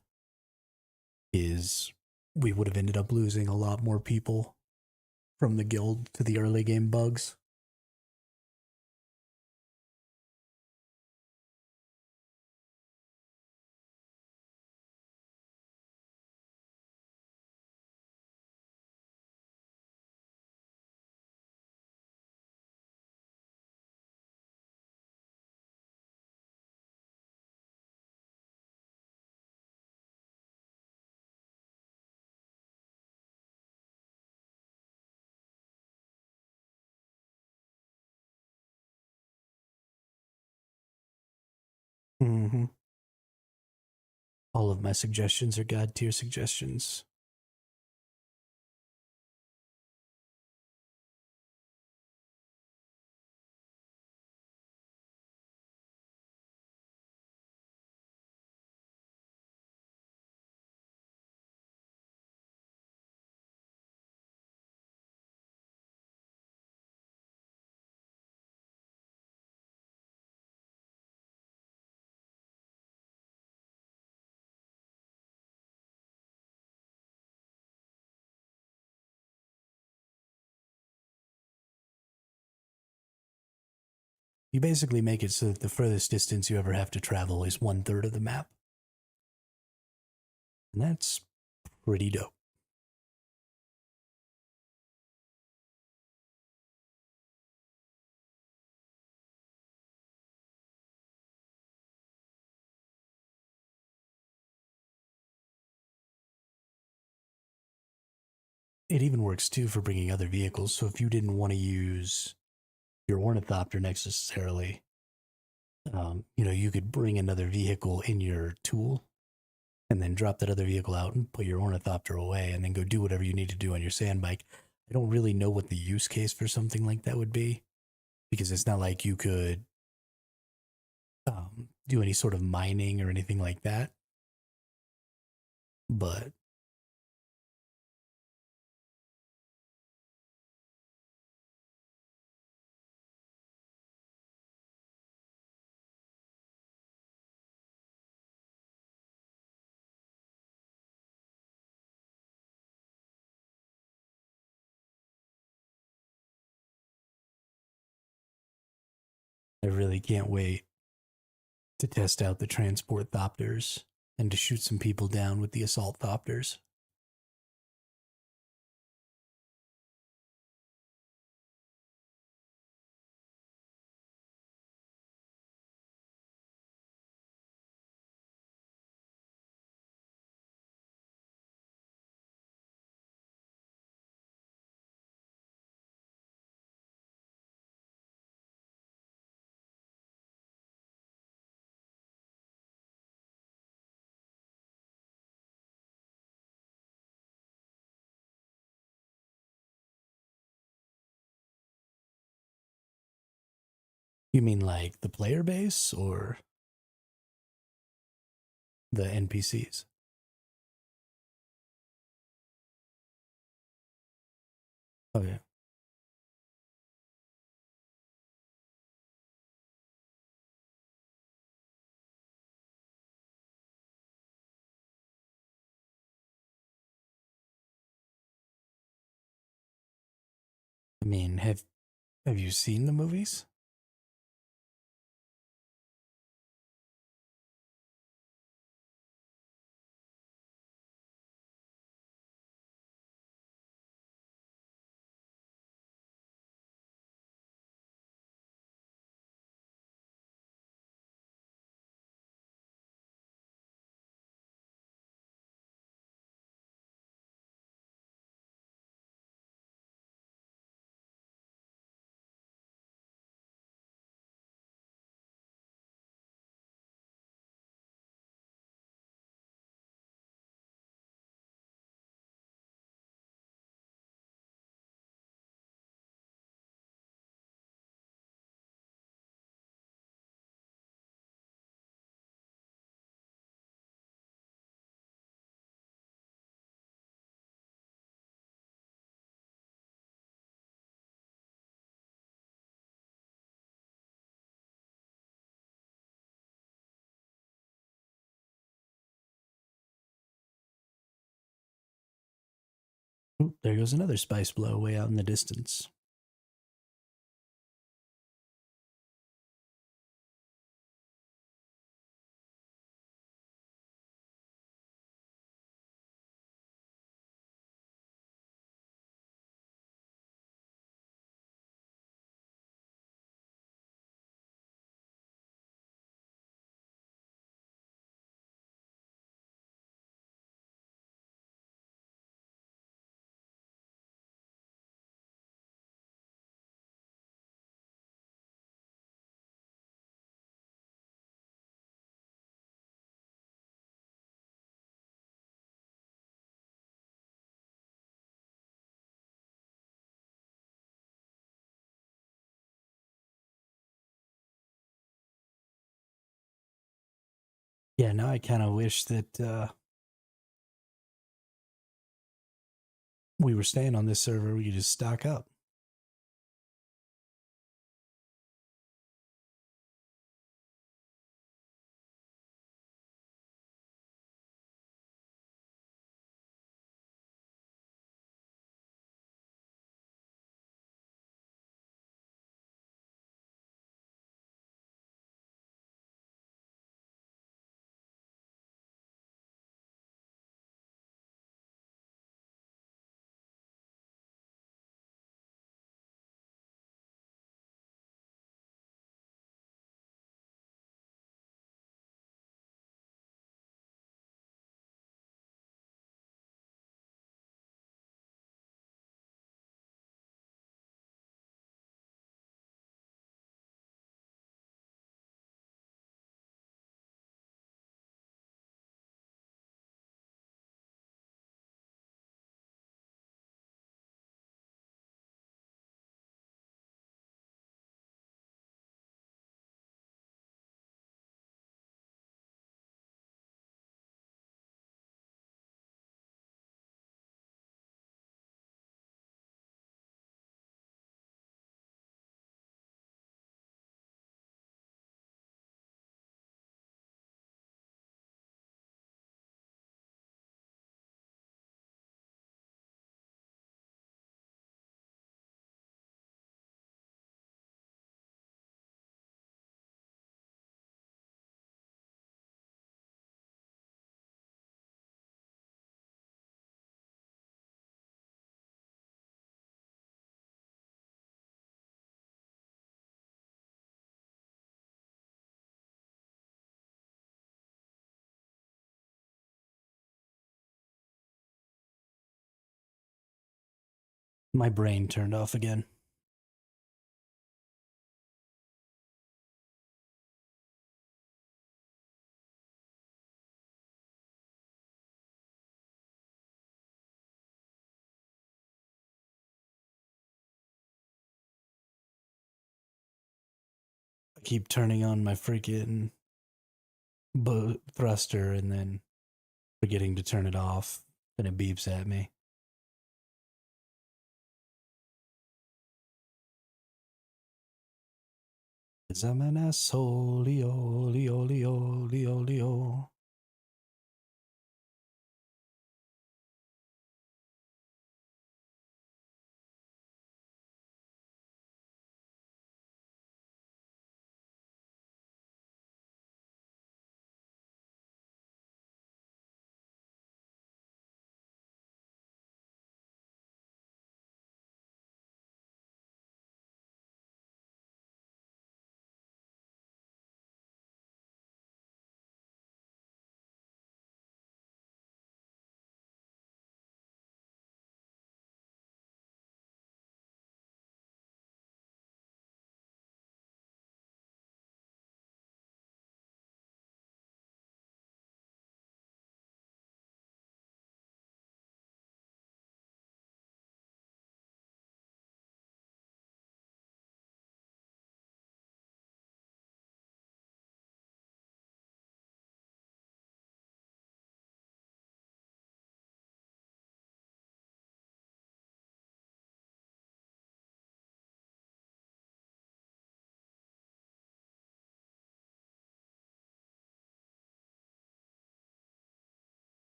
Is we would have ended up losing a lot more people from the guild to the early game bugs. Mm-hmm. All of my suggestions are God tier suggestions. You basically make it so that the furthest distance you ever have to travel is 1/3 of the map. And that's pretty dope. It even works too for bringing other vehicles. So if you didn't want to use your ornithopter necessarily, you could bring another vehicle in your tool and then drop that other vehicle out and put your ornithopter away and then go do whatever you need to do on your sand bike. I don't really know what the use case for something like that would be because it's not like you could do any sort of mining or anything like that. But I really can't wait to test out the transport thopters and to shoot some people down with the assault thopters. You mean like the player base or the NPCs? Okay. I mean, have you seen the movies? Oop, there goes another spice blow way out in the distance. Yeah, now I kind of wish that we were staying on this server. We could just stock up. My brain turned off again. I keep turning on my freaking thruster and then forgetting to turn it off, and it beeps at me. Cause I'm an asshole, Leo, Leo, Leo, Leo, Leo.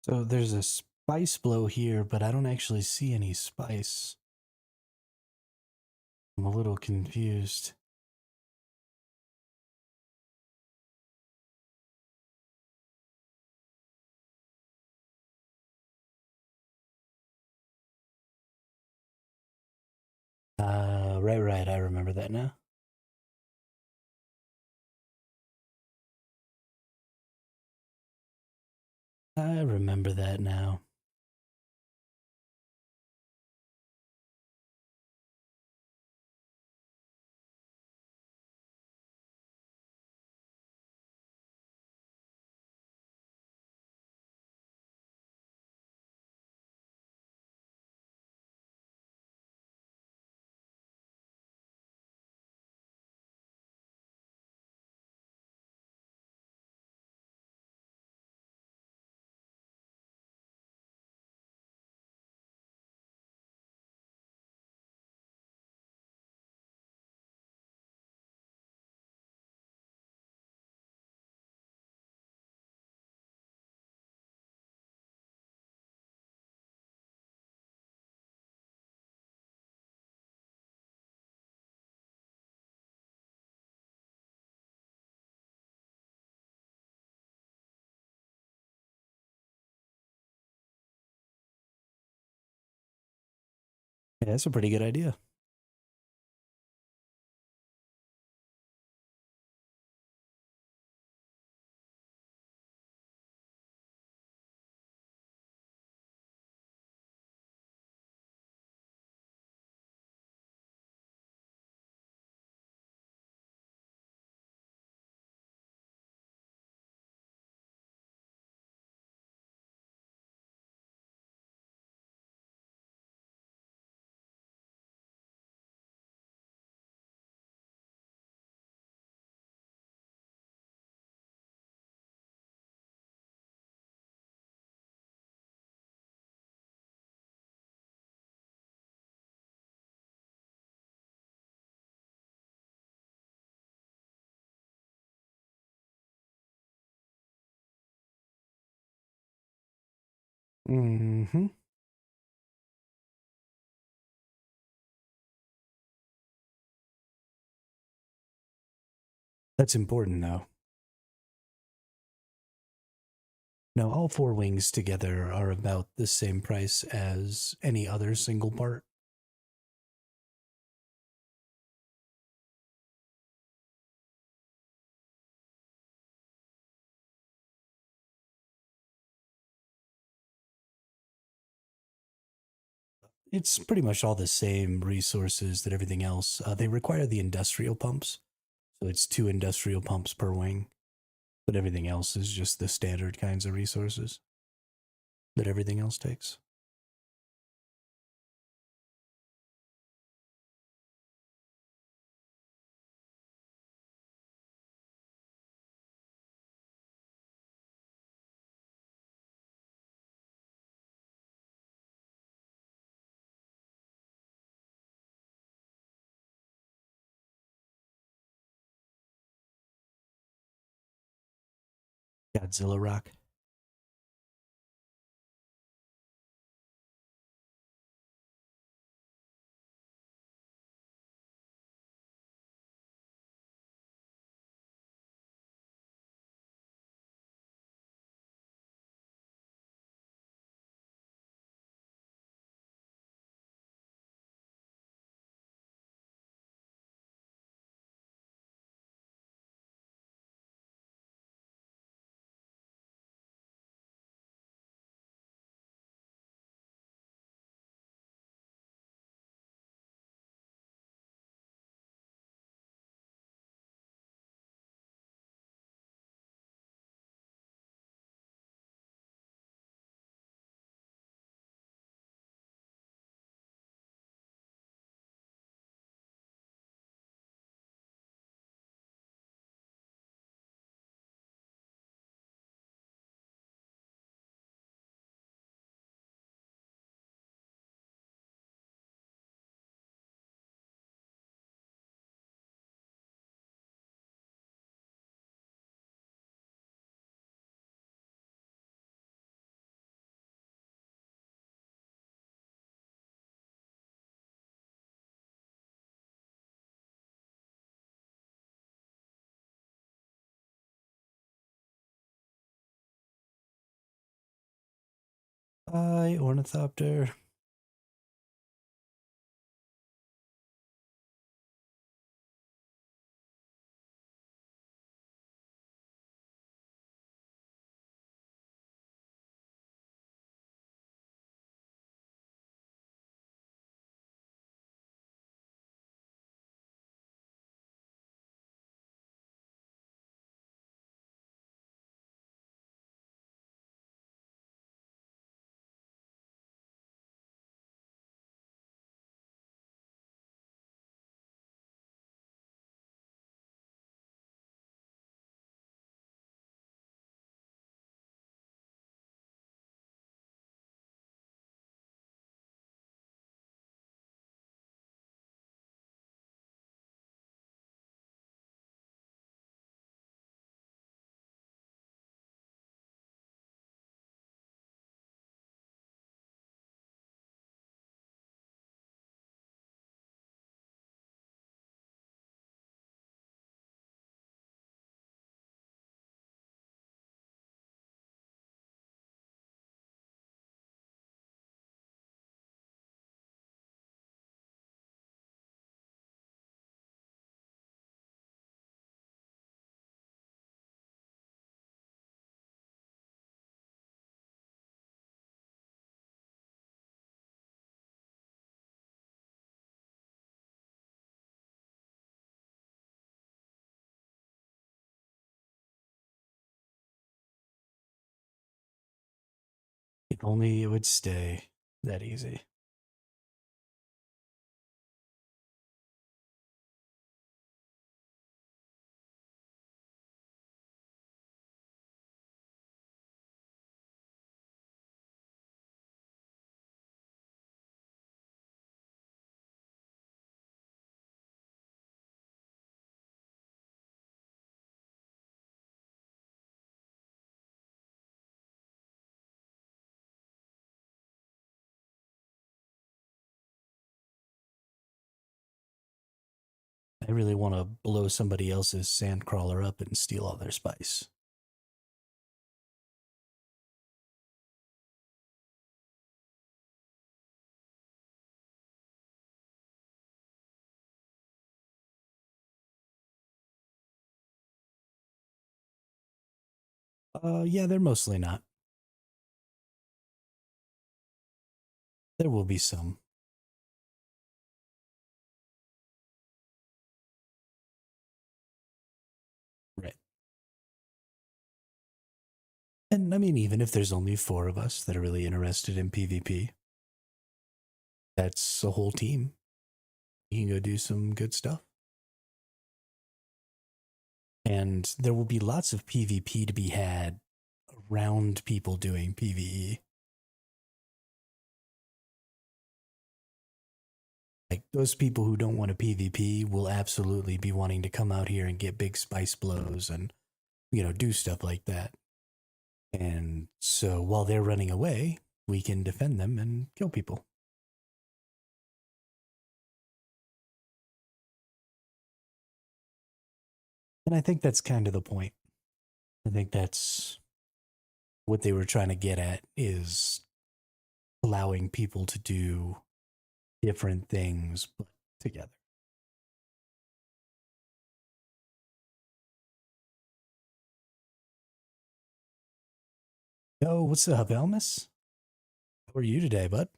So there's a spice blow here, but I don't actually see any spice. I'm a little confused. right. I remember that now. I remember that now. Yeah, that's a pretty good idea. Mm-hmm. That's important, though. Now, all four wings together are about the same price as any other single part. It's pretty much all the same resources that everything else. They require the industrial pumps, so it's 2 industrial pumps per wing, but everything else is just the standard kinds of resources that everything else takes. Godzilla Rock. Bye, Ornithopter. If only it would stay that easy. I really want to blow somebody else's sandcrawler up and steal all their spice. Yeah, they're mostly not. There will be some. Right. And I mean, even if there's only 4 of us that are really interested in PvP, that's a whole team. You can go do some good stuff. And there will be lots of PvP to be had around people doing PvE. Like, those people who don't want a PvP will absolutely be wanting to come out here and get big spice blows and, do stuff like that. And so while they're running away, we can defend them and kill people. And I think that's kind of the point. I think that's what they were trying to get at, is allowing people to do different things but together. Yo, what's up, Elmas? How are you today, bud?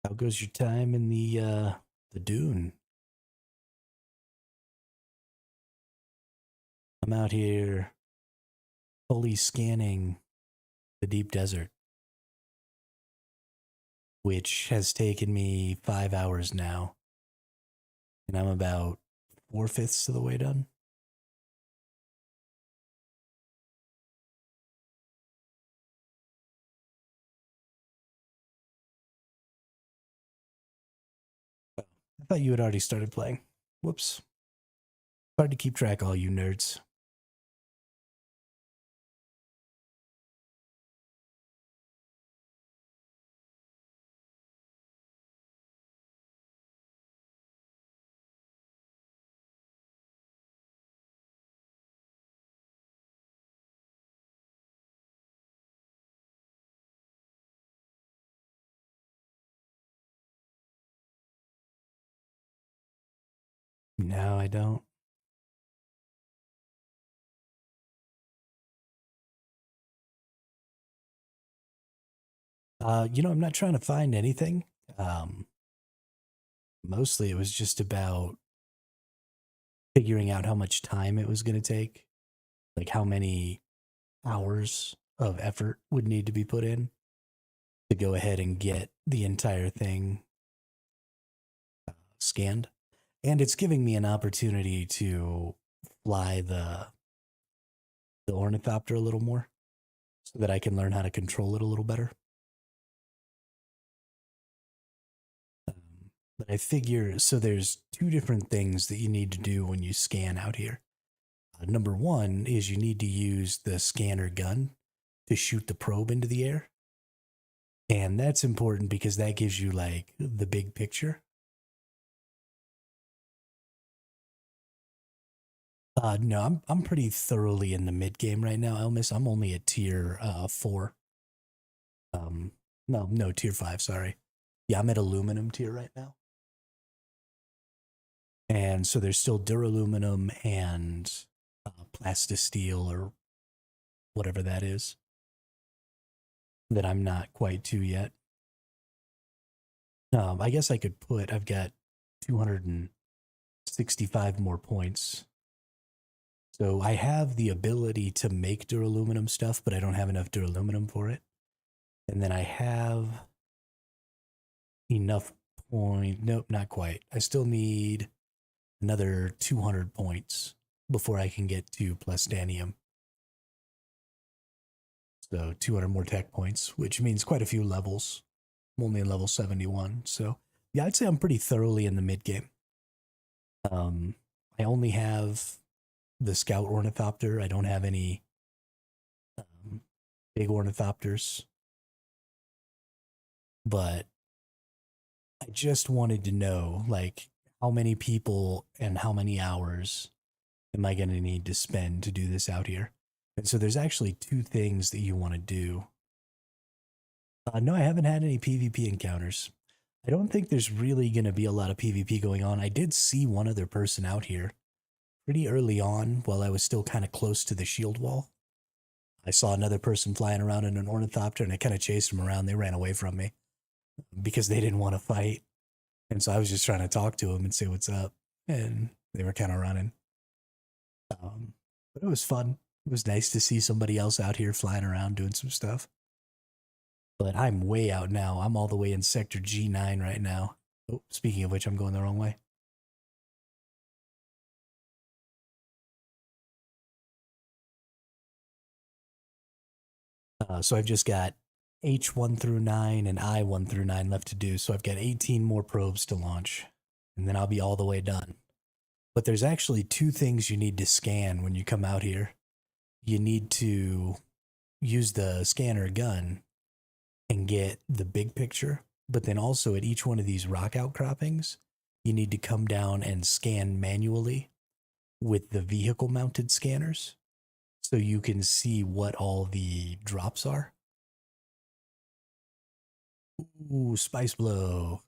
How goes your time in the Dune? I'm out here fully scanning the deep desert, which has taken me 5 hours now, and I'm about 4/5 of the way done. I thought you had already started playing. Whoops. Hard to keep track of all you nerds. No, I don't. I'm not trying to find anything. Um, Mostly it was just about figuring out how much time it was going to take, like how many hours of effort would need to be put in to go ahead and get the entire thing scanned. And it's giving me an opportunity to fly the ornithopter a little more so that I can learn how to control it a little better. But I figure, so there's 2 different things that you need to do when you scan out here. Number 1 is you need to use the scanner gun to shoot the probe into the air. And that's important because that gives you like the big picture. No, I'm pretty thoroughly in the mid game right now, Elmis. I'm only at tier 4. No, tier 5, sorry. Yeah, I'm at aluminum tier right now. And so there's still duraluminum and plastisteel or whatever that is that I'm not quite to yet. I guess I've got 265 more points. So I have the ability to make duraluminum stuff, but I don't have enough duraluminum for it. And then I have enough point. Nope, not quite. I still need another 200 points before I can get to plastanium. So 200 more tech points, which means quite a few levels. I'm only in level 71. So yeah, I'd say I'm pretty thoroughly in the mid game. I only have the scout ornithopter. I don't have any big ornithopters. But I just wanted to know, like, how many people and how many hours am I going to need to spend to do this out here? And so there's actually two things that you want to do. No, I haven't had any PvP encounters. I don't think there's really going to be a lot of PvP going on. I did see one other person out here pretty early on while I was still kind of close to the shield wall. I saw another person flying around in an ornithopter and I kind of chased them around. They ran away from me because they didn't want to fight. And so I was just trying to talk to them and say what's up. And they were kind of running. But it was fun. It was nice to see somebody else out here flying around doing some stuff. But I'm way out now. I'm all the way in sector G9 right now. Oh, speaking of which, I'm going the wrong way. So I've just got H1 through 9 and I1 through 9 left to do. So I've got 18 more probes to launch. And then I'll be all the way done. But there's actually two things you need to scan when you come out here. You need to use the scanner gun and get the big picture. But then also at each one of these rock outcroppings, you need to come down and scan manually with the vehicle mounted scanners so you can see what all the drops are. Ooh, Spice Blow.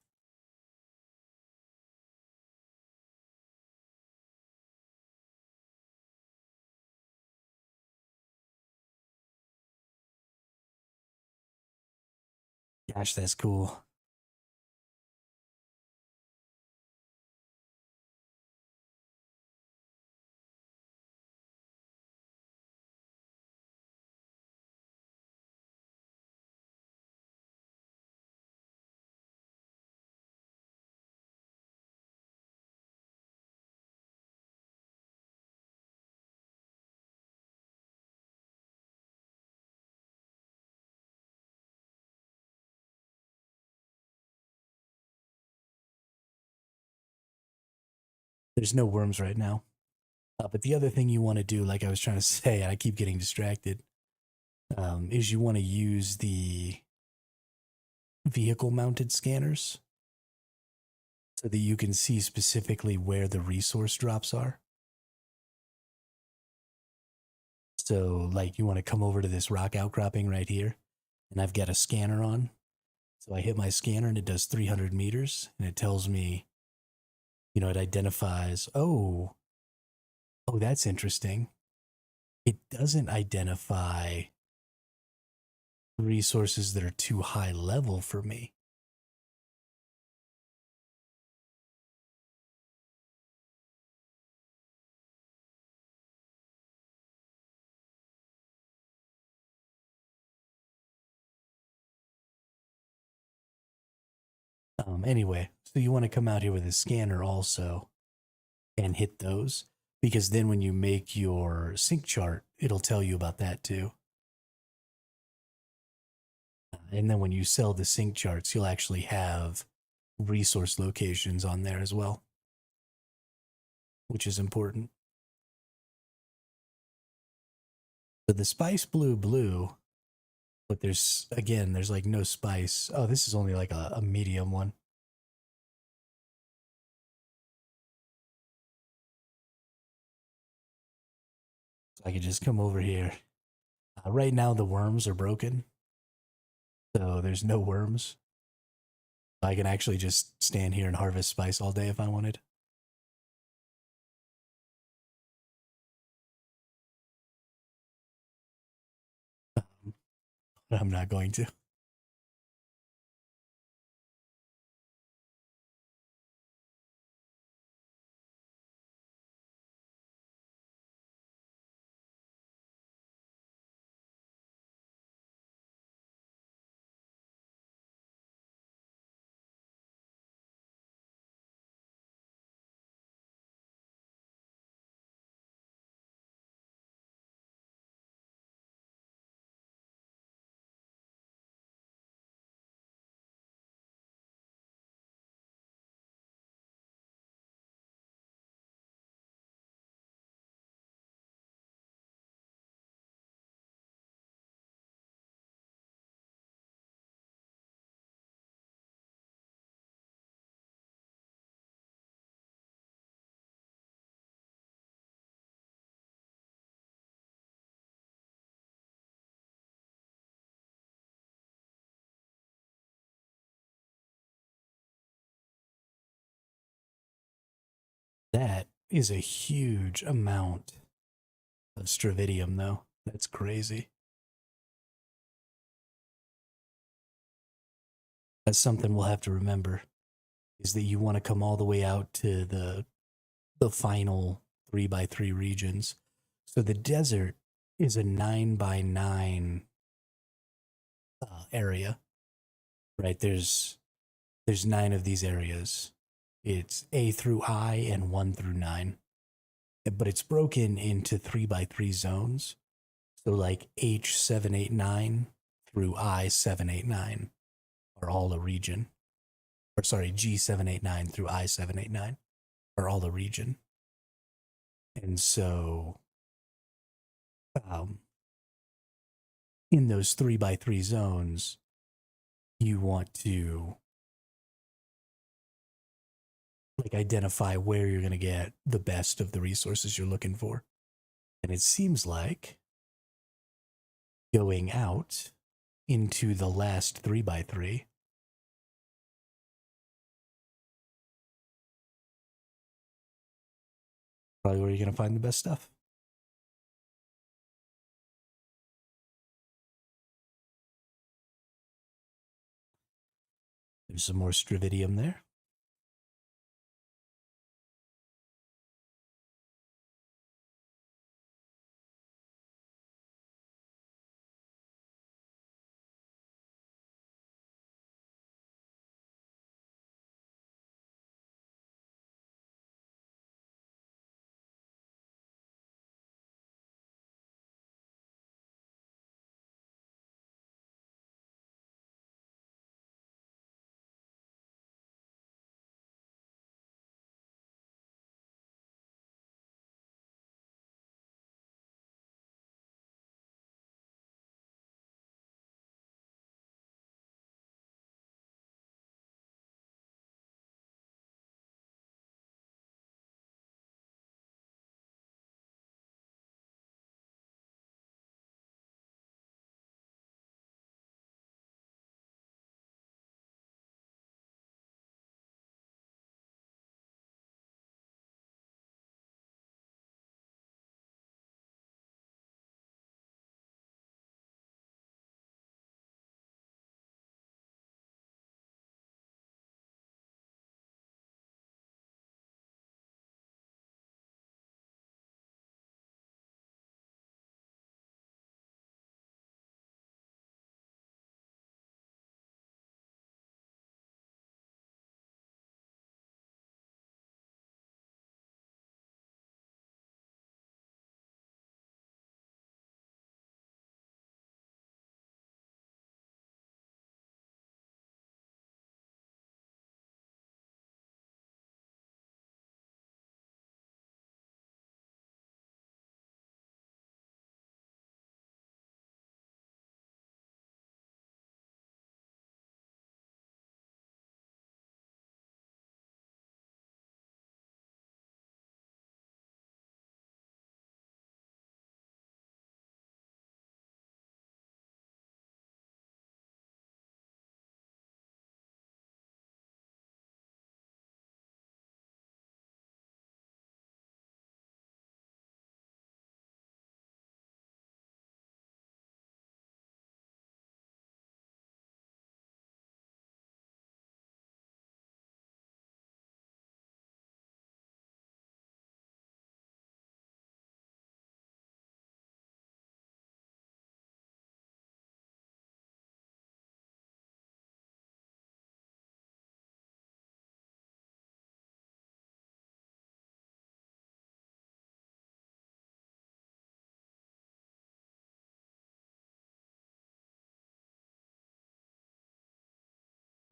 Gosh, that's cool. There's no worms right now. But the other thing you want to do, like I was trying to say, I keep getting distracted, is you want to use the vehicle mounted scanners so that you can see specifically where the resource drops are. So, like, you want to come over to this rock outcropping right here, and I've got a scanner on. So I hit my scanner and it does 300 meters, and it tells me, it identifies, oh, that's interesting. It doesn't identify resources that are too high level for me. Anyway, so you want to come out here with a scanner also and hit those, because then when you make your sync chart, it'll tell you about that too. And then when you sell the sync charts, you'll actually have resource locations on there as well, which is important. So the spice blue, but there's like no spice. Oh, this is only like a medium one. So I could just come over here. Right now the worms are broken, so there's no worms. I can actually just stand here and harvest spice all day if I wanted. But I'm not going to. That is a huge amount of stravidium, though. That's crazy. That's something we'll have to remember, is that you want to come all the way out to the final 3x3 regions. So the desert is a 9x9 area, right? There's 9 of these areas. It's A through I and 1 through 9. But it's broken into 3x3 zones. So like H789 through I789 are all a region. Or sorry, G789 through I789 are all a region. And so in those 3x3 zones, you want to like identify where you're going to get the best of the resources you're looking for. And it seems like going out into the last 3x3 probably where you're going to find the best stuff. There's some more stravidium there.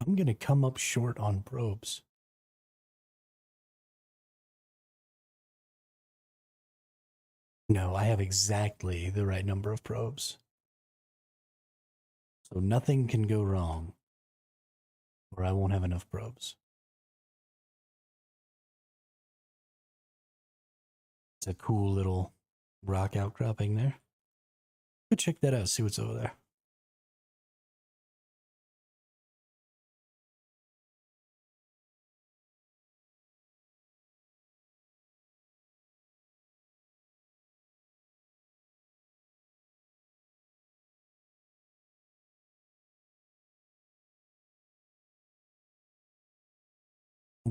I'm going to come up short on probes. No, I have exactly the right number of probes. So nothing can go wrong, or I won't have enough probes. It's a cool little rock outcropping there. Go check that out, see what's over there.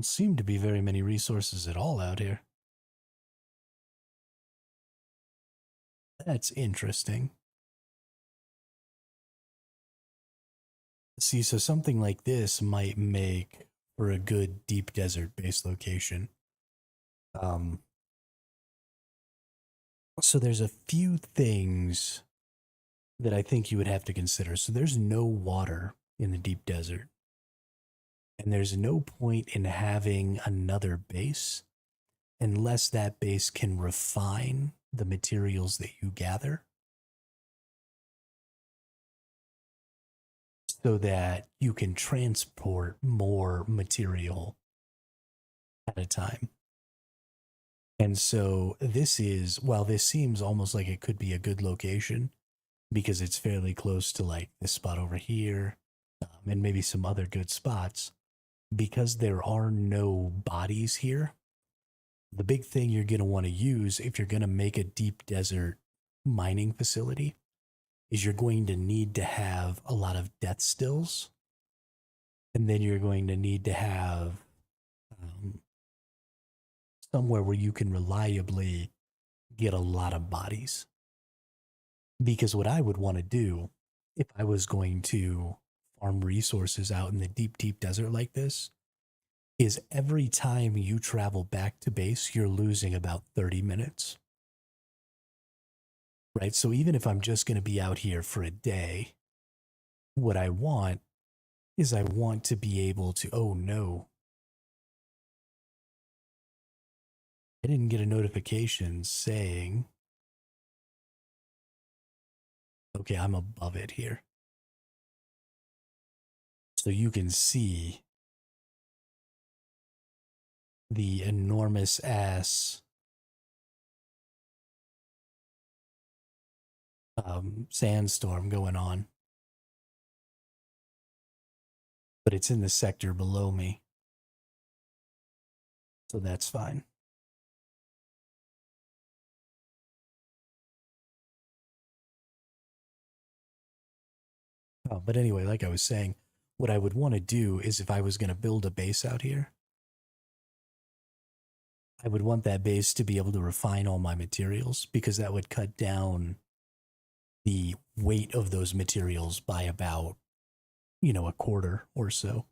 Don't seem to be very many resources at all out here. That's interesting. See, so something like this might make for a good deep desert base location. So there's a few things that I think you would have to consider. So there's no water in the deep desert. And there's no point in having another base unless that base can refine the materials that you gather so that you can transport more material at a time. And so this is, while this seems almost like it could be a good location because it's fairly close to like this spot over here and maybe some other good spots, because there are no bodies here, the big thing you're going to want to use if you're going to make a deep desert mining facility is you're going to need to have a lot of death stills. And then you're going to need to have somewhere where you can reliably get a lot of bodies. Because what I would want to do if I was going to farm resources out in the deep, deep desert like this is every time you travel back to base, you're losing about 30 minutes. Right? So even if I'm just going to be out here for a day, what I want is I want to be able to, oh no, I didn't get a notification saying, okay, I'm above it here. So you can see the enormous ass sandstorm going on. But it's in the sector below me. So that's fine. Oh, but anyway, like I was saying, what I would want to do is if I was going to build a base out here, I would want that base to be able to refine all my materials because that would cut down the weight of those materials by about, a quarter or so.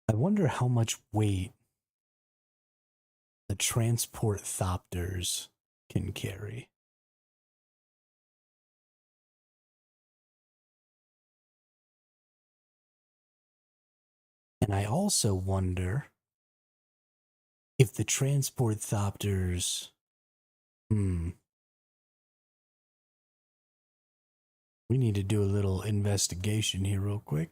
I wonder how much weight the transport thopters can carry. And I also wonder if the transport thopters, we need to do a little investigation here real quick.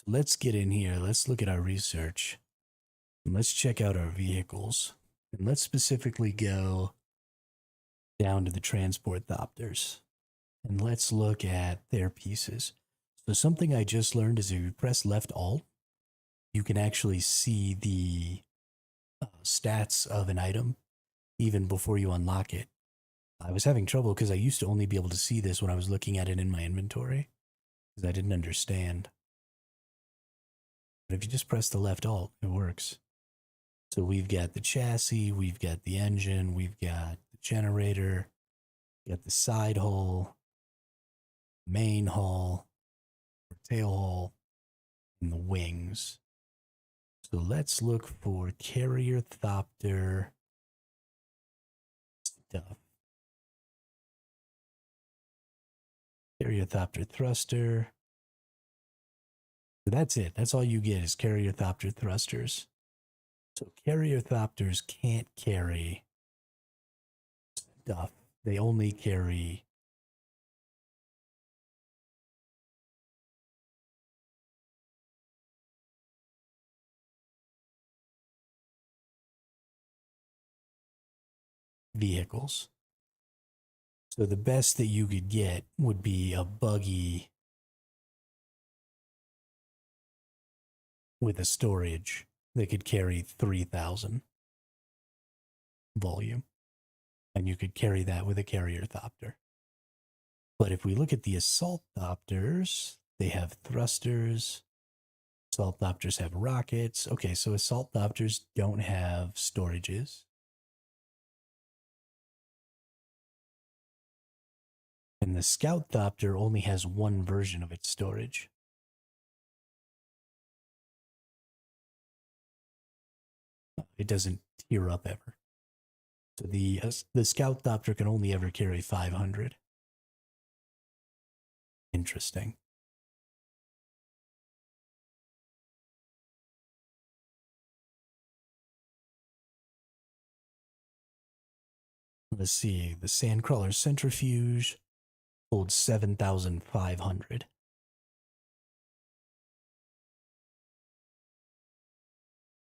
So let's get in here. Let's look at our research. And let's check out our vehicles. And let's specifically go down to the transport thopters. And let's look at their pieces. So something I just learned is if you press left alt, you can actually see the stats of an item even before you unlock it. I was having trouble because I used to only be able to see this when I was looking at it in my inventory because I didn't understand. But if you just press the left alt, it works. So we've got the chassis, we've got the engine, we've got the generator, we've got the side hull, main hull, tail hull, and the wings. So let's look for carrier thopter stuff. Carrier thopter thruster. So that's it. That's all you get is carrier thopter thrusters. So carrier thopters can't carry stuff. They only carry vehicles. So the best that you could get would be a buggy with a storage that could carry 3,000 volume. And you could carry that with a carrier thopter. But if we look at the assault thopters, they have thrusters. Assault thopters have rockets. Okay, so assault thopters don't have storages. And the scout thopter only has one version of its storage. It doesn't tier up ever. So the scout thopter can only ever carry 500. Interesting. Let's see. The Sandcrawler Centrifuge holds 7,500.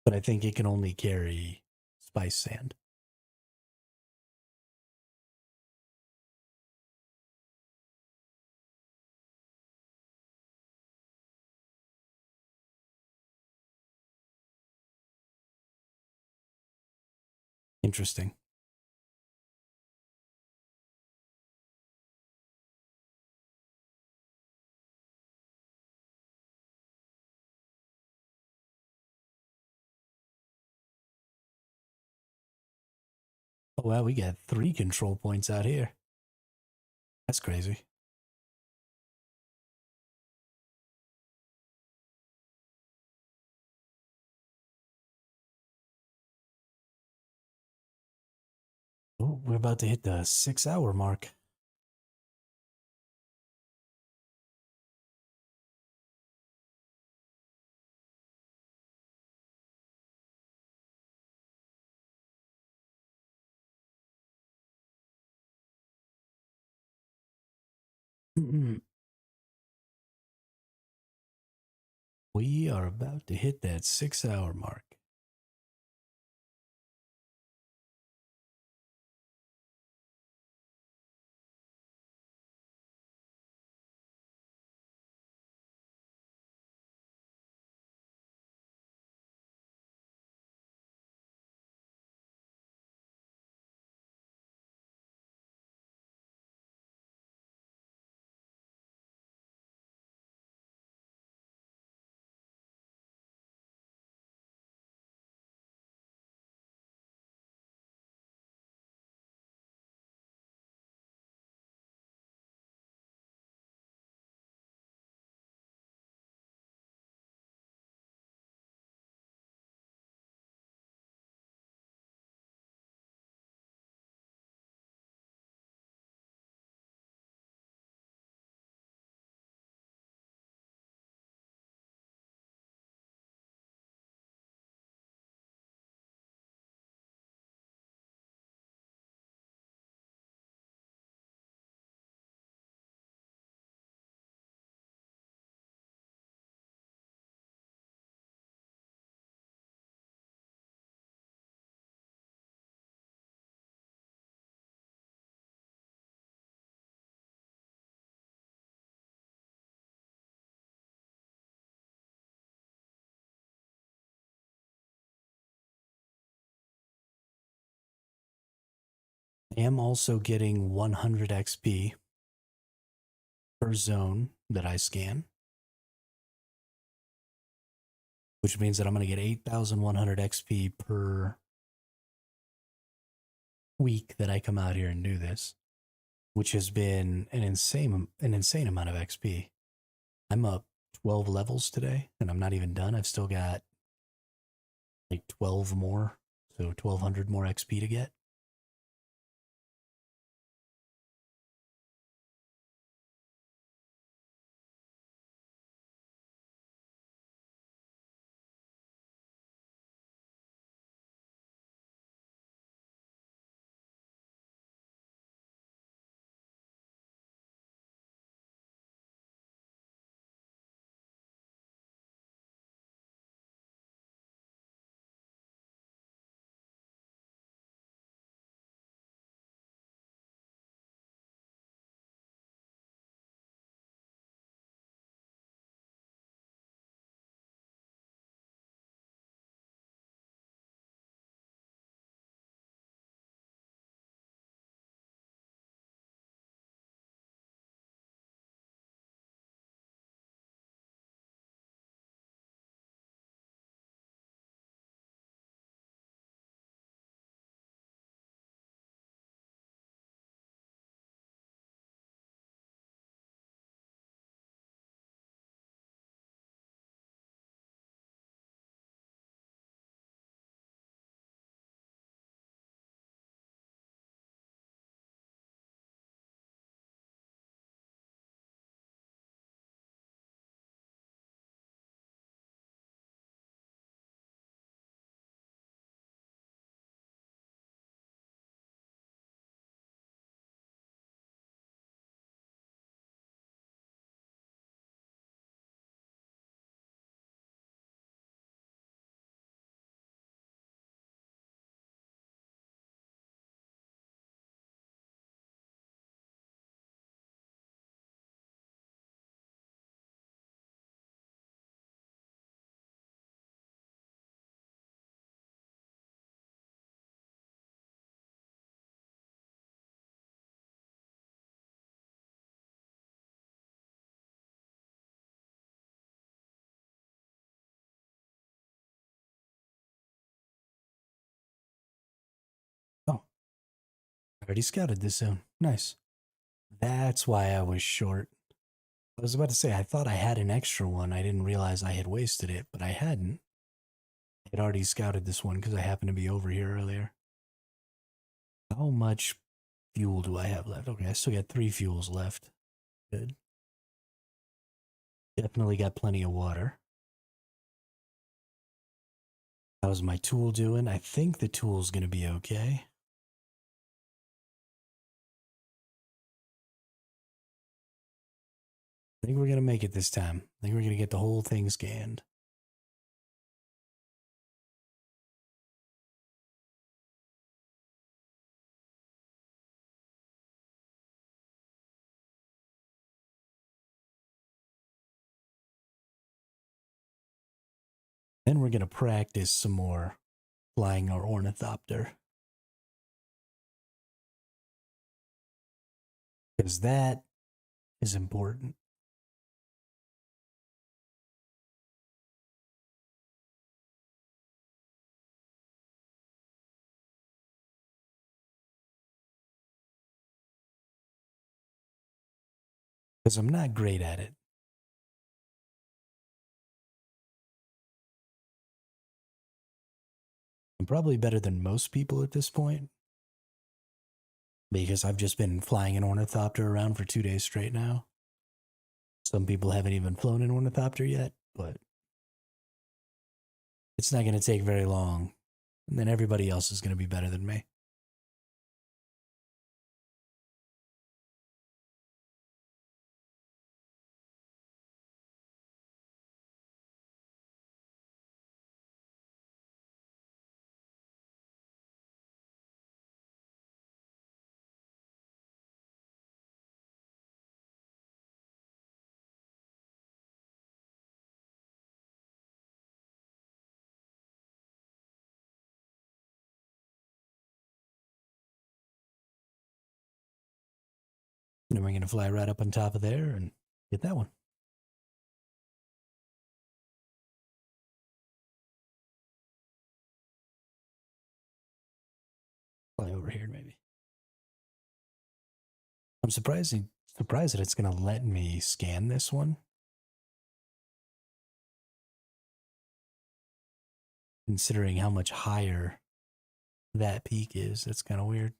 But I think it can only carry spice sand. Interesting. Oh, wow, we got 3 control points out here. That's crazy. Oh, we're about to hit the 6-hour mark. We are about to hit that 6-hour mark. am also getting 100 XP per zone that I scan, which means that I'm going to get 8,100 XP per week that I come out here and do this, which has been an insane amount of XP. I'm up 12 levels today, and I'm not even done. I've still got like 12 more, so 1,200 more XP to get. Oh, I already scouted this zone. Nice. That's why I was short. I was about to say, I thought I had an extra one. I didn't realize I had wasted it, but I hadn't. I had already scouted this one because I happened to be over here earlier. How much fuel do I have left? Okay, I still got 3 fuels left. Good. Definitely got plenty of water. How's my tool doing? I think the tool's going to be okay. I think we're going to make it this time. I think we're going to get the whole thing scanned. Then we're going to practice some more flying our ornithopter. Because that is important. Because I'm not great at it. I'm probably better than most people at this point. Because I've just been flying an ornithopter around for 2 days straight now. Some people haven't even flown an ornithopter yet, but it's not going to take very long. And then everybody else is going to be better than me. then we're going to fly right up on top of there and get that one. Fly over here, maybe. I'm surprised that it's going to let me scan this one. Considering how much higher that peak is, that's kind of weird.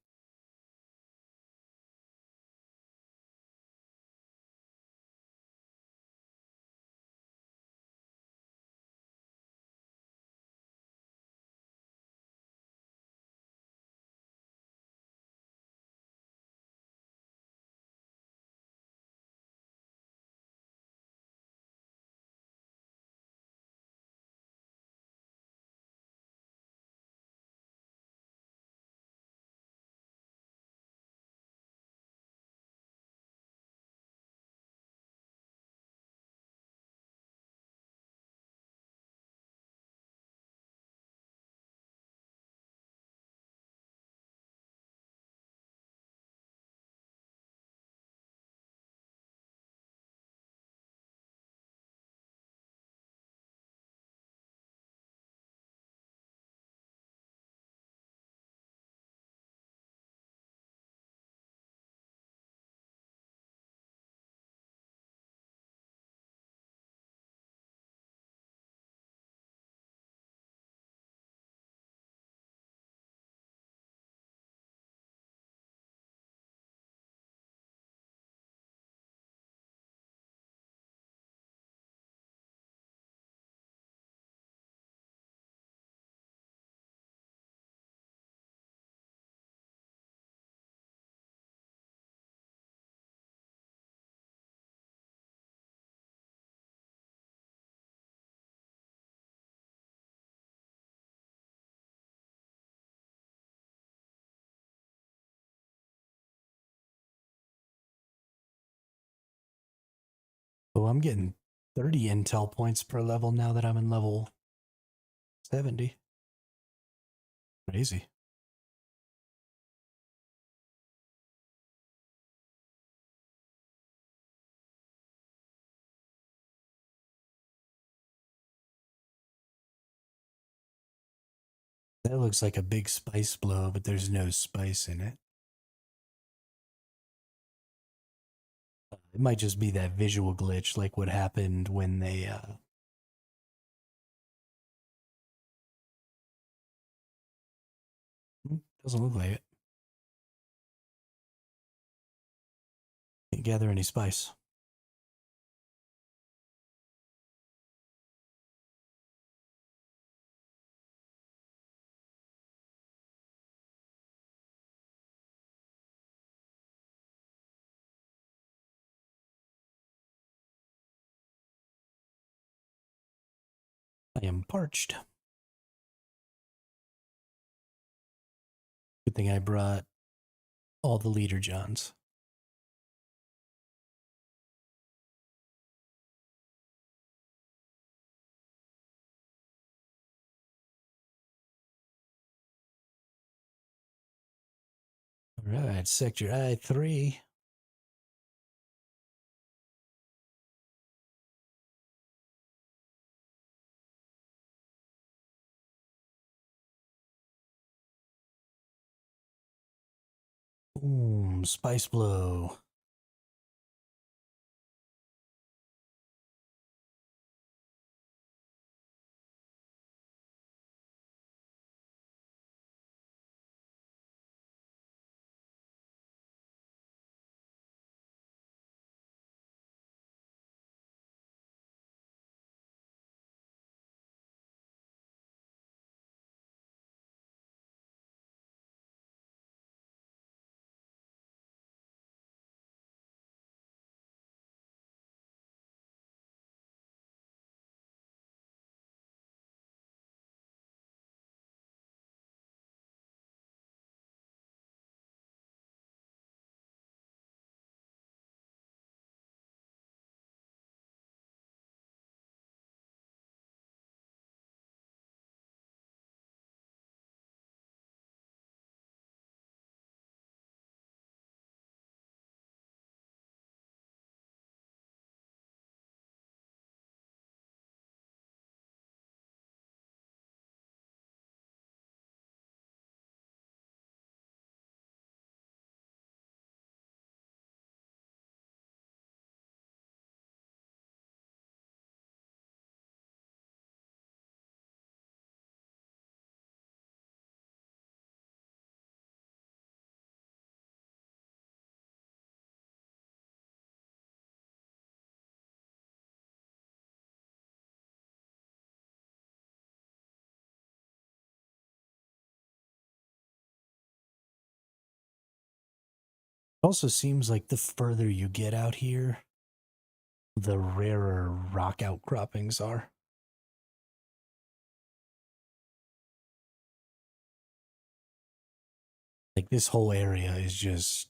Oh, I'm getting 30 intel points per level now that I'm in level 70. Crazy. That looks like a big spice blow, but there's no spice in it. It might just be that visual glitch, like what happened when they doesn't look like it. Can't gather any spice. I am parched. Good thing I brought all the leader johns. All right, sector I-3. Boom, spice blow. Also seems like the further you get out here, the rarer rock outcroppings are. Like this whole area is just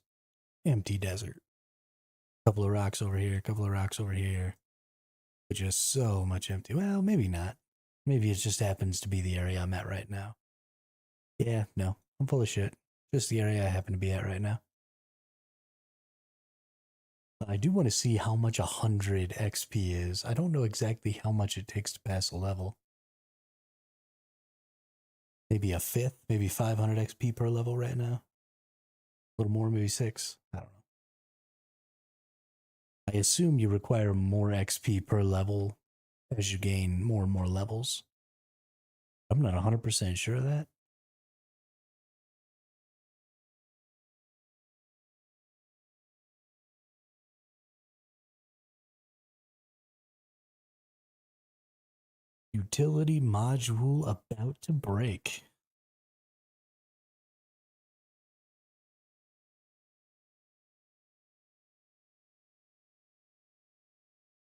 empty desert. Couple of rocks over here, couple of rocks over here. But just so much empty. Well, maybe not. Maybe it just happens to be the area I'm at right now. Yeah, no, I'm full of shit. Just the area I happen to be at right now. I do want to see how much 100 XP is. I don't know exactly how much it takes to pass a level. Maybe a fifth, maybe 500 XP per level right now. A little more, maybe 6. I don't know. I assume you require more XP per level as you gain more and more levels. I'm not 100% sure of that. Utility module about to break.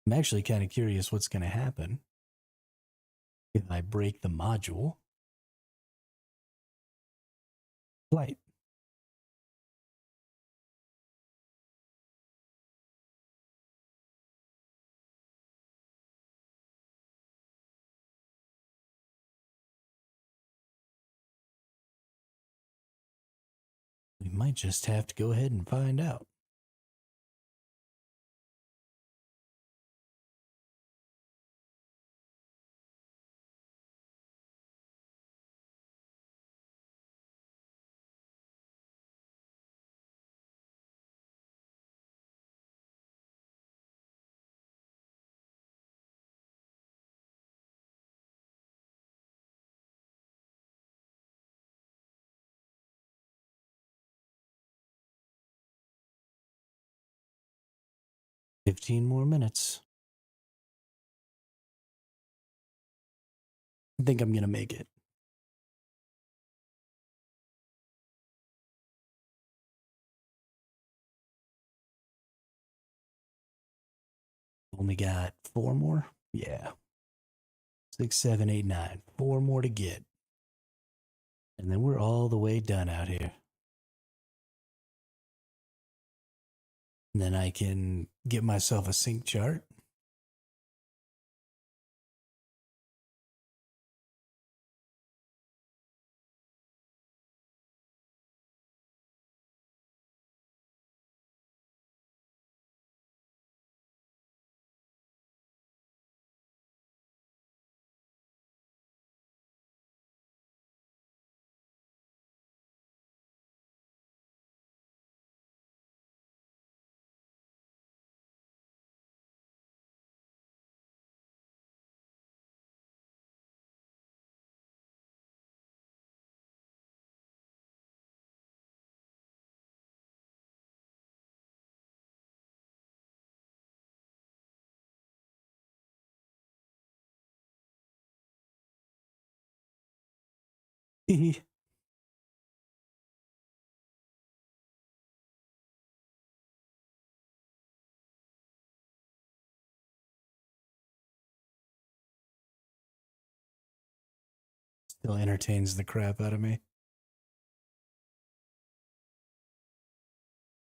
I'm actually kind of curious what's going to happen if I break the module. Flight. We might just have to go ahead and find out. $15 more minutes. I think I'm going to make it. Only got 4 more? Yeah. 6, 7, 8, 9. 4 more to get. And then we're all the way done out here. And then I can get myself a sync chart. Still entertains the crap out of me.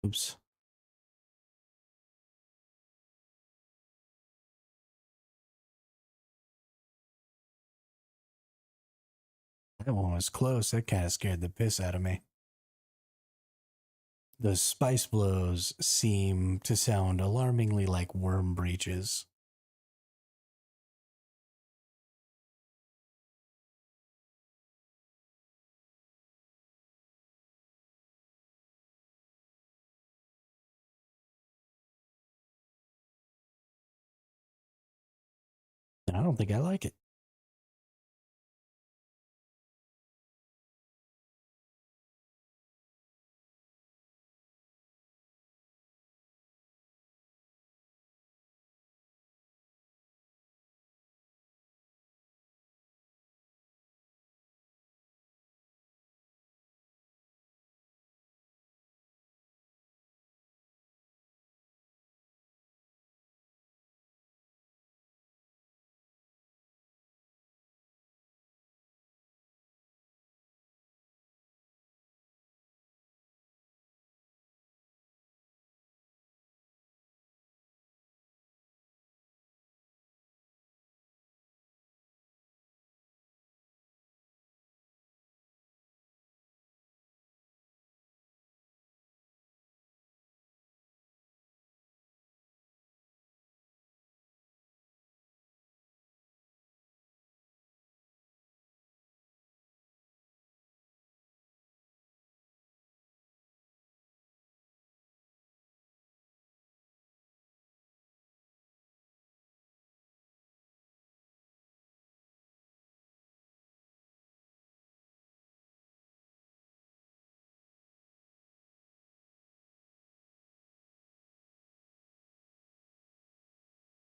Oops. That one was close. That kind of scared the piss out of me. The spice blows seem to sound alarmingly like worm breaches. And I don't think I like it.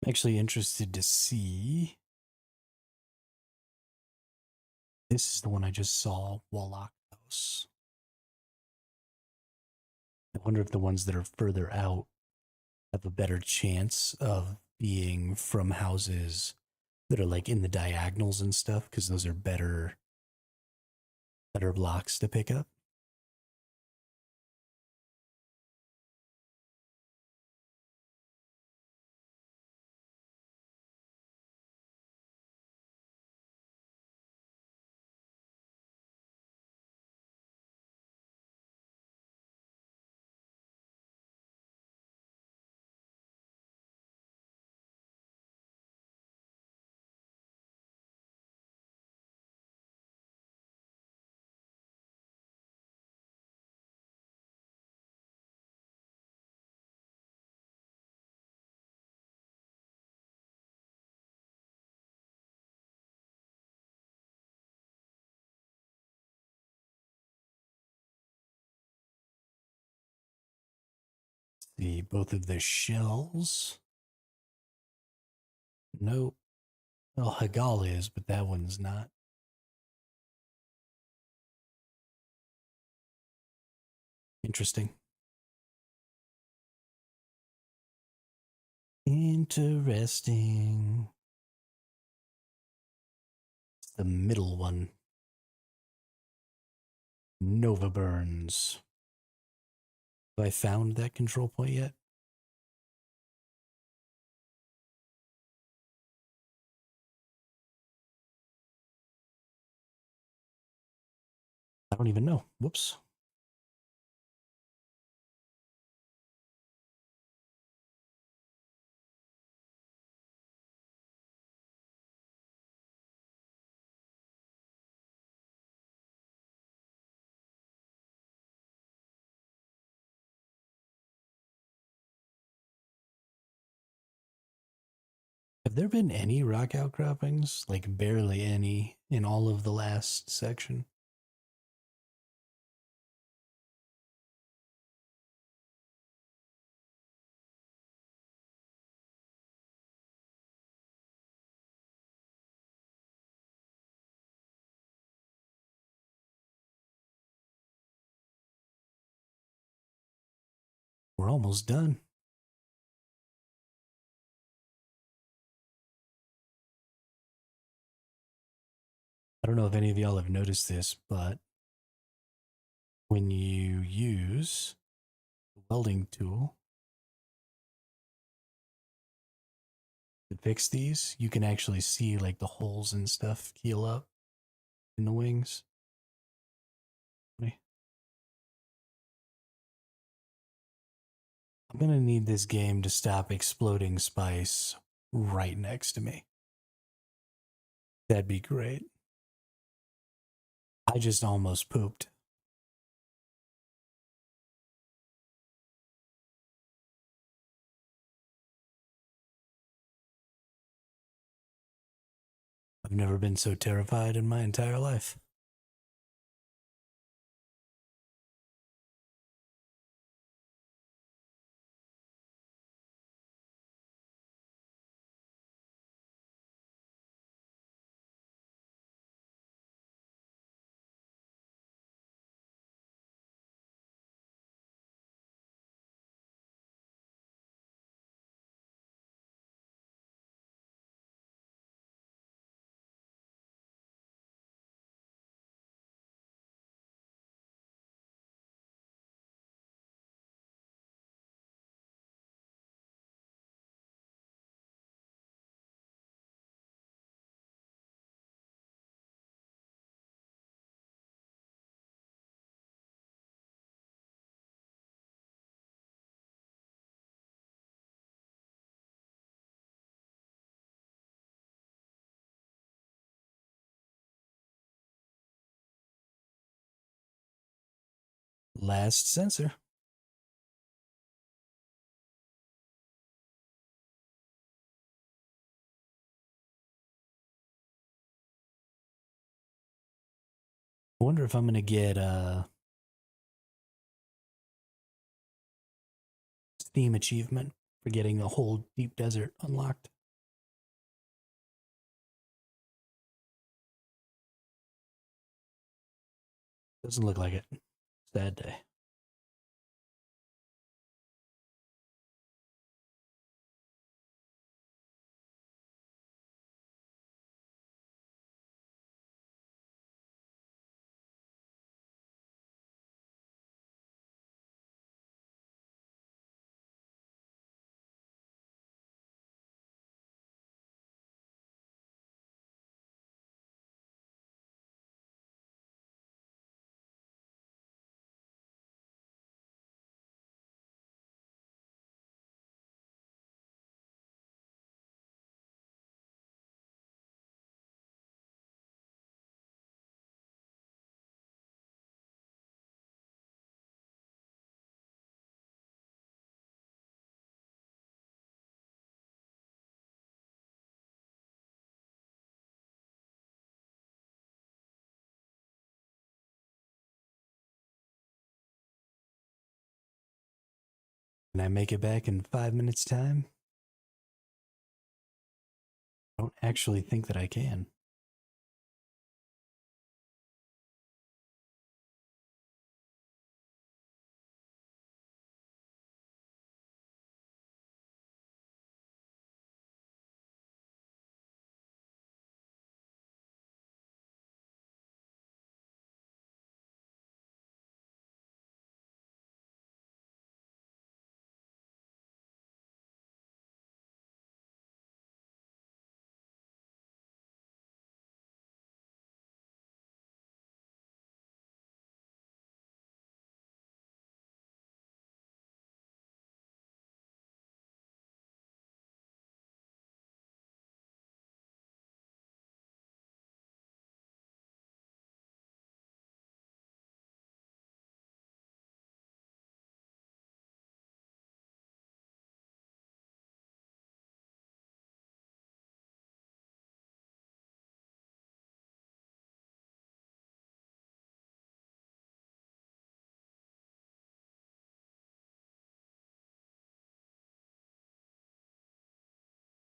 Actually interested to see. This is the one I just saw, Wallach House. I wonder if the ones that are further out have a better chance of being from houses that are like in the diagonals and stuff, because those are better blocks to pick up. See both of the shells. Nope. Well, Hagal is, but that one's not. Interesting. Interesting. It's the middle one. Nova Burns. Have I found that control point yet? I don't even know. Whoops. Have there been any rock outcroppings? Like barely any in all of the last section? We're almost done. I don't know if any of y'all have noticed this, but when you use the welding tool to fix these, you can actually see like the holes and stuff heal up in the wings. I'm gonna need this game to stop exploding spice right next to me. That'd be great. I just almost pooped. I've never been so terrified in my entire life. Last sensor. I wonder if I'm gonna get Steam achievement for getting a whole deep desert unlocked. Doesn't look like it. Sad day. Can I make it back in 5 minutes time? I don't actually think that I can.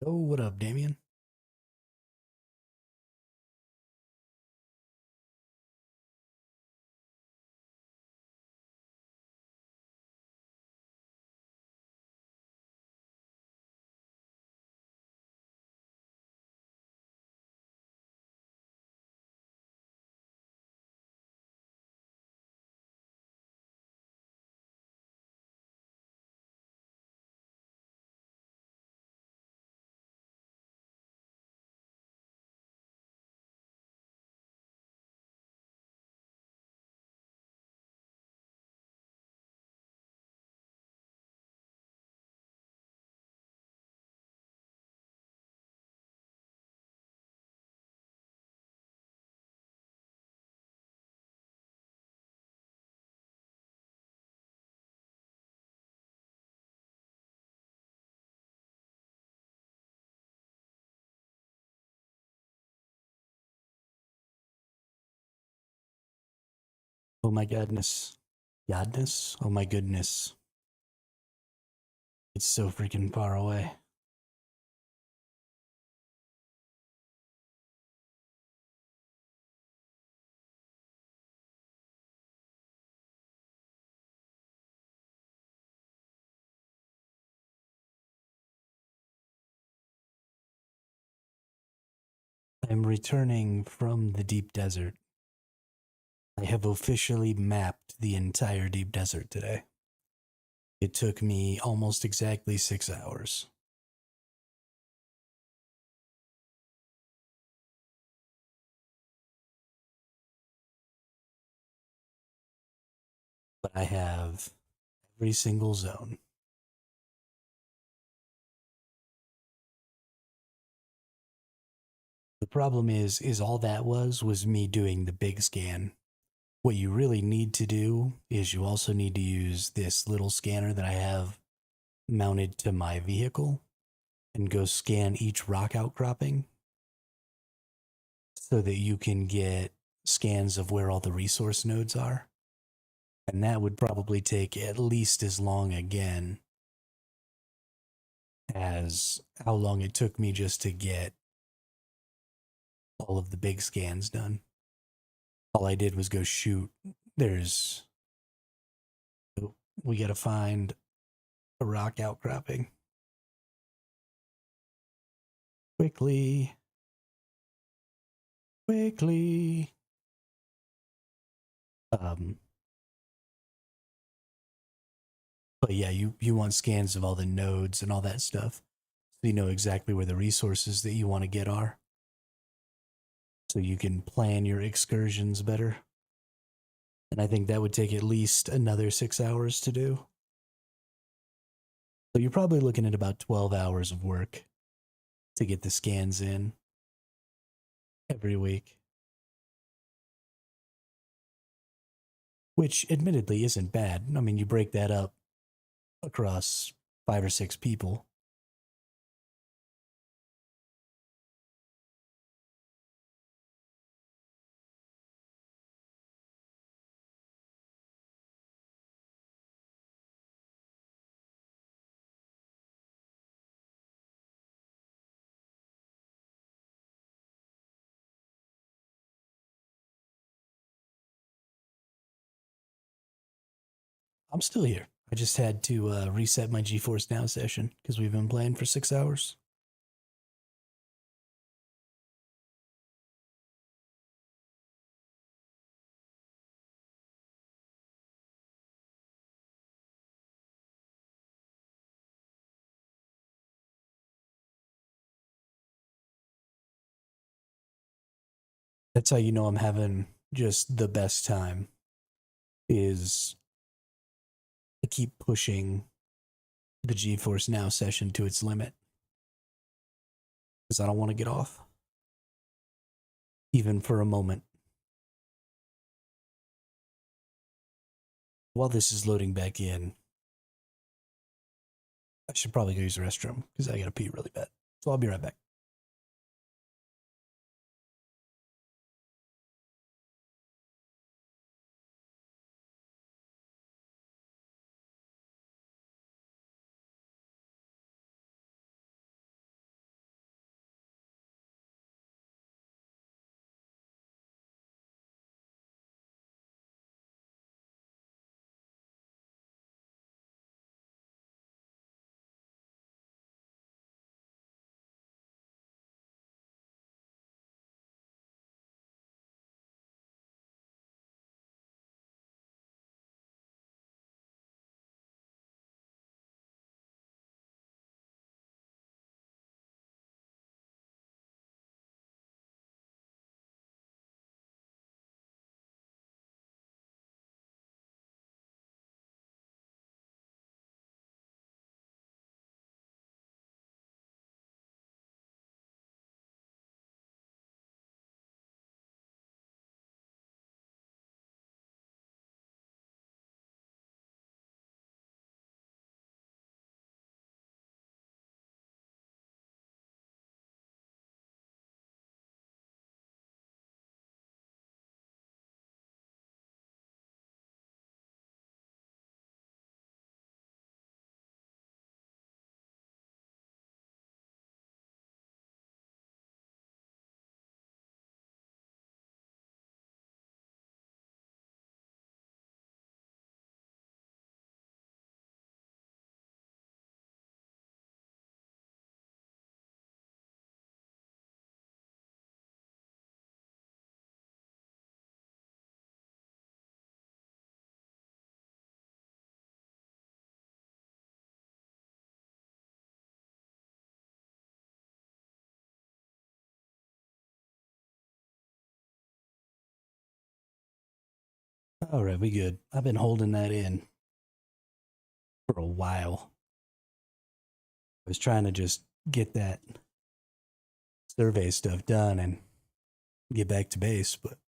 Oh, what up, Damien? Oh my goodness. Godness? Oh my goodness. It's so freaking far away. I'm returning from the deep desert. I have officially mapped the entire deep desert today. It took me almost exactly 6 hours. But I have every single zone. The problem is all that was me doing the big scan. What you really need to do is you also need to use this little scanner that I have mounted to my vehicle and go scan each rock outcropping so that you can get scans of where all the resource nodes are. And that would probably take at least as long again as how long it took me just to get all of the big scans done. All I did was go shoot. There's. We gotta find a rock outcropping. Quickly. Quickly. But yeah, you want scans of all the nodes and all that stuff. So you know exactly where the resources that you want to get are. So you can plan your excursions better. And I think that would take at least another 6 hours to do. So you're probably looking at about 12 hours of work to get the scans in every week. Which admittedly isn't bad. I mean, you break that up across 5 or 6 people. I'm still here. I just had to reset my GeForce Now session because we've been playing for 6 hours. That's how you know I'm having just the best time. Is I keep pushing the GeForce Now session to its limit because I don't want to get off, even for a moment. While this is loading back in, I should probably go use the restroom because I gotta pee really bad. So I'll be right back. All right, we good. I've been holding that in for a while. I was trying to just get that survey stuff done and get back to base, but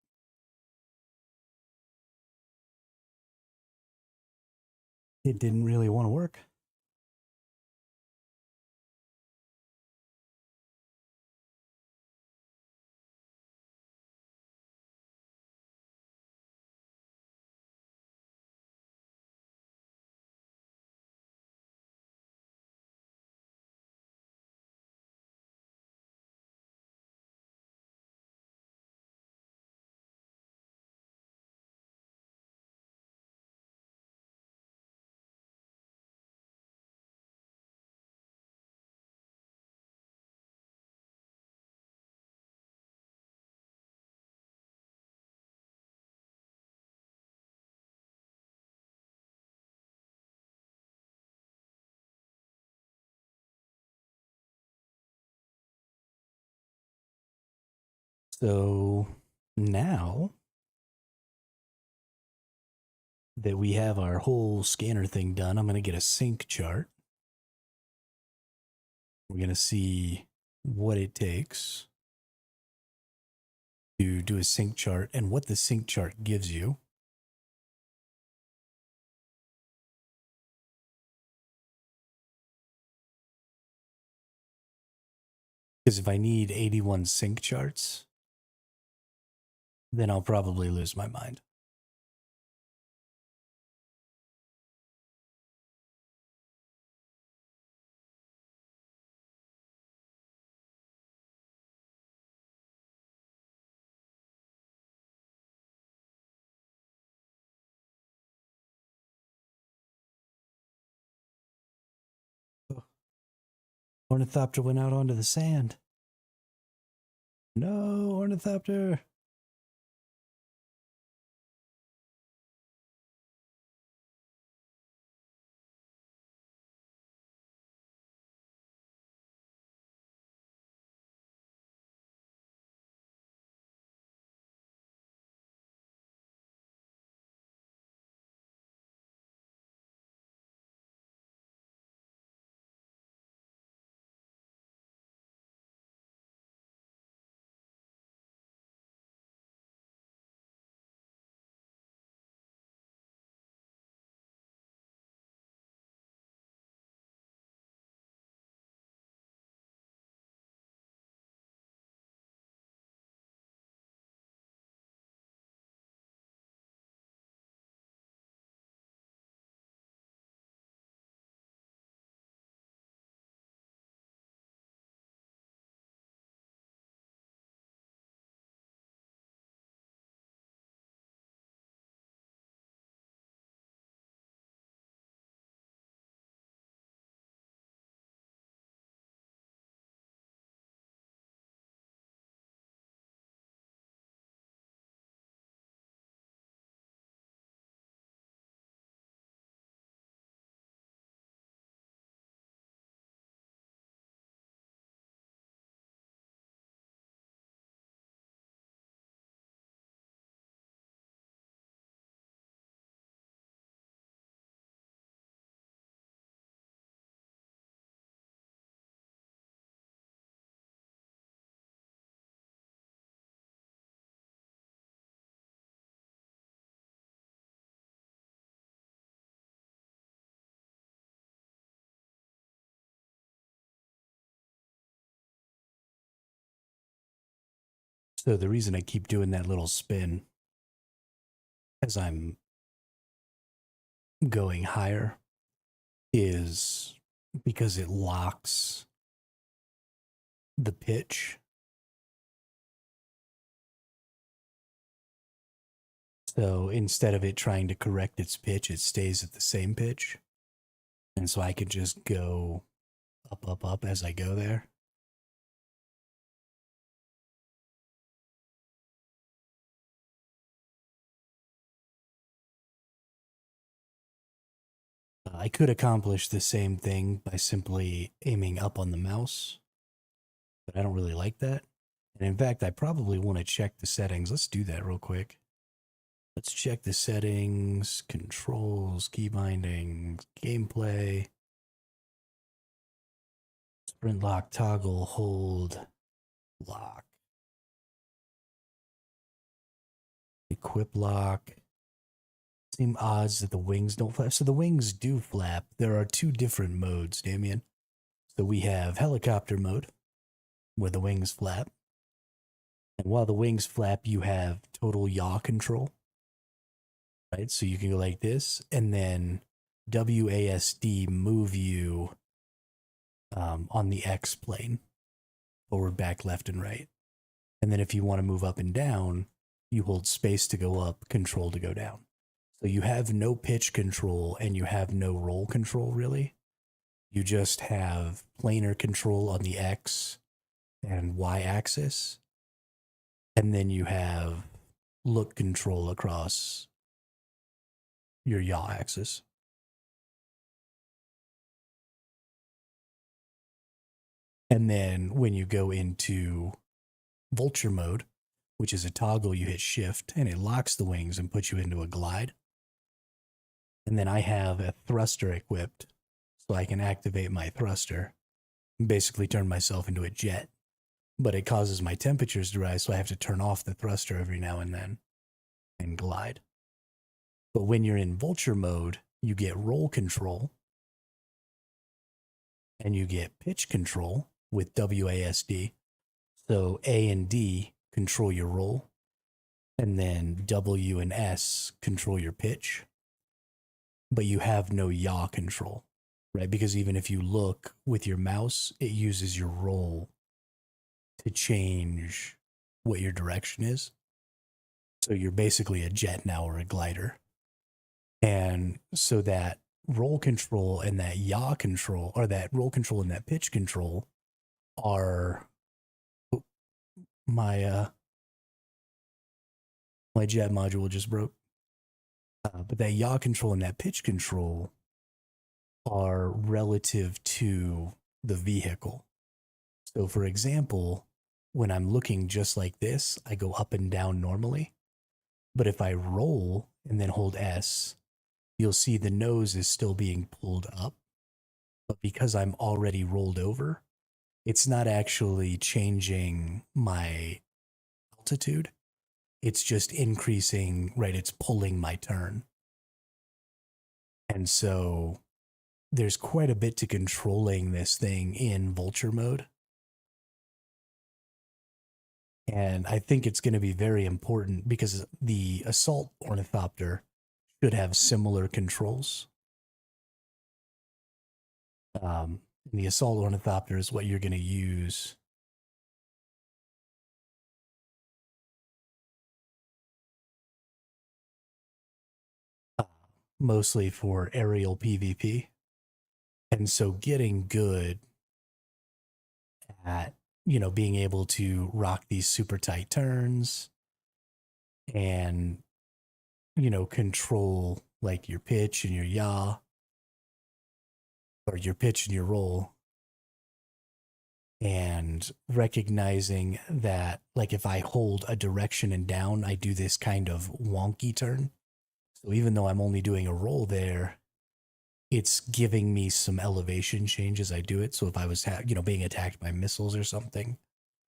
it didn't really want to work. So now that we have our whole scanner thing done, I'm going to get a sync chart. We're going to see what it takes to do a sync chart and what the sync chart gives you. Because if I need 81 sync charts, then I'll probably lose my mind. Ornithopter went out onto the sand. No, Ornithopter. So the reason I keep doing that little spin as I'm going higher is because it locks the pitch. So instead of it trying to correct its pitch, it stays at the same pitch. And so I can just go up, up, up as I go there. I could accomplish the same thing by simply aiming up on the mouse, but I don't really like that. And in fact, I probably want to check the settings. Let's do that real quick. Let's check the settings, controls, key bindings, gameplay, sprint lock, toggle, hold, lock, equip lock. Same odds that the wings don't flap. So the wings do flap. There are two different modes, Damien. So we have helicopter mode, where the wings flap. And while the wings flap, you have total yaw control. Right? So you can go like this, and then WASD move you on the X plane, forward, back, left, and right. And then if you want to move up and down, you hold space to go up, control to go down. So you have no pitch control and you have no roll control, really. You just have planar control on the X and Y axis. And then you have look control across your yaw axis. And then when you go into vulture mode, which is a toggle. You hit shift and it locks the wings and puts you into a glide. And then I have a thruster equipped, so I can activate my thruster and basically turn myself into a jet. But it causes my temperatures to rise, so I have to turn off the thruster every now and then and glide. But when you're in vulture mode, you get roll control and you get pitch control with WASD. So A and D control your roll, and then W and S control your pitch. But you have no yaw control, right? Because even if you look with your mouse, it uses your roll to change what your direction is. So you're basically a jet now or a glider. And so that roll control and that yaw control, or that roll control and that pitch control, are my jet module just broke. But that yaw control and that pitch control are relative to the vehicle. So for example, when I'm looking just like this, I go up and down normally. But if I roll and then hold S, you'll see the nose is still being pulled up. But because I'm already rolled over, it's not actually changing my altitude. It's just increasing, right? It's pulling my turn. And so there's quite a bit to controlling this thing in vulture mode. And I think it's going to be very important because the assault ornithopter should have similar controls. The assault ornithopter is what you're going to use mostly for aerial PvP. And so getting good at, being able to rock these super tight turns and, control like your pitch and your yaw, or your pitch and your roll, and recognizing that, like, if I hold a direction and down, I do this kind of wonky turn. So even though I'm only doing a roll there, it's giving me some elevation change as I do it. So if I was, being attacked by missiles or something,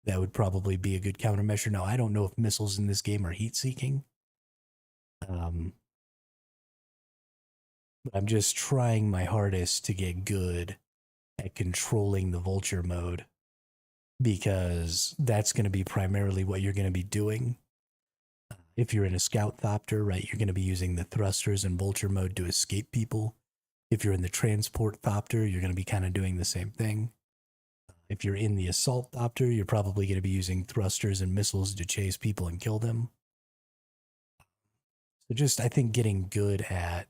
that would probably be a good countermeasure. Now, I don't know if missiles in this game are heat-seeking. But I'm just trying my hardest to get good at controlling the vulture mode, because that's going to be primarily what you're going to be doing. If you're in a scout thopter, right, you're going to be using the thrusters in vulture mode to escape people. If you're in the transport thopter, you're going to be kind of doing the same thing. If you're in the assault thopter, you're probably going to be using thrusters and missiles to chase people and kill them. So just, I think, getting good at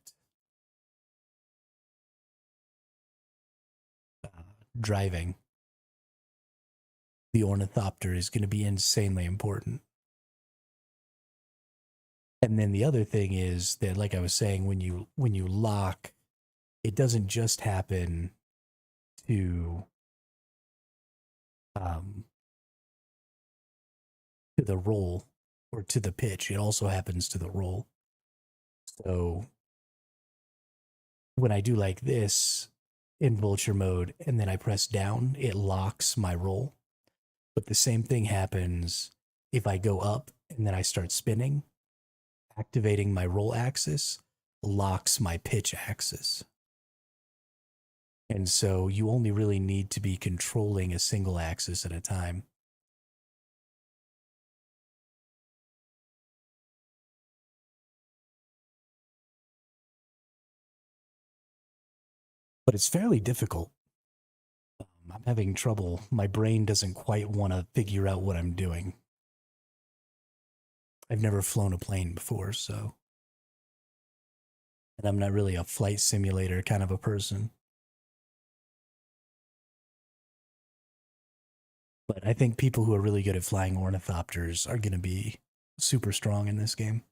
driving the ornithopter is going to be insanely important. And then the other thing is that, like I was saying, when you lock, it doesn't just happen to the roll or to the pitch. It also happens to the roll. So when I do like this in vulture mode and then I press down, it locks my roll. But the same thing happens if I go up and then I start spinning. Activating my roll axis locks my pitch axis. And so you only really need to be controlling a single axis at a time. But it's fairly difficult. I'm having trouble. My brain doesn't quite want to figure out what I'm doing. I've never flown a plane before, so. And I'm not really a flight simulator kind of a person. But I think people who are really good at flying ornithopters are going to be super strong in this game.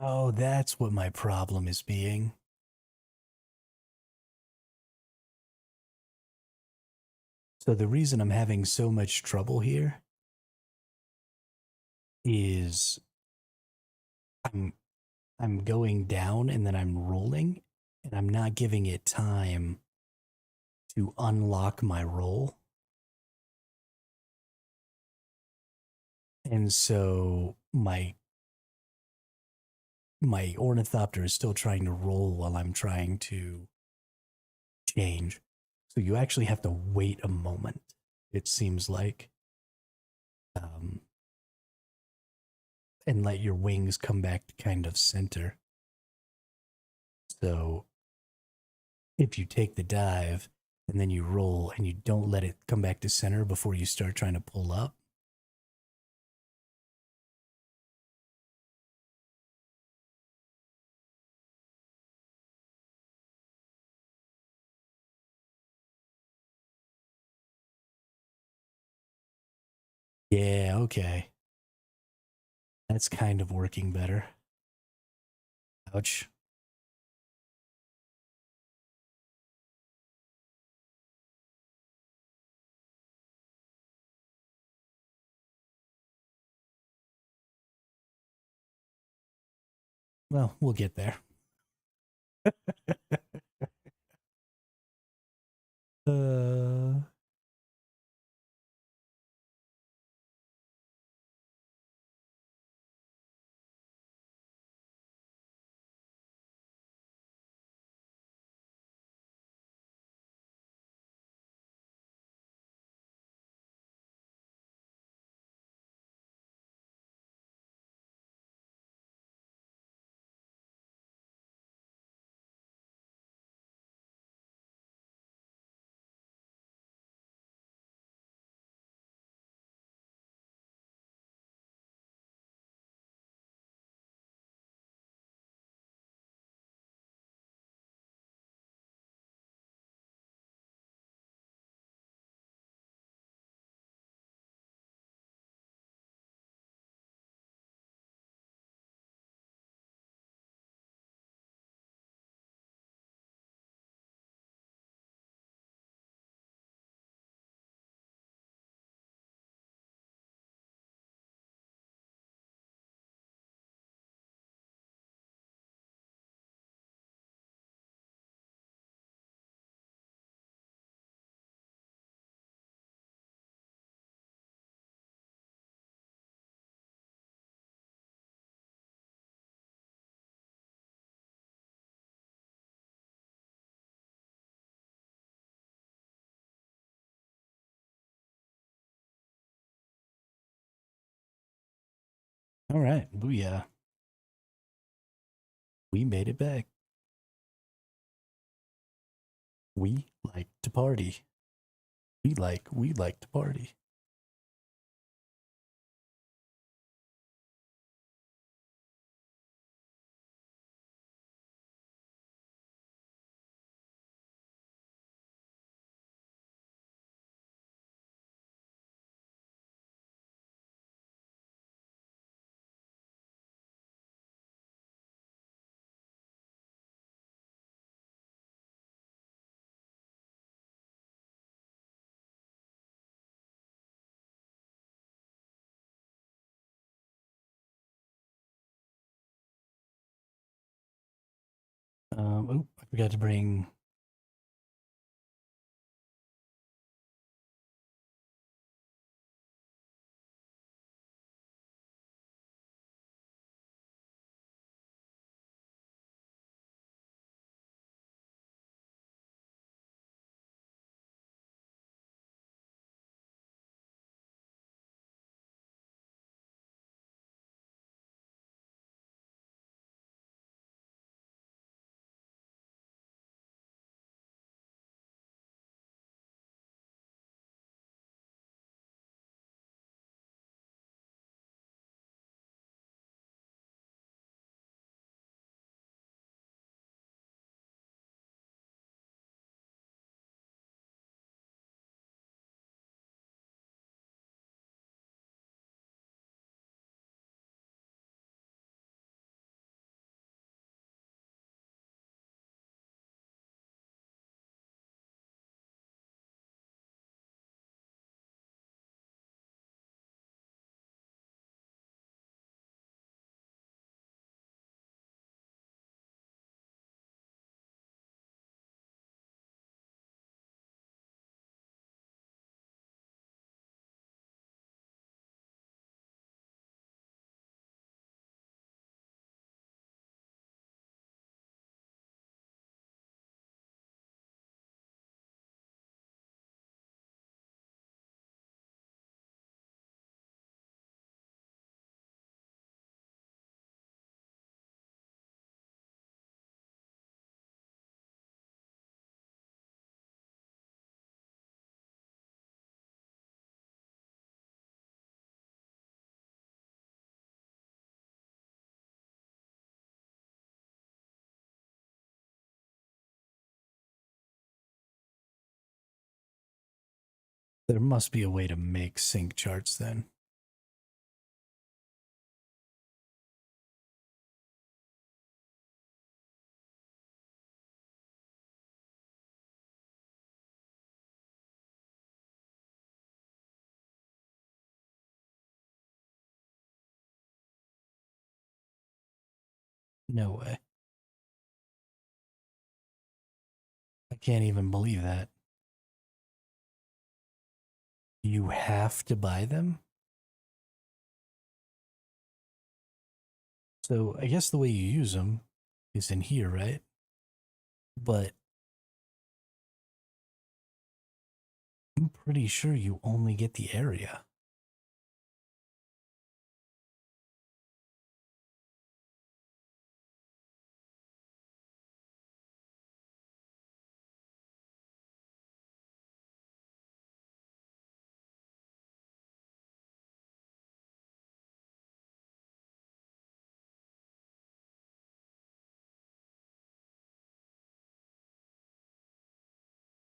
Oh, that's what my problem is being. So the reason I'm having so much trouble here is I'm I'm going down and then I'm rolling and I'm not giving it time to unlock my roll. And so my ornithopter is still trying to roll while I'm trying to change. So you actually have to wait a moment, it seems like, um, and let your wings come back to kind of center. So if you take the dive and then you roll and you don't let it come back to center before you start trying to pull up, yeah, okay. That's kind of working better. Ouch. Well, we'll get there. uh, all right. Booyah. We made it back. We like to party. We like to party. Oh, I forgot to bring. There must be a way to make sync charts then. No way. I can't even believe that. You have to buy them? So I guess the way you use them is in here, right? But I'm pretty sure you only get the area.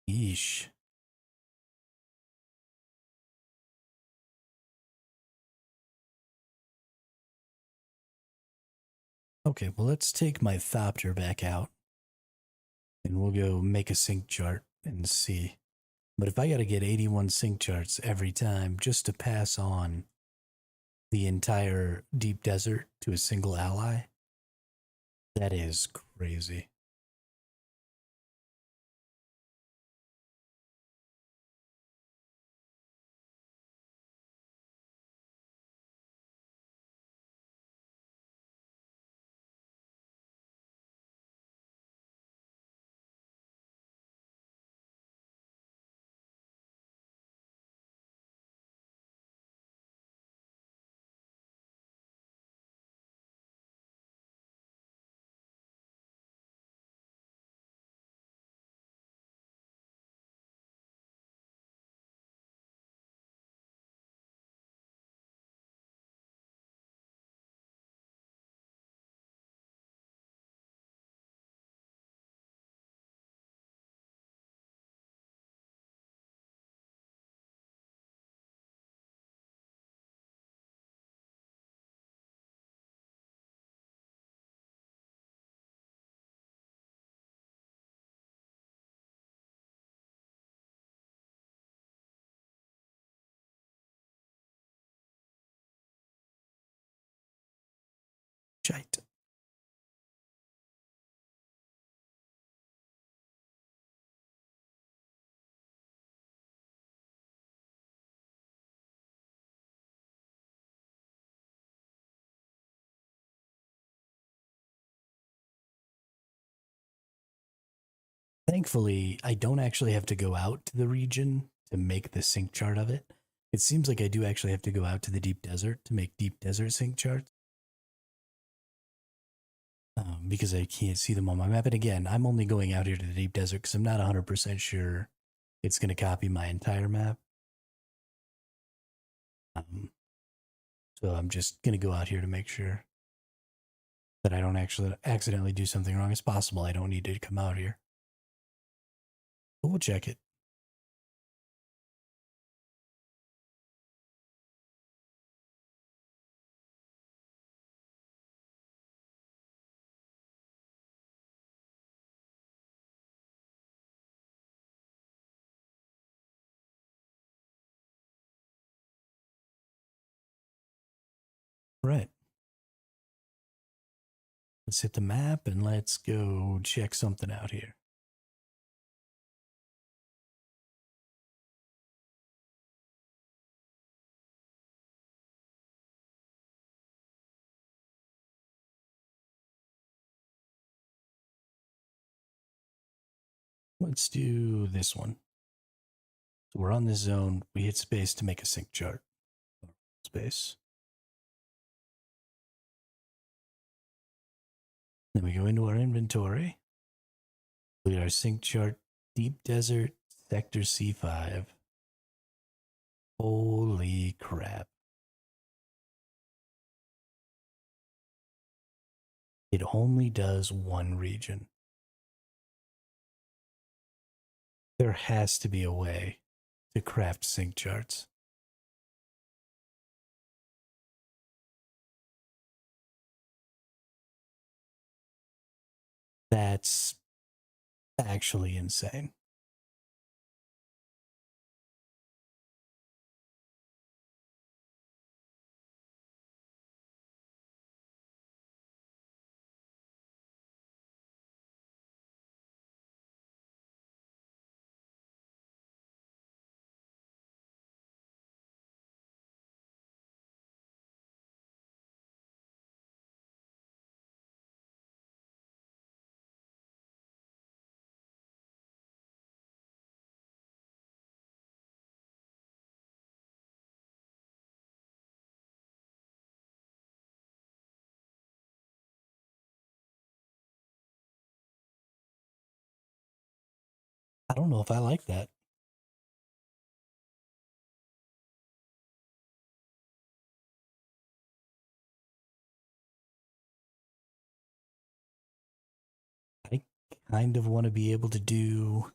Yeesh. Okay, well, let's take my Thopter back out and we'll go make a sync chart and see. But if I got to get 81 sync charts every time just to pass on the entire deep desert to a single ally, that is crazy. Shite. Thankfully, I don't actually have to go out to the region to make the sync chart of it. It seems like I do actually have to go out to the deep desert to make deep desert sync charts. Because I can't see them on my map. And again, I'm only going out here to the deep desert because I'm not 100% sure it's going to copy my entire map. So I'm just going to go out here to make sure that I don't actually accidentally do something wrong. It's possible I don't need to come out here. But we'll check it. Right. Let's hit the map and let's go check something out here. Let's do this one. So we're on this zone. We hit space to make a sync chart. Space. Then we go into our inventory. Look at our sync chart. Deep Desert, Sector C5. Holy crap. It only does one region. There has to be a way to craft sync charts. That's actually insane. I don't know if I like that. I kind of want to be able to do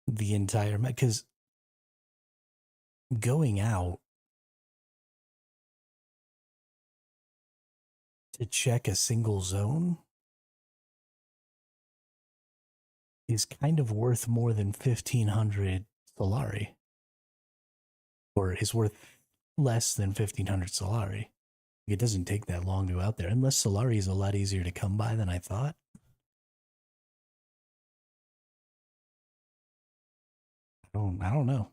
the entire because going out to check a single zone is kind of worth more than 1,500 Solari, or is worth less than 1,500 Solari. It doesn't take that long to go out there, unless Solari is a lot easier to come by than I thought. I don't know.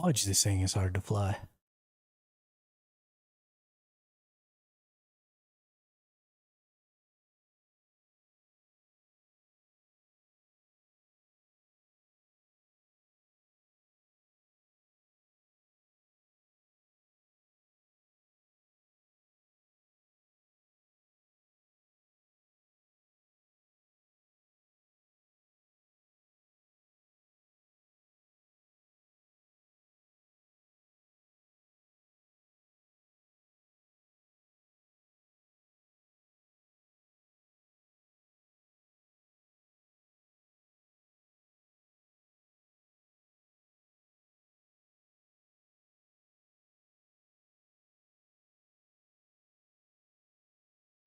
Watch, this thing is hard to fly.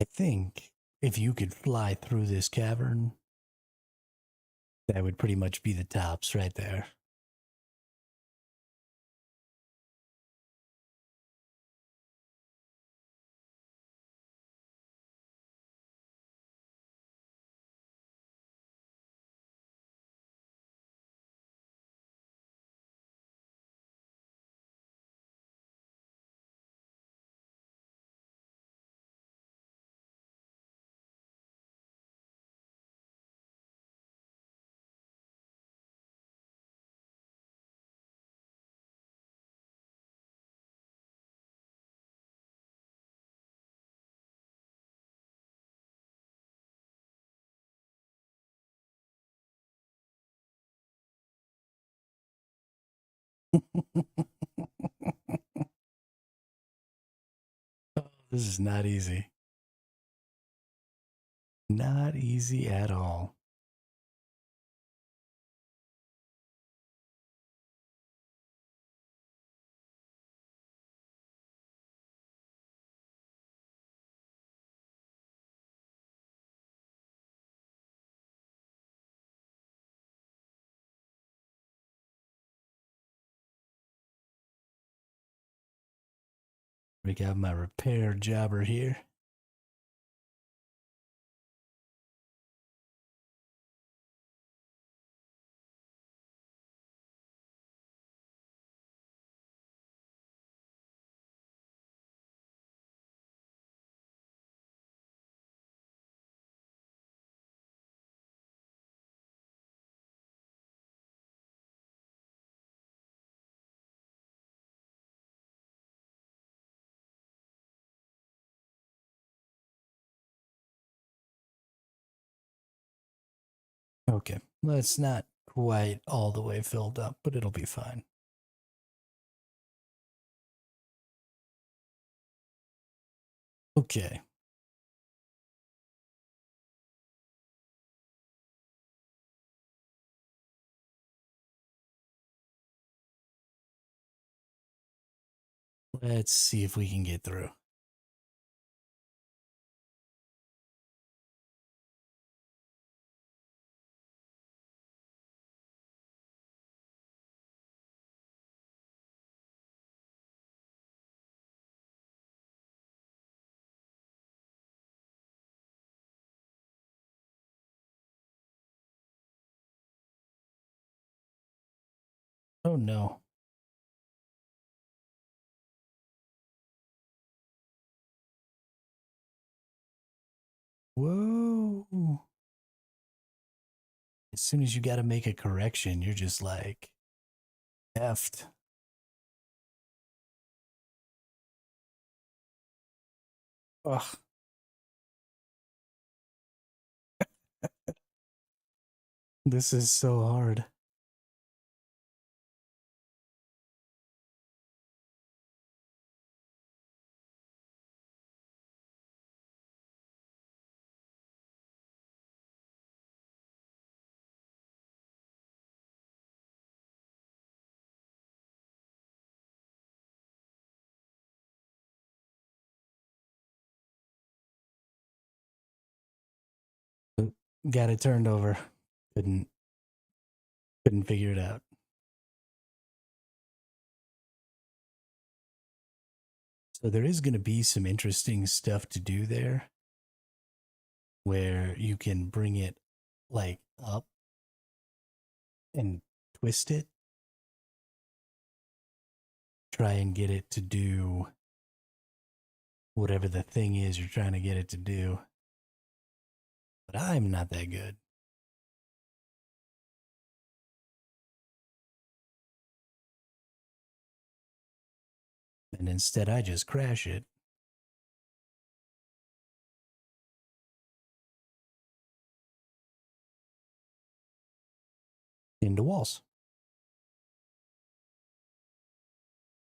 I think if you could fly through this cavern, that would pretty much be the tops right there. This is not easy. Not easy at all. We got my repair jobber here. Okay, well, it's not quite all the way filled up, but it'll be fine. Okay. Let's see if we can get through. Oh no. Whoa. As soon as you got to make a correction, you're just like effed. Ugh. This is so hard. Got it turned over. Couldn't figure it out. So there is going to be some interesting stuff to do there where you can bring it like up and twist it. Try and get it to do whatever the thing is you're trying to get it to do. But I'm not that good. And instead I just crash it. Into walls.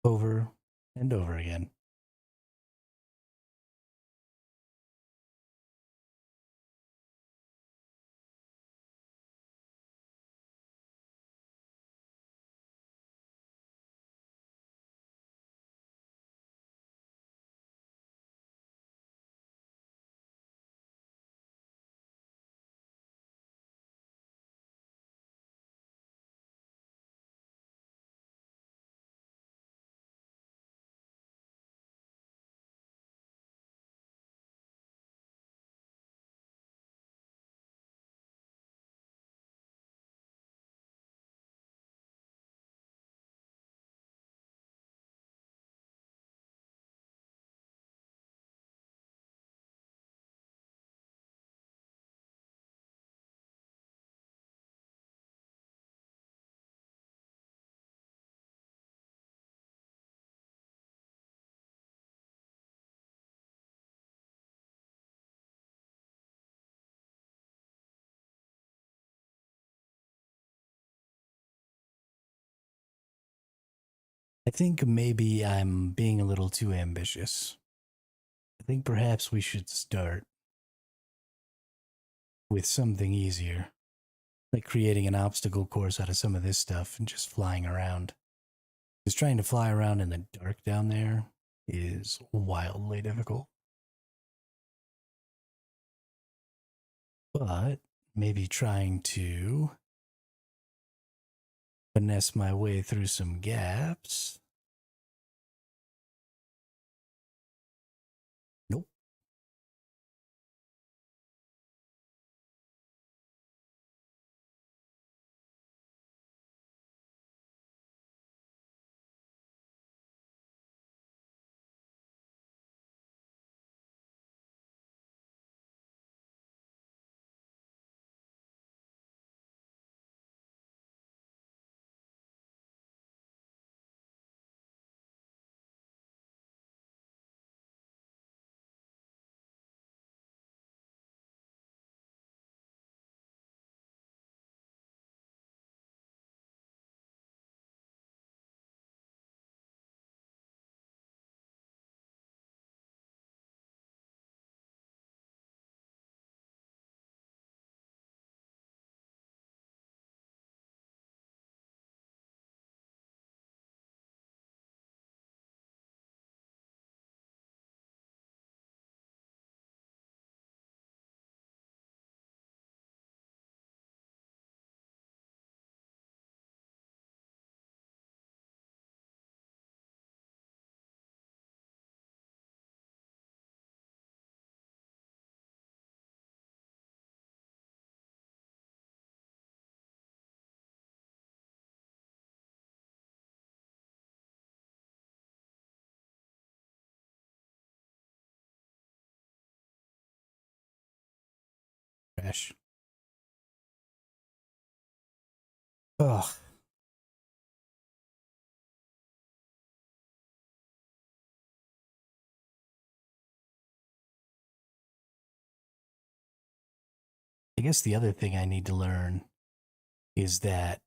Over and over again. I think maybe I'm being a little too ambitious. I think perhaps we should start with something easier, like creating an obstacle course out of some of this stuff and just flying around. Because trying to fly around in the dark down there is wildly difficult. But maybe trying to finesse my way through some gaps crash. Ugh. I guess the other thing I need to learn is that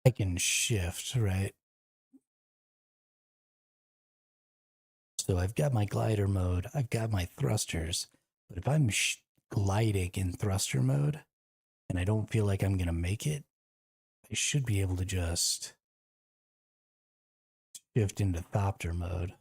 I can shift, right? So I've got my glider mode, I've got my thrusters, but if I'm gliding in thruster mode and I don't feel like I'm going to make it, I should be able to just shift into thopter mode.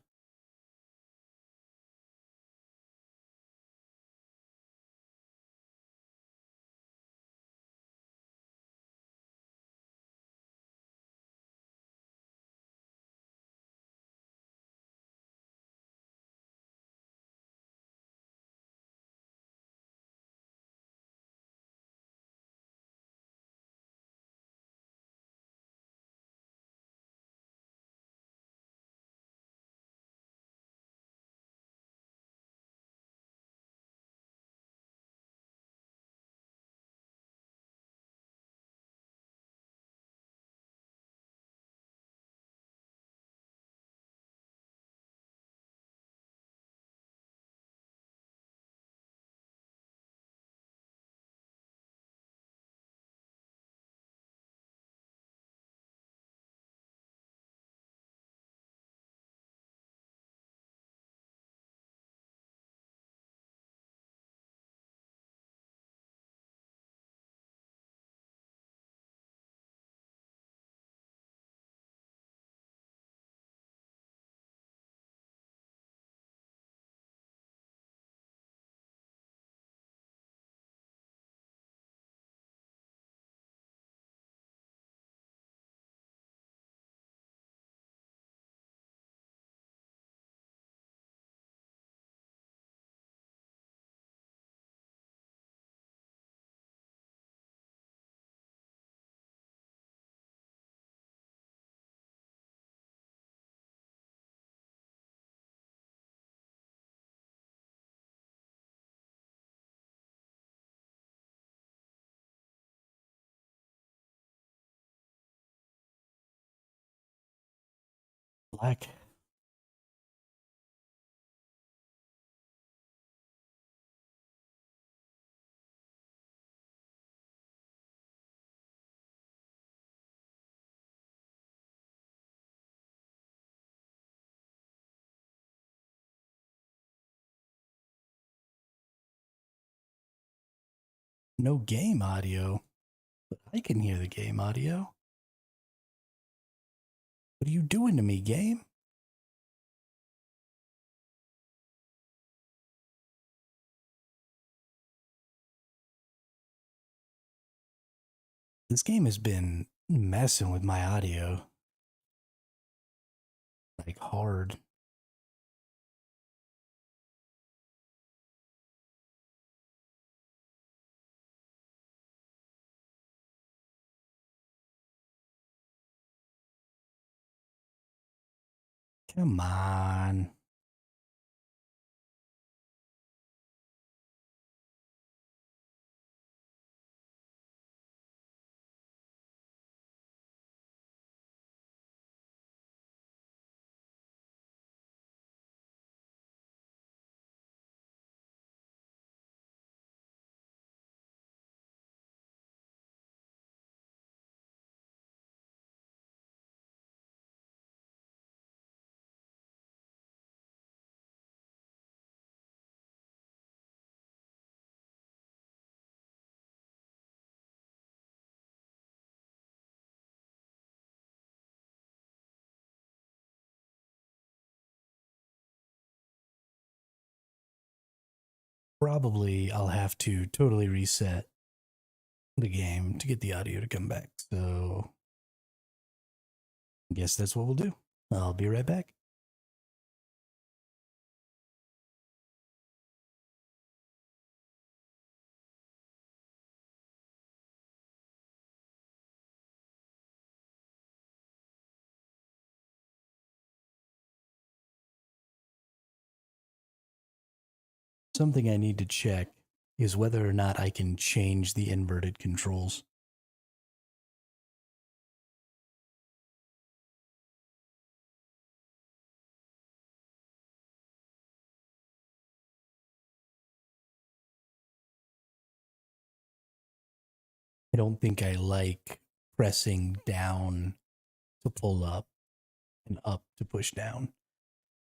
Black. No game audio, but I can hear the game audio. What are you doing to me, game? This game has been messing with my audio. Like hard. Come on. Probably I'll have to totally reset the game to get the audio to come back. So I guess that's what we'll do. I'll be right back. Something I need to check is whether or not I can change the inverted controls. I don't think I like pressing down to pull up and up to push down.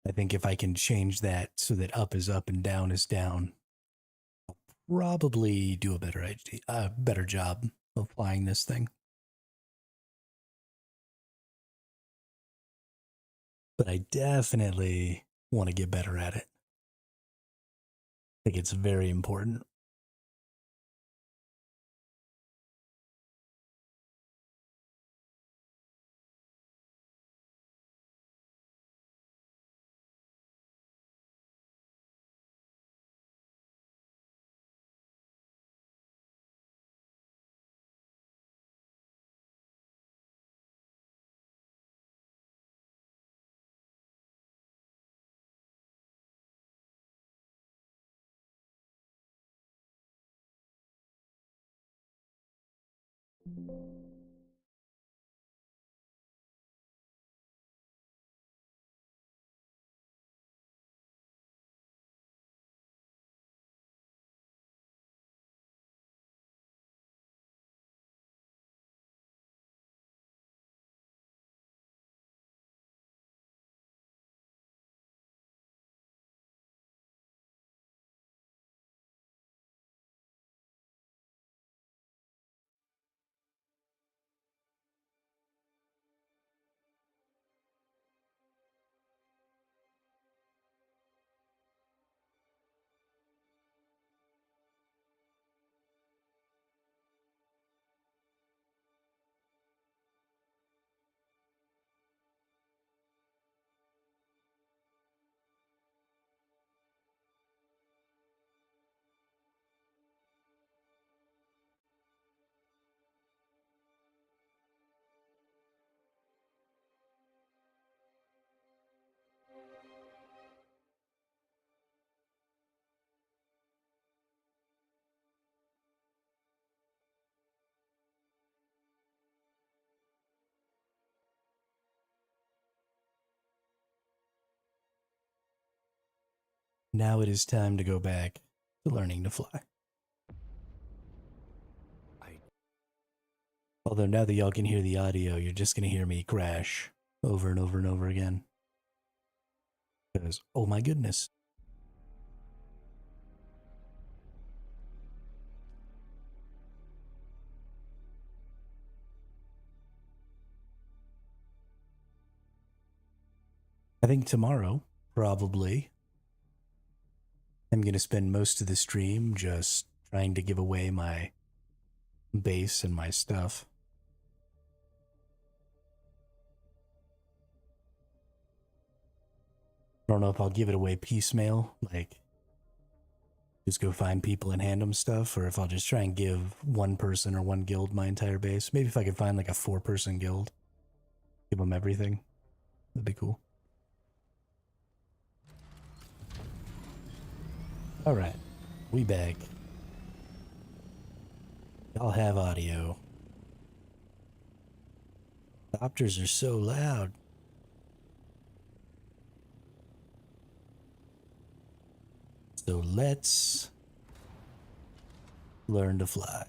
I think if I can change that so that up is up and down is down, I'll probably do a better job of flying this thing. But I definitely want to get better at it. I think it's very important. Now it is time to go back to learning to fly. Although now that y'all can hear the audio, you're just going to hear me crash over and over and over again. Because, oh my goodness. I think tomorrow, probably, I'm going to spend most of the stream just trying to give away my base and my stuff. I don't know if I'll give it away piecemeal, like just go find people and hand them stuff, or if I'll just try and give one person or one guild my entire base. Maybe if I could find like a 4-person guild, give them everything. That'd be cool. Alright, we back. Y'all have audio. Copters are so loud. So let's learn to fly.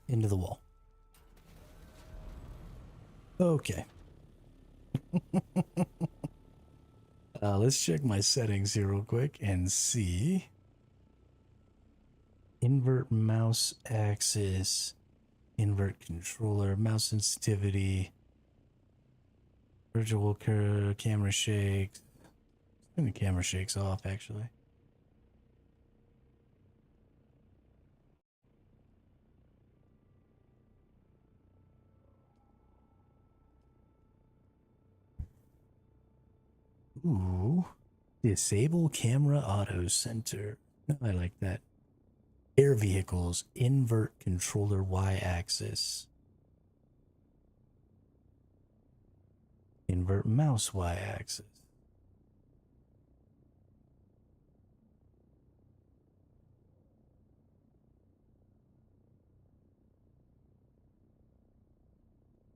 Into the wall. Okay. Let's check my settings here real quick and see. Invert mouse axis, invert controller, mouse sensitivity, virtual camera shakes. Turn the camera shakes off, actually. Ooh. Disable camera auto center. No, I like that. Air vehicles, invert controller y-axis. Invert mouse y-axis.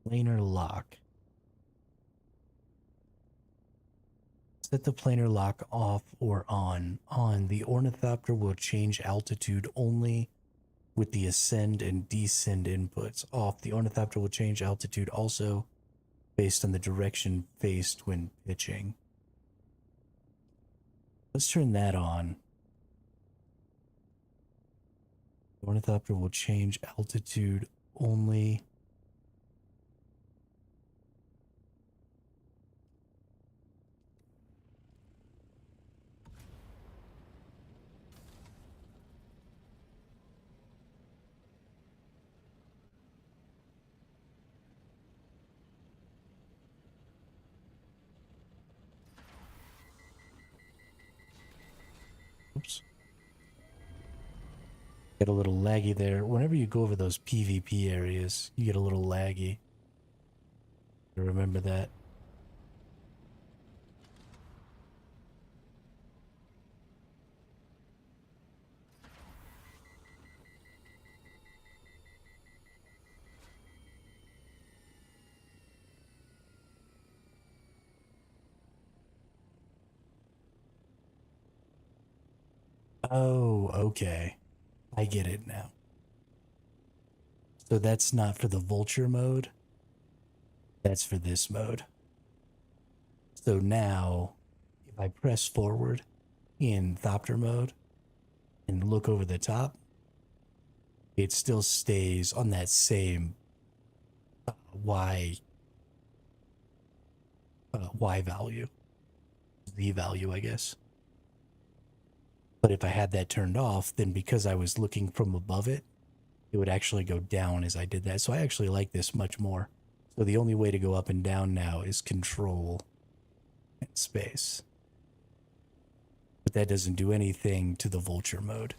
Planar lock. Set the planar lock off or on. On, the ornithopter will change altitude only with the ascend and descend inputs. Off, the ornithopter will change altitude also based on the direction faced when pitching. Let's turn that on. The ornithopter will change altitude only. Oops. Get a little laggy there. Whenever you go over those PvP areas, you get a little laggy. Remember that. Oh, okay. I get it now. So that's not for the vulture mode. That's for this mode. So now, if I press forward in Thopter mode and look over the top, it still stays on that same Y value. Z value, I guess. But if I had that turned off, then because I was looking from above it, it would actually go down as I did that. So I actually like this much more. So the only way to go up and down now is control and space. But that doesn't do anything to the vulture mode.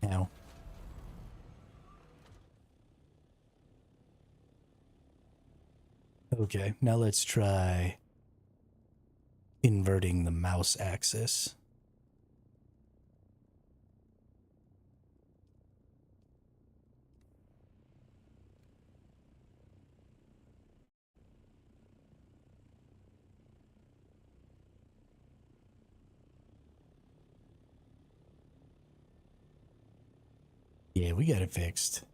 Now. Okay, now let's try inverting the mouse axis. Yeah, we got it fixed.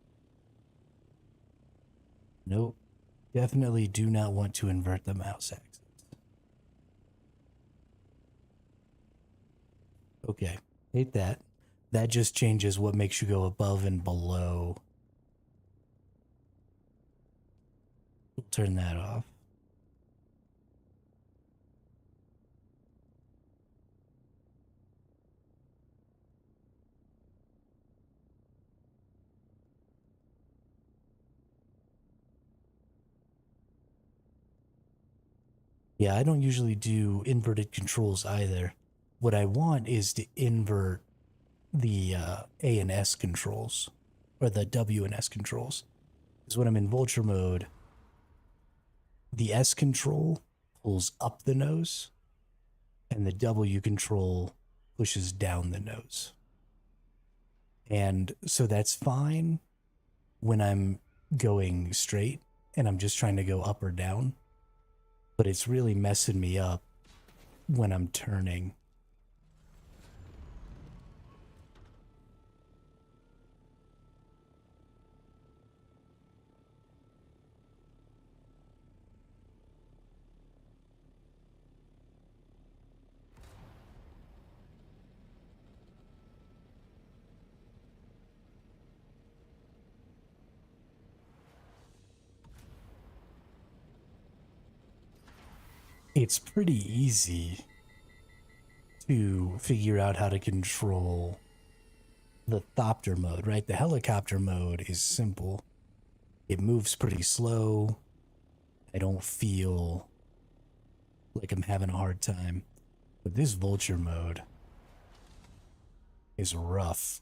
Nope. Definitely do not want to invert the mouse axis. Okay, hate that. That just changes what makes you go above and below. We'll turn that off. Yeah, I don't usually do inverted controls either. What I want is to invert the A and S controls, or the W and S controls. Because when I'm in vulture mode, the S control pulls up the nose, and the W control pushes down the nose. And so that's fine when I'm going straight and I'm just trying to go up or down. But it's really messing me up when I'm turning. It's pretty easy to figure out how to control the thopter mode, right? The helicopter mode is simple. It moves pretty slow. I don't feel like I'm having a hard time. But this vulture mode is rough.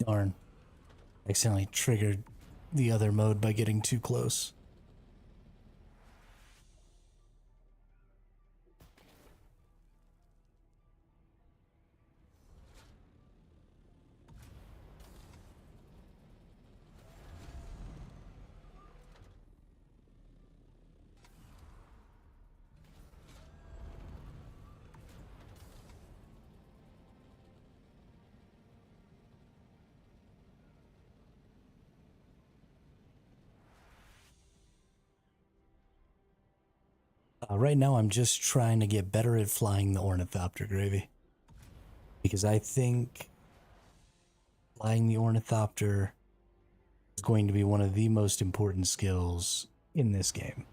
Darn. Accidentally triggered the other mode by getting too close. Right now, I'm just trying to get better at flying the ornithopter, Gravy. Because I think flying the ornithopter is going to be one of the most important skills in this game.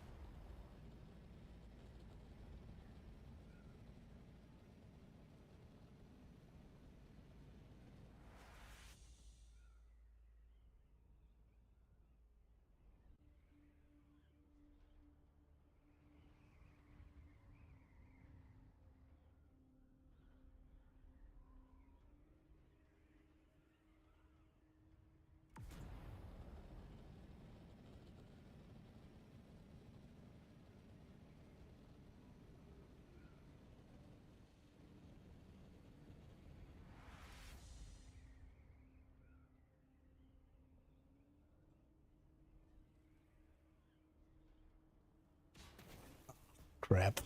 Crap.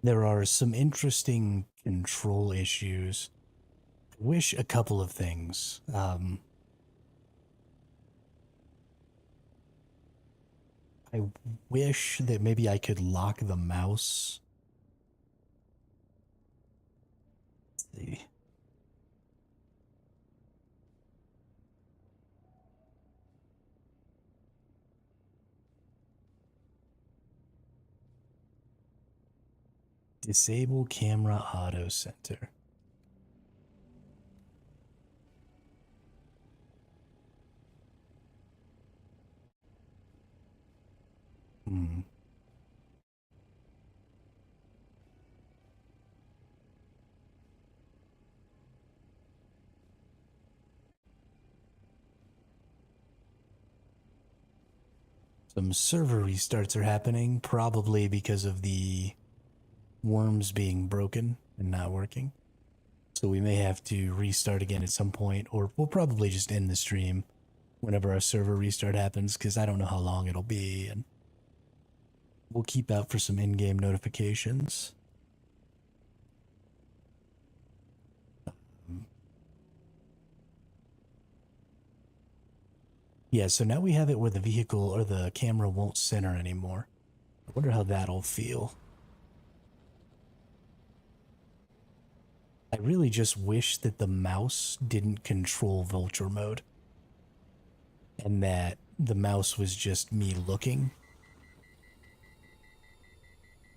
There are some interesting control issues. I wish a couple of things. I wish that maybe I could lock the mouse. Let's see. Disable camera auto center. Hmm. Some server restarts are happening, probably because of the worms being broken and not working. So we may have to restart again at some point, or we'll probably just end the stream whenever our server restart happens, because I don't know how long it'll be, and we'll keep out for some in-game notifications. Yeah, so now we have it where the vehicle or the camera won't center anymore. I wonder how that'll feel. I really just wish that the mouse didn't control vulture mode and that the mouse was just me looking.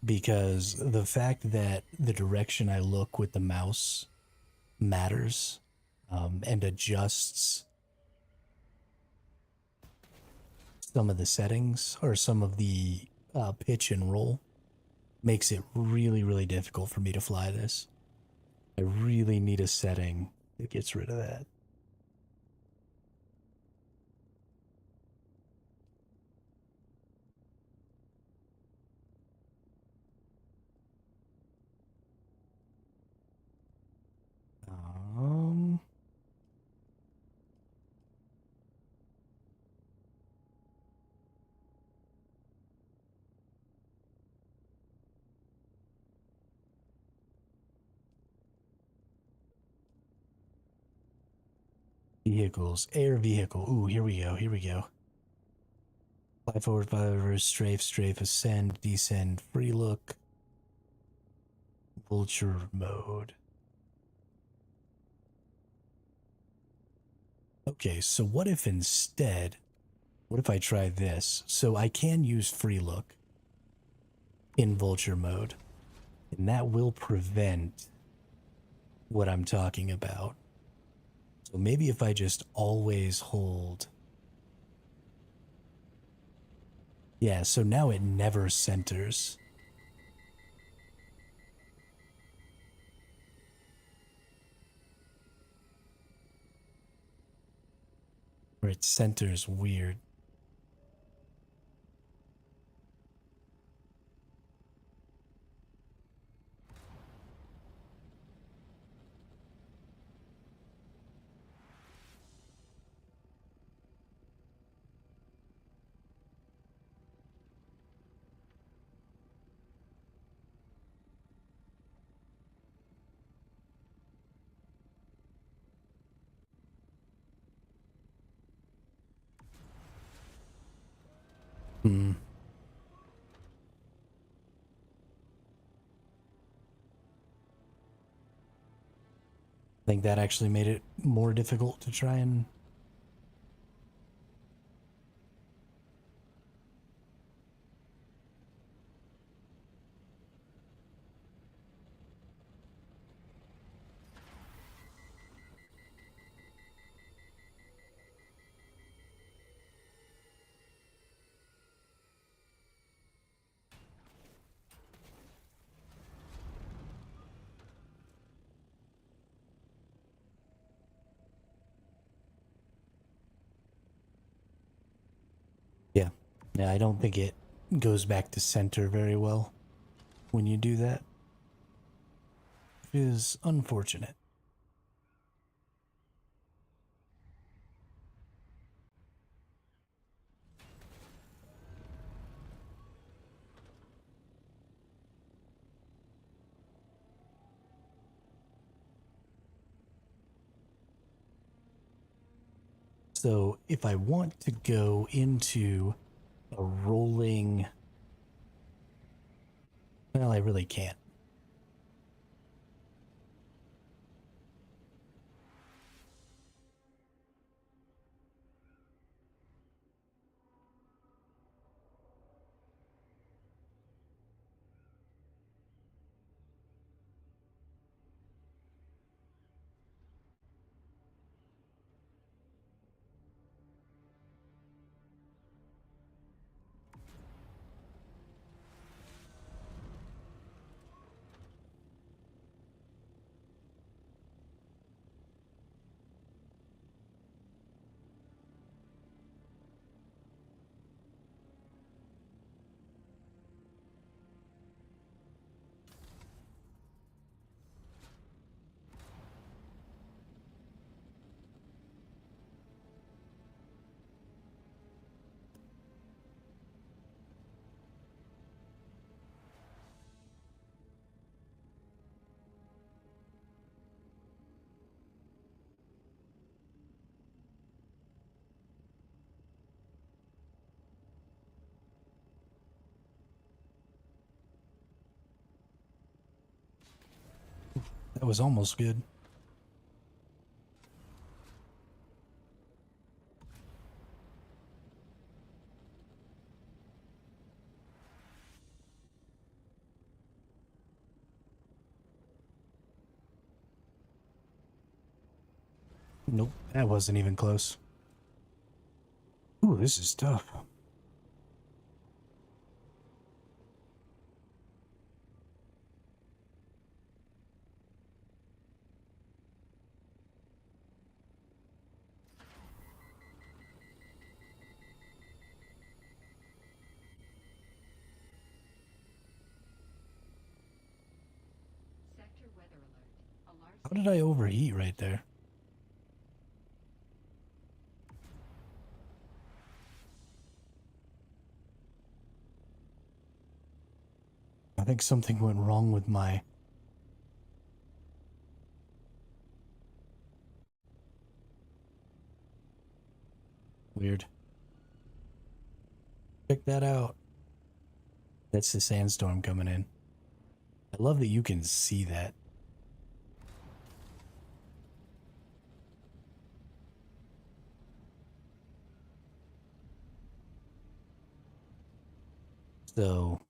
Because the fact that the direction I look with the mouse matters, and adjusts some of the settings or some of the pitch and roll makes it really, really difficult for me to fly this. I really need a setting that gets rid of that. Um, Vehicles, air vehicle. Ooh, here we go. Here we go. Fly forward, fly reverse, strafe, strafe, ascend, descend, free look, vulture mode. Okay, so what if instead, what if I try this? So I can use free look in vulture mode, and that will prevent what I'm talking about. So maybe if I just always hold. Yeah, so now it never centers. Or it centers weird. Hmm. I think that actually made it more difficult to try and. Yeah. Yeah, I don't think it goes back to center very well when you do that. It is unfortunate. So if I want to go into a rolling, well, I really can't. That was almost good. Nope, that wasn't even close. Ooh, this is tough. Sector weather alert. A large How did I overheat right there? I think something went wrong with my... Weird. Check that out. That's the sandstorm coming in. I love that you can see that. So...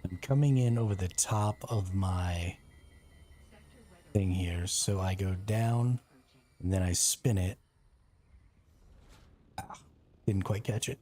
I'm coming in over the top of my sector weather thing here. So I go down, approaching. and then I spin it. Ah, didn't quite catch it.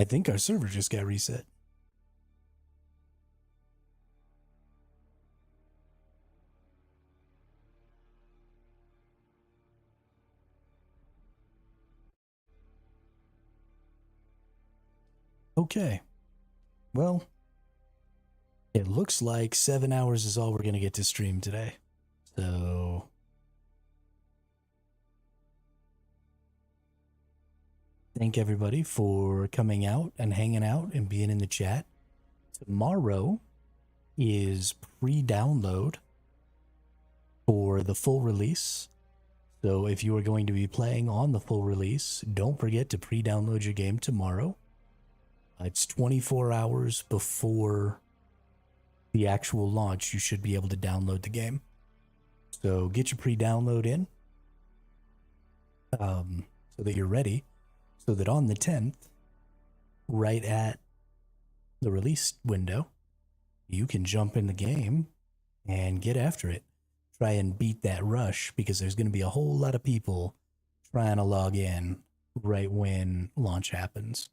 I think our server just got reset. Okay. Well, it looks like 7 hours is all we're going to get to stream today. So... thank everybody for coming out and hanging out and being in the chat. Tomorrow is pre-download for the full release. So if you are going to be playing on the full release, don't forget to pre-download your game tomorrow. It's 24 hours before the actual launch. You should be able to download the game. So get your pre-download in so that you're ready. So that on the 10th, right at the release window, you can jump in the game and get after it. Try and beat that rush, because there's going to be a whole lot of people trying to log in right when launch happens.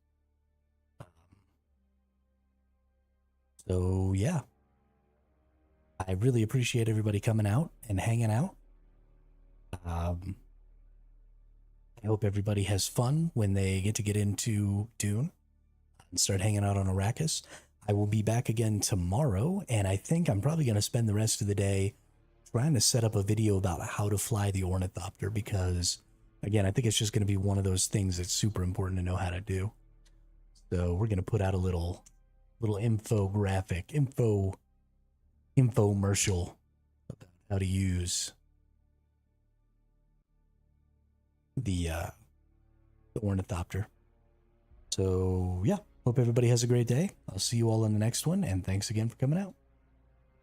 So yeah, I really appreciate everybody coming out and hanging out. I hope everybody has fun when they get into Dune and start hanging out on Arrakis. I will be back again tomorrow, and I think I'm probably going to spend the rest of the day trying to set up a video about how to fly the ornithopter, because, again, I think it's just going to be one of those things that's super important to know how to do. So we're going to put out a little infographic, infomercial about how to use the ornithopter. So yeah, hope everybody has a great day. I'll see you all in the next one, and thanks again for coming out.